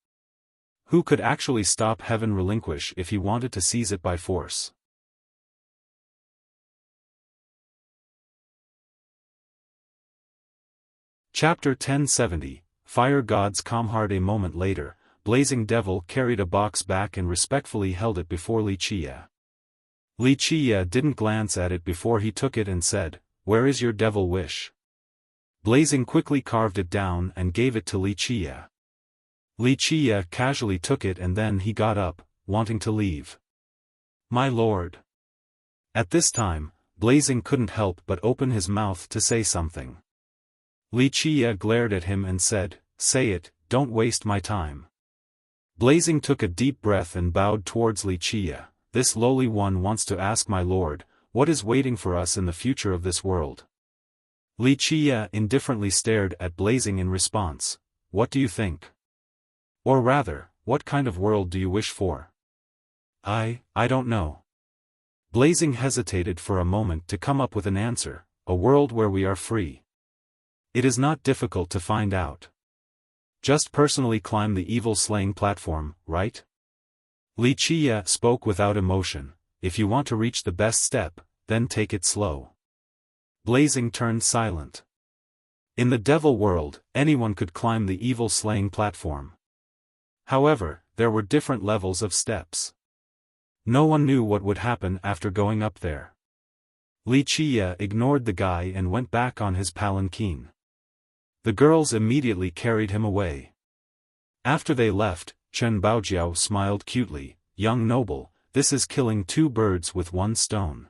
[SPEAKER 1] Who could actually stop heaven relinquish if he wanted to seize it by force? Chapter 1070, Fire God's Calm Heart. A moment later, Blazing Devil carried a box back and respectfully held it before Li Qia. Li Qia didn't glance at it before he took it and said, "Where is your devil wish?" Blazing quickly carved it down and gave it to Li Qia. Li Qia casually took it and then he got up, wanting to leave. "My lord." At this time, Blazing couldn't help but open his mouth to say something. Li Qia glared at him and said, "Say it, don't waste my time." Blazing took a deep breath and bowed towards Li Qia. "This lowly one wants to ask my lord, what is waiting for us in the future of this world?" Li Qia indifferently stared at Blazing in response. "What do you think? Or rather, what kind of world do you wish for?" I don't know." Blazing hesitated for a moment to come up with an answer. "A world where we are free. It is not difficult to find out. Just personally climb the evil-slaying platform, right?" Li Qia spoke without emotion. "If you want to reach the best step, then take it slow." Blazing turned silent. In the devil world, anyone could climb the evil-slaying platform. However, there were different levels of steps. No one knew what would happen after going up there. Li Qia ignored the guy and went back on his palanquin. The girls immediately carried him away. After they left, Chen Baojiao smiled cutely. "Young noble, this is killing two birds with one stone.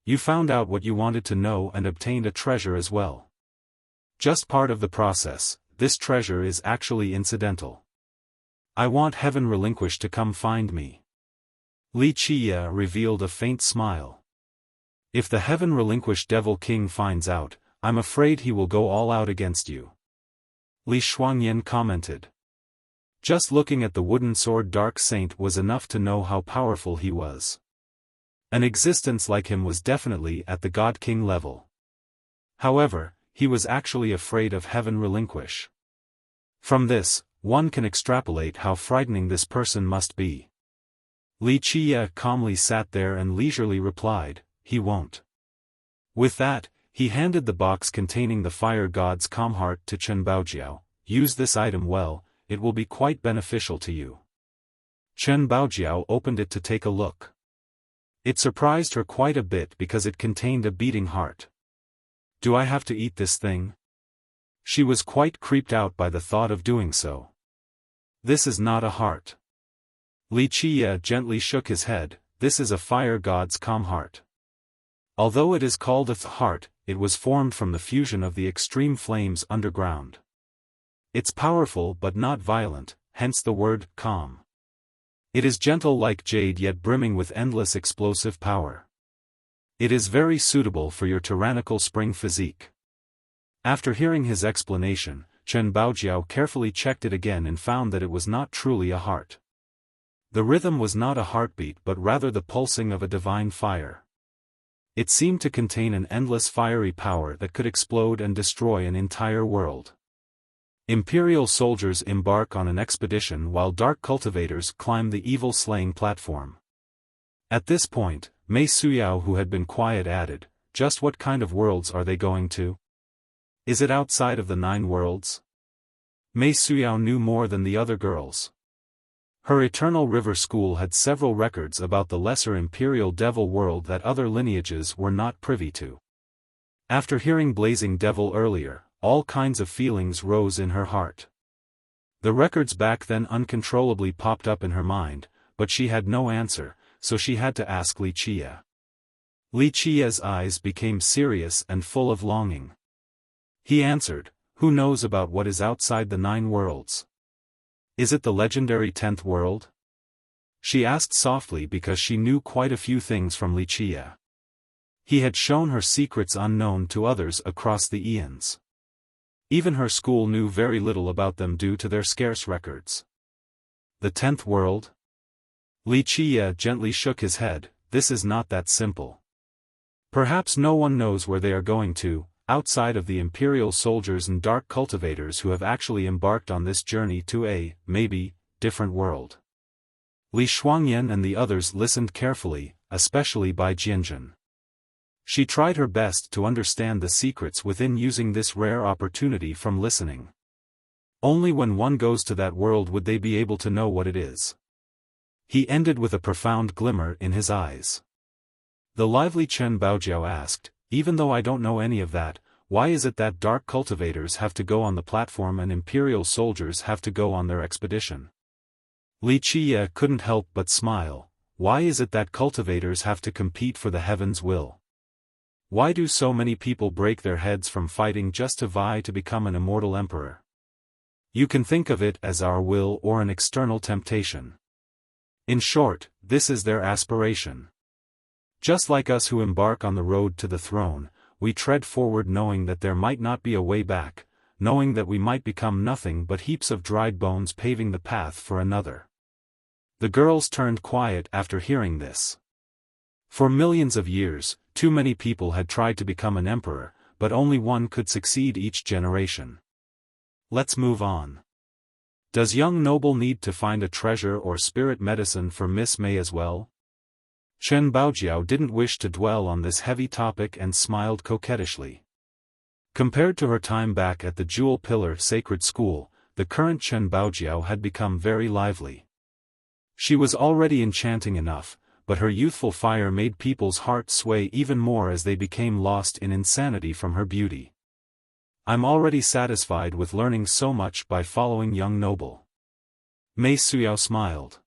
[SPEAKER 1] You found out what you wanted to know and obtained a treasure as well. Just part of the process, this treasure is actually incidental. I want heaven relinquished to come find me." Li Qia revealed a faint smile. "If the heaven relinquished devil king finds out, I'm afraid he will go all out against you." Li Shuangyan commented. Just looking at the wooden sword Dark Saint was enough to know how powerful he was. An existence like him was definitely at the God King level. However, he was actually afraid of heaven relinquish. From this, one can extrapolate how frightening this person must be. Li Qia calmly sat there and leisurely replied, "He won't." With that, he handed the box containing the fire god's calm heart to Chen Baojiao. "Use this item well, it will be quite beneficial to you." Chen Baojiao opened it to take a look. It surprised her quite a bit because it contained a beating heart. "Do I have to eat this thing?" She was quite creeped out by the thought of doing so. "This is not a heart." Li Qia gently shook his head. "This is a fire god's calm heart. Although it is called a heart, it was formed from the fusion of the extreme flames underground. It's powerful but not violent, hence the word calm. It is gentle like jade yet brimming with endless explosive power. It is very suitable for your tyrannical spring physique." After hearing his explanation, Chen Baojiao carefully checked it again and found that it was not truly a heart. The rhythm was not a heartbeat but rather the pulsing of a divine fire. It seemed to contain an endless fiery power that could explode and destroy an entire world. Imperial soldiers embark on an expedition while dark cultivators climb the evil-slaying platform. At this point, Mei Suyao, who had been quiet, added, "Just what kind of worlds are they going to? Is it outside of the 9 worlds?" Mei Suyao knew more than the other girls. Her Eternal River School had several records about the lesser Imperial Devil world that other lineages were not privy to. After hearing Blazing Devil earlier, all kinds of feelings rose in her heart. The records back then uncontrollably popped up in her mind, but she had no answer, so she had to ask Li Qia. Li Qia's eyes became serious and full of longing. He answered, "Who knows about what is outside the 9 worlds? Is it the legendary 10th world?" She asked softly because she knew quite a few things from Li Qia. He had shown her secrets unknown to others across the eons. Even her school knew very little about them due to their scarce records. The 10th world? Li Qiye gently shook his head. This is not that simple. Perhaps no one knows where they are going to, outside of the imperial soldiers and dark cultivators who have actually embarked on this journey to a, maybe, different world. Li Shuangyan and the others listened carefully, especially Bai Jianjun. She tried her best to understand the secrets within using this rare opportunity from listening. Only when one goes to that world would they be able to know what it is. He ended with a profound glimmer in his eyes. The lively Chen Baojiao asked, even though I don't know any of that, why is it that dark cultivators have to go on the platform and imperial soldiers have to go on their expedition? Li Qiye couldn't help but smile. Why is it that cultivators have to compete for the heaven's will? Why do so many people break their heads from fighting just to vie to become an immortal emperor? You can think of it as our will or an external temptation. In short, this is their aspiration. Just like us who embark on the road to the throne, we tread forward knowing that there might not be a way back, knowing that we might become nothing but heaps of dried bones paving the path for another. The girls turned quiet after hearing this. For millions of years, too many people had tried to become an emperor, but only one could succeed each generation. Let's move on. Does young noble need to find a treasure or spirit medicine for Miss May as well? Chen Baojiao didn't wish to dwell on this heavy topic and smiled coquettishly. Compared to her time back at the Jewel Pillar Sacred School, the current Chen Baojiao had become very lively. She was already enchanting enough, but her youthful fire made people's hearts sway even more as they became lost in insanity from her beauty. I'm already satisfied with learning so much by following young noble. Mei Suyao smiled.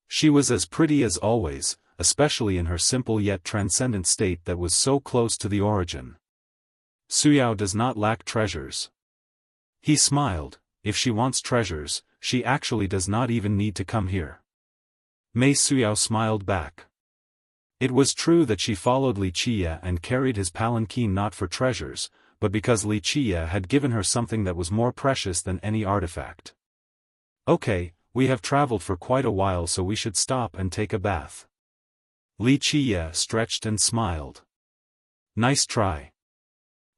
[SPEAKER 1] She was as pretty as always, especially in her simple yet transcendent state that was so close to the origin. Suyao does not lack treasures. He smiled. If she wants treasures, she actually does not even need to come here. Mei Suyao smiled back. It was true that she followed Li Qiye and carried his palanquin not for treasures, but because Li Qiye had given her something that was more precious than any artifact. Okay, we have traveled for quite a while, so we should stop and take a bath. Li Qiye stretched and smiled. Nice try.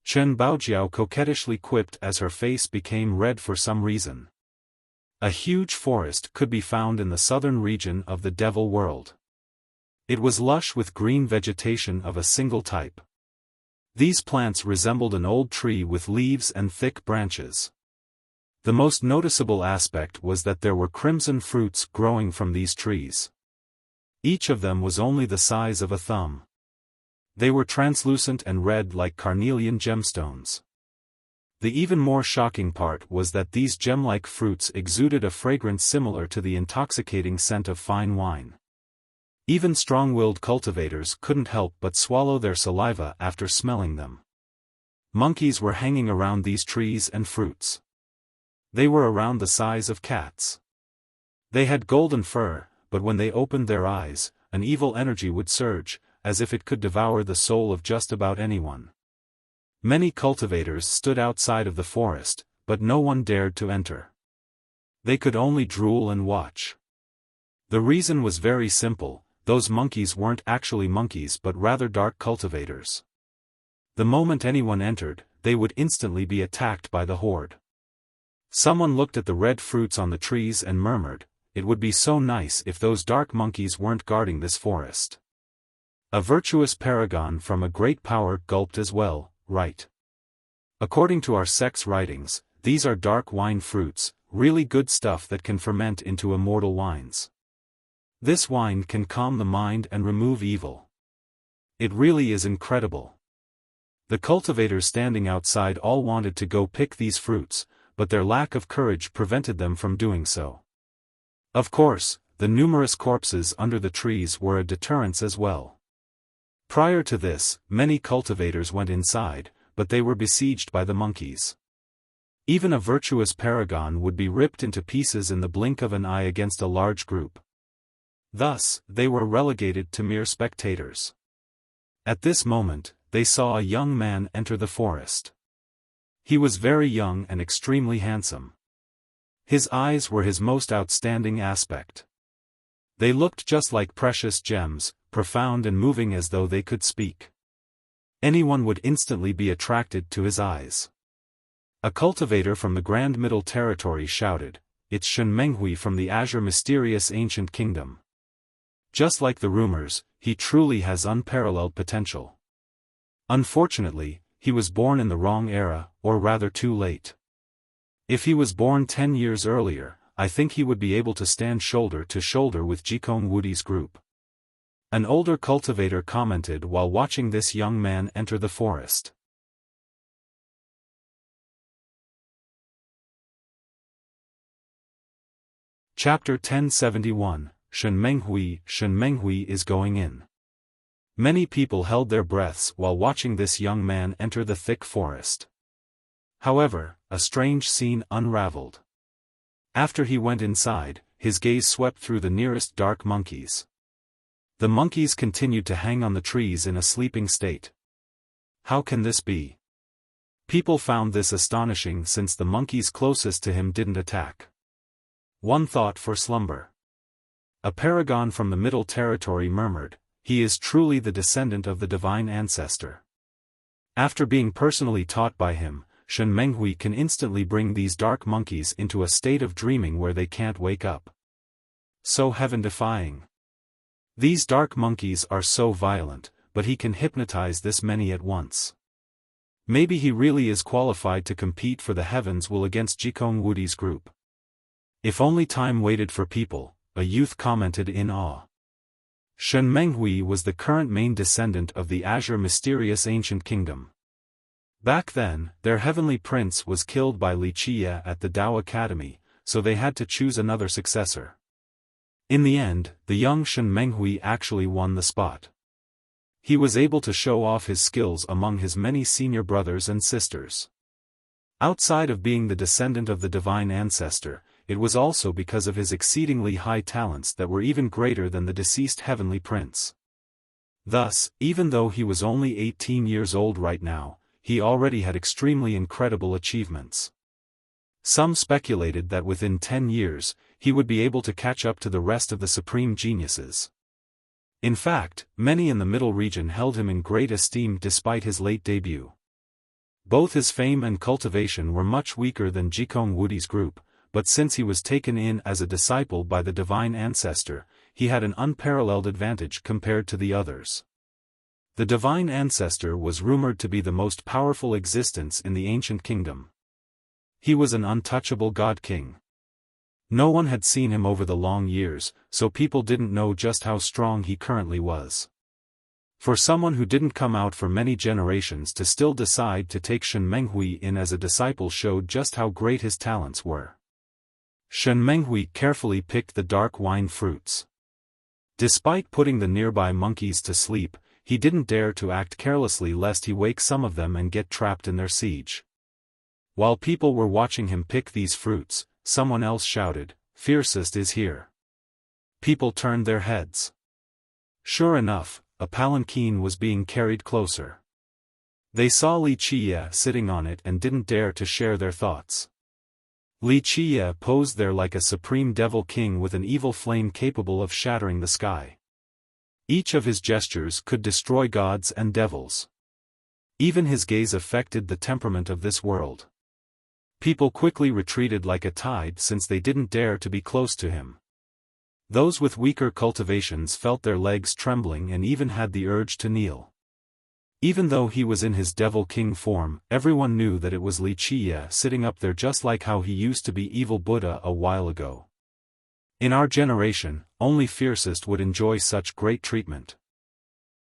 [SPEAKER 1] Chen Baojiao coquettishly quipped as her face became red for some reason. A huge forest could be found in the southern region of the Devil World. It was lush with green vegetation of a single type. These plants resembled an old tree with leaves and thick branches. The most noticeable aspect was that there were crimson fruits growing from these trees. Each of them was only the size of a thumb. They were translucent and red like carnelian gemstones. The even more shocking part was that these gem-like fruits exuded a fragrance similar to the intoxicating scent of fine wine. Even strong-willed cultivators couldn't help but swallow their saliva after smelling them. Monkeys were hanging around these trees and fruits. They were around the size of cats. They had golden fur, but when they opened their eyes, an evil energy would surge, as if it could devour the soul of just about anyone. Many cultivators stood outside of the forest, but no one dared to enter. They could only drool and watch. The reason was very simple. Those monkeys weren't actually monkeys but rather dark cultivators. The moment anyone entered, they would instantly be attacked by the horde. Someone looked at the red fruits on the trees and murmured, "It would be so nice if those dark monkeys weren't guarding this forest." A virtuous paragon from a great power gulped as well, right? According to our sect's writings, these are dark wine fruits, really good stuff that can ferment into immortal wines. This wine can calm the mind and remove evil. It really is incredible. The cultivators standing outside all wanted to go pick these fruits, but their lack of courage prevented them from doing so. Of course, the numerous corpses under the trees were a deterrence as well. Prior to this, many cultivators went inside, but they were besieged by the monkeys. Even a virtuous paragon would be ripped into pieces in the blink of an eye against a large group. Thus, they were relegated to mere spectators. At this moment, they saw a young man enter the forest. He was very young and extremely handsome. His eyes were his most outstanding aspect. They looked just like precious gems, profound and moving as though they could speak. Anyone would instantly be attracted to his eyes. A cultivator from the Grand Middle Territory shouted, "It's Shen Menghui from the Azure Mysterious Ancient Kingdom. Just like the rumors, he truly has unparalleled potential. Unfortunately, he was born in the wrong era, or rather too late. If he was born 10 years earlier, I think he would be able to stand shoulder to shoulder with Jikong Wudi's group." An older cultivator commented while watching this young man enter the forest. Chapter 1071, Shen Menghui is going in. Many people held their breaths while watching this young man enter the thick forest. However, a strange scene unraveled. After he went inside, his gaze swept through the nearest dark monkeys. The monkeys continued to hang on the trees in a sleeping state. How can this be? People found this astonishing since the monkeys closest to him didn't attack. One thought for slumber. A paragon from the Middle Territory murmured, "He is truly the descendant of the divine ancestor." After being personally taught by him, Shen Menghui can instantly bring these dark monkeys into a state of dreaming where they can't wake up. So heaven-defying. These dark monkeys are so violent, but he can hypnotize this many at once. Maybe he really is qualified to compete for the heavens will against Jikong Wudi's group. If only time waited for people, a youth commented in awe. Shen Menghui was the current main descendant of the Azure Mysterious Ancient Kingdom. Back then, their heavenly prince was killed by Wuxia at the Dao Academy, so they had to choose another successor. In the end, the young Shen Menghui actually won the spot. He was able to show off his skills among his many senior brothers and sisters. Outside of being the descendant of the divine ancestor, it was also because of his exceedingly high talents that were even greater than the deceased heavenly prince. Thus, even though he was only 18 years old right now, he already had extremely incredible achievements. Some speculated that within 10 years, he would be able to catch up to the rest of the supreme geniuses. In fact, many in the middle region held him in great esteem despite his late debut. Both his fame and cultivation were much weaker than Jikong Wudi's group, but since he was taken in as a disciple by the divine ancestor, he had an unparalleled advantage compared to the others. The divine ancestor was rumored to be the most powerful existence in the ancient kingdom. He was an untouchable god king. No one had seen him over the long years, so people didn't know just how strong he currently was. For someone who didn't come out for many generations to still decide to take Shen Menghui in as a disciple showed just how great his talents were. Shen Menghui carefully picked the dark wine fruits. Despite putting the nearby monkeys to sleep, he didn't dare to act carelessly lest he wake some of them and get trapped in their siege. While people were watching him pick these fruits, someone else shouted, "Fiercest is here." People turned their heads. Sure enough, a palanquin was being carried closer. They saw Wuxia sitting on it and didn't dare to share their thoughts. Wuxia posed there like a supreme devil king with an evil flame capable of shattering the sky. Each of his gestures could destroy gods and devils. Even his gaze affected the temperament of this world. People quickly retreated like a tide since they didn't dare to be close to him. Those with weaker cultivations felt their legs trembling and even had the urge to kneel. Even though he was in his devil king form, everyone knew that it was Wuxia sitting up there just like how he used to be evil Buddha a while ago. In our generation, only fiercest would enjoy such great treatment.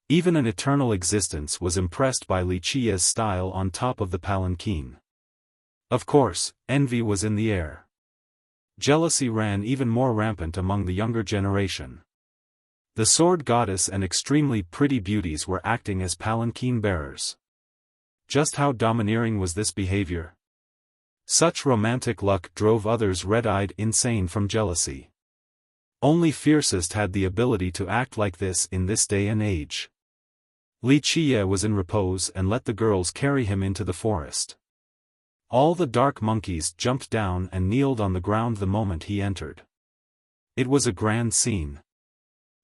[SPEAKER 1] Even an eternal existence was impressed by Wuxia's style on top of the palanquin. Of course, envy was in the air. Jealousy ran even more rampant among the younger generation. The sword goddess and extremely pretty beauties were acting as palanquin bearers. Just how domineering was this behavior? Such romantic luck drove others red-eyed insane from jealousy. Only fiercest had the ability to act like this in this day and age. Wuxia was in repose and let the girls carry him into the forest. All the dark monkeys jumped down and kneeled on the ground the moment he entered. It was a grand scene.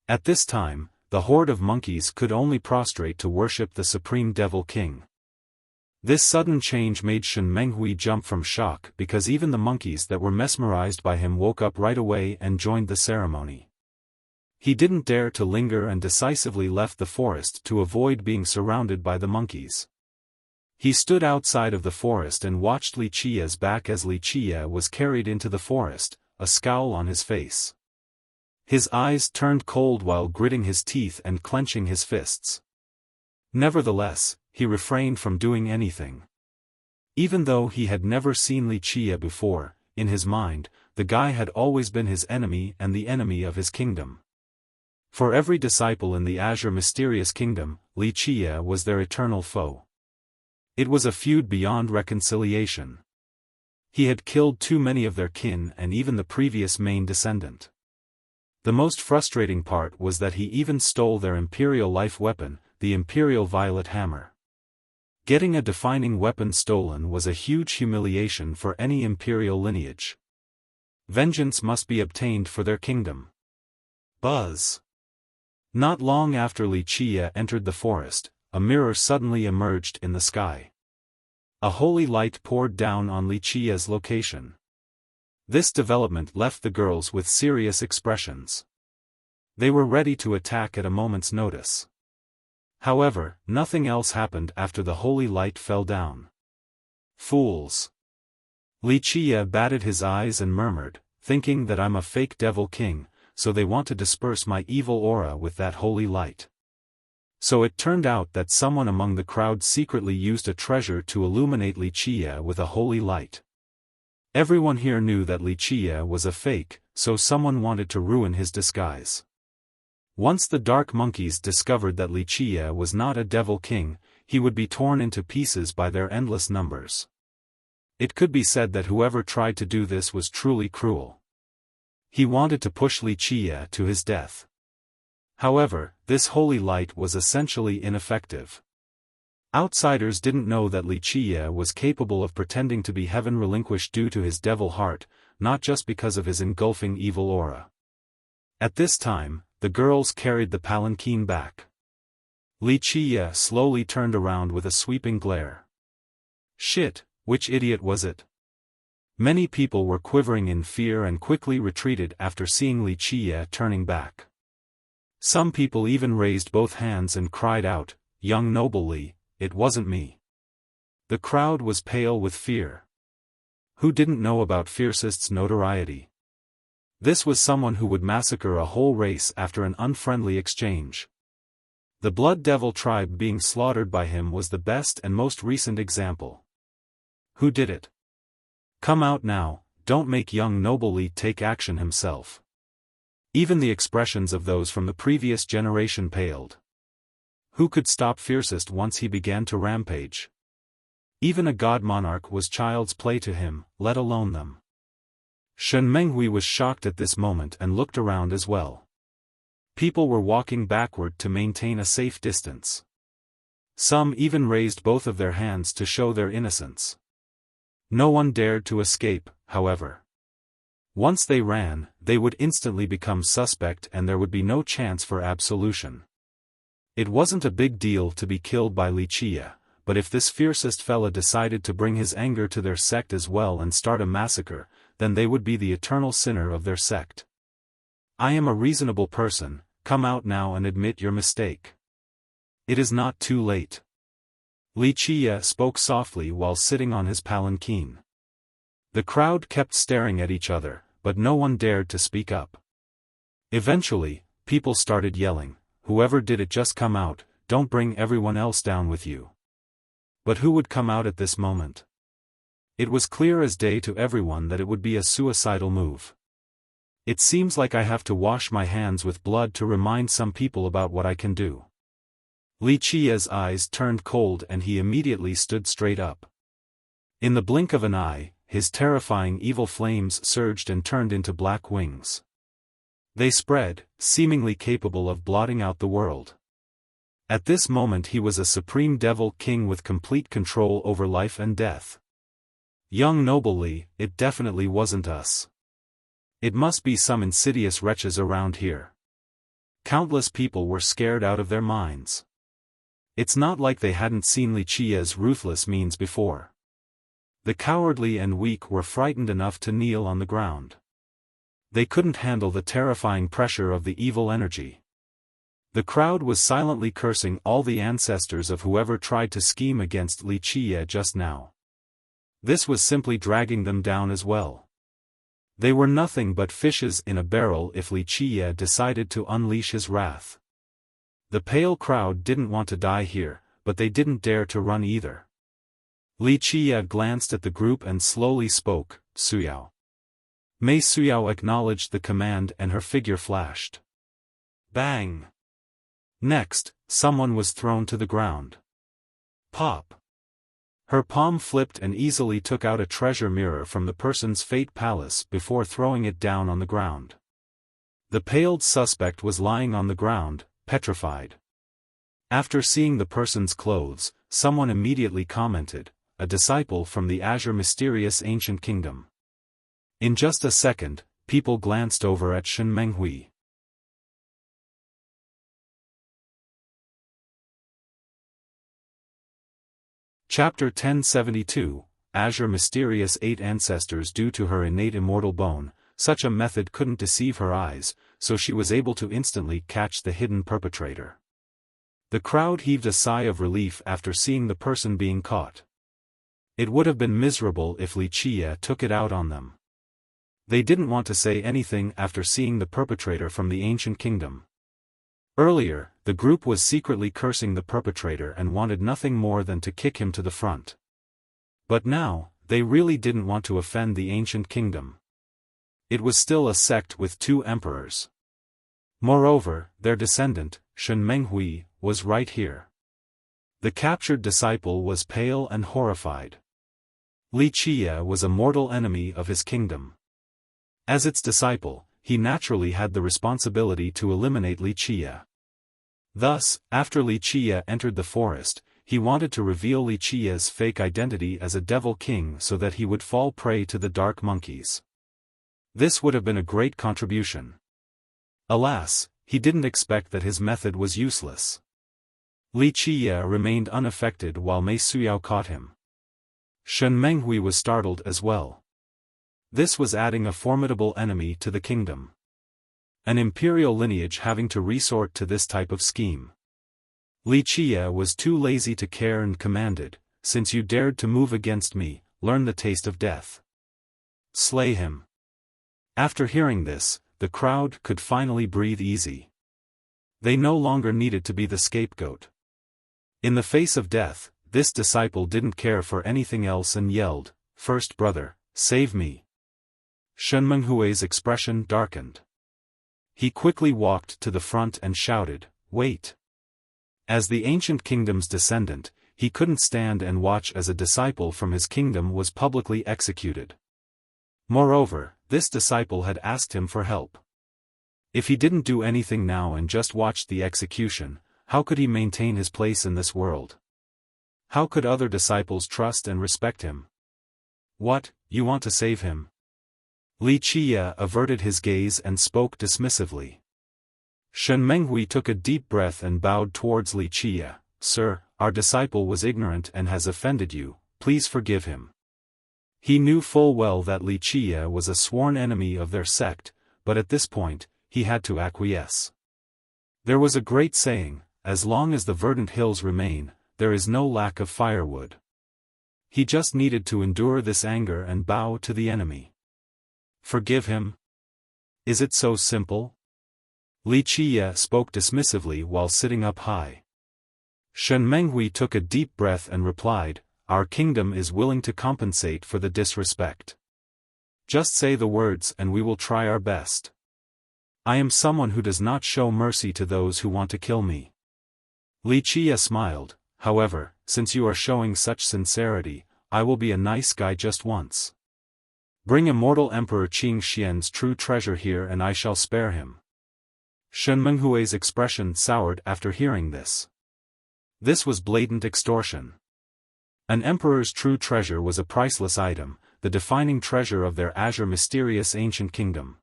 [SPEAKER 1] At this time, the horde of monkeys could only prostrate to worship the Supreme Devil King. This sudden change made Shen Menghui jump from shock because even the monkeys that were mesmerized by him woke up right away and joined the ceremony. He didn't dare to linger and decisively left the forest to avoid being surrounded by the monkeys. He stood outside of the forest and watched Li Qia's back as Li Qia was carried into the forest, a scowl on his face. His eyes turned cold while gritting his teeth and clenching his fists. Nevertheless, he refrained from doing anything. Even though he had never seen Li Qia before, in his mind, the guy had always been his enemy and the enemy of his kingdom. For every disciple in the Azure Mysterious Kingdom, Li Qia was their eternal foe. It was a feud beyond reconciliation. He had killed too many of their kin and even the previous main descendant. The most frustrating part was that he even stole their imperial life weapon, the Imperial Violet Hammer. Getting a defining weapon stolen was a huge humiliation for any imperial lineage. Vengeance must be obtained for their kingdom. Buzz. Not long after Li Qia entered the forest, a mirror suddenly emerged in the sky. A holy light poured down on Li Qia's location. This development left the girls with serious expressions. They were ready to attack at a moment's notice. However, nothing else happened after the holy light fell down. Fools! Li Qia batted his eyes and murmured, thinking that I'm a fake devil king, so they want to disperse my evil aura with that holy light. So it turned out that someone among the crowd secretly used a treasure to illuminate Li Qia with a holy light. Everyone here knew that Li Qia was a fake, so someone wanted to ruin his disguise. Once the dark monkeys discovered that Li Qia was not a devil king, he would be torn into pieces by their endless numbers. It could be said that whoever tried to do this was truly cruel. He wanted to push Li Qia to his death. However, this holy light was essentially ineffective. Outsiders didn't know that Li Qia was capable of pretending to be heaven relinquished due to his devil heart, not just because of his engulfing evil aura. At this time, the girls carried the palanquin back. Li Qia slowly turned around with a sweeping glare. Shit, which idiot was it? Many people were quivering in fear and quickly retreated after seeing Li Qia turning back. Some people even raised both hands and cried out, "Young noble Li, it wasn't me." The crowd was pale with fear. Who didn't know about Fiercest's notoriety? This was someone who would massacre a whole race after an unfriendly exchange. The Blood Devil tribe being slaughtered by him was the best and most recent example. Who did it? Come out now, don't make young noble Li take action himself. Even the expressions of those from the previous generation paled. Who could stop Fiercest once he began to rampage? Even a god monarch was child's play to him, let alone them. Shen Menghui was shocked at this moment and looked around as well. People were walking backward to maintain a safe distance. Some even raised both of their hands to show their innocence. No one dared to escape, however. Once they ran, they would instantly become suspect and there would be no chance for absolution. It wasn't a big deal to be killed by Li Qia, but if this fiercest fella decided to bring his anger to their sect as well and start a massacre, then they would be the eternal sinner of their sect. I am a reasonable person, come out now and admit your mistake. It is not too late. Li Qia spoke softly while sitting on his palanquin. The crowd kept staring at each other, but no one dared to speak up. Eventually, people started yelling, "Whoever did it, just come out, don't bring everyone else down with you." But who would come out at this moment? It was clear as day to everyone that it would be a suicidal move. It seems like I have to wash my hands with blood to remind some people about what I can do. Li Qia's eyes turned cold and he immediately stood straight up. In the blink of an eye, his terrifying evil flames surged and turned into black wings. They spread, seemingly capable of blotting out the world. At this moment he was a supreme devil king with complete control over life and death. Young noble Li, it definitely wasn't us. It must be some insidious wretches around here. Countless people were scared out of their minds. It's not like they hadn't seen Li Qia's ruthless means before. The cowardly and weak were frightened enough to kneel on the ground. They couldn't handle the terrifying pressure of the evil energy. The crowd was silently cursing all the ancestors of whoever tried to scheme against Li Qia just now. This was simply dragging them down as well. They were nothing but fishes in a barrel if Li Qia decided to unleash his wrath. The pale crowd didn't want to die here, but they didn't dare to run either. Li Qia glanced at the group and slowly spoke, "Suyao." Mei Suyao acknowledged the command and her figure flashed. Bang! Next, someone was thrown to the ground. Pop! Her palm flipped and easily took out a treasure mirror from the person's fate palace before throwing it down on the ground. The paled suspect was lying on the ground, petrified. After seeing the person's clothes, someone immediately commented, "A disciple from the azure mysterious ancient kingdom." In just a second, people glanced over at Shen Menghui. Chapter 1072, Azure Mysterious 8 Ancestors. Due to her innate immortal bone, such a method couldn't deceive her eyes, so she was able to instantly catch the hidden perpetrator. The crowd heaved a sigh of relief after seeing the person being caught. It would have been miserable if Li Qia took it out on them. They didn't want to say anything after seeing the perpetrator from the ancient kingdom. Earlier, the group was secretly cursing the perpetrator and wanted nothing more than to kick him to the front. But now, they really didn't want to offend the ancient kingdom. It was still a sect with 2 emperors. Moreover, their descendant, Shen Menghui, was right here. The captured disciple was pale and horrified. Li Qia was a mortal enemy of his kingdom. As its disciple, he naturally had the responsibility to eliminate Li Qia. Thus, after Li Qia entered the forest, he wanted to reveal Li Qia's fake identity as a devil king so that he would fall prey to the dark monkeys. This would have been a great contribution. Alas, he didn't expect that his method was useless. Li Qia remained unaffected while Mei Suyao caught him. Shen Menghui was startled as well. This was adding a formidable enemy to the kingdom. An imperial lineage having to resort to this type of scheme. Li Qia was too lazy to care and commanded, "Since you dared to move against me, learn the taste of death. Slay him." After hearing this, the crowd could finally breathe easy. They no longer needed to be the scapegoat. In the face of death, this disciple didn't care for anything else and yelled, "First brother, save me." Shen Menghui's expression darkened. He quickly walked to the front and shouted, "Wait." As the ancient kingdom's descendant, he couldn't stand and watch as a disciple from his kingdom was publicly executed. Moreover, this disciple had asked him for help. If he didn't do anything now and just watched the execution, how could he maintain his place in this world? How could other disciples trust and respect him? "What, you want to save him?" Li Qia averted his gaze and spoke dismissively. Shen Menghui took a deep breath and bowed towards Li Qia. "Sir, our disciple was ignorant and has offended you, please forgive him." He knew full well that Li Qia was a sworn enemy of their sect, but at this point, he had to acquiesce. There was a great saying, "As long as the verdant hills remain, there is no lack of firewood." He just needed to endure this anger and bow to the enemy. Forgive him? Is it so simple? Li Qia spoke dismissively while sitting up high. Shen Menghui took a deep breath and replied, "Our kingdom is willing to compensate for the disrespect. Just say the words and we will try our best. I am someone who does not show mercy to those who want to kill me." Li Qia smiled, "However, since you are showing such sincerity, I will be a nice guy just once. Bring immortal Emperor Qing Xian's true treasure here and I shall spare him." Shen Menghui's expression soured after hearing this. This was blatant extortion. An emperor's true treasure was a priceless item, the defining treasure of their azure mysterious ancient kingdom.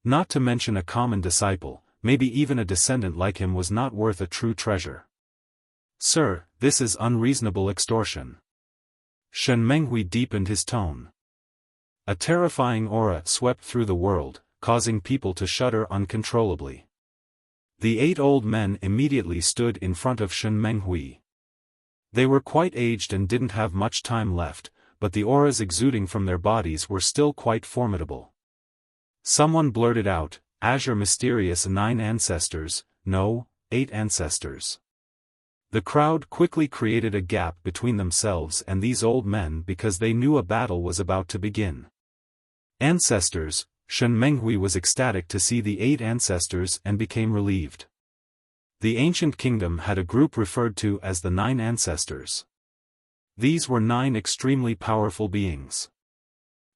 [SPEAKER 1] Not to mention a common disciple, maybe even a descendant like him was not worth a true treasure. Sir, this is unreasonable extortion. Shen Menghui deepened his tone. A terrifying aura swept through the world, causing people to shudder uncontrollably. The 8 old men immediately stood in front of Shen Menghui. They were quite aged and didn't have much time left, but the auras exuding from their bodies were still quite formidable. Someone blurted out, "Azure mysterious 9 ancestors, no, 8 ancestors." The crowd quickly created a gap between themselves and these old men because they knew a battle was about to begin. Ancestors, Shen Menghui was ecstatic to see the 8 ancestors and became relieved. The ancient kingdom had a group referred to as the 9 ancestors. These were 9 extremely powerful beings.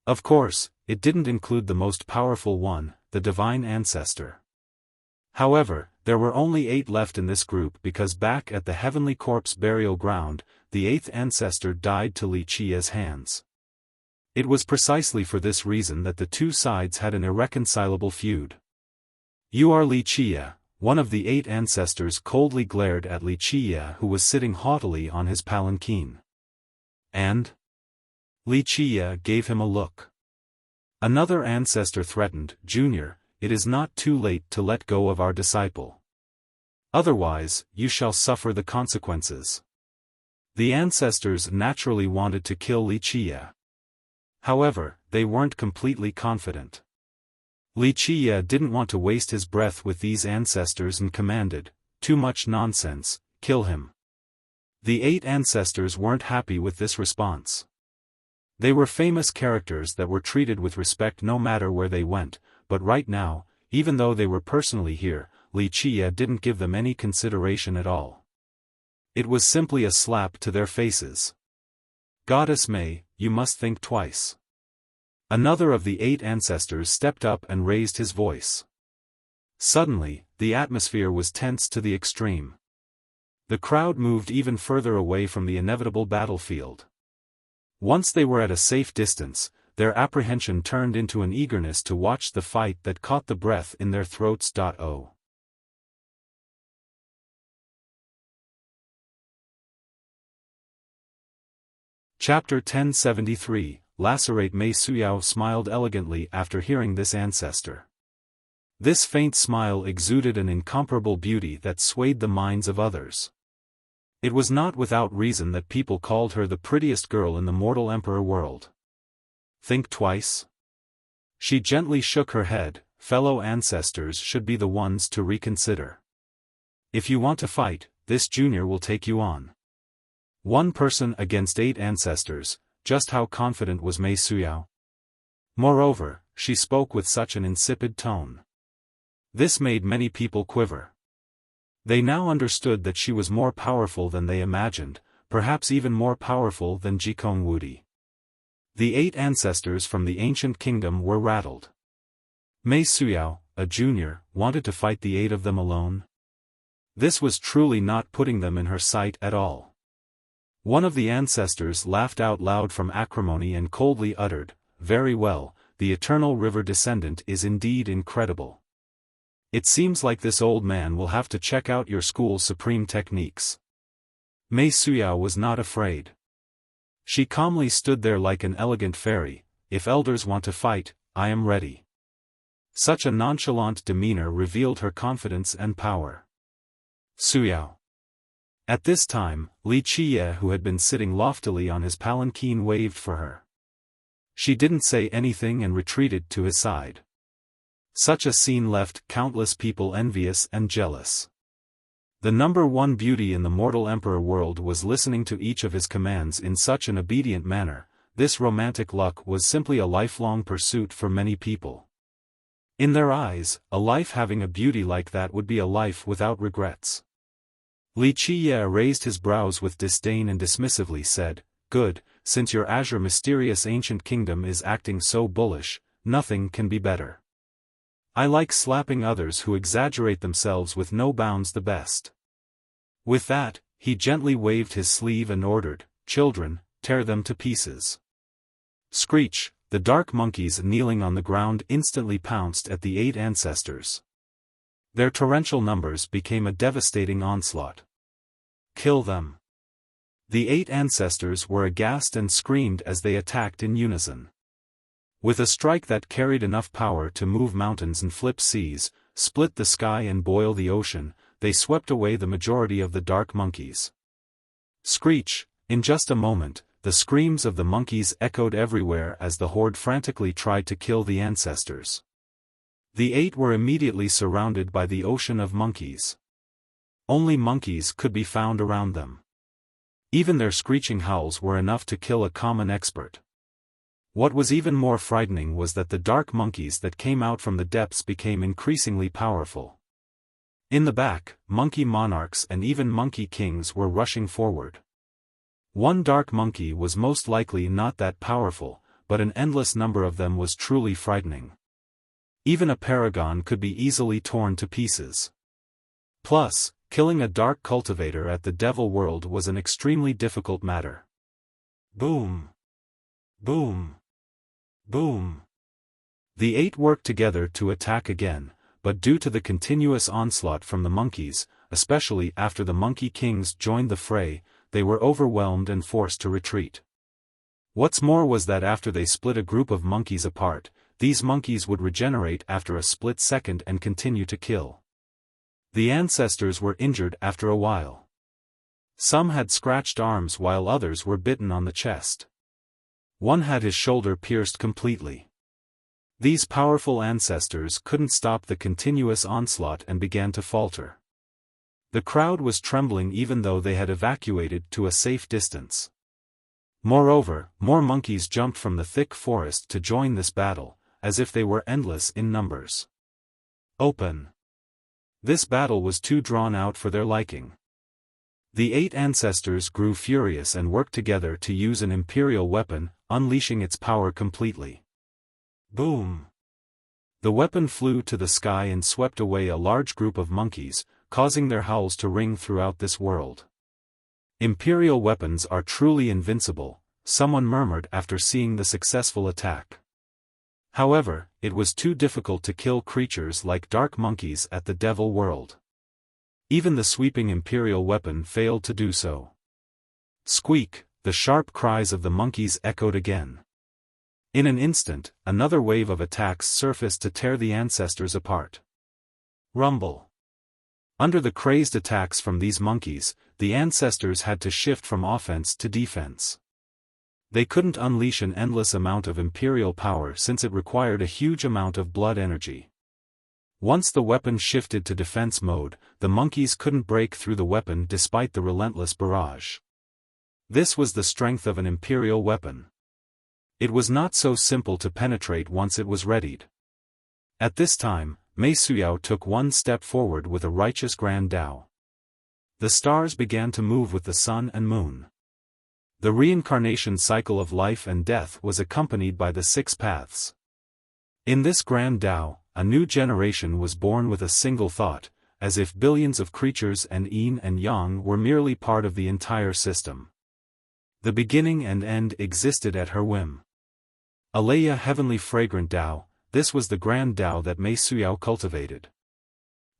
[SPEAKER 1] Of course, it didn't include the most powerful one, the divine ancestor. However, there were only 8 left in this group because back at the heavenly corpse burial ground, the 8th ancestor died to Li Qia's hands. It was precisely for this reason that the two sides had an irreconcilable feud. "You are Li Qia," one of the 8 ancestors coldly glared at Li Qia, who was sitting haughtily on his palanquin. "And?" Li Qia gave him a look. Another ancestor threatened, "Junior, it is not too late to let go of our disciple. Otherwise, you shall suffer the consequences." The ancestors naturally wanted to kill Li Qia. However, they weren't completely confident. Li Qia didn't want to waste his breath with these ancestors and commanded, "Too much nonsense, kill him." The 8 ancestors weren't happy with this response. They were famous characters that were treated with respect no matter where they went, but right now, even though they were personally here, Li Qia didn't give them any consideration at all. It was simply a slap to their faces. "Goddess May, you must think twice." Another of the 8 ancestors stepped up and raised his voice. Suddenly, the atmosphere was tense to the extreme. The crowd moved even further away from the inevitable battlefield. Once they were at a safe distance, their apprehension turned into an eagerness to watch the fight that caught the breath in their throats. Chapter 1073, Lacerate. Mei Suyao smiled elegantly after hearing this ancestor. This faint smile exuded an incomparable beauty that swayed the minds of others. It was not without reason that people called her the prettiest girl in the mortal emperor world. Think twice? She gently shook her head. Fellow ancestors should be the ones to reconsider. If you want to fight, this junior will take you on. 1 person against 8 ancestors, just how confident was Mei Suyao? Moreover, she spoke with such an insipid tone. This made many people quiver. They now understood that she was more powerful than they imagined, perhaps even more powerful than Jikong Wudi. The 8 ancestors from the ancient kingdom were rattled. Mei Suyao, a junior, wanted to fight the 8 of them alone? This was truly not putting them in her sight at all. One of the ancestors laughed out loud from acrimony and coldly uttered, "Very well, the eternal river descendant is indeed incredible. It seems like this old man will have to check out your school's supreme techniques." Mei Suyao was not afraid. She calmly stood there like an elegant fairy. "If elders want to fight, I am ready." Such a nonchalant demeanor revealed her confidence and power. Suyao. At this time, Li Qia, who had been sitting loftily on his palanquin, waved for her. She didn't say anything and retreated to his side. Such a scene left countless people envious and jealous. The number 1 beauty in the mortal emperor world was listening to each of his commands in such an obedient manner. This romantic luck was simply a lifelong pursuit for many people. In their eyes, a life having a beauty like that would be a life without regrets. Li Qia raised his brows with disdain and dismissively said, "Good, since your azure mysterious ancient kingdom is acting so bullish, nothing can be better. I like slapping others who exaggerate themselves with no bounds the best." With that, he gently waved his sleeve and ordered, "Children, tear them to pieces." Screech, the dark monkeys kneeling on the ground instantly pounced at the 8 ancestors. Their torrential numbers became a devastating onslaught. Kill them. The 8 ancestors were aghast and screamed as they attacked in unison. With a strike that carried enough power to move mountains and flip seas, split the sky and boil the ocean, they swept away the majority of the dark monkeys. Screech, in just a moment, the screams of the monkeys echoed everywhere as the horde frantically tried to kill the ancestors. The 8 were immediately surrounded by the ocean of monkeys. Only monkeys could be found around them. Even their screeching howls were enough to kill a common expert. What was even more frightening was that the dark monkeys that came out from the depths became increasingly powerful. In the back, monkey monarchs and even monkey kings were rushing forward. One dark monkey was most likely not that powerful, but an endless number of them was truly frightening. Even a paragon could be easily torn to pieces. Plus, killing a dark cultivator at the Devil World was an extremely difficult matter. Boom! Boom! Boom! The 8 worked together to attack again, but due to the continuous onslaught from the monkeys, especially after the Monkey Kings joined the fray, they were overwhelmed and forced to retreat. What's more was that after they split a group of monkeys apart, these monkeys would regenerate after a split second and continue to kill. The ancestors were injured after a while. Some had scratched arms while others were bitten on the chest. One had his shoulder pierced completely. These powerful ancestors couldn't stop the continuous onslaught and began to falter. The crowd was trembling even though they had evacuated to a safe distance. Moreover, more monkeys jumped from the thick forest to join this battle, as if they were endless in numbers. Open. This battle was too drawn out for their liking. The 8 ancestors grew furious and worked together to use an imperial weapon, unleashing its power completely. Boom! The weapon flew to the sky and swept away a large group of monkeys, causing their howls to ring throughout this world. Imperial weapons are truly invincible, someone murmured after seeing the successful attack. However, it was too difficult to kill creatures like dark monkeys at the Devil World. Even the sweeping imperial weapon failed to do so. Squeak, the sharp cries of the monkeys echoed again. In an instant, another wave of attacks surfaced to tear the ancestors apart. Rumble. Under the crazed attacks from these monkeys, the ancestors had to shift from offense to defense. They couldn't unleash an endless amount of imperial power since it required a huge amount of blood energy. Once the weapon shifted to defense mode, the monkeys couldn't break through the weapon despite the relentless barrage. This was the strength of an imperial weapon. It was not so simple to penetrate once it was readied. At this time, Mei Suyao took one step forward with a righteous Grand Tao. The stars began to move with the sun and moon. The reincarnation cycle of life and death was accompanied by the 6 paths. In this Grand Tao, a new generation was born with a single thought, as if billions of creatures and yin and yang were merely part of the entire system. The beginning and end existed at her whim. Aleya heavenly fragrant Tao, this was the Grand Tao that Mei Suyao cultivated.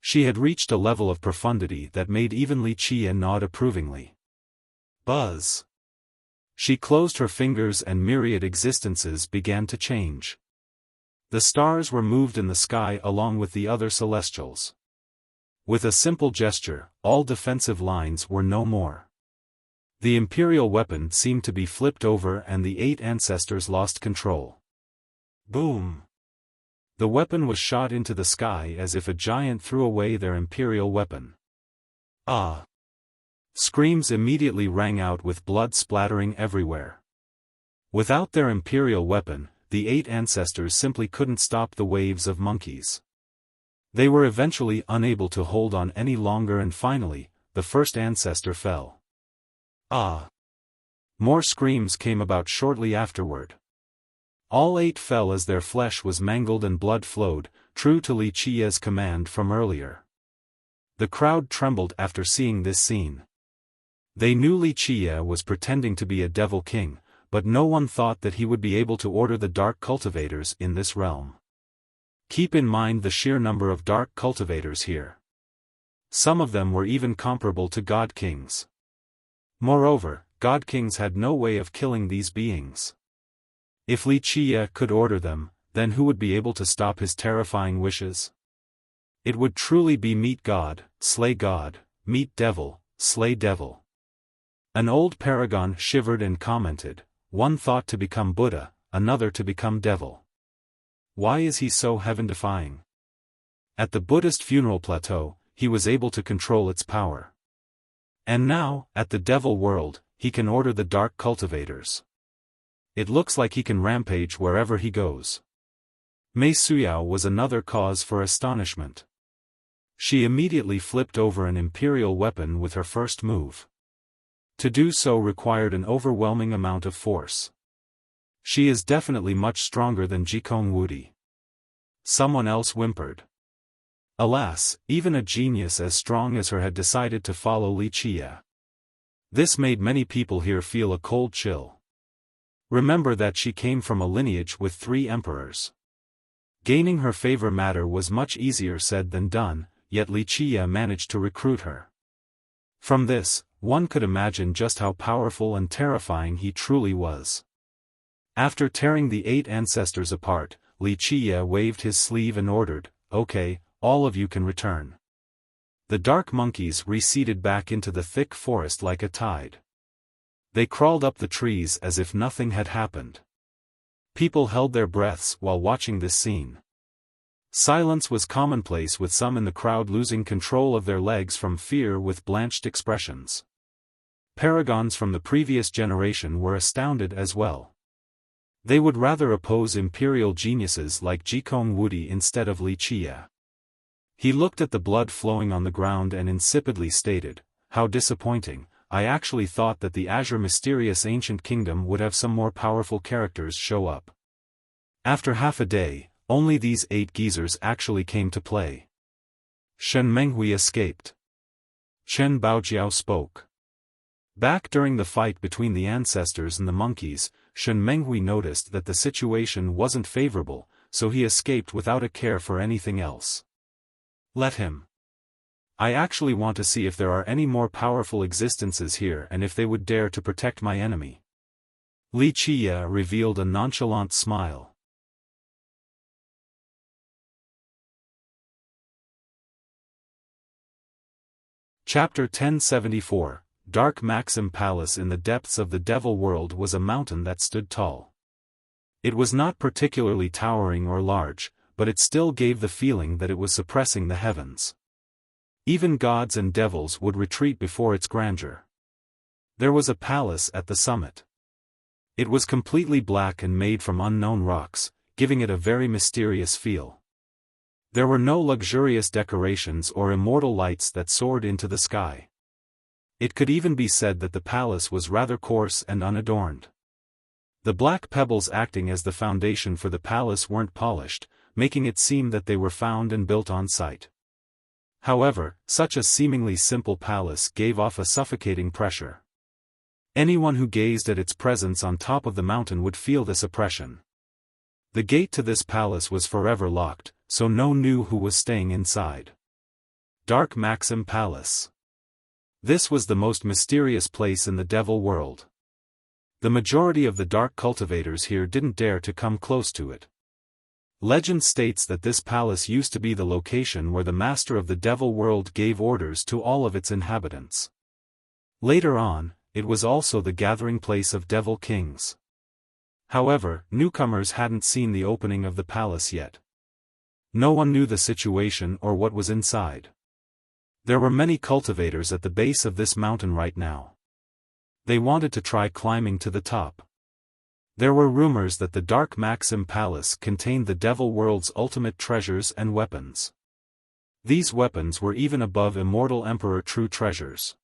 [SPEAKER 1] She had reached a level of profundity that made even Li Qie nod approvingly. Buzz. She closed her fingers and myriad existences began to change. The stars were moved in the sky along with the other celestials. With a simple gesture, all defensive lines were no more. The imperial weapon seemed to be flipped over and the 8 ancestors lost control. Boom! The weapon was shot into the sky as if a giant threw away their imperial weapon. Ah! Screams immediately rang out with blood splattering everywhere. Without their imperial weapon, the 8 ancestors simply couldn't stop the waves of monkeys. They were eventually unable to hold on any longer and finally, the first ancestor fell. Ah! More screams came about shortly afterward. All 8 fell as their flesh was mangled and blood flowed, true to Li Qie's command from earlier. The crowd trembled after seeing this scene. They knew Li Qie was pretending to be a devil king, but no one thought that he would be able to order the dark cultivators in this realm. Keep in mind the sheer number of dark cultivators here. Some of them were even comparable to god kings. Moreover, god kings had no way of killing these beings. If Wuxia could order them, then who would be able to stop his terrifying wishes? It would truly be meet God, slay God, meet devil, slay devil. An old paragon shivered and commented, one thought to become Buddha, another to become devil. Why is he so heaven-defying? At the Buddhist funeral plateau, he was able to control its power. And now, at the devil world, he can order the dark cultivators. It looks like he can rampage wherever he goes. Mei Suyao was another cause for astonishment. She immediately flipped over an imperial weapon with her first move. To do so required an overwhelming amount of force. She is definitely much stronger than Jikong Wudi. Someone else whimpered. Alas, even a genius as strong as her had decided to follow Wuxia. This made many people here feel a cold chill. Remember that she came from a lineage with 3 emperors. Gaining her favor matter was much easier said than done, yet Wuxia managed to recruit her. From this, one could imagine just how powerful and terrifying he truly was. After tearing the 8 ancestors apart, Wuxia waved his sleeve and ordered, "Okay, all of you can return." The dark monkeys receded back into the thick forest like a tide. They crawled up the trees as if nothing had happened. People held their breaths while watching this scene. Silence was commonplace, with some in the crowd losing control of their legs from fear with blanched expressions. Paragons from the previous generation were astounded as well. They would rather oppose imperial geniuses like Jikong Wudi instead of Wuxia. He looked at the blood flowing on the ground and insipidly stated, "How disappointing, I actually thought that the Azure mysterious ancient kingdom would have some more powerful characters show up. After half a day, only these 8 geezers actually came to play." Shen Menghui escaped. Chen Baojiao spoke. Back during the fight between the ancestors and the monkeys, Shen Menghui noticed that the situation wasn't favorable, so he escaped without a care for anything else. Let him. I actually want to see if there are any more powerful existences here and if they would dare to protect my enemy. Wuxia revealed a nonchalant smile. Chapter 1074, Dark Maxim Palace. In the depths of the Devil World was a mountain that stood tall. It was not particularly towering or large, but it still gave the feeling that it was suppressing the heavens. Even gods and devils would retreat before its grandeur. There was a palace at the summit. It was completely black and made from unknown rocks, giving it a very mysterious feel. There were no luxurious decorations or immortal lights that soared into the sky. It could even be said that the palace was rather coarse and unadorned. The black pebbles acting as the foundation for the palace weren't polished, making it seem that they were found and built on site. However, such a seemingly simple palace gave off a suffocating pressure. Anyone who gazed at its presence on top of the mountain would feel this oppression. The gate to this palace was forever locked, so no one knew who was staying inside. Dark Maxim Palace. This was the most mysterious place in the Devil World. The majority of the dark cultivators here didn't dare to come close to it. Legend states that this palace used to be the location where the master of the Devil World gave orders to all of its inhabitants. Later on, it was also the gathering place of Devil Kings. However, newcomers hadn't seen the opening of the palace yet. No one knew the situation or what was inside. There were many cultivators at the base of this mountain right now. They wanted to try climbing to the top. There were rumors that the Dark Maxim Palace contained the Devil World's ultimate treasures and weapons. These weapons were even above Immortal Emperor true treasures.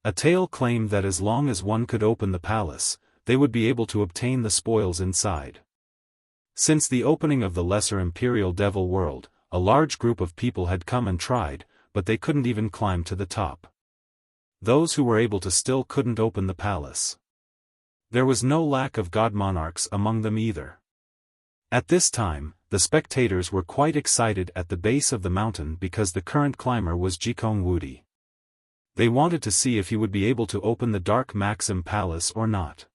[SPEAKER 1] A tale claimed that as long as one could open the palace, they would be able to obtain the spoils inside. Since the opening of the Lesser Imperial Devil World, a large group of people had come and tried, but they couldn't even climb to the top. Those who were able to still couldn't open the palace. There was no lack of god monarchs among them either. At this time, the spectators were quite excited at the base of the mountain because the current climber was Jikong Wudi. They wanted to see if he would be able to open the Dark Maxim Palace or not.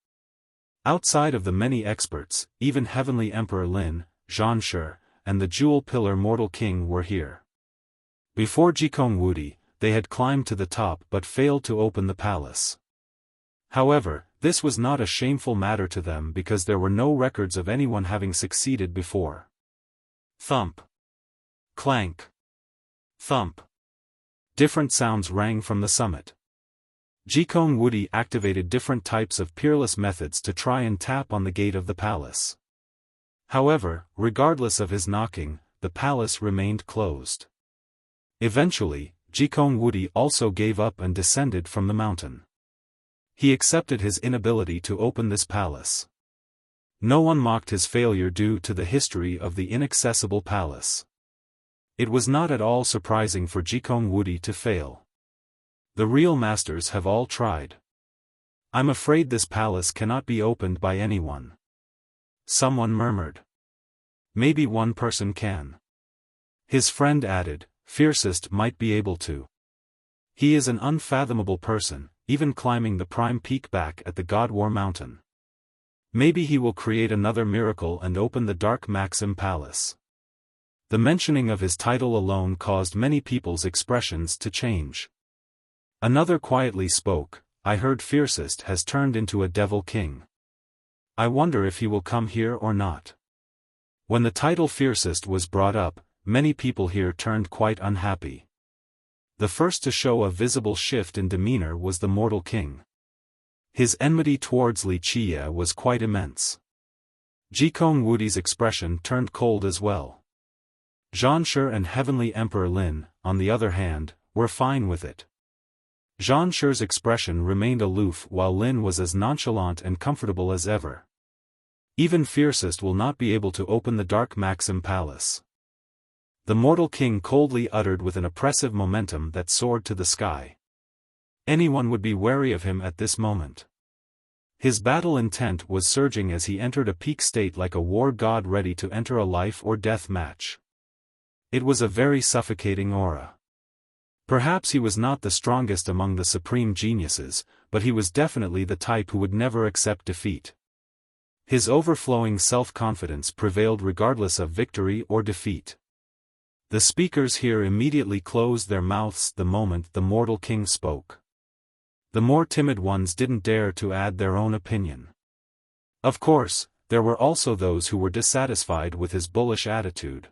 [SPEAKER 1] Outside of the many experts, even Heavenly Emperor Lin, Zhanshi, and the Jewel Pillar Mortal King were here. Before Jikong Wudi, they had climbed to the top but failed to open the palace. However, this was not a shameful matter to them because there were no records of anyone having succeeded before. Thump. Clank. Thump. Different sounds rang from the summit. Jikong Wudi activated different types of peerless methods to try and tap on the gate of the palace. However, regardless of his knocking, the palace remained closed. Eventually, Jikong Wudi also gave up and descended from the mountain. He accepted his inability to open this palace. No one mocked his failure due to the history of the inaccessible palace. It was not at all surprising for Jikong Wudi to fail. The real masters have all tried. I'm afraid this palace cannot be opened by anyone. Someone murmured. Maybe one person can. His friend added, Fiercest might be able to. He is an unfathomable person, even climbing the prime peak back at the God War Mountain. Maybe he will create another miracle and open the Dark Maxim Palace. The mentioning of his title alone caused many people's expressions to change. Another quietly spoke, I heard Fiercest has turned into a devil king. I wonder if he will come here or not. When the title Fiercest was brought up, many people here turned quite unhappy. The first to show a visible shift in demeanor was the Mortal King. His enmity towards Wuxia was quite immense. Jikong Wudi's expression turned cold as well. Zhanshi and Heavenly Emperor Lin, on the other hand, were fine with it. Zhanshi's expression remained aloof while Lin was as nonchalant and comfortable as ever. Even Fiercest will not be able to open the Dark Maxim Palace. The Mortal King coldly uttered with an oppressive momentum that soared to the sky. Anyone would be wary of him at this moment. His battle intent was surging as he entered a peak state like a war god ready to enter a life or death match. It was a very suffocating aura. Perhaps he was not the strongest among the supreme geniuses, but he was definitely the type who would never accept defeat. His overflowing self-confidence prevailed regardless of victory or defeat. The speakers here immediately closed their mouths the moment the Mortal King spoke. The more timid ones didn't dare to add their own opinion. Of course, there were also those who were dissatisfied with his bullish attitude.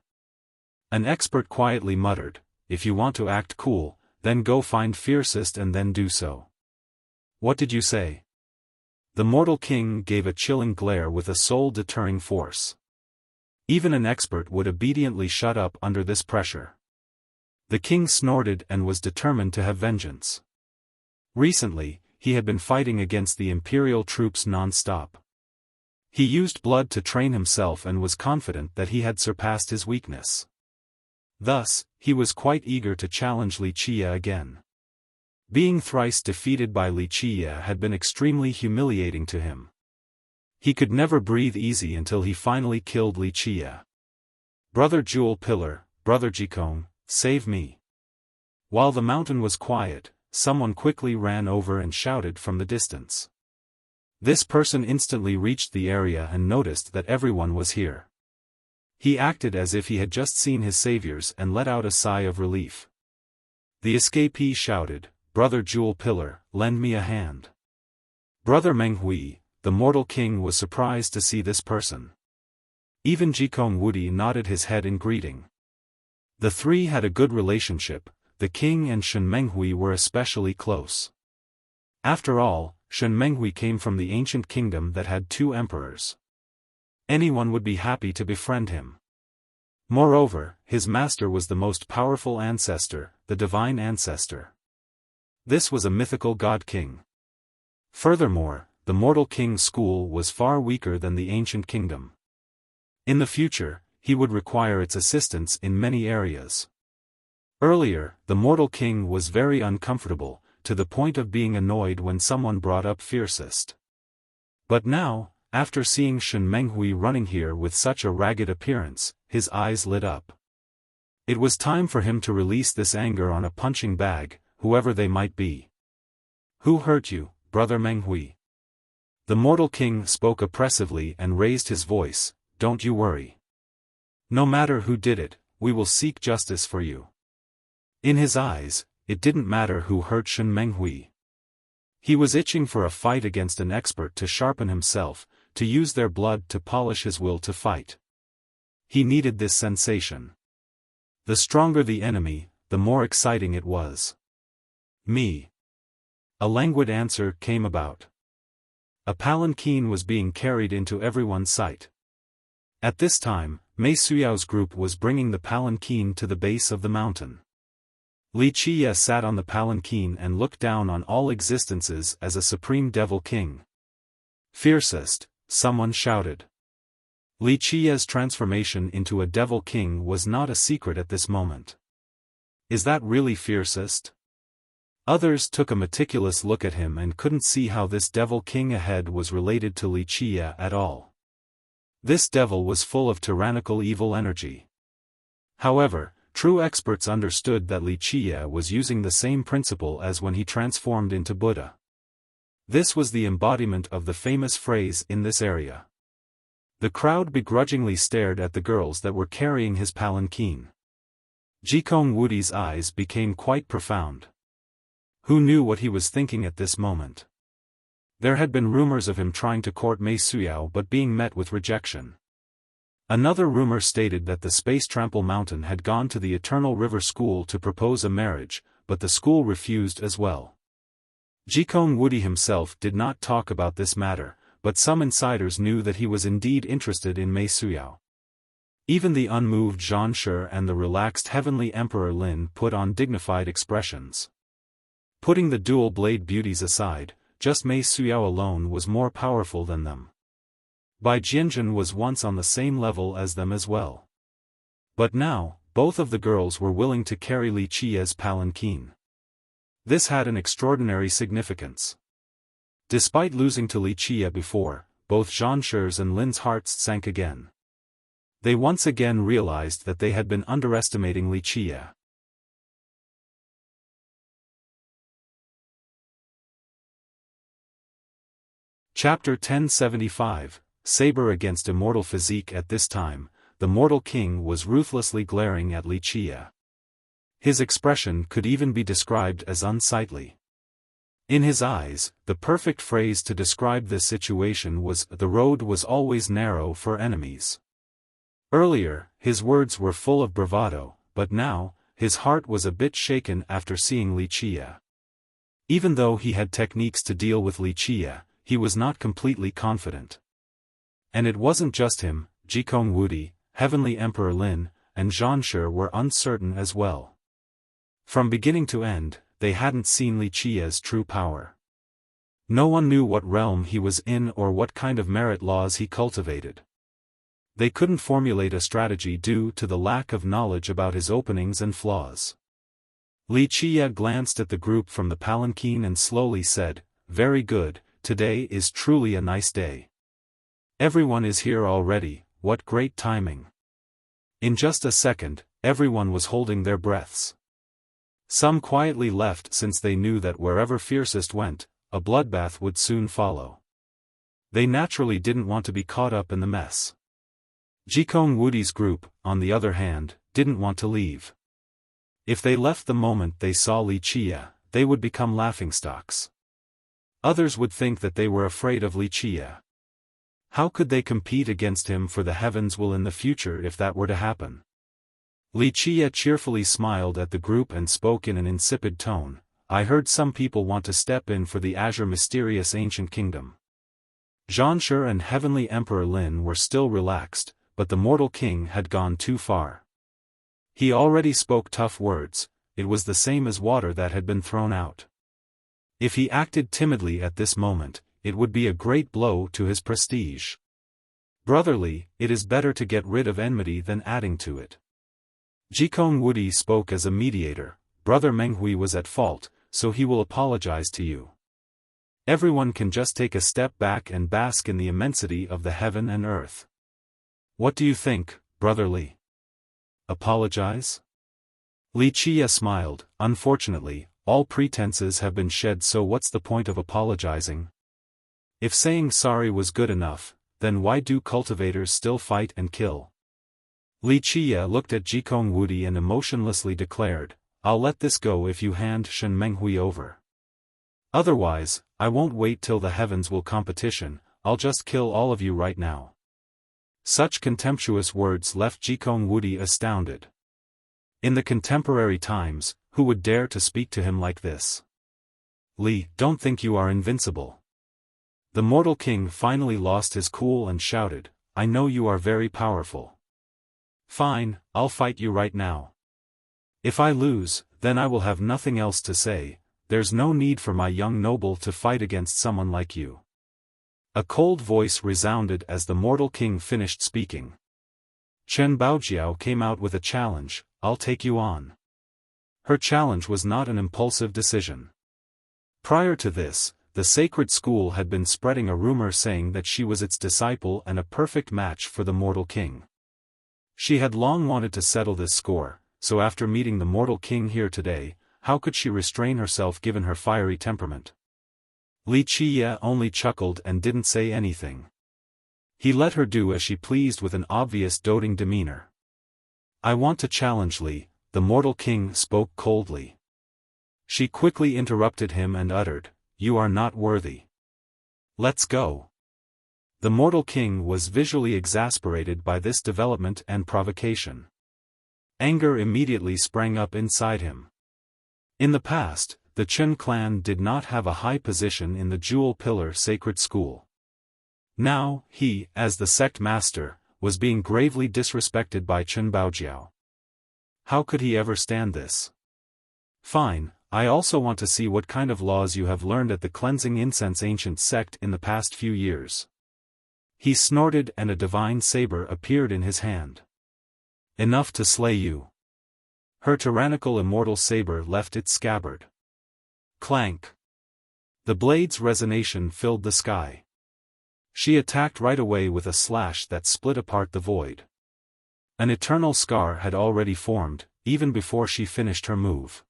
[SPEAKER 1] An expert quietly muttered, if you want to act cool, then go find Fiercest and then do so. What did you say? The Mortal King gave a chilling glare with a soul-deterring force. Even an expert would obediently shut up under this pressure. The king snorted and was determined to have vengeance. Recently, he had been fighting against the imperial troops non-stop. He used blood to train himself and was confident that he had surpassed his weakness. Thus, he was quite eager to challenge Wuxia again. Being thrice defeated by Wuxia had been extremely humiliating to him. He could never breathe easy until he finally killed Wuxia. Brother Jewel Pillar, Brother Jikong, save me. While the mountain was quiet, someone quickly ran over and shouted from the distance. This person instantly reached the area and noticed that everyone was here. He acted as if he had just seen his saviors and let out a sigh of relief. The escapee shouted, Brother Jewel Pillar, lend me a hand. Brother Menghui, the Mortal King was surprised to see this person. Even Jikong Wudi nodded his head in greeting. The three had a good relationship, the king and Shen Menghui were especially close. After all, Shen Menghui came from the ancient kingdom that had 2 emperors. Anyone would be happy to befriend him. Moreover, his master was the most powerful ancestor, the divine ancestor. This was a mythical god king. Furthermore, the Mortal King's school was far weaker than the ancient kingdom. In the future, he would require its assistance in many areas. Earlier, the Mortal King was very uncomfortable, to the point of being annoyed when someone brought up Fiercest. But now, after seeing Shen Menghui running here with such a ragged appearance, his eyes lit up. It was time for him to release this anger on a punching bag, whoever they might be. Who hurt you, brother Menghui? The mortal king spoke oppressively and raised his voice, don't you worry. No matter who did it, we will seek justice for you. In his eyes, it didn't matter who hurt Shen Menghui. He was itching for a fight against an expert to sharpen himself, to use their blood to polish his will to fight. He needed this sensation. The stronger the enemy, the more exciting it was. Me. A languid answer came about. A palanquin was being carried into everyone's sight. At this time, Mei Suyao's group was bringing the palanquin to the base of the mountain. Li Qiye sat on the palanquin and looked down on all existences as a supreme devil king. Fiercest, someone shouted. Li Qiye's transformation into a devil king was not a secret at this moment. Is that really fiercest? Others took a meticulous look at him and couldn't see how this devil king ahead was related to Li Qiye at all. This devil was full of tyrannical evil energy. However, true experts understood that Li Qiye was using the same principle as when he transformed into Buddha. This was the embodiment of the famous phrase in this area. The crowd begrudgingly stared at the girls that were carrying his palanquin. Jikong Wudi's eyes became quite profound. Who knew what he was thinking at this moment? There had been rumors of him trying to court Mei Suyao but being met with rejection. Another rumor stated that the Space Trample Mountain had gone to the Eternal River School to propose a marriage, but the school refused as well. Jikong Wudi himself did not talk about this matter, but some insiders knew that he was indeed interested in Mei Suyao. Even the unmoved Zhan Shi and the relaxed Heavenly Emperor Lin put on dignified expressions. Putting the dual-blade beauties aside, just Mei Suyao alone was more powerful than them. Bai Jianjun was once on the same level as them as well. But now, both of the girls were willing to carry Li Qiye's palanquin. This had an extraordinary significance. Despite losing to Li Qiye before, both Zhan Shi's and Lin's hearts sank again. They once again realized that they had been underestimating Li Qiye. Chapter 1075, Saber against Immortal Physique. At this time, the mortal king was ruthlessly glaring at Li Qiye. His expression could even be described as unsightly. In his eyes, the perfect phrase to describe this situation was, "The road was always narrow for enemies." Earlier, his words were full of bravado, but now, his heart was a bit shaken after seeing Li Qiye. Even though he had techniques to deal with Li Qiye, he was not completely confident. And it wasn't just him, Jikong Wudi, Heavenly Emperor Lin, and Zhan Shi were uncertain as well. From beginning to end, they hadn't seen Li Qiye's true power. No one knew what realm he was in or what kind of merit laws he cultivated. They couldn't formulate a strategy due to the lack of knowledge about his openings and flaws. Li Qiye glanced at the group from the palanquin and slowly said, "Very good, today is truly a nice day. Everyone is here already, what great timing." In just a second, everyone was holding their breaths. Some quietly left since they knew that wherever Fiercest went, a bloodbath would soon follow. They naturally didn't want to be caught up in the mess. Jikong Wudi's group, on the other hand, didn't want to leave. If they left the moment they saw Li Qiye, they would become laughingstocks. Others would think that they were afraid of Li Qiye. How could they compete against him for the heavens will in the future if that were to happen? Li Qiye cheerfully smiled at the group and spoke in an insipid tone, "I heard some people want to step in for the Azure Mysterious Ancient Kingdom." Zhan Shi and Heavenly Emperor Lin were still relaxed, but the mortal king had gone too far. He already spoke tough words, it was the same as water that had been thrown out. If he acted timidly at this moment, it would be a great blow to his prestige. Brotherly, it is better to get rid of enmity than adding to it. Jikong Wudi spoke as a mediator, "Brother Menghui was at fault, so he will apologize to you." Everyone can just take a step back and bask in the immensity of the heaven and earth. What do you think, Brother Li? Apologize? Li Qie smiled. Unfortunately, all pretenses have been shed, so what's the point of apologizing? If saying sorry was good enough, then why do cultivators still fight and kill? Li Qie looked at Jikong Wudi and emotionlessly declared, I'll let this go if you hand Shen Menghui over. Otherwise, I won't wait till the heavens will competition, I'll just kill all of you right now. Such contemptuous words left Jikong Wudi astounded. In the contemporary times, who would dare to speak to him like this? Li, don't think you are invincible. The mortal king finally lost his cool and shouted, I know you are very powerful. Fine, I'll fight you right now. If I lose, then I will have nothing else to say, there's no need for my young noble to fight against someone like you. A cold voice resounded as the mortal king finished speaking. Chen Baojiao came out with a challenge, I'll take you on. Her challenge was not an impulsive decision. Prior to this, the sacred school had been spreading a rumor saying that she was its disciple and a perfect match for the mortal king. She had long wanted to settle this score, so after meeting the mortal king here today, how could she restrain herself given her fiery temperament? Li Qie only chuckled and didn't say anything. He let her do as she pleased with an obvious doting demeanor. I want to challenge Li, the mortal king spoke coldly. She quickly interrupted him and uttered, You are not worthy. Let's go. The mortal king was visually exasperated by this development and provocation. Anger immediately sprang up inside him. In the past, the Chen clan did not have a high position in the Jewel Pillar Sacred School. Now, he, as the sect master, was being gravely disrespected by Chen Baojiao. How could he ever stand this? Fine, I also want to see what kind of laws you have learned at the Cleansing Incense Ancient Sect in the past few years. He snorted and a divine saber appeared in his hand. Enough to slay you. Her tyrannical immortal saber left its scabbard. Clank. The blade's resonation filled the sky. She attacked right away with a slash that split apart the void. An eternal scar had already formed, even before she finished her move.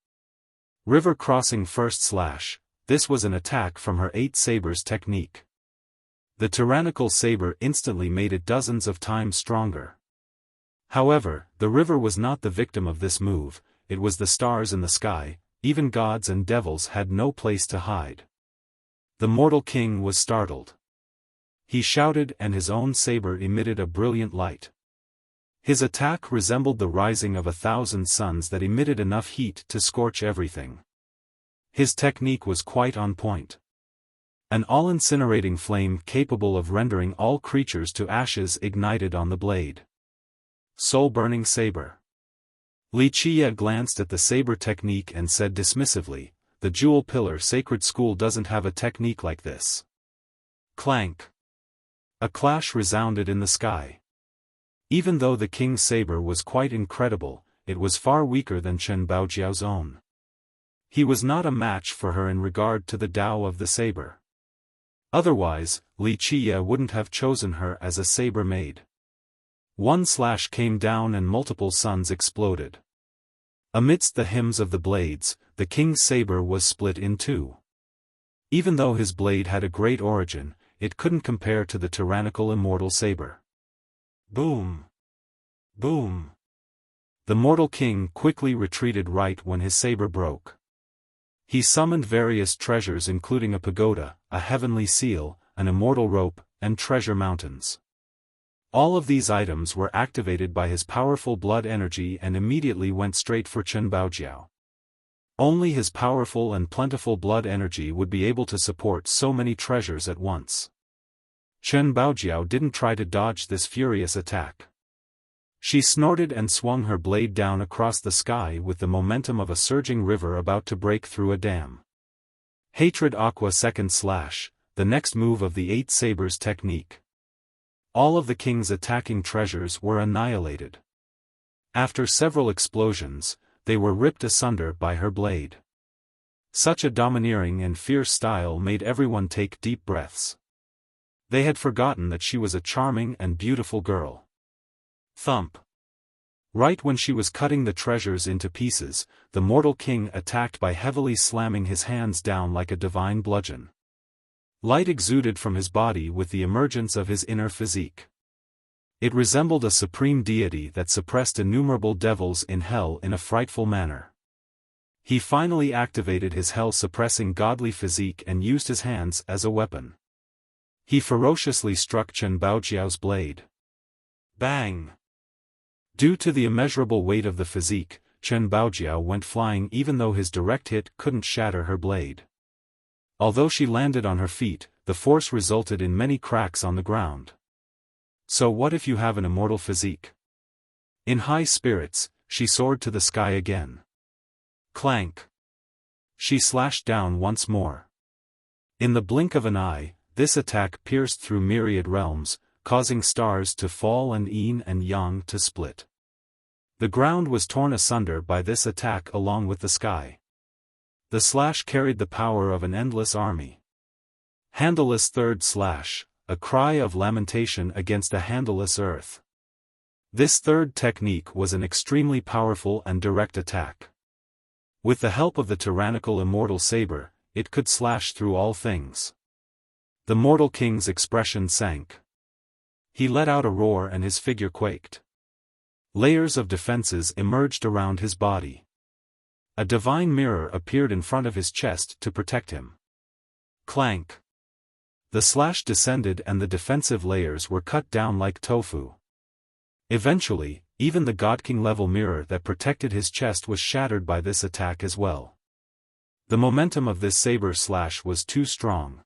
[SPEAKER 1] River crossing first slash, this was an attack from her 8 sabers technique. The tyrannical saber instantly made it dozens of times stronger. However, the river was not the victim of this move, it was the stars in the sky, even gods and devils had no place to hide. The mortal king was startled. He shouted and his own saber emitted a brilliant light. His attack resembled the rising of 1,000 suns that emitted enough heat to scorch everything. His technique was quite on point. An all-incinerating flame capable of rendering all creatures to ashes ignited on the blade. Soul-burning saber. Li Qie glanced at the saber technique and said dismissively, the Jewel Pillar Sacred School doesn't have a technique like this. Clank. A clash resounded in the sky. Even though the king's saber was quite incredible, it was far weaker than Chen Baojiao's own. He was not a match for her in regard to the Tao of the saber. Otherwise, Li Qie wouldn't have chosen her as a saber maid. One slash came down and multiple suns exploded. Amidst the hymns of the blades, the king's saber was split in two. Even though his blade had a great origin, it couldn't compare to the tyrannical immortal saber. Boom! Boom! The mortal king quickly retreated right when his saber broke. He summoned various treasures including a pagoda, a heavenly seal, an immortal rope, and treasure mountains. All of these items were activated by his powerful blood energy and immediately went straight for Chen Baojiao. Only his powerful and plentiful blood energy would be able to support so many treasures at once. Chen Baojiao didn't try to dodge this furious attack. She snorted and swung her blade down across the sky with the momentum of a surging river about to break through a dam. Hatred Aqua second slash, the next move of the 8 sabers technique. All of the king's attacking treasures were annihilated. After several explosions, they were ripped asunder by her blade. Such a domineering and fierce style made everyone take deep breaths. They had forgotten that she was a charming and beautiful girl. Thump. Right when she was cutting the treasures into pieces, the mortal king attacked by heavily slamming his hands down like a divine bludgeon. Light exuded from his body with the emergence of his inner physique. It resembled a supreme deity that suppressed innumerable devils in hell in a frightful manner. He finally activated his hell-suppressing godly physique and used his hands as a weapon. He ferociously struck Chen Baojiao's blade. Bang! Due to the immeasurable weight of the physique, Chen Baojiao went flying even though his direct hit couldn't shatter her blade. Although she landed on her feet, the force resulted in many cracks on the ground. So what if you have an immortal physique? In high spirits, she soared to the sky again. Clank! She slashed down once more. In the blink of an eye, this attack pierced through myriad realms, causing stars to fall and yin and yang to split. The ground was torn asunder by this attack along with the sky. The slash carried the power of an endless army. Handleless third slash, a cry of lamentation against a handleless earth. This third technique was an extremely powerful and direct attack. With the help of the tyrannical immortal saber, it could slash through all things. The mortal king's expression sank. He let out a roar and his figure quaked. Layers of defenses emerged around his body. A divine mirror appeared in front of his chest to protect him. Clank! The slash descended and the defensive layers were cut down like tofu. Eventually, even the God King level mirror that protected his chest was shattered by this attack as well. The momentum of this saber slash was too strong.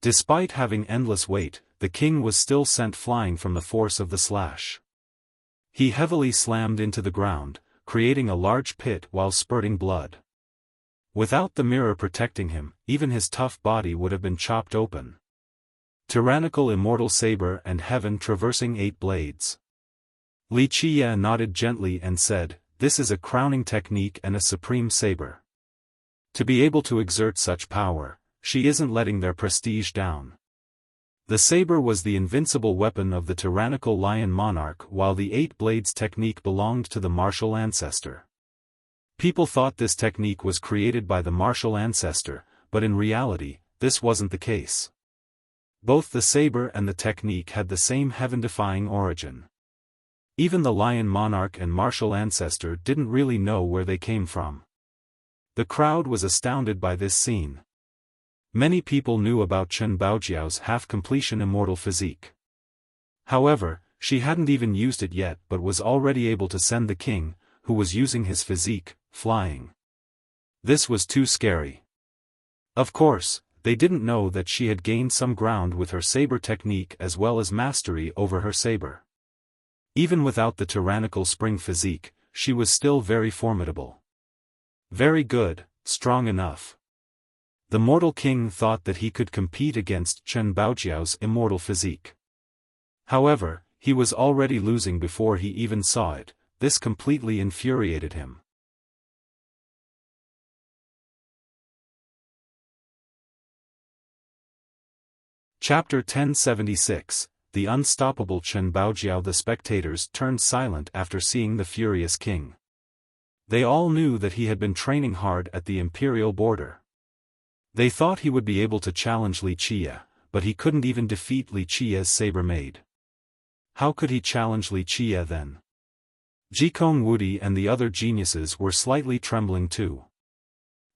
[SPEAKER 1] Despite having endless weight, the king was still sent flying from the force of the slash. He heavily slammed into the ground, creating a large pit while spurting blood. Without the mirror protecting him, even his tough body would have been chopped open. Tyrannical immortal saber and heaven traversing 8 blades. Li Qiye nodded gently and said, "This is a crowning technique and a supreme saber. To be able to exert such power, she isn't letting their prestige down." The saber was the invincible weapon of the tyrannical lion monarch while the 8 blades technique belonged to the martial ancestor. People thought this technique was created by the martial ancestor, but in reality, this wasn't the case. Both the saber and the technique had the same heaven-defying origin. Even the lion monarch and martial ancestor didn't really know where they came from. The crowd was astounded by this scene. Many people knew about Chen Baojiao's half-completion immortal physique. However, she hadn't even used it yet but was already able to send the king, who was using his physique, flying. This was too scary. Of course, they didn't know that she had gained some ground with her saber technique as well as mastery over her saber. Even without the tyrannical spring physique, she was still very formidable. Very good, strong enough. The mortal king thought that he could compete against Chen Baojiao's immortal physique. However, he was already losing before he even saw it. This completely infuriated him. Chapter 1076, The Unstoppable Chen Baojiao. The spectators turned silent after seeing the furious king. They all knew that he had been training hard at the imperial border. They thought he would be able to challenge Li Qiye, but he couldn't even defeat Li Qiye's saber maid. How could he challenge Li Qiye then? Jikong Wudi and the other geniuses were slightly trembling too.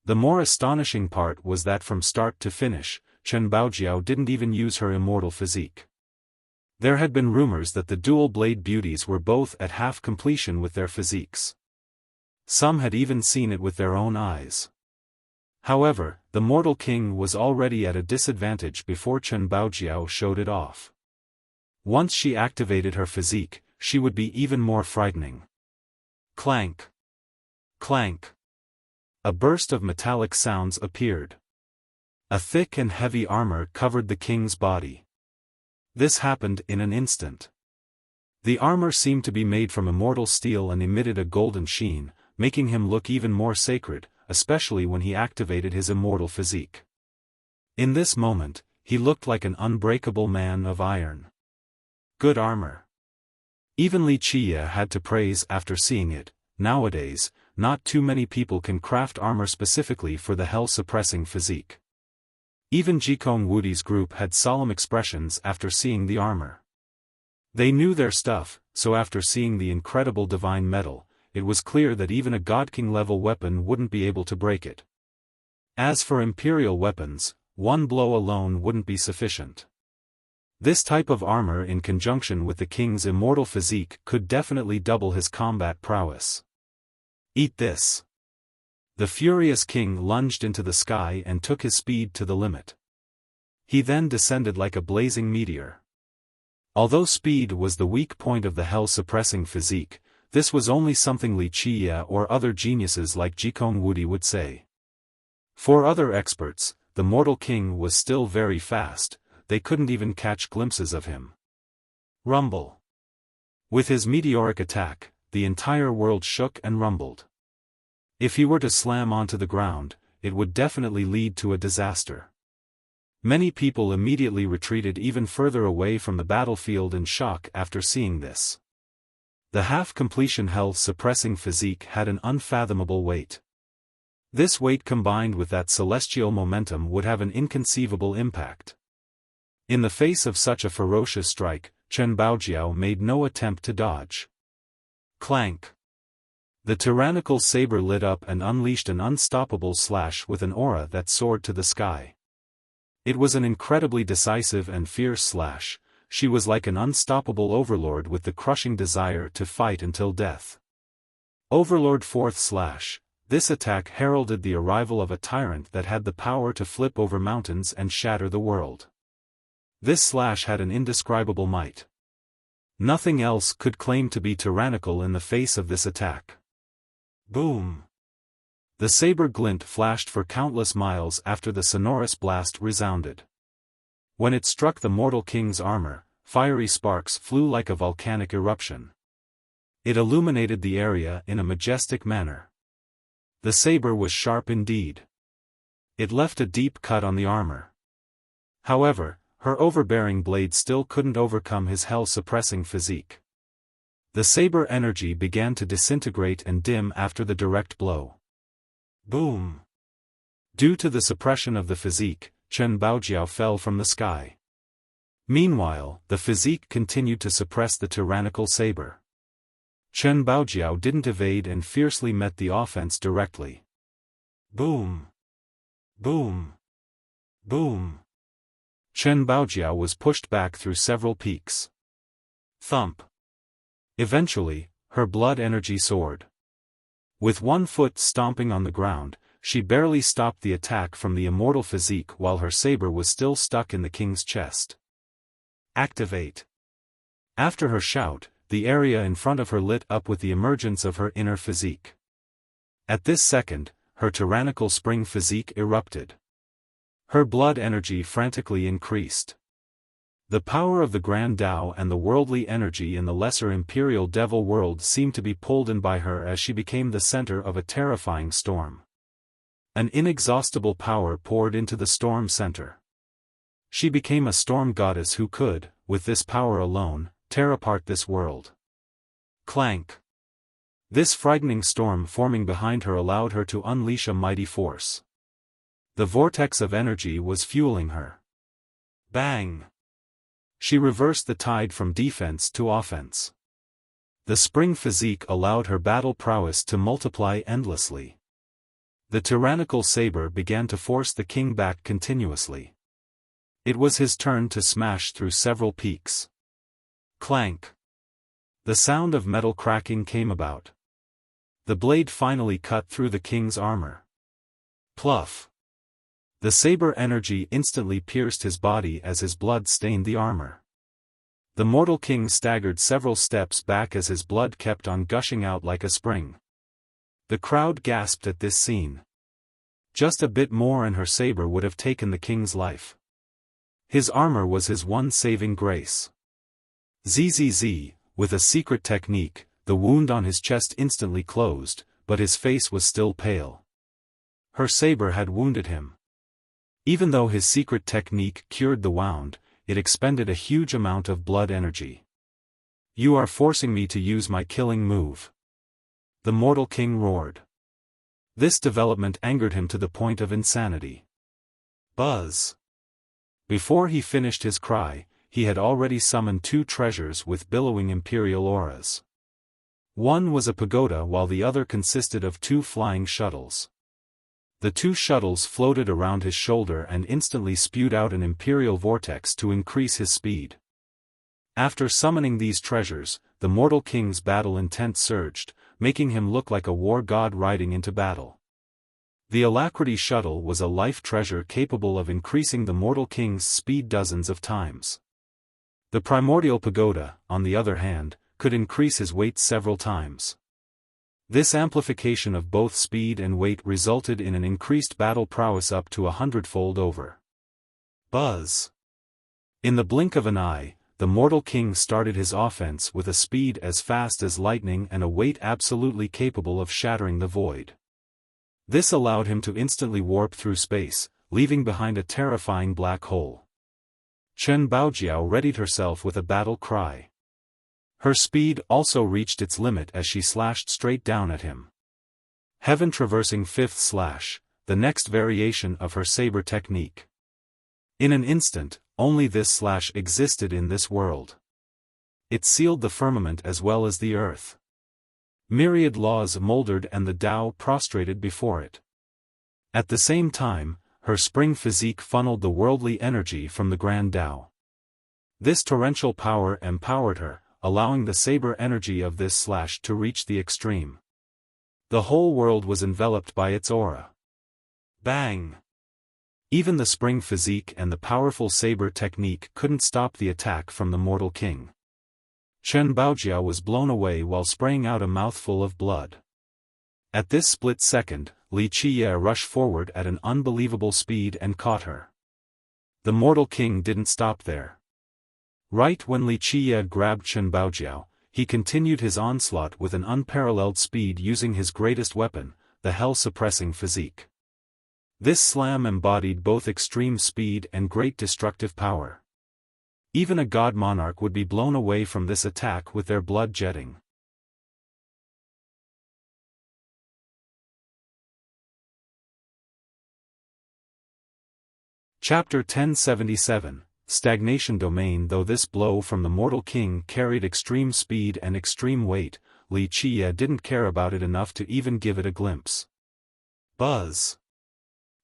[SPEAKER 1] The more astonishing part was that from start to finish, Chen Baojiao didn't even use her immortal physique. There had been rumors that the dual-blade beauties were both at half-completion with their physiques. Some had even seen it with their own eyes. However, the mortal king was already at a disadvantage before Chen Baojiao showed it off. Once she activated her physique, she would be even more frightening. Clank! Clank! A burst of metallic sounds appeared. A thick and heavy armor covered the king's body. This happened in an instant. The armor seemed to be made from immortal steel and emitted a golden sheen, making him look even more sacred, especially when he activated his immortal physique. In this moment, he looked like an unbreakable man of iron. Good armor. Even Li Qie had to praise after seeing it. Nowadays, not too many people can craft armor specifically for the hell-suppressing physique. Even Jikong Wudi's group had solemn expressions after seeing the armor. They knew their stuff, so after seeing the incredible divine metal, it was clear that even a God King level weapon wouldn't be able to break it. As for imperial weapons, one blow alone wouldn't be sufficient. This type of armor in conjunction with the king's immortal physique could definitely double his combat prowess. Eat this. The furious king lunged into the sky and took his speed to the limit. He then descended like a blazing meteor. Although speed was the weak point of the hell-suppressing physique, this was only something Li Qie or other geniuses like Jikong Wudi would say. For other experts, the mortal king was still very fast, they couldn't even catch glimpses of him. Rumble. With his meteoric attack, the entire world shook and rumbled. If he were to slam onto the ground, it would definitely lead to a disaster. Many people immediately retreated even further away from the battlefield in shock after seeing this. The half-completion health-suppressing physique had an unfathomable weight. This weight combined with that celestial momentum would have an inconceivable impact. In the face of such a ferocious strike, Chen Baojiao made no attempt to dodge. Clank. The tyrannical saber lit up and unleashed an unstoppable slash with an aura that soared to the sky. It was an incredibly decisive and fierce slash. She was like an unstoppable overlord with the crushing desire to fight until death. Overlord fourth slash. This attack heralded the arrival of a tyrant that had the power to flip over mountains and shatter the world. This slash had an indescribable might. Nothing else could claim to be tyrannical in the face of this attack. Boom! The saber glint flashed for countless miles after the sonorous blast resounded. When it struck the mortal king's armor, fiery sparks flew like a volcanic eruption. It illuminated the area in a majestic manner. The saber was sharp indeed. It left a deep cut on the armor. However, her overbearing blade still couldn't overcome his hell-suppressing physique. The saber energy began to disintegrate and dim after the direct blow. Boom! Due to the suppression of the physique, Chen Baojiao fell from the sky. Meanwhile, the physique continued to suppress the tyrannical saber. Chen Baojiao didn't evade and fiercely met the offense directly. Boom! Boom! Boom! Chen Baojiao was pushed back through several peaks. Thump! Eventually, her blood energy soared. With one foot stomping on the ground, she barely stopped the attack from the immortal physique while her saber was still stuck in the king's chest. Activate! After her shout, the area in front of her lit up with the emergence of her inner physique. At this second, her tyrannical spring physique erupted. Her blood energy frantically increased. The power of the Grand Tao and the worldly energy in the lesser imperial devil world seemed to be pulled in by her as she became the center of a terrifying storm. An inexhaustible power poured into the storm center. She became a storm goddess who could, with this power alone, tear apart this world. Clank! This frightening storm forming behind her allowed her to unleash a mighty force. The vortex of energy was fueling her. Bang! She reversed the tide from defense to offense. The spring physique allowed her battle prowess to multiply endlessly. The tyrannical saber began to force the king back continuously. It was his turn to smash through several peaks. Clank! The sound of metal cracking came about. The blade finally cut through the king's armor. Pluff! The saber energy instantly pierced his body as his blood stained the armor. The mortal king staggered several steps back as his blood kept on gushing out like a spring. The crowd gasped at this scene. Just a bit more and her saber would have taken the king's life. His armor was his one saving grace. Zzz, with a secret technique, the wound on his chest instantly closed, but his face was still pale. Her saber had wounded him. Even though his secret technique cured the wound, it expended a huge amount of blood energy. "You are forcing me to use my killing move," the mortal king roared. This development angered him to the point of insanity. Buzz! Before he finished his cry, he had already summoned 2 treasures with billowing imperial auras. One was a pagoda while the other consisted of 2 flying shuttles. The 2 shuttles floated around his shoulder and instantly spewed out an imperial vortex to increase his speed. After summoning these treasures, the mortal king's battle intent surged, making him look like a war god riding into battle. The Alacrity shuttle was a life treasure capable of increasing the mortal king's speed dozens of times. The primordial pagoda, on the other hand, could increase his weight several times. This amplification of both speed and weight resulted in an increased battle prowess up to 100-fold over. Buzz! In the blink of an eye, the mortal king started his offense with a speed as fast as lightning and a weight absolutely capable of shattering the void. This allowed him to instantly warp through space, leaving behind a terrifying black hole. Chen Baojiao readied herself with a battle cry. Her speed also reached its limit as she slashed straight down at him. Heaven traversing 5th slash, the next variation of her saber technique. In an instant, only this slash existed in this world. It sealed the firmament as well as the earth. Myriad laws moldered and the Tao prostrated before it. At the same time, her spring physique funneled the worldly energy from the Grand Tao. This torrential power empowered her, allowing the saber energy of this slash to reach the extreme. The whole world was enveloped by its aura. Bang! Even the spring physique and the powerful saber technique couldn't stop the attack from the mortal king. Chen Baojiao was blown away while spraying out a mouthful of blood. At this split second, Li Qiye rushed forward at an unbelievable speed and caught her. The mortal king didn't stop there. Right when Li Qiye grabbed Chen Baojiao, he continued his onslaught with an unparalleled speed using his greatest weapon, the hell-suppressing physique. This slam embodied both extreme speed and great destructive power. Even a god monarch would be blown away from this attack with their blood jetting. Chapter 1077, Stagnation Domain. Though this blow from the mortal king carried extreme speed and extreme weight, Li Qiye didn't care about it enough to even give it a glimpse. Buzz!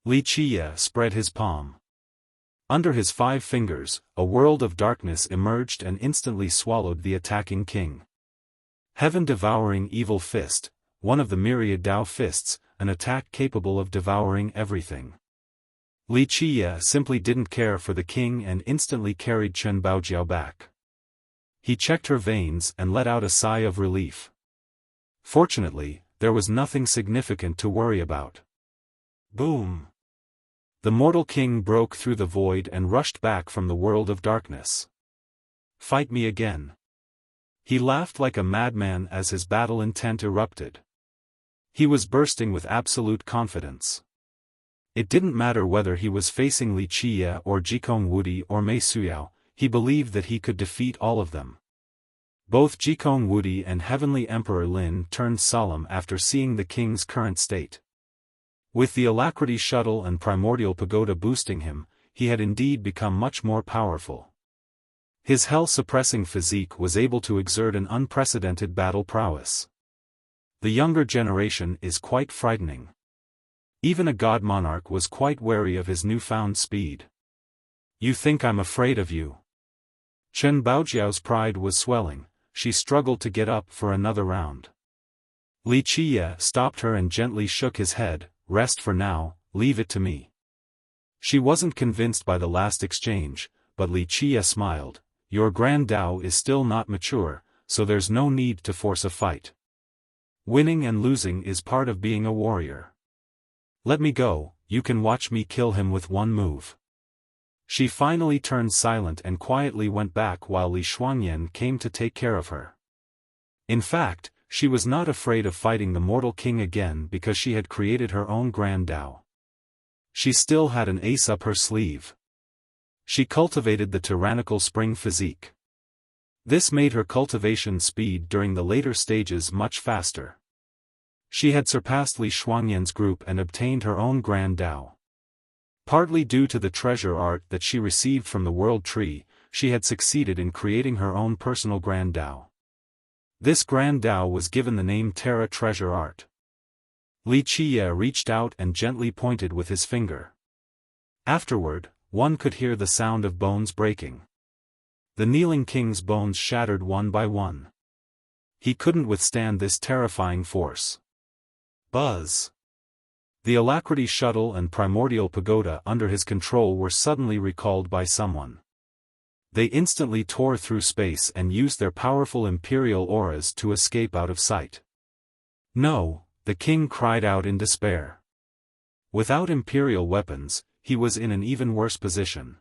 [SPEAKER 1] Li Qiye spread his palm. Under his 5 fingers, a world of darkness emerged and instantly swallowed the attacking king. Heaven-devouring evil fist, one of the myriad Tao fists, an attack capable of devouring everything. Li Qiye simply didn't care for the king and instantly carried Chen Baojiao back. He checked her veins and let out a sigh of relief. Fortunately, there was nothing significant to worry about. Boom! The mortal king broke through the void and rushed back from the world of darkness. Fight me again. He laughed like a madman as his battle intent erupted. He was bursting with absolute confidence. It didn't matter whether he was facing Li Qiye or Jikong Wudi or Mei Suyao, he believed that he could defeat all of them. Both Jikong Wudi and Heavenly Emperor Lin turned solemn after seeing the king's current state. With the Alacrity shuttle and Primordial Pagoda boosting him, he had indeed become much more powerful. His hell-suppressing physique was able to exert an unprecedented battle prowess. The younger generation is quite frightening. Even a god monarch was quite wary of his newfound speed. You think I'm afraid of you? Chen Baojiao's pride was swelling, she struggled to get up for another round. Li Qiye stopped her and gently shook his head, rest for now, leave it to me. She wasn't convinced by the last exchange, but Li Qiye smiled, your Grand Tao is still not mature, so there's no need to force a fight. Winning and losing is part of being a warrior. Let me go, you can watch me kill him with one move. She finally turned silent and quietly went back while Li Shuangyan came to take care of her. In fact, she was not afraid of fighting the mortal king again because she had created her own grand Tao. She still had an ace up her sleeve. She cultivated the tyrannical spring physique. This made her cultivation speed during the later stages much faster. She had surpassed Li Shuangyan's group and obtained her own grand Tao. Partly due to the treasure art that she received from the World Tree, she had succeeded in creating her own personal grand Tao. This grand Tao was given the name Terra Treasure Art. Li Qiye reached out and gently pointed with his finger. Afterward, one could hear the sound of bones breaking. The kneeling king's bones shattered one by one. He couldn't withstand this terrifying force. Buzz! The Alacrity Shuttle and Primordial Pagoda under his control were suddenly recalled by someone. They instantly tore through space and used their powerful imperial auras to escape out of sight. No, the king cried out in despair. Without imperial weapons, he was in an even worse position.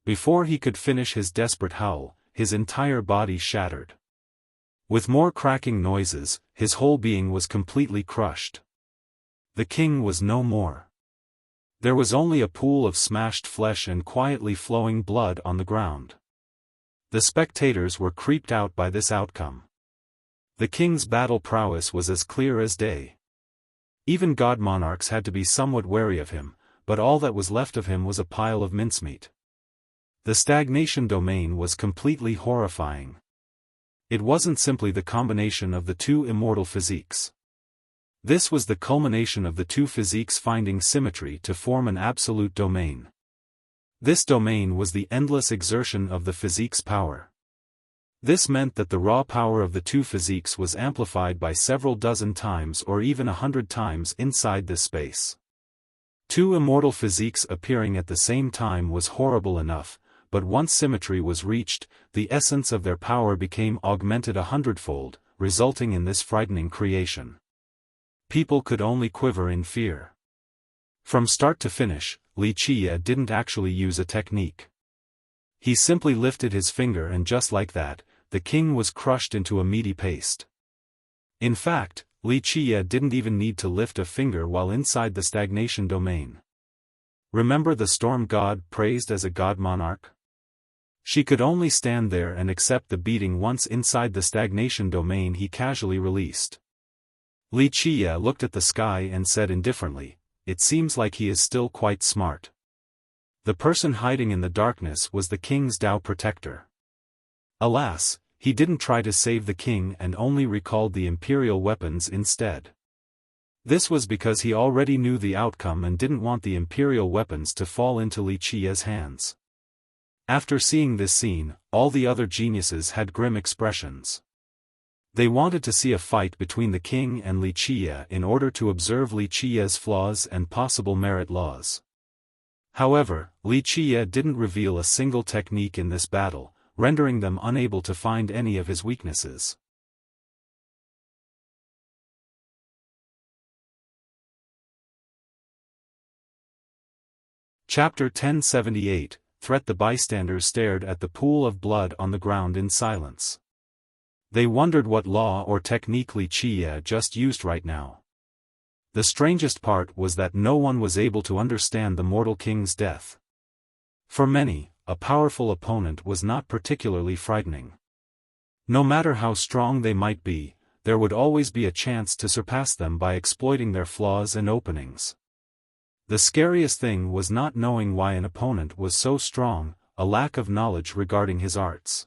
[SPEAKER 1] Before he could finish his desperate howl, his entire body shattered. With more cracking noises, his whole being was completely crushed. The king was no more. There was only a pool of smashed flesh and quietly flowing blood on the ground. The spectators were creeped out by this outcome. The king's battle prowess was as clear as day. Even god monarchs had to be somewhat wary of him, but all that was left of him was a pile of mincemeat. The stagnation domain was completely horrifying. It wasn't simply the combination of the two immortal physiques. This was the culmination of the two physiques finding symmetry to form an absolute domain. This domain was the endless exertion of the physique's power. This meant that the raw power of the two physiques was amplified by several dozen times or even 100 times inside this space. Two immortal physiques appearing at the same time was horrible enough, but once symmetry was reached, the essence of their power became augmented 100-fold, resulting in this frightening creation. People could only quiver in fear. From start to finish, Li Qiye didn't actually use a technique. He simply lifted his finger and just like that, the king was crushed into a meaty paste. In fact, Li Qiye didn't even need to lift a finger while inside the stagnation domain. Remember the storm god praised as a god monarch? She could only stand there and accept the beating once inside the stagnation domain he casually released. Li Qiye looked at the sky and said indifferently, "It seems like he is still quite smart." The person hiding in the darkness was the king's Tao protector. Alas, he didn't try to save the king and only recalled the imperial weapons instead. This was because he already knew the outcome and didn't want the imperial weapons to fall into Li Qiye's hands. After seeing this scene, all the other geniuses had grim expressions. They wanted to see a fight between the king and Li Qiye in order to observe Li Qiye's flaws and possible merit laws. However, Li Qiye didn't reveal a single technique in this battle, rendering them unable to find any of his weaknesses. Chapter 1078, Threat. The bystanders stared at the pool of blood on the ground in silence. They wondered what law or technique Li Qiye just used right now. The strangest part was that no one was able to understand the mortal king's death. For many, a powerful opponent was not particularly frightening. No matter how strong they might be, there would always be a chance to surpass them by exploiting their flaws and openings. The scariest thing was not knowing why an opponent was so strong, a lack of knowledge regarding his arts.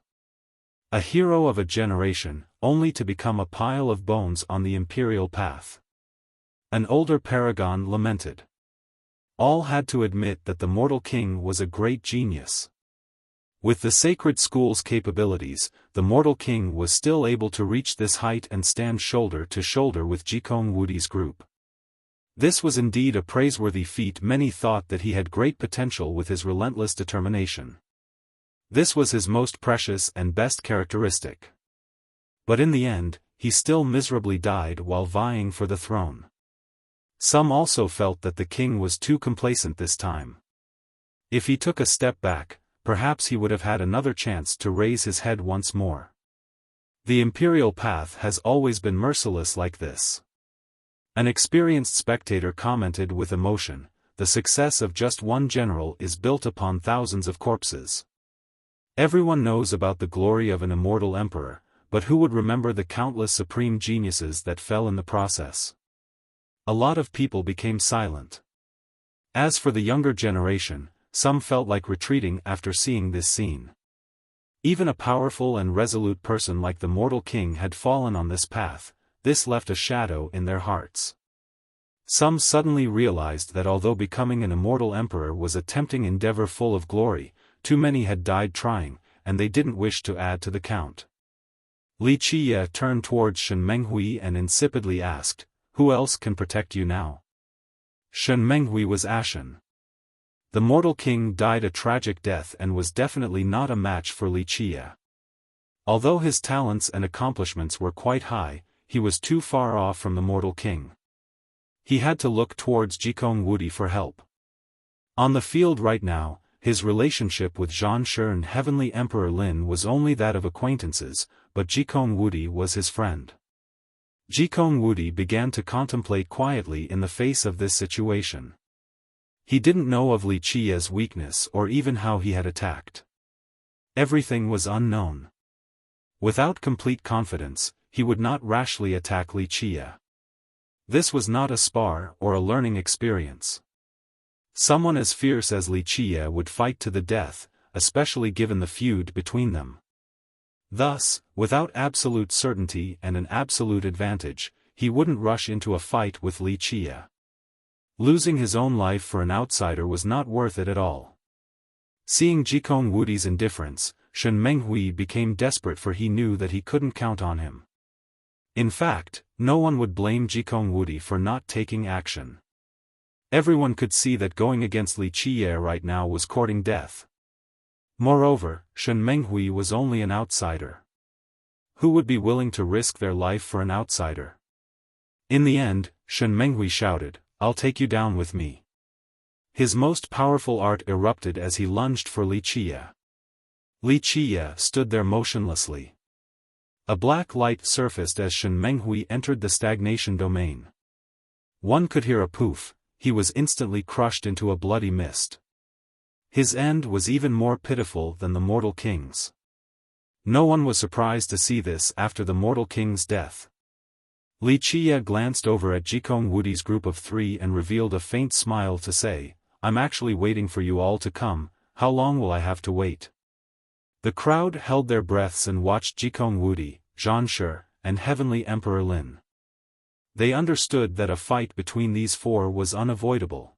[SPEAKER 1] A hero of a generation, only to become a pile of bones on the imperial path. An older paragon lamented. All had to admit that the mortal king was a great genius. With the sacred school's capabilities, the mortal king was still able to reach this height and stand shoulder to shoulder with Jikong Wudi's group. This was indeed a praiseworthy feat. Many thought that he had great potential with his relentless determination. This was his most precious and best characteristic. But in the end, he still miserably died while vying for the throne. Some also felt that the king was too complacent this time. If he took a step back, perhaps he would have had another chance to raise his head once more. The imperial path has always been merciless like this. An experienced spectator commented with emotion, the success of just one general is built upon thousands of corpses. Everyone knows about the glory of an immortal emperor, but who would remember the countless supreme geniuses that fell in the process? A lot of people became silent. As for the younger generation, some felt like retreating after seeing this scene. Even a powerful and resolute person like the mortal king had fallen on this path. This left a shadow in their hearts. Some suddenly realized that although becoming an immortal emperor was a tempting endeavor full of glory, too many had died trying, and they didn't wish to add to the count. Li Qiye turned towards Shen Menghui and insipidly asked, "Who else can protect you now?" Shen Menghui was ashen. The mortal king died a tragic death and was definitely not a match for Li Qiye. Although his talents and accomplishments were quite high, he was too far off from the mortal king. He had to look towards Jikong Wudi for help. On the field right now, his relationship with Zhanshi and Heavenly Emperor Lin was only that of acquaintances, but Jikong Wudi was his friend. Jikong Wudi began to contemplate quietly in the face of this situation. He didn't know of Li Qiye's weakness or even how he had attacked. Everything was unknown. Without complete confidence, he would not rashly attack Li Qiye. This was not a spar or a learning experience. Someone as fierce as Li Qiye would fight to the death, especially given the feud between them. Thus, without absolute certainty and an absolute advantage, he wouldn't rush into a fight with Li Qiye. Losing his own life for an outsider was not worth it at all. Seeing Jikong Wudi's indifference, Shen Menghui became desperate, for he knew that he couldn't count on him. In fact, no one would blame Jikong Wudi for not taking action. Everyone could see that going against Li Qiye right now was courting death. Moreover, Shen Menghui was only an outsider. Who would be willing to risk their life for an outsider? In the end, Shen Menghui shouted, "I'll take you down with me." His most powerful art erupted as he lunged for Li Qiye. Li Qiye stood there motionlessly. A black light surfaced as Shen Menghui entered the stagnation domain. One could hear a poof. He was instantly crushed into a bloody mist. His end was even more pitiful than the mortal king's. No one was surprised to see this after the mortal king's death. Li Qiye glanced over at Jikong Wudi's group of three and revealed a faint smile to say, "I'm actually waiting for you all to come. How long will I have to wait?" The crowd held their breaths and watched Jikong Wudi, Zhanshi, and Heavenly Emperor Lin. They understood that a fight between these four was unavoidable.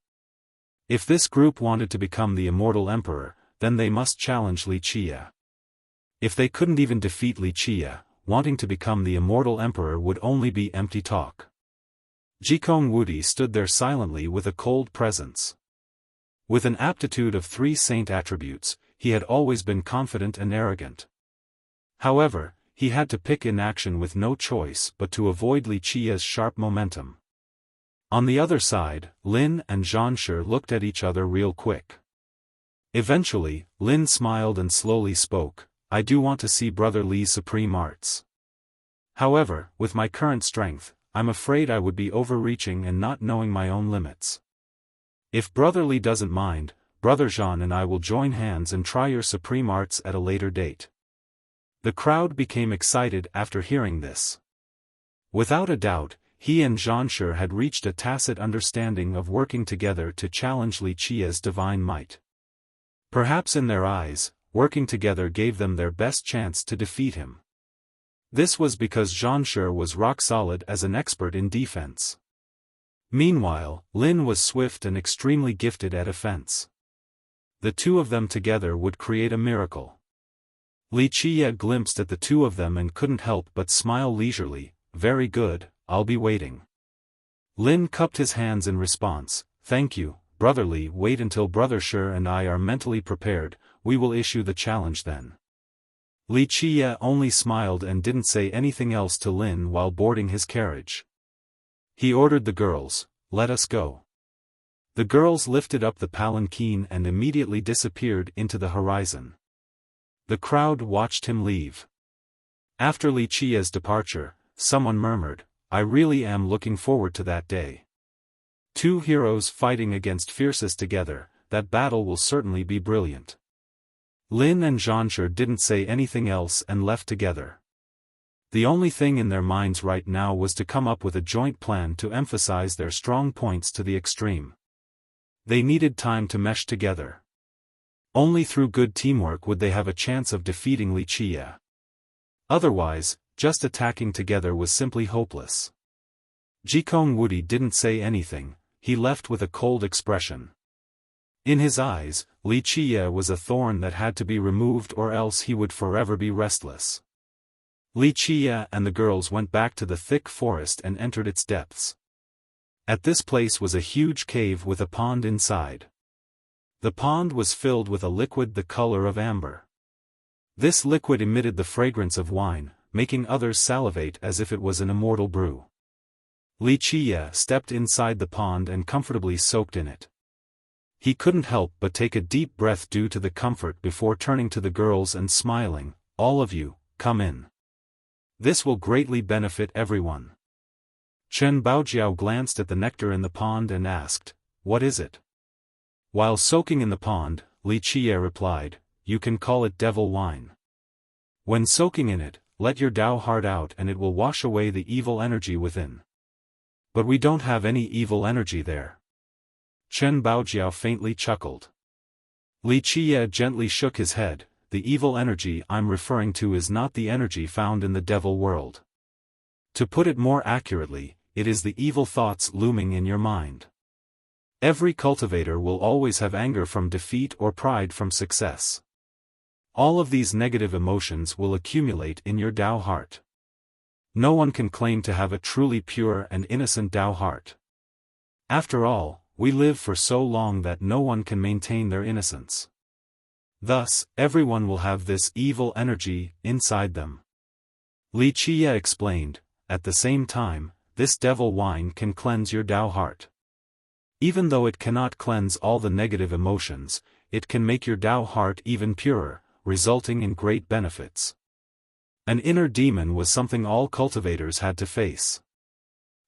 [SPEAKER 1] If this group wanted to become the immortal emperor, then they must challenge Li Qiye. If they couldn't even defeat Li Qiye, wanting to become the immortal emperor would only be empty talk. Jikong Wudi stood there silently with a cold presence. With an aptitude of 3 saint attributes, he had always been confident and arrogant. However, he had to pick inaction with no choice but to avoid Li Qiye's sharp momentum. On the other side, Lin and Zhanshi looked at each other real quick. Eventually, Lin smiled and slowly spoke, "I do want to see Brother Li's supreme arts. However, with my current strength, I'm afraid I would be overreaching and not knowing my own limits. If Brother Li doesn't mind, Brother Zhan and I will join hands and try your supreme arts at a later date." The crowd became excited after hearing this. Without a doubt, he and Zhanshi had reached a tacit understanding of working together to challenge Li Qiye's divine might. Perhaps in their eyes, working together gave them their best chance to defeat him. This was because Zhanshi was rock solid as an expert in defense. Meanwhile, Lin was swift and extremely gifted at offense. The two of them together would create a miracle. Li Qiye glimpsed at the two of them and couldn't help but smile leisurely. "Very good, I'll be waiting." Lin cupped his hands in response. "Thank you, Brother Li. Wait until Brother Shi and I are mentally prepared, we will issue the challenge then." Li Qiye only smiled and didn't say anything else to Lin while boarding his carriage. He ordered the girls, "Let us go." The girls lifted up the palanquin and immediately disappeared into the horizon. The crowd watched him leave. After Li Qia's departure, someone murmured, "I really am looking forward to that day. Two heroes fighting against fiercest together, that battle will certainly be brilliant." Lin and Zhanshe didn't say anything else and left together. The only thing in their minds right now was to come up with a joint plan to emphasize their strong points to the extreme. They needed time to mesh together. Only through good teamwork would they have a chance of defeating Li Qia. Otherwise, just attacking together was simply hopeless. Jikong Wudi didn't say anything, he left with a cold expression. In his eyes, Li Qia was a thorn that had to be removed or else he would forever be restless. Li Qia and the girls went back to the thick forest and entered its depths. At this place was a huge cave with a pond inside. The pond was filled with a liquid the color of amber. This liquid emitted the fragrance of wine, making others salivate as if it was an immortal brew. Li Qia stepped inside the pond and comfortably soaked in it. He couldn't help but take a deep breath due to the comfort before turning to the girls and smiling, "All of you, come in. This will greatly benefit everyone." Chen Baojiao glanced at the nectar in the pond and asked, "What is it?" While soaking in the pond, Li Qia replied, "You can call it devil wine. When soaking in it, let your Tao heart out and it will wash away the evil energy within." "But we don't have any evil energy there." Chen Baojiao faintly chuckled. Li Qia gently shook his head, "The evil energy I'm referring to is not the energy found in the devil world. To put it more accurately, it is the evil thoughts looming in your mind. Every cultivator will always have anger from defeat or pride from success. All of these negative emotions will accumulate in your Tao heart. No one can claim to have a truly pure and innocent Tao heart. After all, we live for so long that no one can maintain their innocence. Thus, everyone will have this evil energy inside them." Li Qia explained, "At the same time, this devil wine can cleanse your Tao heart. Even though it cannot cleanse all the negative emotions, it can make your Tao heart even purer, resulting in great benefits." An inner demon was something all cultivators had to face.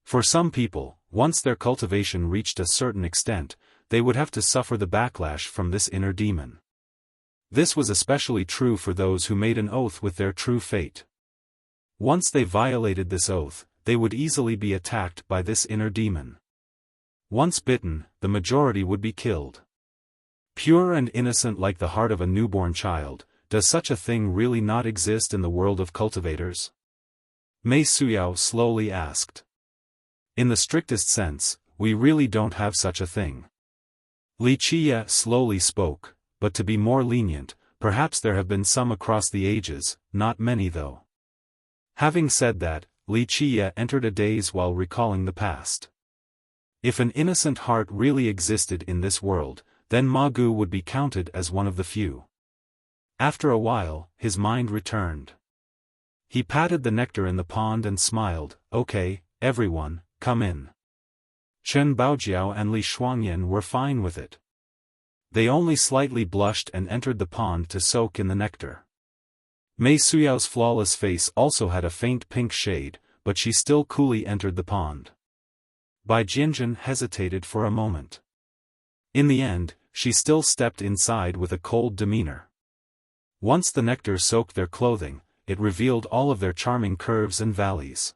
[SPEAKER 1] For some people, once their cultivation reached a certain extent, they would have to suffer the backlash from this inner demon. This was especially true for those who made an oath with their true fate. Once they violated this oath, they would easily be attacked by this inner demon. Once bitten, the majority would be killed. Pure and innocent like the heart of a newborn child, does such a thing really not exist in the world of cultivators? Mei Suyao slowly asked. In the strictest sense, we really don't have such a thing. Li Qia slowly spoke, but to be more lenient, perhaps there have been some across the ages, not many though. Having said that, Li Qia entered a daze while recalling the past. If an innocent heart really existed in this world, then Ma Gu would be counted as one of the few. After a while, his mind returned. He patted the nectar in the pond and smiled, "Okay, everyone, come in." Chen Baojiao and Li Shuangyan were fine with it. They only slightly blushed and entered the pond to soak in the nectar. Mei Suyao's flawless face also had a faint pink shade, but she still coolly entered the pond. Bai Jianjun hesitated for a moment. In the end, she still stepped inside with a cold demeanor. Once the nectar soaked their clothing, it revealed all of their charming curves and valleys.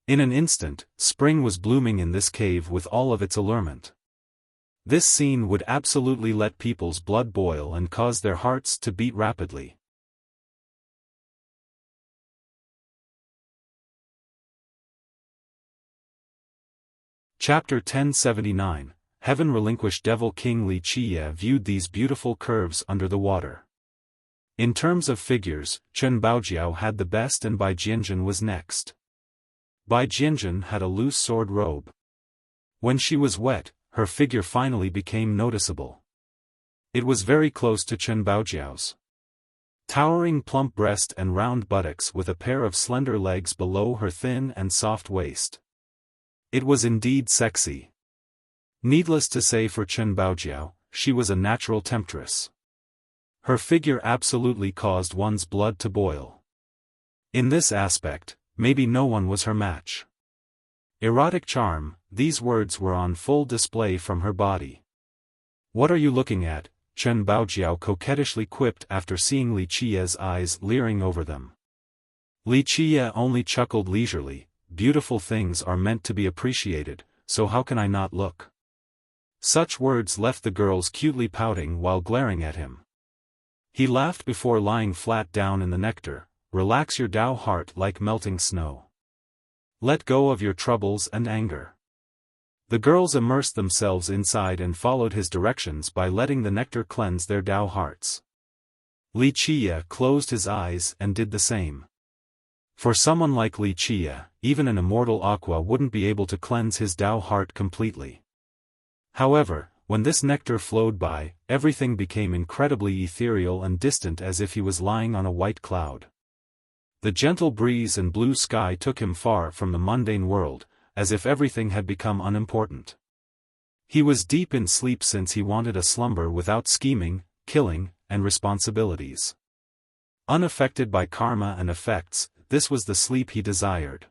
[SPEAKER 1] In an instant, spring was blooming in this cave with all of its allurement. This scene would absolutely let people's blood boil and cause their hearts to beat rapidly. Chapter 1079, Heaven Relinquished. Devil King Li Qia viewed these beautiful curves under the water. In terms of figures, Chen Baojiao had the best and Bai Jianjun was next. Bai Jianjun had a loose sword robe. When she was wet, her figure finally became noticeable. It was very close to Chen Baojiao's. Towering plump breast and round buttocks with a pair of slender legs below her thin and soft waist. It was indeed sexy. Needless to say for Chen Baojiao, she was a natural temptress. Her figure absolutely caused one's blood to boil. In this aspect, maybe no one was her match. Erotic charm, these words were on full display from her body. "What are you looking at?" Chen Baojiao coquettishly quipped after seeing Li Qia's eyes leering over them. Li Qia only chuckled leisurely. "Beautiful things are meant to be appreciated, so how can I not look?" Such words left the girls cutely pouting while glaring at him. He laughed before lying flat down in the nectar. "Relax your Tao heart like melting snow. Let go of your troubles and anger." The girls immersed themselves inside and followed his directions by letting the nectar cleanse their Tao hearts. Li Qia closed his eyes and did the same. For someone like Li Qia, even an immortal aqua wouldn't be able to cleanse his Tao heart completely. However, when this nectar flowed by, everything became incredibly ethereal and distant, as if he was lying on a white cloud. The gentle breeze and blue sky took him far from the mundane world, as if everything had become unimportant. He was deep in sleep since he wanted a slumber without scheming, killing, and responsibilities. Unaffected by karma and effects, this was the sleep he desired.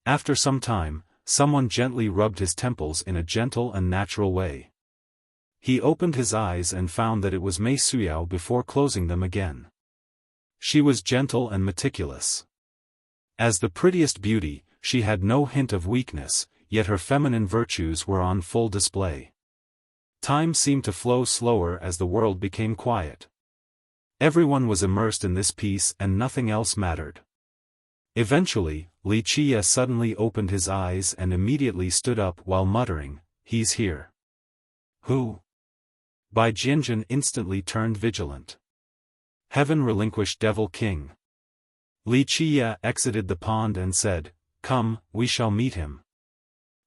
[SPEAKER 1] After some time, someone gently rubbed his temples in a gentle and natural way. He opened his eyes and found that it was Mei Suyao before closing them again. She was gentle and meticulous. As the prettiest beauty, she had no hint of weakness, yet her feminine virtues were on full display. Time seemed to flow slower as the world became quiet. Everyone was immersed in this peace and nothing else mattered. Eventually, Li Qia suddenly opened his eyes and immediately stood up while muttering, "He's here." "Who?" Bai Jianjun instantly turned vigilant. "Heaven relinquished Devil King." Li Qia exited the pond and said, "Come, we shall meet him."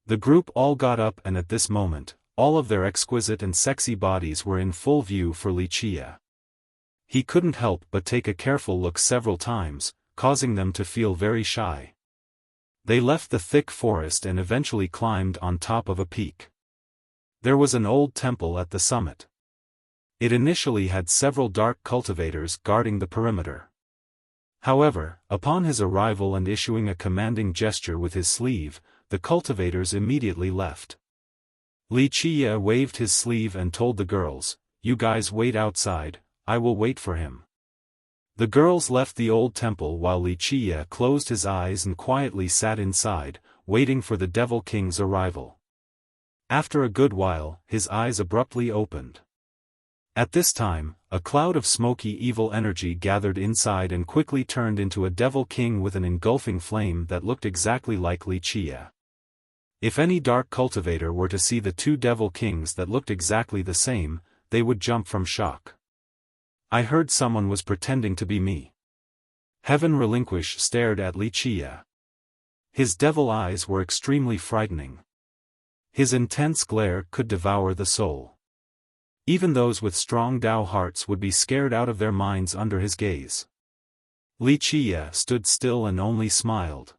[SPEAKER 1] The group all got up, and at this moment, all of their exquisite and sexy bodies were in full view for Li Qia. He couldn't help but take a careful look several times, causing them to feel very shy. They left the thick forest and eventually climbed on top of a peak. There was an old temple at the summit. It initially had several dark cultivators guarding the perimeter. However, upon his arrival and issuing a commanding gesture with his sleeve, the cultivators immediately left. Li Qia waved his sleeve and told the girls, "You guys wait outside, I will wait for him." The girls left the old temple while Li Qia closed his eyes and quietly sat inside, waiting for the Devil King's arrival. After a good while, his eyes abruptly opened. At this time, a cloud of smoky evil energy gathered inside and quickly turned into a Devil King with an engulfing flame that looked exactly like Li Qia. If any dark cultivator were to see the two Devil Kings that looked exactly the same, they would jump from shock. "I heard someone was pretending to be me." Heaven Relinquish stared at Li Qia. His devil eyes were extremely frightening. His intense glare could devour the soul. Even those with strong Tao hearts would be scared out of their minds under his gaze. Li Qia stood still and only smiled.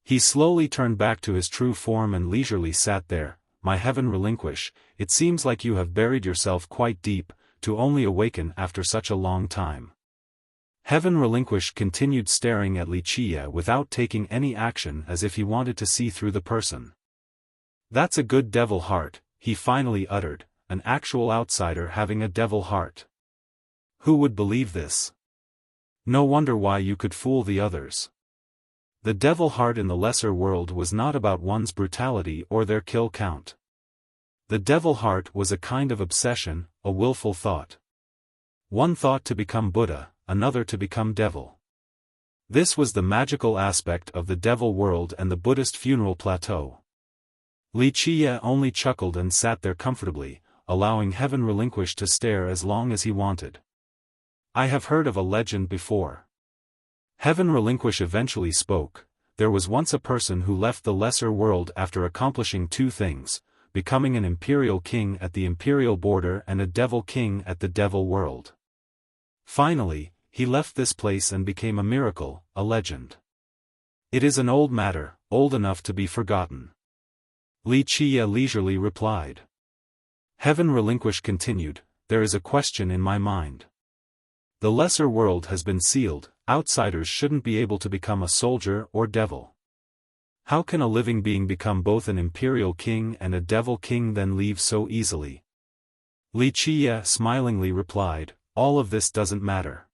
[SPEAKER 1] He slowly turned back to his true form and leisurely sat there. "My Heaven Relinquish, it seems like you have buried yourself quite deep, to only awaken after such a long time." Heaven Relinquish continued staring at Li Qia without taking any action, as if he wanted to see through the person. "That's a good devil heart," he finally uttered, "an actual outsider having a devil heart. Who would believe this? No wonder why you could fool the others." The devil heart in the lesser world was not about one's brutality or their kill count. The devil heart was a kind of obsession, a willful thought. One thought to become Buddha, another to become devil. This was the magical aspect of the devil world and the Buddhist funeral plateau. Li Qia only chuckled and sat there comfortably, allowing Heaven Relinquish to stare as long as he wanted. "I have heard of a legend before." Heaven Relinquish eventually spoke. "There was once a person who left the lesser world after accomplishing two things, becoming an imperial king at the imperial border and a devil king at the devil world. Finally, he left this place and became a miracle, a legend. It is an old matter, old enough to be forgotten." Li Qia leisurely replied. Heaven Relinquish continued, "There is a question in my mind. The lesser world has been sealed, outsiders shouldn't be able to become a soldier or devil. How can a living being become both an imperial king and a devil king then leave so easily? Li Qiye smilingly replied, all of this doesn't matter.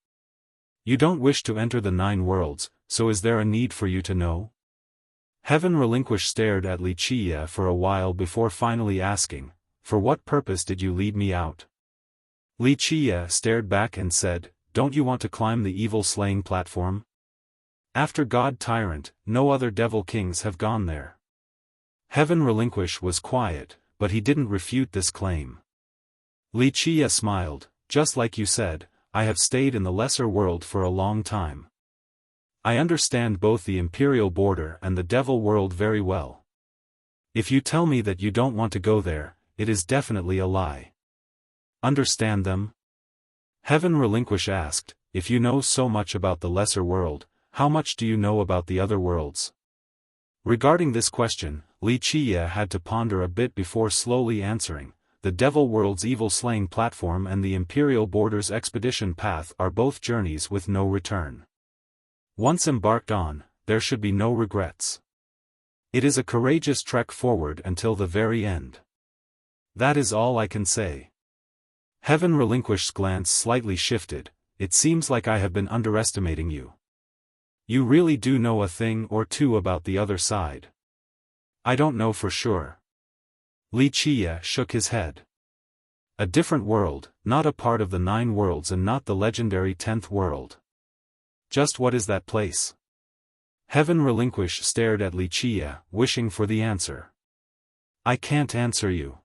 [SPEAKER 1] You don't wish to enter the 9 worlds, so is there a need for you to know? Heaven Relinquished stared at Li Qiye for a while before finally asking, for what purpose did you lead me out? Li Qiye stared back and said, don't you want to climb the evil slaying platform? After God Tyrant, no other devil kings have gone there. Heaven Relinquished was quiet, but he didn't refute this claim. Li Qiye smiled, just like you said, I have stayed in the lesser world for a long time. I understand both the imperial border and the devil world very well. If you tell me that you don't want to go there, it is definitely a lie. Understand them? Heaven Relinquished asked, if you know so much about the lesser world, how much do you know about the other worlds? Regarding this question, Li Qiye had to ponder a bit before slowly answering. The devil world's evil slaying platform and the imperial border's expedition path are both journeys with no return. Once embarked on, there should be no regrets. It is a courageous trek forward until the very end. That is all I can say. Heaven Relinquished's glance slightly shifted, it seems like I have been underestimating you. You really do know a thing or two about the other side. I don't know for sure. Li Qiye shook his head. A different world, not a part of the 9 worlds and not the legendary 10th world. Just what is that place? Heaven Relinquished stared at Li Qiye, wishing for the answer. I can't answer you.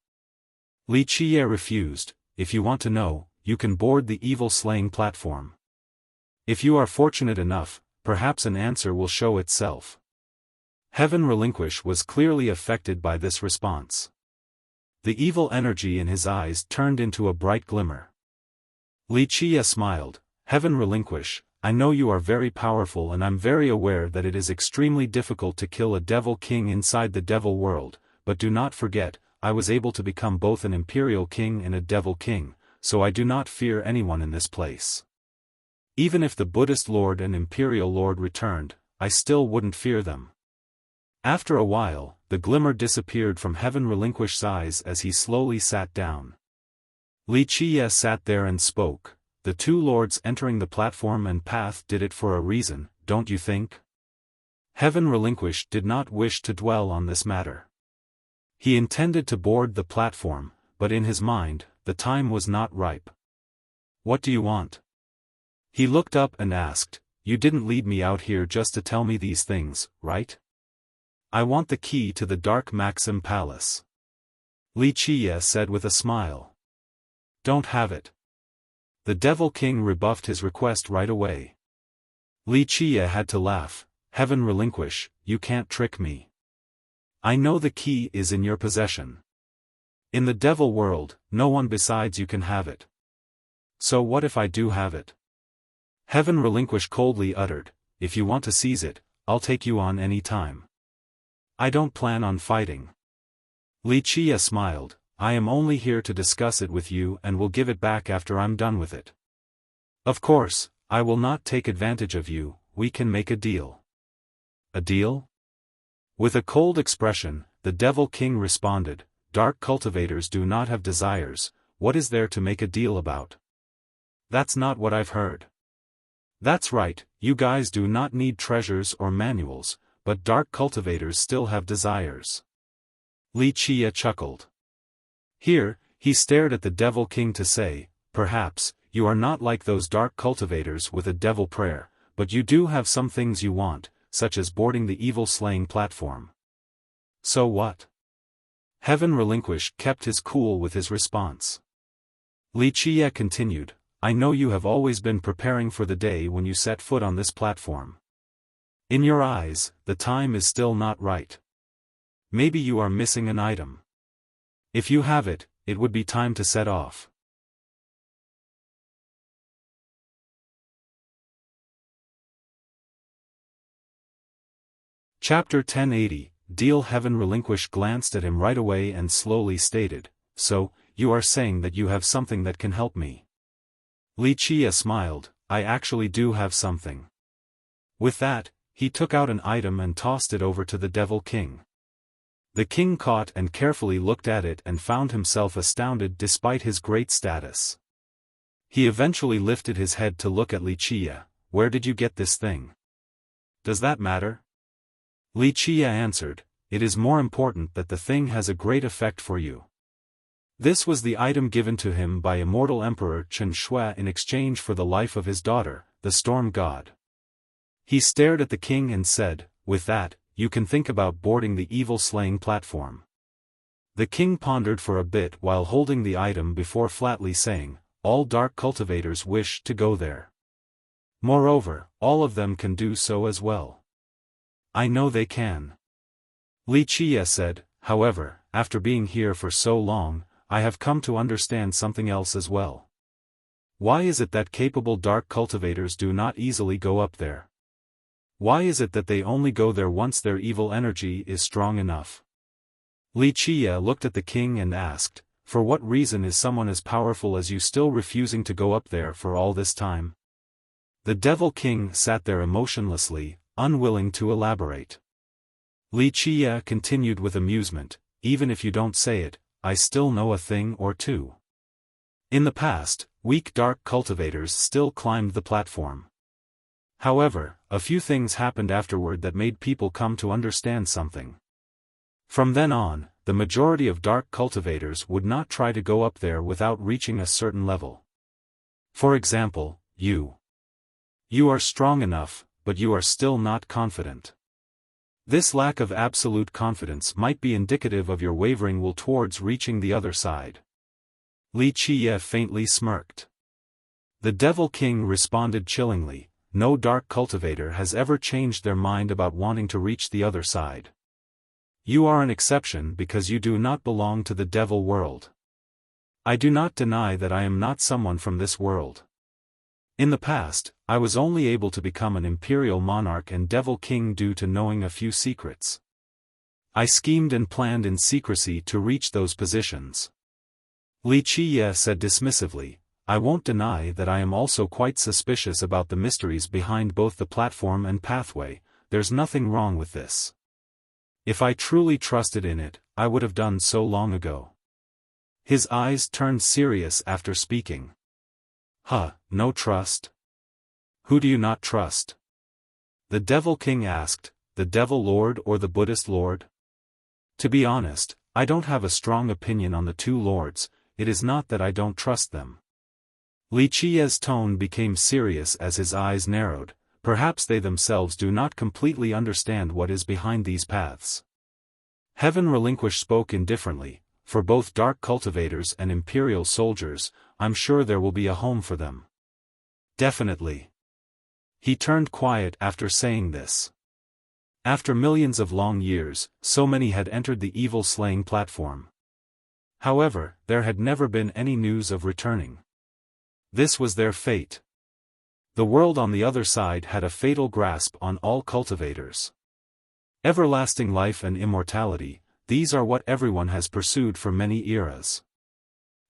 [SPEAKER 1] Li Qiye refused, if you want to know, you can board the evil slaying platform. If you are fortunate enough, perhaps an answer will show itself. Heaven Relinquished was clearly affected by this response. The evil energy in his eyes turned into a bright glimmer. Li Qiye smiled, Heaven Relinquished, I know you are very powerful and I'm very aware that it is extremely difficult to kill a devil king inside the devil world, but do not forget, I was able to become both an imperial king and a devil king, so I do not fear anyone in this place. Even if the Buddhist Lord and Imperial Lord returned, I still wouldn't fear them. After a while, the glimmer disappeared from Heaven Relinquished's eyes as he slowly sat down. Li Qiye sat there and spoke, the 2 lords entering the platform and path did it for a reason, don't you think? Heaven Relinquished did not wish to dwell on this matter. He intended to board the platform, but in his mind, the time was not ripe. What do you want? He looked up and asked, you didn't lead me out here just to tell me these things, right? I want the key to the Dark Maxim Palace. Li Qiye said with a smile. Don't have it. The Devil King rebuffed his request right away. Li Qiye had to laugh, Heaven Relinquish, you can't trick me. I know the key is in your possession. In the devil world, no one besides you can have it. So what if I do have it? Heaven Relinquish coldly uttered, if you want to seize it, I'll take you on any time. I don't plan on fighting. Li Qiye smiled, I am only here to discuss it with you and will give it back after I'm done with it. Of course, I will not take advantage of you, we can make a deal. A deal? With a cold expression, the Devil King responded, Dark cultivators do not have desires, what is there to make a deal about? That's not what I've heard. That's right, you guys do not need treasures or manuals, but dark cultivators still have desires. Li Qiye chuckled. Here, he stared at the Devil King to say, perhaps, you are not like those dark cultivators with a devil prayer, but you do have some things you want, such as boarding the evil slaying platform. So what? Heaven Relinquish kept his cool with his response. Li Qiye continued, I know you have always been preparing for the day when you set foot on this platform. In your eyes, the time is still not right. Maybe you are missing an item. If you have it, it would be time to set off. Chapter 1080, Deal. Heaven Relinquish glanced at him right away and slowly stated, so, you are saying that you have something that can help me. Li Qiye smiled, I actually do have something. With that, he took out an item and tossed it over to the Devil King. The king caught and carefully looked at it and found himself astounded despite his great status. He eventually lifted his head to look at Wuxia. "Where did you get this thing? Does that matter?" Wuxia answered, "It is more important that the thing has a great effect for you." This was the item given to him by immortal Emperor Chen Shui in exchange for the life of his daughter, the storm god. He stared at the king and said, "With that, you can think about boarding the evil-slaying platform." The king pondered for a bit while holding the item before flatly saying, "All dark cultivators wish to go there. Moreover, all of them can do so as well." "I know they can," Wuxia said. "However, after being here for so long, I have come to understand something else as well. Why is it that capable dark cultivators do not easily go up there? Why is it that they only go there once their evil energy is strong enough?" Wuxia looked at the king and asked, "For what reason is someone as powerful as you still refusing to go up there for all this time?" The Devil King sat there emotionlessly, unwilling to elaborate. Wuxia continued with amusement, "Even if you don't say it, I still know a thing or two. In the past, weak dark cultivators still climbed the platform. However, a few things happened afterward that made people come to understand something. From then on, the majority of dark cultivators would not try to go up there without reaching a certain level. For example, you. You are strong enough, but you are still not confident. This lack of absolute confidence might be indicative of your wavering will towards reaching the other side." Wuxia faintly smirked. The Devil King responded chillingly, "No dark cultivator has ever changed their mind about wanting to reach the other side. You are an exception because you do not belong to the devil world. I do not deny that I am not someone from this world. In the past, I was only able to become an imperial monarch and devil king due to knowing a few secrets. I schemed and planned in secrecy to reach those positions." Wuxia said dismissively, "I won't deny that I am also quite suspicious about the mysteries behind both the platform and pathway. There's nothing wrong with this. If I truly trusted in it, I would have done so long ago." His eyes turned serious after speaking. No trust? Who do you not trust?" The Devil King asked, "The Devil Lord or the Buddhist Lord?" "To be honest, I don't have a strong opinion on the two lords. It is not that I don't trust them." Wuxia's tone became serious as his eyes narrowed. Perhaps they themselves do not completely understand what is behind these paths. Heaven Relinquish spoke indifferently, "For both dark cultivators and imperial soldiers, I'm sure there will be a home for them." "Definitely." He turned quiet after saying this. After millions of long years, so many had entered the evil-slaying platform. However, there had never been any news of returning. This was their fate. The world on the other side had a fatal grasp on all cultivators. Everlasting life and immortality, these are what everyone has pursued for many eras.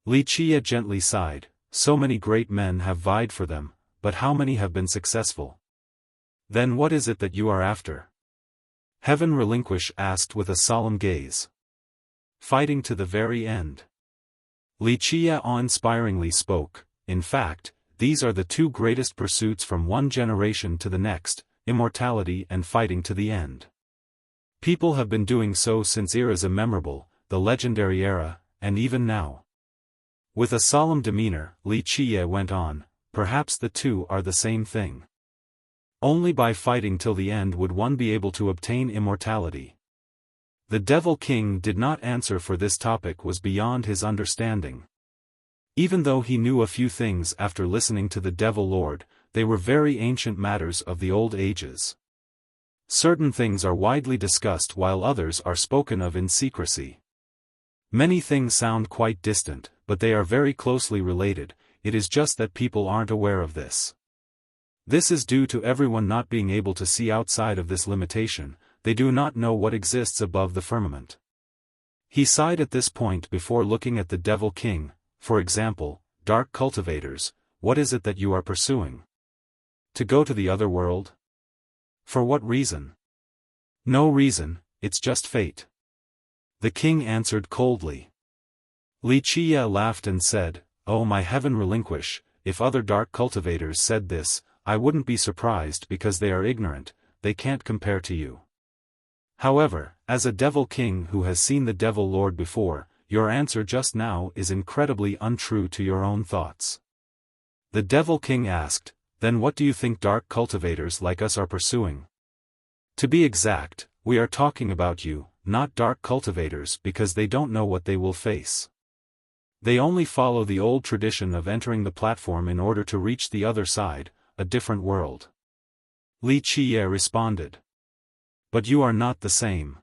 [SPEAKER 1] Wuxia gently sighed, "So many great men have vied for them, but how many have been successful? Then what is it that you are after?" Heaven Relinquish asked with a solemn gaze. "Fighting to the very end." Wuxia awe-inspiringly spoke, "In fact, these are the two greatest pursuits from one generation to the next, immortality and fighting to the end. People have been doing so since eras immemorable, the legendary era, and even now." With a solemn demeanor, Wuxia went on, "Perhaps the two are the same thing. Only by fighting till the end would one be able to obtain immortality." The Devil King did not answer, for this topic was beyond his understanding. Even though he knew a few things after listening to the Devil Lord, they were very ancient matters of the old ages. Certain things are widely discussed while others are spoken of in secrecy. Many things sound quite distant, but they are very closely related. It is just that people aren't aware of this. This is due to everyone not being able to see outside of this limitation. They do not know what exists above the firmament. He sighed at this point before looking at the Devil King. "For example, dark cultivators, what is it that you are pursuing? To go to the other world?" For what reason? No reason, it's just fate. The king answered coldly. Wuxia laughed and said, "Oh my heaven relinquish, if other dark cultivators said this, I wouldn't be surprised because they are ignorant, they can't compare to you. However, as a devil king who has seen the devil lord before, your answer just now is incredibly untrue to your own thoughts." The devil king asked, "Then what do you think dark cultivators like us are pursuing?" To be exact, we are talking about you, not dark cultivators, because they don't know what they will face. They only follow the old tradition of entering the platform in order to reach the other side, a different world. Wuxia responded. But you are not the same.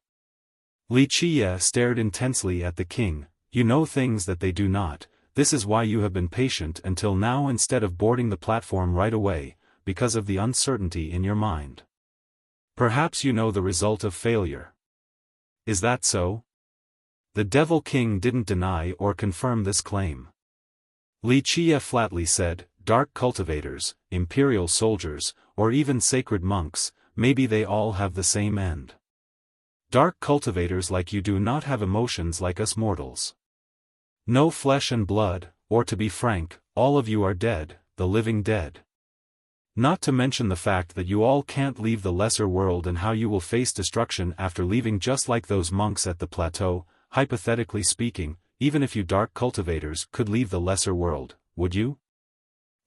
[SPEAKER 1] Wuxia stared intensely at the king. You know things that they do not, this is why you have been patient until now instead of boarding the platform right away, because of the uncertainty in your mind. Perhaps you know the result of failure. Is that so? The Devil King didn't deny or confirm this claim. Wuxia flatly said, "Dark cultivators, imperial soldiers, or even sacred monks, maybe they all have the same end. Dark cultivators like you do not have emotions like us mortals. No flesh and blood, or to be frank, all of you are dead, the living dead. Not to mention the fact that you all can't leave the lesser world and how you will face destruction after leaving, just like those monks at the plateau. Hypothetically speaking, even if you dark cultivators could leave the lesser world, would you?"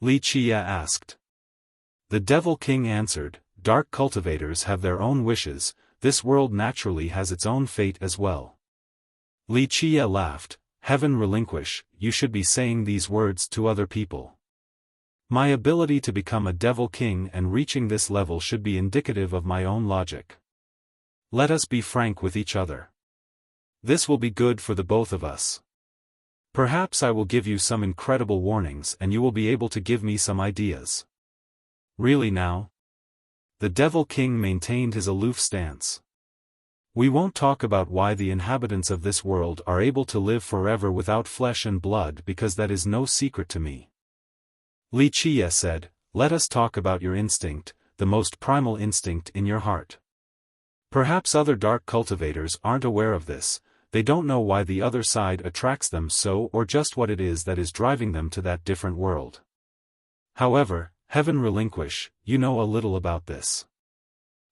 [SPEAKER 1] Wuxia asked. The Devil King answered, "Dark cultivators have their own wishes, this world naturally has its own fate as well." Wuxia laughed, "Heaven relinquish, you should be saying these words to other people. My ability to become a Devil King and reaching this level should be indicative of my own logic. Let us be frank with each other. This will be good for the both of us. Perhaps I will give you some incredible warnings and you will be able to give me some ideas." "Really now?" The Devil King maintained his aloof stance. "We won't talk about why the inhabitants of this world are able to live forever without flesh and blood, because that is no secret to me." Wuxia said, "Let us talk about your instinct, the most primal instinct in your heart. Perhaps other dark cultivators aren't aware of this. They don't know why the other side attracts them so, or just what it is that is driving them to that different world. However, heaven relinquish, you know a little about this."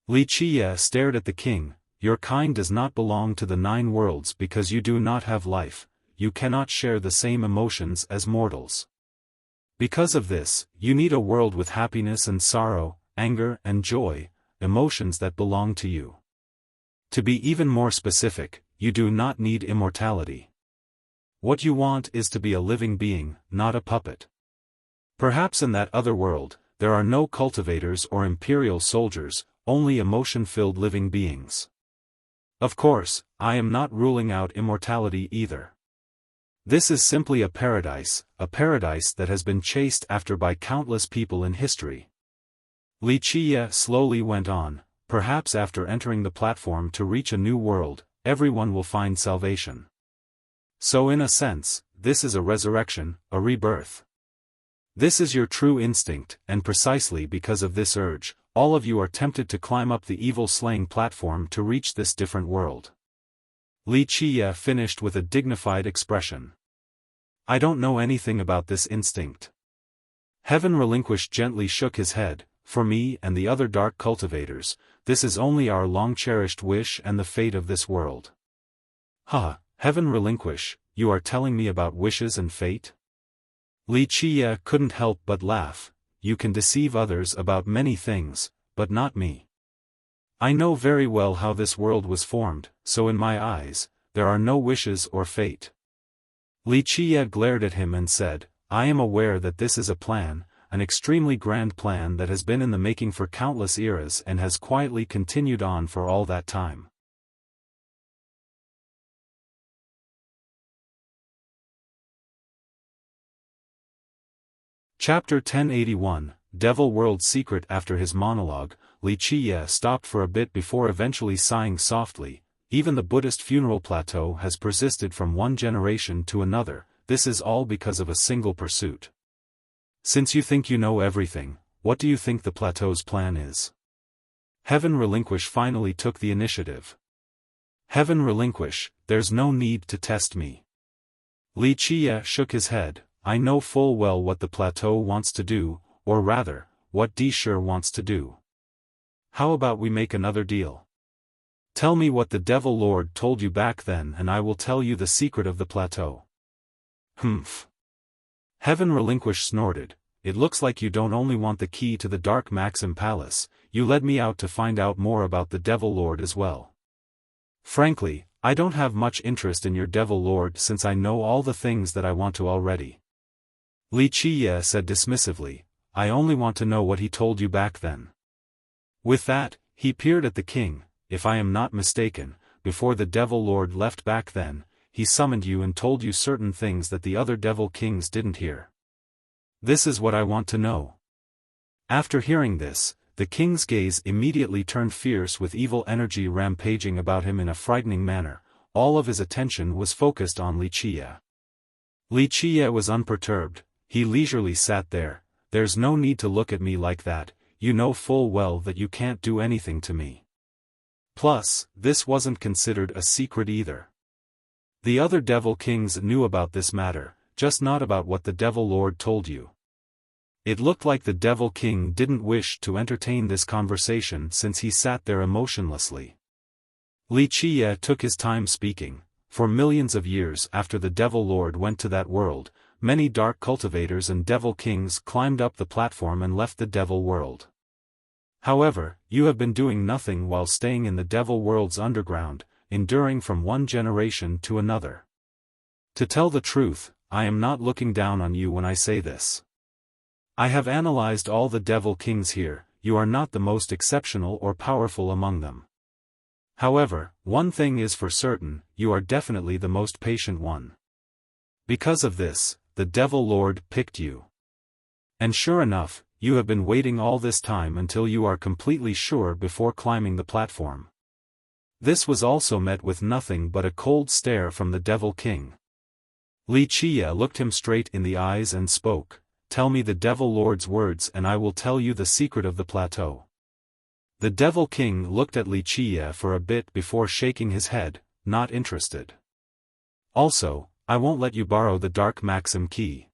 [SPEAKER 1] Wuxia stared at the king. "Your kind does not belong to the 9 worlds because you do not have life, you cannot share the same emotions as mortals. Because of this, you need a world with happiness and sorrow, anger and joy, emotions that belong to you. To be even more specific, you do not need immortality. What you want is to be a living being, not a puppet. Perhaps in that other world, there are no cultivators or imperial soldiers, only emotion-filled living beings. Of course, I am not ruling out immortality either. This is simply a paradise that has been chased after by countless people in history." Wuxia slowly went on, "Perhaps after entering the platform to reach a new world, everyone will find salvation. So in a sense, this is a resurrection, a rebirth. This is your true instinct, and precisely because of this urge, all of you are tempted to climb up the evil-slaying platform to reach this different world." Wuxia finished with a dignified expression. "I don't know anything about this instinct." Heaven relinquish gently shook his head. "For me and the other dark cultivators, this is only our long-cherished wish and the fate of this world." "Huh, heaven relinquish, you are telling me about wishes and fate?" Wuxia couldn't help but laugh. "You can deceive others about many things, but not me. I know very well how this world was formed, so in my eyes, there are no wishes or fate." Wuxia glared at him and said, "I am aware that this is a plan, an extremely grand plan that has been in the making for countless eras and has quietly continued on for all that time." Chapter 1081, Devil World Secret. After his monologue, Wuxia stopped for a bit before eventually sighing softly. "Even the Buddhist funeral plateau has persisted from one generation to another, this is all because of a single pursuit. Since you think you know everything, what do you think the plateau's plan is?" Heaven Relinquish finally took the initiative. Heaven Relinquish, there's no need to test me. Wuxia shook his head. I know full well what the plateau wants to do, or rather, what De Shi wants to do. How about we make another deal? Tell me what the Devil Lord told you back then and I will tell you the secret of the plateau. Humph. Heaven Relinquish snorted. It looks like you don't only want the key to the Dark Maxim Palace, you led me out to find out more about the Devil Lord as well. Frankly, I don't have much interest in your Devil Lord since I know all the things that I want to already. Wuxia said dismissively, I only want to know what he told you back then. With that, he peered at the king. If I am not mistaken, before the Devil Lord left back then, he summoned you and told you certain things that the other Devil Kings didn't hear. This is what I want to know. After hearing this, the king's gaze immediately turned fierce with evil energy rampaging about him in a frightening manner. All of his attention was focused on Wuxia. Wuxia was unperturbed. He leisurely sat there. There's no need to look at me like that, you know full well that you can't do anything to me. Plus, this wasn't considered a secret either. The other Devil Kings knew about this matter, just not about what the Devil Lord told you. It looked like the Devil King didn't wish to entertain this conversation since he sat there emotionlessly. Wuxia took his time speaking. For millions of years after the Devil Lord went to that world, many dark cultivators and Devil Kings climbed up the platform and left the Devil World. However, you have been doing nothing while staying in the Devil World's underground, enduring from one generation to another. To tell the truth, I am not looking down on you when I say this. I have analyzed all the Devil Kings here, you are not the most exceptional or powerful among them. However, one thing is for certain, you are definitely the most patient one. Because of this, the Devil Lord picked you. And sure enough, you have been waiting all this time until you are completely sure before climbing the platform. This was also met with nothing but a cold stare from the Devil King. Wuxia looked him straight in the eyes and spoke, tell me the Devil Lord's words and I will tell you the secret of the plateau. The Devil King looked at Wuxia for a bit before shaking his head, not interested. Also, I won't let you borrow the Dark Maxim key.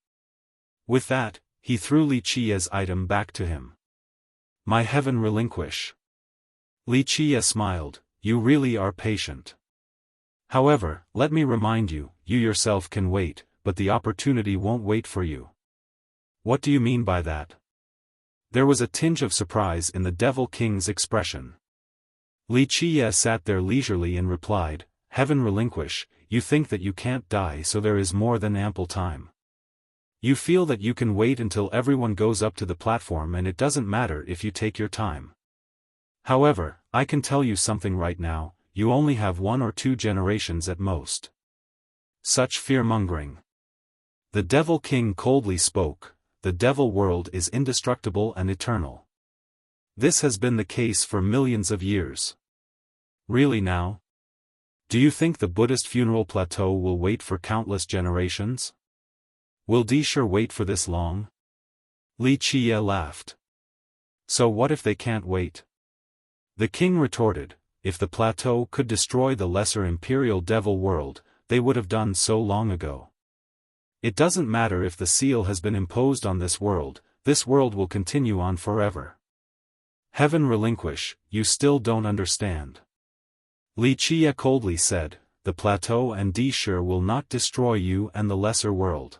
[SPEAKER 1] With that, he threw Wuxia's item back to him. My Heaven Relinquish. Wuxia smiled, you really are patient. However, let me remind you, you yourself can wait, but the opportunity won't wait for you. What do you mean by that? There was a tinge of surprise in the Devil King's expression. Wuxia sat there leisurely and replied, Heaven Relinquish, you think that you can't die so there is more than ample time. You feel that you can wait until everyone goes up to the platform and it doesn't matter if you take your time. However, I can tell you something right now, you only have 1 or 2 generations at most. Such fear-mongering. The Devil King coldly spoke, the Devil World is indestructible and eternal. This has been the case for millions of years. Really now? Do you think the Buddhist funeral plateau will wait for countless generations? Will De Shi wait for this long? Wuxia laughed. So what if they can't wait? The king retorted, if the plateau could destroy the lesser imperial Devil World, they would have done so long ago. It doesn't matter if the seal has been imposed on this world will continue on forever. Heaven Relinquish, you still don't understand. Wuxia coldly said, the plateau and De Shi will not destroy you and the lesser world.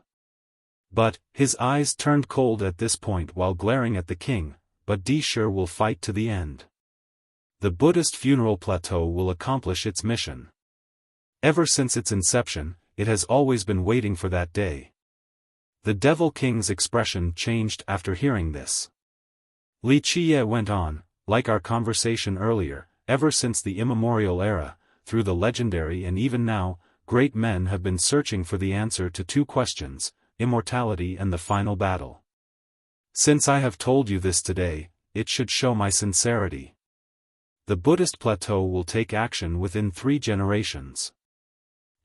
[SPEAKER 1] But, his eyes turned cold at this point while glaring at the king, but De Shi will fight to the end. The Buddhist funeral plateau will accomplish its mission. Ever since its inception, it has always been waiting for that day. The Devil King's expression changed after hearing this. Wuxia went on, like our conversation earlier, ever since the immemorial era, through the legendary and even now, great men have been searching for the answer to 2 questions, immortality and the final battle. Since I have told you this today, it should show my sincerity. The Buddhist plateau will take action within 3 generations.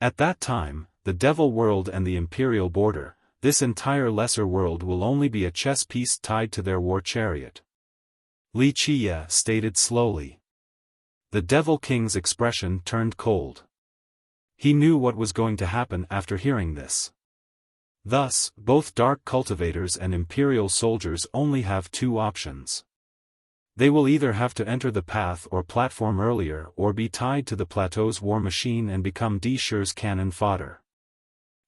[SPEAKER 1] At that time, the Devil World and the Imperial Border, this entire lesser world will only be a chess piece tied to their war chariot. Li Qiye stated slowly. The Devil King's expression turned cold. He knew what was going to happen after hearing this. Thus, both dark cultivators and imperial soldiers only have two options. They will either have to enter the path or platform earlier or be tied to the plateau's war machine and become De Shi's cannon fodder.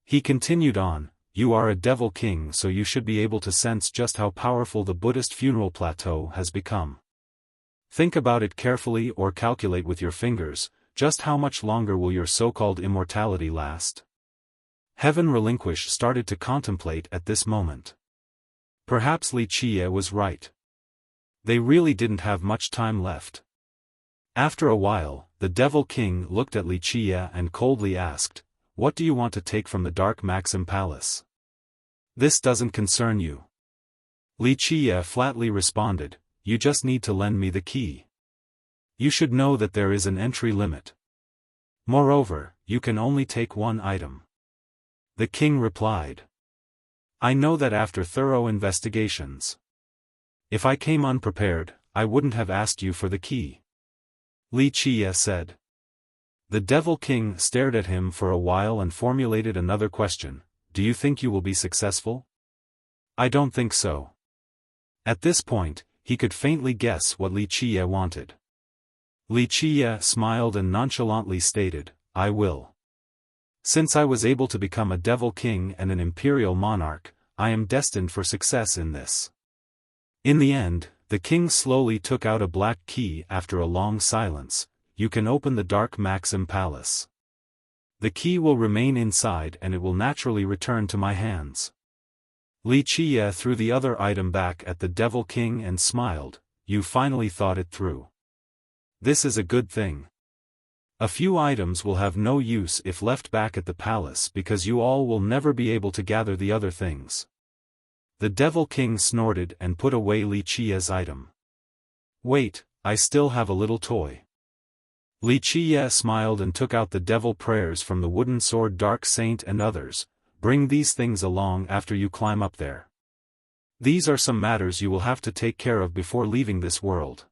[SPEAKER 1] He continued on, "You are a Devil King, so you should be able to sense just how powerful the Buddhist funeral plateau has become. Think about it carefully or calculate with your fingers, just how much longer will your so-called immortality last?" Heaven Relinquish started to contemplate at this moment. Perhaps Li Qiye was right. They really didn't have much time left. After a while, the Devil King looked at Li Qiye and coldly asked, "What do you want to take from the Dark Maxim Palace? This doesn't concern you." Li Qiye flatly responded, "You just need to lend me the key. You should know that there is an entry limit. Moreover, you can only take one item." The king replied, "I know that after thorough investigations. If I came unprepared, I wouldn't have asked you for the key." Li Qiye said. The Devil King stared at him for a while and formulated another question, "Do you think you will be successful?" "I don't think so." At this point, he could faintly guess what Li Qiye wanted. Li Qiye smiled and nonchalantly stated, "I will. Since I was able to become a Devil King and an imperial monarch, I am destined for success in this." In the end, the king slowly took out a black key after a long silence. "You can open the Dark Maxim Palace. The key will remain inside and it will naturally return to my hands." Li Qiye threw the other item back at the Devil King and smiled, "You finally thought it through. This is a good thing. A few items will have no use if left back at the palace because you all will never be able to gather the other things." The Devil King snorted and put away Li Qiye's item. "Wait, I still have a little toy." Li Qiye smiled and took out the devil prayers from the wooden sword Dark Saint and others. "Bring these things along after you climb up there. These are some matters you will have to take care of before leaving this world."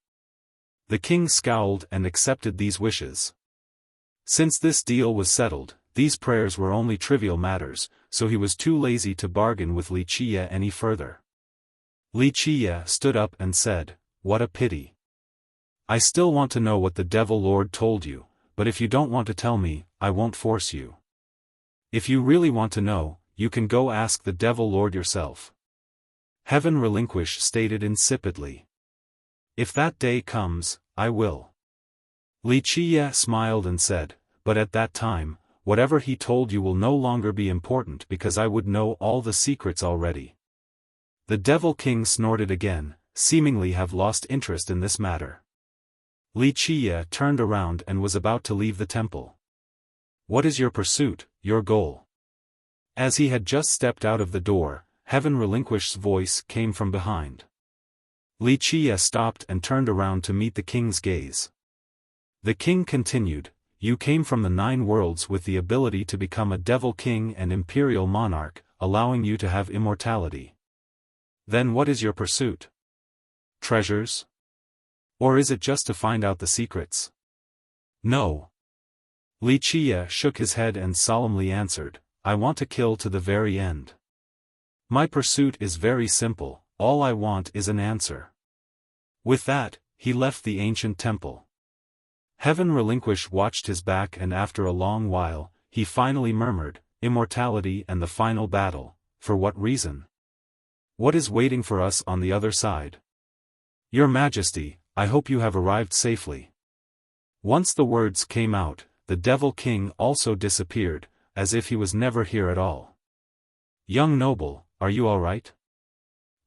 [SPEAKER 1] The king scowled and accepted these wishes. Since this deal was settled, these prayers were only trivial matters, so he was too lazy to bargain with Li Qiye any further. Li Qiye stood up and said, "What a pity. I still want to know what the Devil Lord told you, but if you don't want to tell me, I won't force you. If you really want to know, you can go ask the Devil Lord yourself." Heaven Relinquish stated insipidly. "If that day comes, I will." Li Qiye smiled and said, "But at that time, whatever he told you will no longer be important because I would know all the secrets already." The Devil King snorted again, seemingly have lost interest in this matter. Li Qiye turned around and was about to leave the temple. "What is your pursuit, your goal?" As he had just stepped out of the door, Heaven Relinquish's voice came from behind. Li Qiye stopped and turned around to meet the king's gaze. The king continued, "You came from the 9 worlds with the ability to become a Devil King and imperial monarch, allowing you to have immortality. Then what is your pursuit? Treasures? Or is it just to find out the secrets?" "No." Li Qiye shook his head and solemnly answered, "I want to kill to the very end. My pursuit is very simple, all I want is an answer." With that, he left the ancient temple. Heaven Relinquish watched his back and after a long while, he finally murmured, "Immortality and the final battle, for what reason? What is waiting for us on the other side? Your Majesty, I hope you have arrived safely." Once the words came out, the Devil King also disappeared, as if he was never here at all. "Young noble, are you all right?"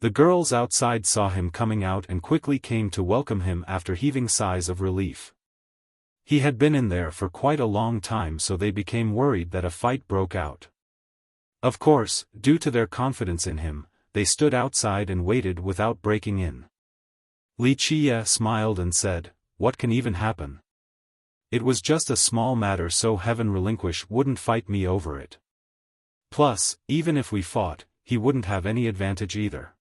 [SPEAKER 1] The girls outside saw him coming out and quickly came to welcome him after heaving sighs of relief. He had been in there for quite a long time, so they became worried that a fight broke out. Of course, due to their confidence in him, they stood outside and waited without breaking in. Li Qiye smiled and said, "What can even happen? It was just a small matter, so Heaven Relinquish wouldn't fight me over it. Plus, even if we fought, he wouldn't have any advantage either."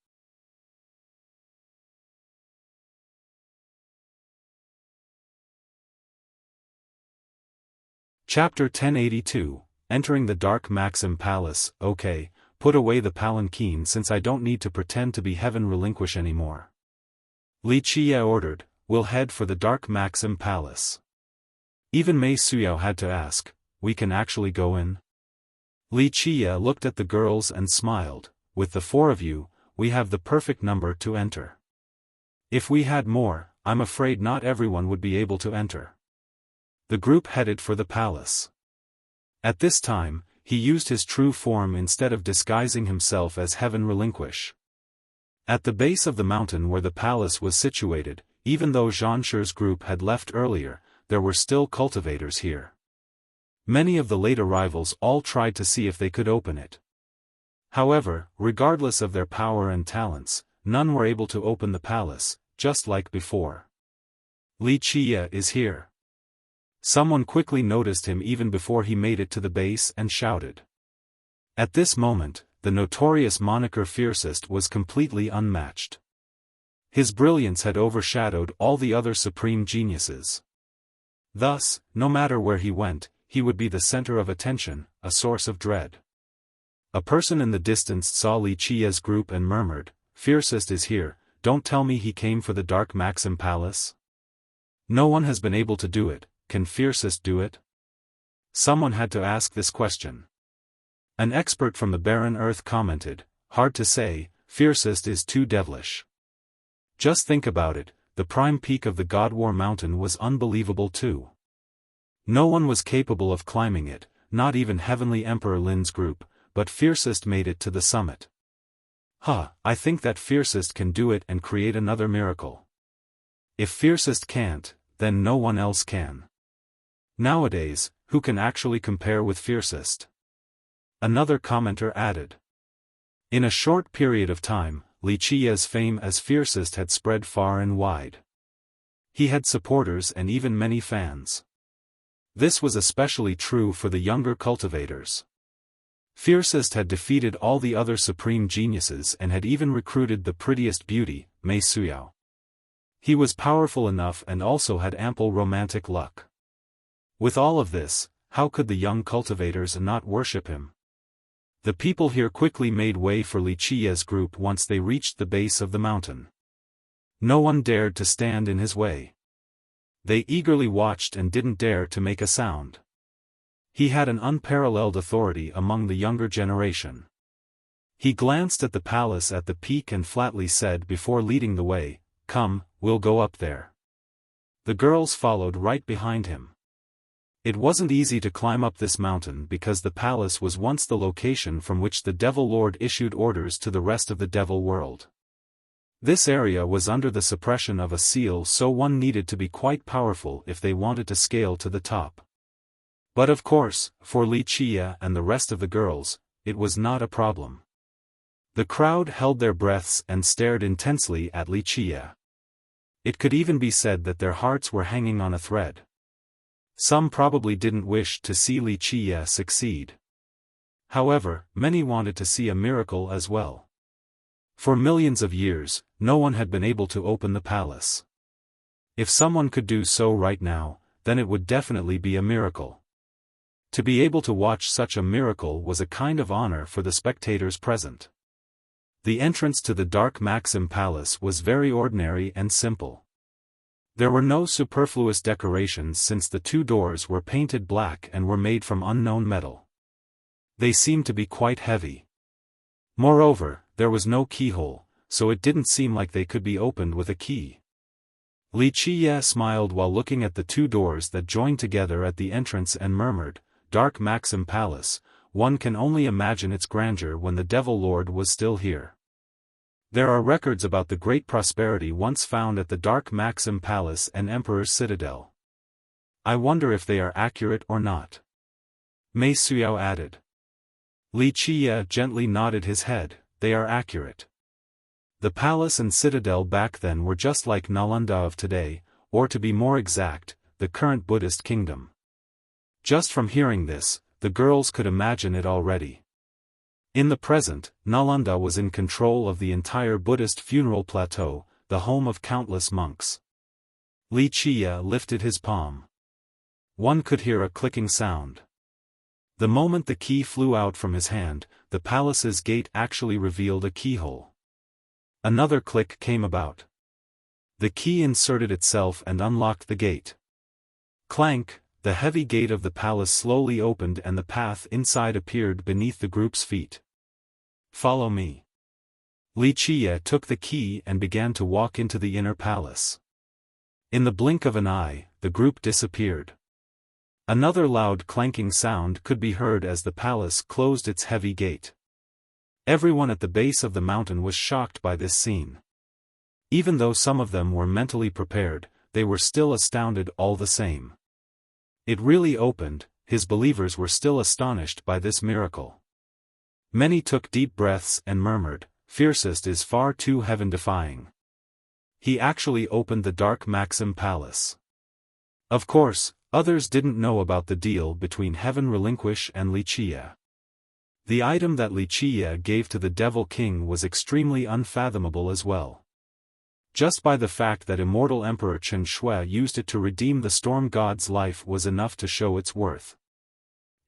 [SPEAKER 1] Chapter 1082, Entering the Dark Maxim Palace. Okay, put away the palanquin since I don't need to pretend to be heaven relinquish anymore. Wuxia ordered, we'll head for the Dark Maxim Palace. Even Mei Suyao had to ask, we can actually go in? Wuxia looked at the girls and smiled, with the four of you, we have the perfect number to enter. If we had more, I'm afraid not everyone would be able to enter. The group headed for the palace. At this time, he used his true form instead of disguising himself as Heaven Relinquish. At the base of the mountain where the palace was situated, even though Zhanshi's group had left earlier, there were still cultivators here. Many of the late arrivals all tried to see if they could open it. However, regardless of their power and talents, none were able to open the palace, just like before. Wuxia is here. Someone quickly noticed him even before he made it to the base and shouted. At this moment, the notorious moniker Fiercest was completely unmatched. His brilliance had overshadowed all the other supreme geniuses. Thus, no matter where he went, he would be the center of attention, a source of dread. A person in the distance saw Wuxia's group and murmured, Fiercest is here, don't tell me he came for the Dark Maxim Palace? No one has been able to do it. Can Fiercest do it? Someone had to ask this question. An expert from the barren earth commented, hard to say, Fiercest is too devilish. Just think about it, the prime peak of the God War mountain was unbelievable too. No one was capable of climbing it, not even Heavenly Emperor Lin's group, but Fiercest made it to the summit. I think that Fiercest can do it and create another miracle. If Fiercest can't, then no one else can. Nowadays, who can actually compare with Fiercest? Another commenter added. In a short period of time, Wuxia's fame as Fiercest had spread far and wide. He had supporters and even many fans. This was especially true for the younger cultivators. Fiercest had defeated all the other supreme geniuses and had even recruited the prettiest beauty, Mei Suyao. He was powerful enough and also had ample romantic luck. With all of this, how could the young cultivators not worship him? The people here quickly made way for Wuxia's group once they reached the base of the mountain. No one dared to stand in his way. They eagerly watched and didn't dare to make a sound. He had an unparalleled authority among the younger generation. He glanced at the palace at the peak and flatly said before leading the way, come, we'll go up there. The girls followed right behind him. It wasn't easy to climb up this mountain because the palace was once the location from which the Devil Lord issued orders to the rest of the Devil world. This area was under the suppression of a seal, so one needed to be quite powerful if they wanted to scale to the top. But of course, for Wuxia and the rest of the girls, it was not a problem. The crowd held their breaths and stared intensely at Wuxia. It could even be said that their hearts were hanging on a thread. Some probably didn't wish to see Wuxia succeed. However, many wanted to see a miracle as well. For millions of years, no one had been able to open the palace. If someone could do so right now, then it would definitely be a miracle. To be able to watch such a miracle was a kind of honor for the spectators present. The entrance to the Dark Maxim Palace was very ordinary and simple. There were no superfluous decorations since the two doors were painted black and were made from unknown metal. They seemed to be quite heavy. Moreover, there was no keyhole, so it didn't seem like they could be opened with a key. Wuxia smiled while looking at the two doors that joined together at the entrance and murmured, Dark Maxim Palace, one can only imagine its grandeur when the Devil Lord was still here. There are records about the great prosperity once found at the Dark Maxim Palace and Emperor's Citadel. I wonder if they are accurate or not. Mei Suyao added. Wuxia gently nodded his head, they are accurate. The palace and citadel back then were just like Nalanda of today, or to be more exact, the current Buddhist kingdom. Just from hearing this, the girls could imagine it already. In the present, Nalanda was in control of the entire Buddhist funeral plateau, the home of countless monks. Wuxia lifted his palm. one could hear a clicking sound. The moment the key flew out from his hand, the palace's gate actually revealed a keyhole. Another click came about. The key inserted itself and unlocked the gate. Clank, the heavy gate of the palace slowly opened and the path inside appeared beneath the group's feet. "Follow me." Wuxia took the key and began to walk into the inner palace. In the blink of an eye, the group disappeared. Another loud clanking sound could be heard as the palace closed its heavy gate. Everyone at the base of the mountain was shocked by this scene. Even though some of them were mentally prepared, they were still astounded all the same. It really opened. His believers were still astonished by this miracle. Many took deep breaths and murmured, "Fiercest is far too heaven-defying." He actually opened the Dark Maxim Palace. Of course, others didn't know about the deal between Heaven Relinquish and Wuxia. The item that Wuxia gave to the Devil King was extremely unfathomable as well. Just by the fact that immortal Emperor Chen Shui used it to redeem the storm god's life was enough to show its worth.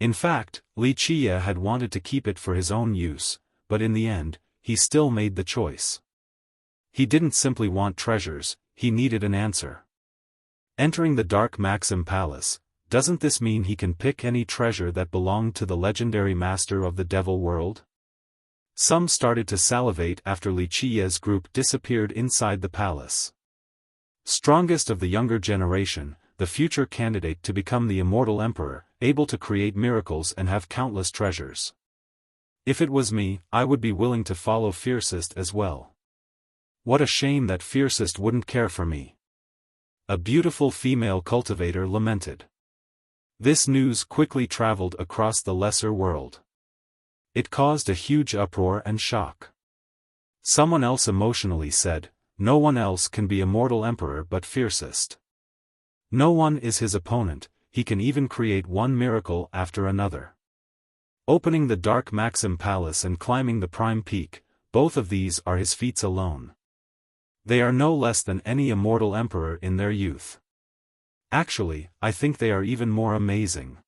[SPEAKER 1] In fact, Wuxia had wanted to keep it for his own use, but in the end, he still made the choice. He didn't simply want treasures, he needed an answer. Entering the Dark Maxim Palace, doesn't this mean he can pick any treasure that belonged to the legendary master of the devil world? Some started to salivate after Wuxia's group disappeared inside the palace. Strongest of the younger generation, the future candidate to become the immortal emperor, able to create miracles and have countless treasures. If it was me, I would be willing to follow Fiercest as well. What a shame that Fiercest wouldn't care for me. A beautiful female cultivator lamented. This news quickly traveled across the lesser world. It caused a huge uproar and shock. Someone else emotionally said, "No one else can be immortal emperor but Fiercest. No one is his opponent, he can even create one miracle after another." Opening the Dark Maxim Palace and climbing the Prime Peak, both of these are his feats alone. They are no less than any immortal emperor in their youth. Actually, I think they are even more amazing.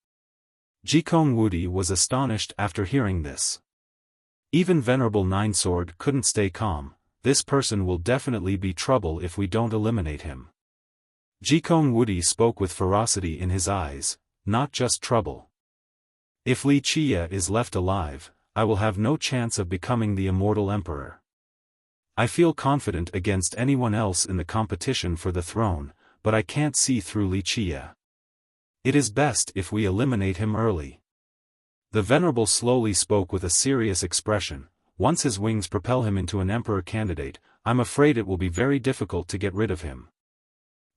[SPEAKER 1] Jikong Wudi was astonished after hearing this. Even Venerable Ninesword couldn't stay calm. This person will definitely be trouble if we don't eliminate him. Jikong Wudi spoke with ferocity in his eyes, not just trouble. If Wuxia is left alive, I will have no chance of becoming the immortal emperor. I feel confident against anyone else in the competition for the throne, but I can't see through Wuxia. It is best if we eliminate him early. The Venerable slowly spoke with a serious expression. Once his wings propel him into an emperor candidate, I'm afraid it will be very difficult to get rid of him.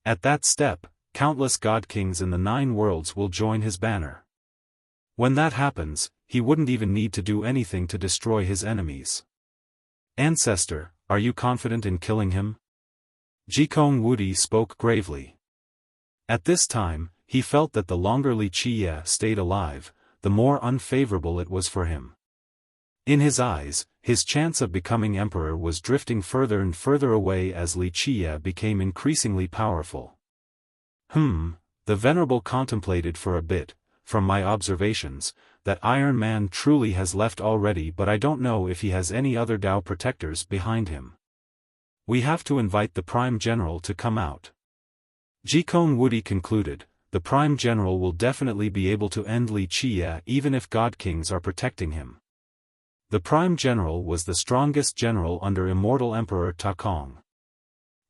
[SPEAKER 1] At that step, countless god kings in the 9 worlds will join his banner. When that happens, he wouldn't even need to do anything to destroy his enemies. Ancestor, are you confident in killing him? Jikong Wudi spoke gravely. At this time, he felt that the longer Wuxia stayed alive, the more unfavorable it was for him. In his eyes, his chance of becoming emperor was drifting further and further away as Wuxia became increasingly powerful. The Venerable contemplated for a bit. From my observations, that Iron Man truly has left already, but I don't know if he has any other Dao protectors behind him. We have to invite the Prime General to come out. Jikong Wudi concluded, the Prime General will definitely be able to end Wuxia even if God Kings are protecting him. The Prime General was the strongest general under Immortal Emperor Ta Kong.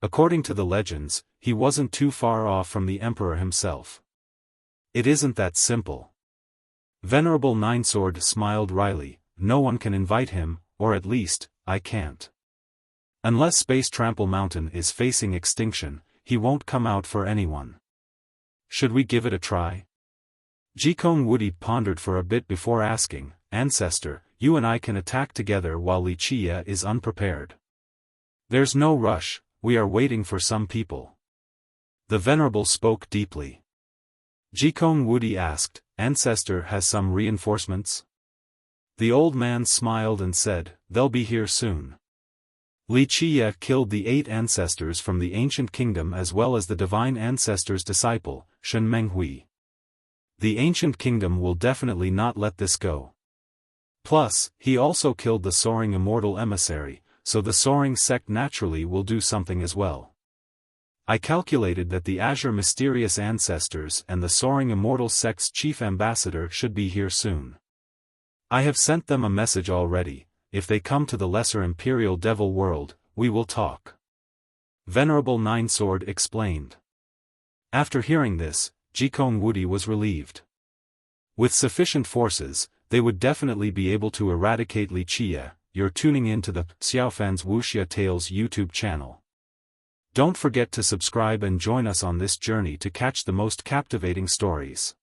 [SPEAKER 1] According to the legends, he wasn't too far off from the Emperor himself. It isn't that simple. Venerable Ninesword smiled wryly, no one can invite him, or at least, I can't. Unless Space Trample Mountain is facing extinction, he won't come out for anyone. Should we give it a try? Jikong Wudi pondered for a bit before asking, Ancestor, you and I can attack together while Wuxia is unprepared. There's no rush, we are waiting for some people. The Venerable spoke deeply. Jikong Wudi asked, Ancestor has some reinforcements? The old man smiled and said, they'll be here soon. Wuxia killed the 8 ancestors from the ancient kingdom as well as the divine ancestor's disciple, Shen Menghui. The ancient kingdom will definitely not let this go. Plus, he also killed the soaring immortal emissary, so the soaring sect naturally will do something as well. I calculated that the Azure mysterious ancestors and the soaring immortal sect's chief ambassador should be here soon. I have sent them a message already. If they come to the lesser imperial devil world, we will talk. Venerable Ninesword explained. After hearing this, Jikong Wudi was relieved. With sufficient forces, they would definitely be able to eradicate Li Qie. You're tuning in to the Xiaofan's Wuxia Tales YouTube channel. Don't forget to subscribe and join us on this journey to catch the most captivating stories.